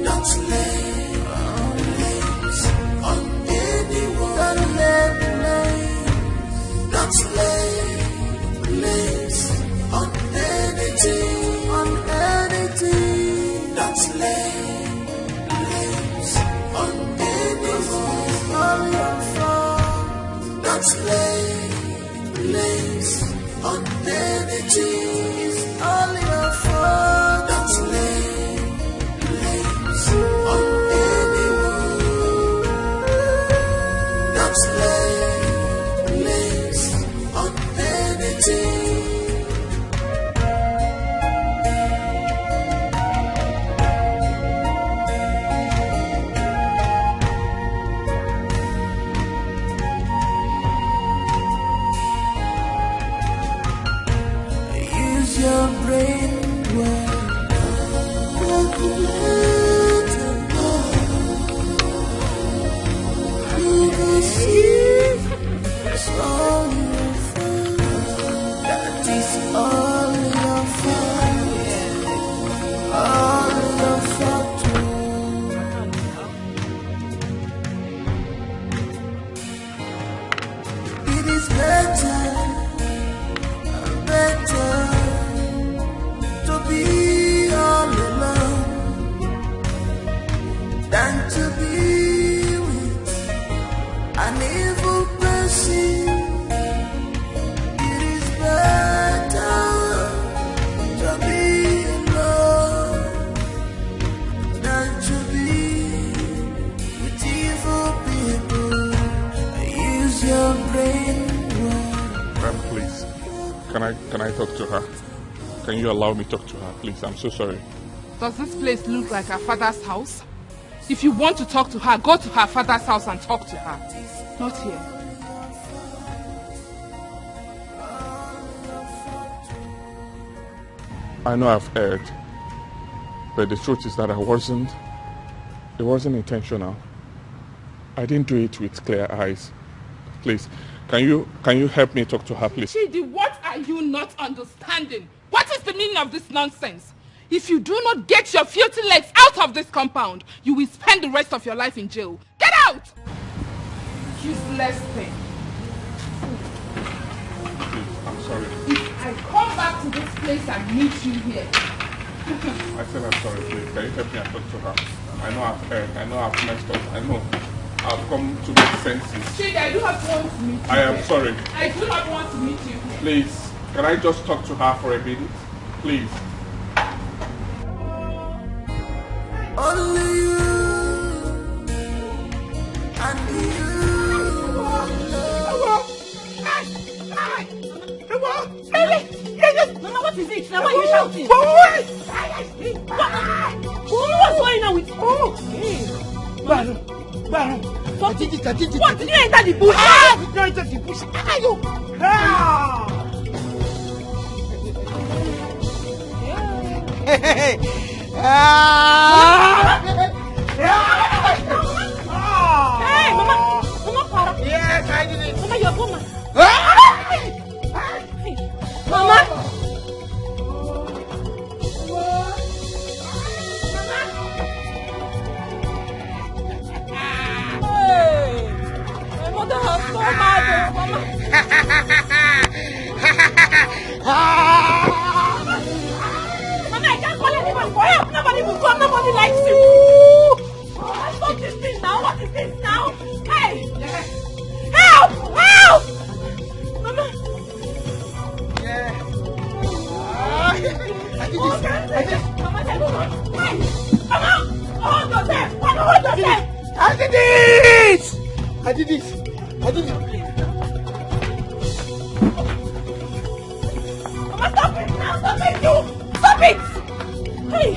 Don't lay blames on anyone, Don't lay blames on anything, Don't lay blames on anyone, all your fault. Don't lay blames on anything, it's all your fault. Don't lay blames on anyone, Don't lay blames on anything. Use your brain well. Calculate and know. You will see it's all your fault. That is all your fault. All your fault. It is better to be all alone than to be with an evil person. It is better to be alone than to be with evil people. Use your brain well. Please, can I talk to her? Can you allow me to talk to her, please? I'm so sorry. Does this place look like her father's house? If you want to talk to her, go to her father's house and talk to her. Not here. I know I've erred, but the truth is that it wasn't intentional. I didn't do it with clear eyes. Please, can you help me talk to her, please? Chidi, what are you not understanding? What is the meaning of this nonsense? If you do not get your filthy legs out of this compound, you will spend the rest of your life in jail. Get out! Useless thing. Please, I'm sorry. If I come back to this place and meet you here. I said I'm sorry, please. Can you help me and talk to her? I know I've erred. I know I've messed up. I know I've come to make senses. Chidi, I do not want to meet you. I am sorry. I do not want to meet you here. Please, can I just talk to her for a minute? Please. Only you and you. Mama, what is it? Now why are you shouting? What's going on with you? Baron. What? Did you enter the bush? Did you enter the bush? Hey, Mama, para. Yes, I did it. Mama, you're woman. Mama. Hey, my mother has so mad, Mama. Mama, I can't call anyone for help. Nobody will come. Nobody likes you. Stop this thing now. What is this now? Hey! Help! Help! Mama! Yeah. I did this. Mama, hey! Mama! Hold yourself! Mama, hold yourself! I did this! I did it. Mama, stop it now! Stop it, you! Stop it! Hey!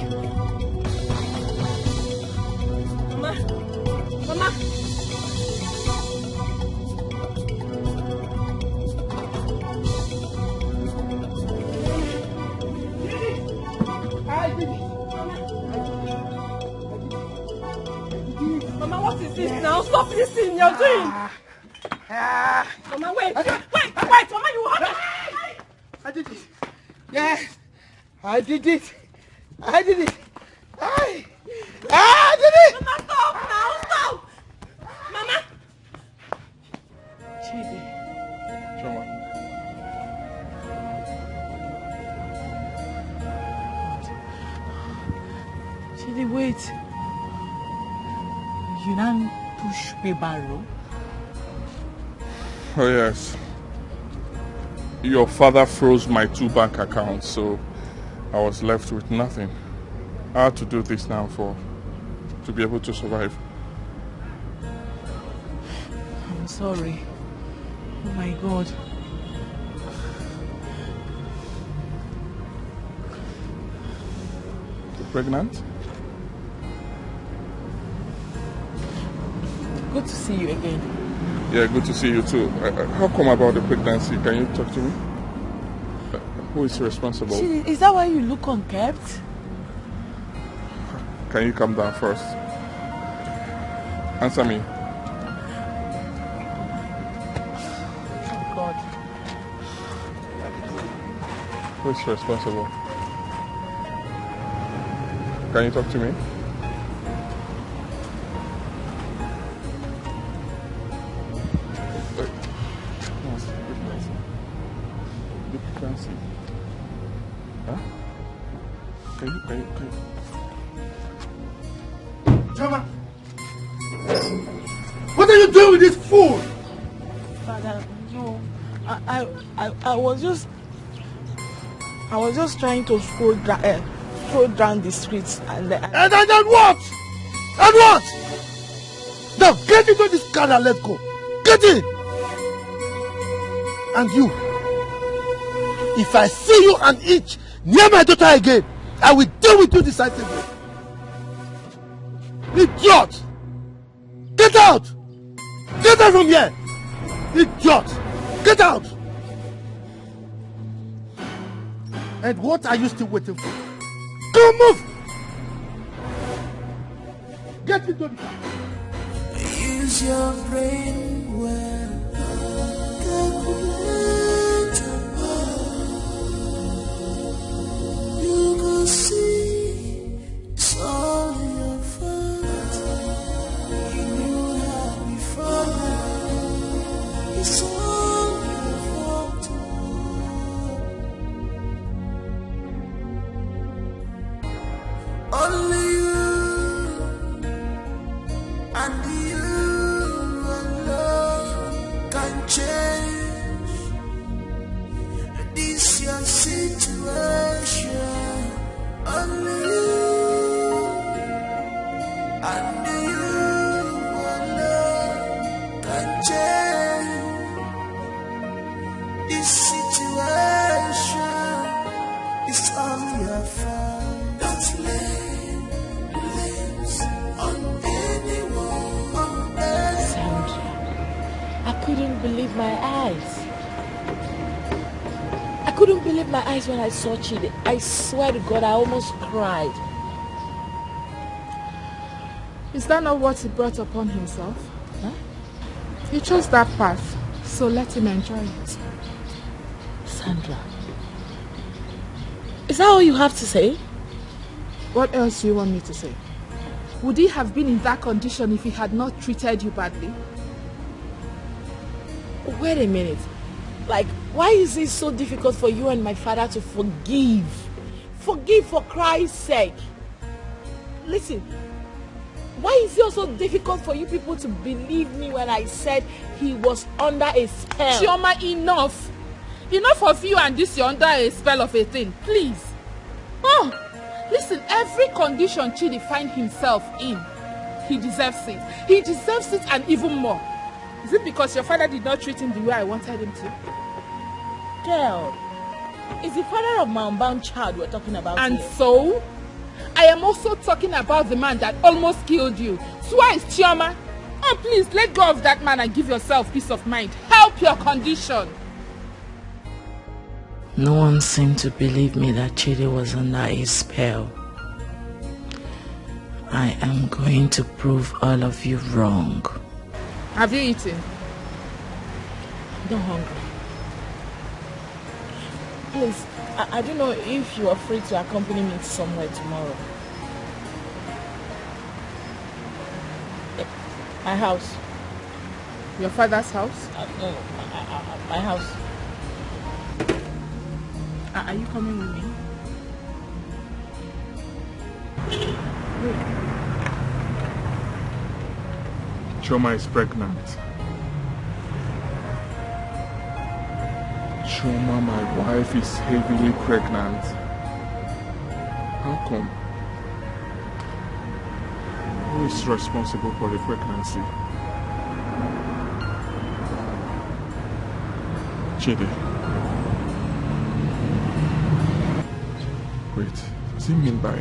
this thing you're doing? Mama, wait. Mama, you have I did it. Yes, I did it. I did it. I did it. Mama, stop now. Stop. Mama. Chidi. Choma. Chidi, wait. You now push me barrel? Oh yes. Your father froze my 2 bank accounts, so I was left with nothing. I had to do this now to be able to survive. I'm sorry. Oh my God. You're pregnant? Good to see you again. Yeah, good to see you too. How come about the pregnancy? Can you talk to me? Who is responsible? Is that why you look unkept? Can you calm down first? Answer me. Oh God. Who is responsible? Can you talk to me? Huh? Can you? Choma! What are you doing with this fool? Father, no. I was just trying to stroll down the streets and then what? And what? Now get into this car and let's go. Get in! And you, if I see you and each near my daughter again, I will deal with you decisively. Idiot! Get out! Get out from here! Idiot! Get out! And what are you still waiting for? Come move! Get into the car. Use your brain well. You can see it's all in your fault. You knew how before now. It's all your fault. Only you and you alone can change this your situation. Only you and you alone can change this situation. It's all your fault. Don't lay blames on anyone else. Sandra, I couldn't believe my eyes. I couldn't believe my eyes when I saw Chidi. I swear to God, I almost cried. Is that not what he brought upon himself? Huh? He chose that path, so let him enjoy it. Sandra, is that all you have to say? What else do you want me to say? Would he have been in that condition if he had not treated you badly? Wait a minute. Like, why is it so difficult for you and my father to forgive? Forgive for Christ's sake. Listen, why is it also difficult for you people to believe me when I said he was under a spell? Chioma, enough. Enough of you and this, you're under a spell of a thing. Please. Oh, listen, every condition Chidi finds himself in, he deserves it. He deserves it and even more. Is it because your father did not treat him the way I wanted him to? Girl, it's the father of my unbound child we're talking about and here. So, I am also talking about the man that almost killed you. Twice, Chioma. Oh, please, let go of that man and give yourself peace of mind. Help your condition. No one seemed to believe me that Chidi was under a spell. I am going to prove all of you wrong. Have you eaten? I'm not hungry. Please, I don't know if you are free to accompany me somewhere tomorrow. My house. Your father's house? No, my house. Are you coming with me? Choma is pregnant. Choma, my wife, is heavily pregnant. How come? Who is responsible for the pregnancy? Chidi. Wait, does he mean by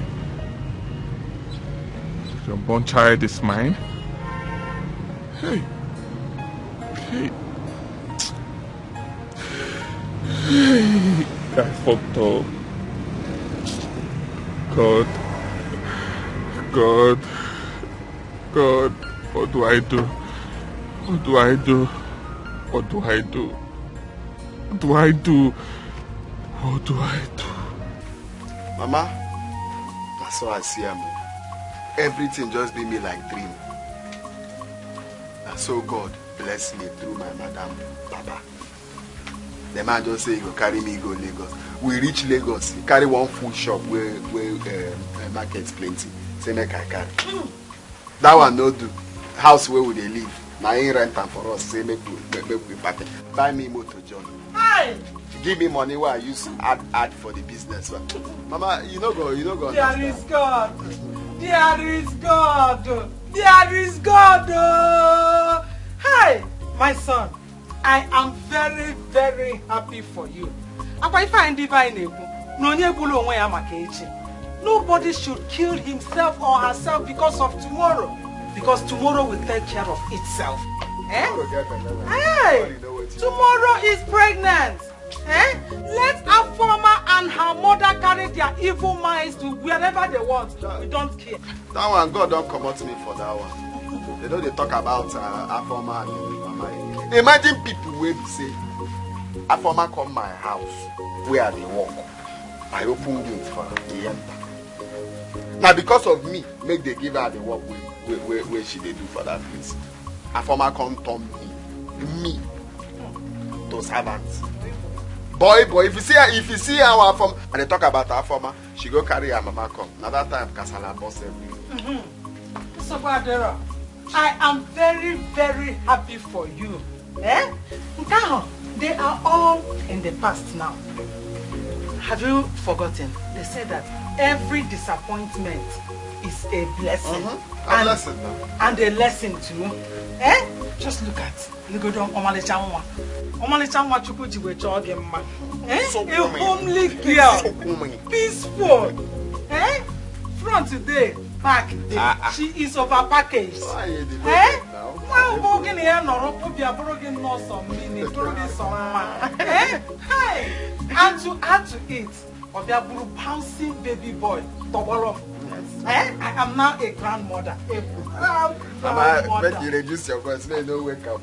the unborn child is mine? Hey. Hey. Hey. I fucked up. God. God. God. What do I do? What do I do? What do I do? What do I do? What do I do? Mama, that's how I see him. Everything just be me like dream. And so God bless me through my madam, Baba. The man just say he go carry me, go Lagos. We reach Lagos, he carry one food shop where market's plenty. Say make I carry. That one no do. House where would they live? Now ain't rent and for us. Say make we party. Buy me motor John. Hi. Give me money where I use add for the business. Mama, you know go. There is God. There is God. There is God. Hi, my son. I am very, very happy for you. Nobody should kill himself or herself because of tomorrow. Because tomorrow will take care of itself. Eh? Hey, tomorrow is pregnant. Eh? Let Afoma and her mother carry their evil minds to wherever they want. We don't care. That one, God don't come at me for that one. They know they talk about Afoma and Mama. Imagine people will say, Afoma come my house where they walk. I open gates for her. They enter. Now because of me, make they give her the work where she they do for that place. Afoma come turn me to servants. Boy, if you see our Afoma, and they talk about Afoma, she go carry her mama come. Now that time, Kasala boss everything. So, Badera, I am very, very happy for you. Eh? They are all in the past now. Have you forgotten? They said that every disappointment is a blessing. A lesson, and a lesson too. Eh? Just look at Omalichanwa. Omalichanwa Chukuji we Chogema. Eh? A homely girl. Peaceful. Eh? Front today, back day. She is overpackaged. Eh? And to add to it, Obiaburu bouncing baby boy, Toboro. Eh? I am now a grandmother. Mama, when you reduce your voice, may no wake up.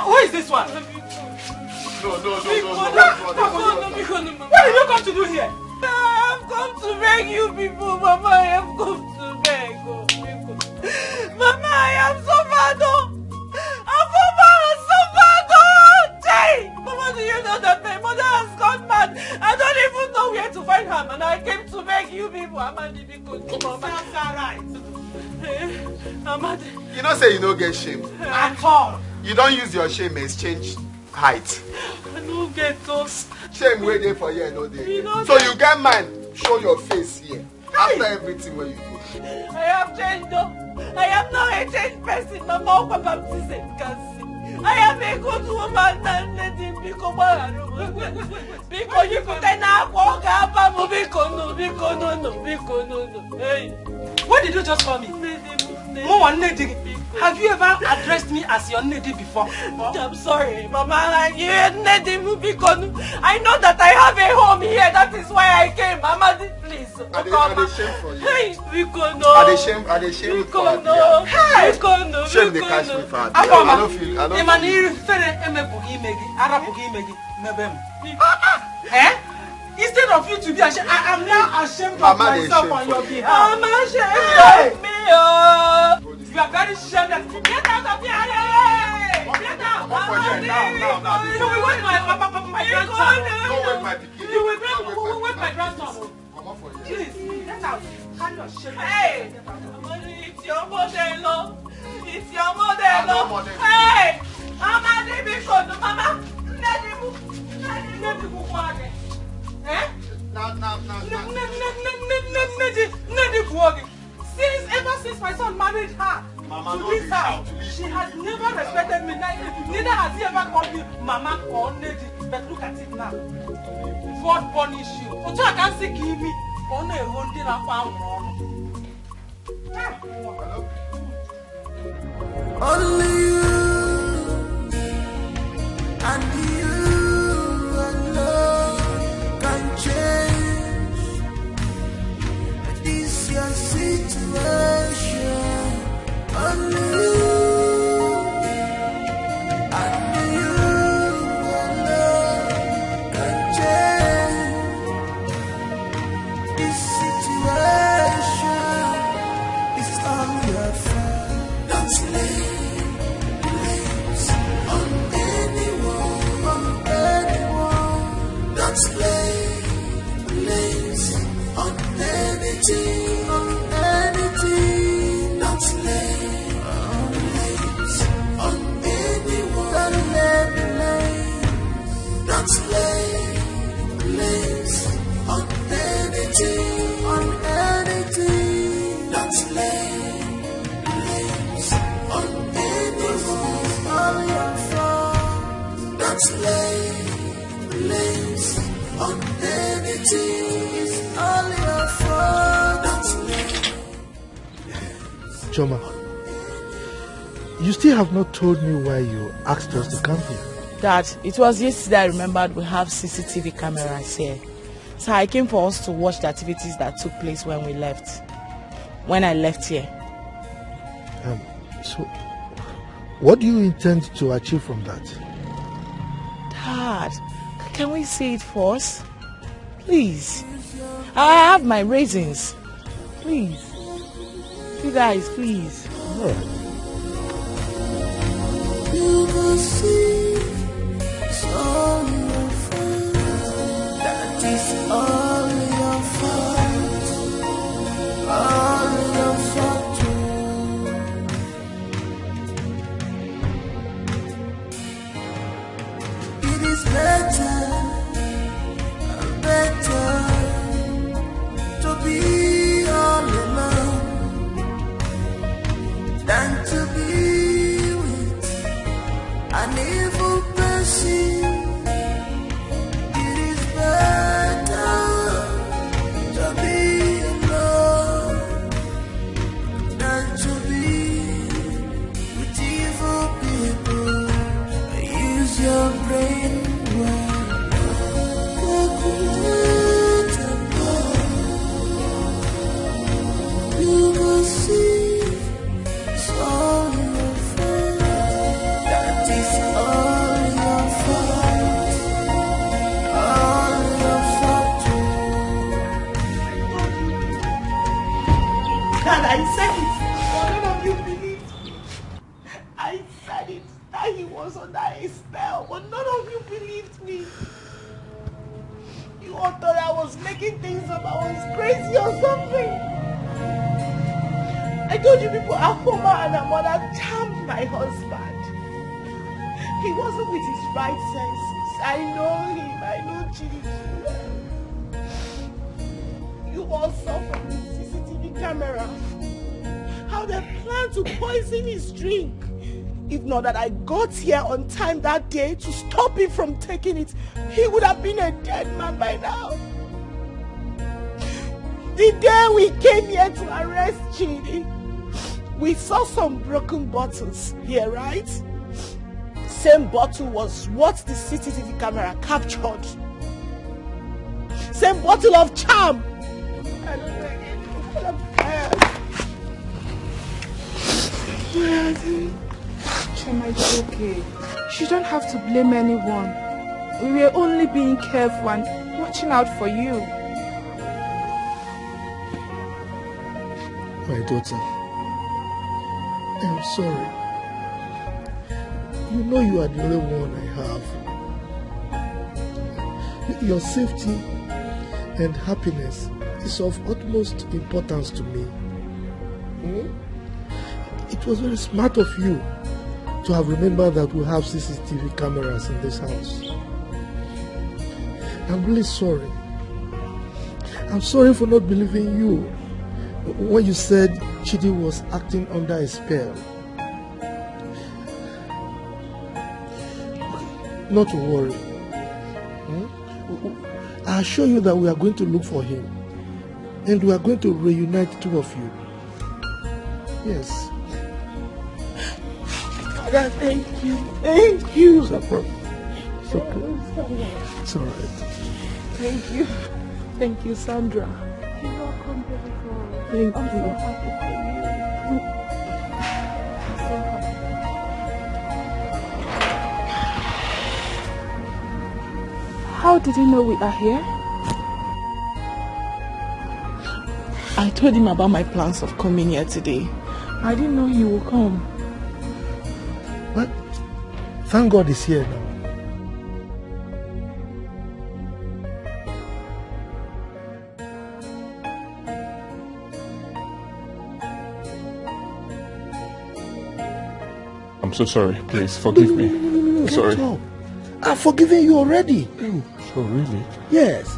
Who is this one? No. What did you come to do here? I have come to beg you people, Mama. I have come to beg. Mama, I am so bad. Mama, do you know that my mother has gone mad? I don't even know where to find her, and I came to beg you people. Amadi, because that's right. Amadi. You know, say you don't get shame at all. You don't use your shame exchange height. I don't get those. Shame waiting for you, no day. So you get mine. Show your face here. After everything what you do. I have changed though. I am now a changed person. My mom baptism can see. I am a good woman and let him become because you could not walk up and because no. Hey. What did you just call me? Have you ever addressed me as your Nnebe before? I'm sorry, Mama. I know that I have a home here. That is why I came. Mama, please. Are they shame for you? Hey, Bikono. Are they shame for you? Hey, Bikono. Shame they catch me for I don't feel. Instead of you to be ashamed, I am now ashamed of myself on your behalf. I'm ashamed of me. You are very shamed. Get out of here! Get out! You will wake my grandson. You will wake my grandson. Please, get out. Hand your shame. Hey! It's your mother-in-law. It's your mother-in-law. Hey! Mama, Bikono. Mama, Ever since my son married her to this house, she has never respected me. Neither has he ever called me Mama or Lady. But look at it now. God punish you. So I can't see me. Only a one thing I found wrong. Only you and you alone can change this your situation. Only you and you alone can change this situation. It's all your fault. Don't lay blames on anyone, Don't lay blames on anything, Don't lay blames on anyone, Don't lay blames on anything, Don't lay blames on anyone, all your fault. Don't lay blames on anything, it's all your fault. Don't lay. Choma, you still have not told me why you asked us to come here. Dad, it was yesterday I remembered we have CCTV cameras here. So I came for us to watch the activities that took place when we left. When I left here. So, what do you intend to achieve from that? Dad, can we see it first? Please. I have my reasons. Please. You guys, please. All right. You will see it's all your fault. That is all your fault. All your fault. It is better to be all alone than to be with an evil person. It is better to be alone than to be with evil people. Use your brain well. You will see it's all your fault. That is all your fault. All your fault. Dad, I said it. None of you believed me. I said it. That he was under a spell, but none of you believed me. You all thought I was making things up. I was crazy or something. I told you people Ahoma and Amona charmed my husband. He wasn't with his right senses. I know him. I know Chidi. You all saw from the CCTV camera how they planned to poison his drink. If not that I got here on time that day to stop him from taking it, he would have been a dead man by now. The day we came here to arrest Chidi, We saw some broken bottles here, right? Same bottle was what the CCTV camera captured. Same bottle of charm. I don't know again. I'm tired. Chema, it's okay. You don't have to blame anyone. We were only being careful and watching out for you. My daughter, I'm sorry. You know you are the only one I have. Your safety and happiness is of utmost importance to me. It was very smart of you to have remembered that we have CCTV cameras in this house. I'm really sorry. I'm sorry for not believing you when you said Chidi was acting under a spell. Not to worry. I assure you that we are going to look for him. And we are going to reunite the two of you. Yes. Father, thank you. Thank you. It's okay. It's okay. It's all right. Thank you. Thank you, Sandra. You're welcome, baby girl. Thank I'm you. so happy for you. I'm so happy. How did you know we are here? I told him about my plans of coming here today. I didn't know he would come. But thank God he's here now. I'm so sorry. Please forgive me. No, Sorry. stop. I've forgiven you already. Oh, really? Yes.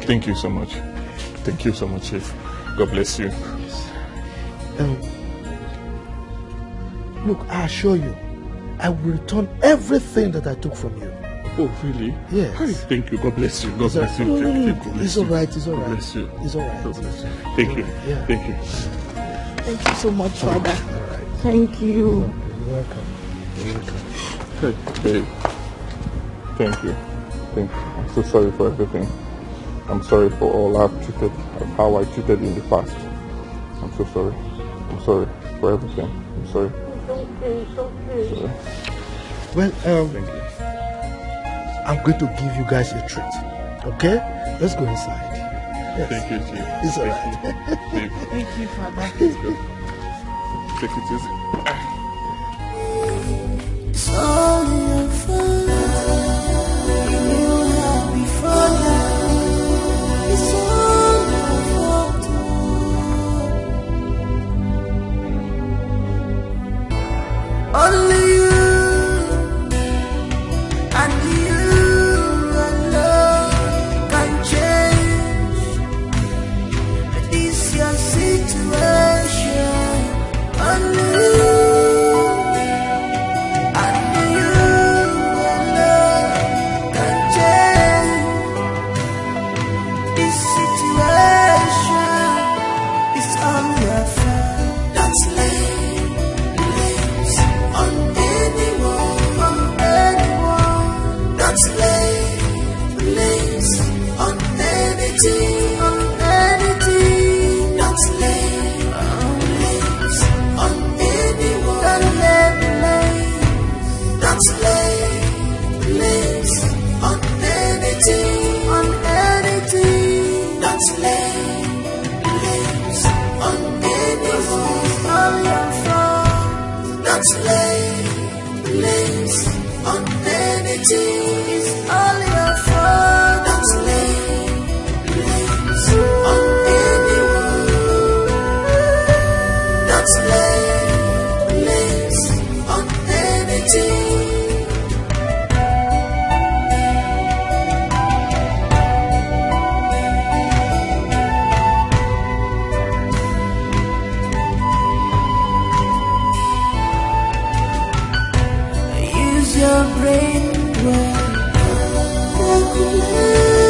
Thank you so much. Thank you so much, Chief. God bless you. Look, I assure you, I will return everything that I took from you. Oh, really? Yes. Hi, thank you. God bless you. God bless you. No. God bless It's you. all right. It's all God right. bless you. It's all right. God bless you. Thank you. Yeah. Thank you. Thank you so much, Father. All right. Thank you. You're welcome. You're welcome. Hey, babe. Thank you. Thank you. I'm so sorry for everything. I'm sorry for all how I cheated in the past. I'm so sorry. I'm sorry for everything. I'm sorry. It's okay. Sorry. Well, Thank you. I'm going to give you guys a treat. Okay? Let's go inside. Yes. Thank you, Chief. It's all Thank right. you. Babe. Thank you, Father. Let's go. Take it easy. It's all your fault. You have before now. It's all your fault. Only you and you alone can change this your situation. Only you. Use your brain well. Calculate.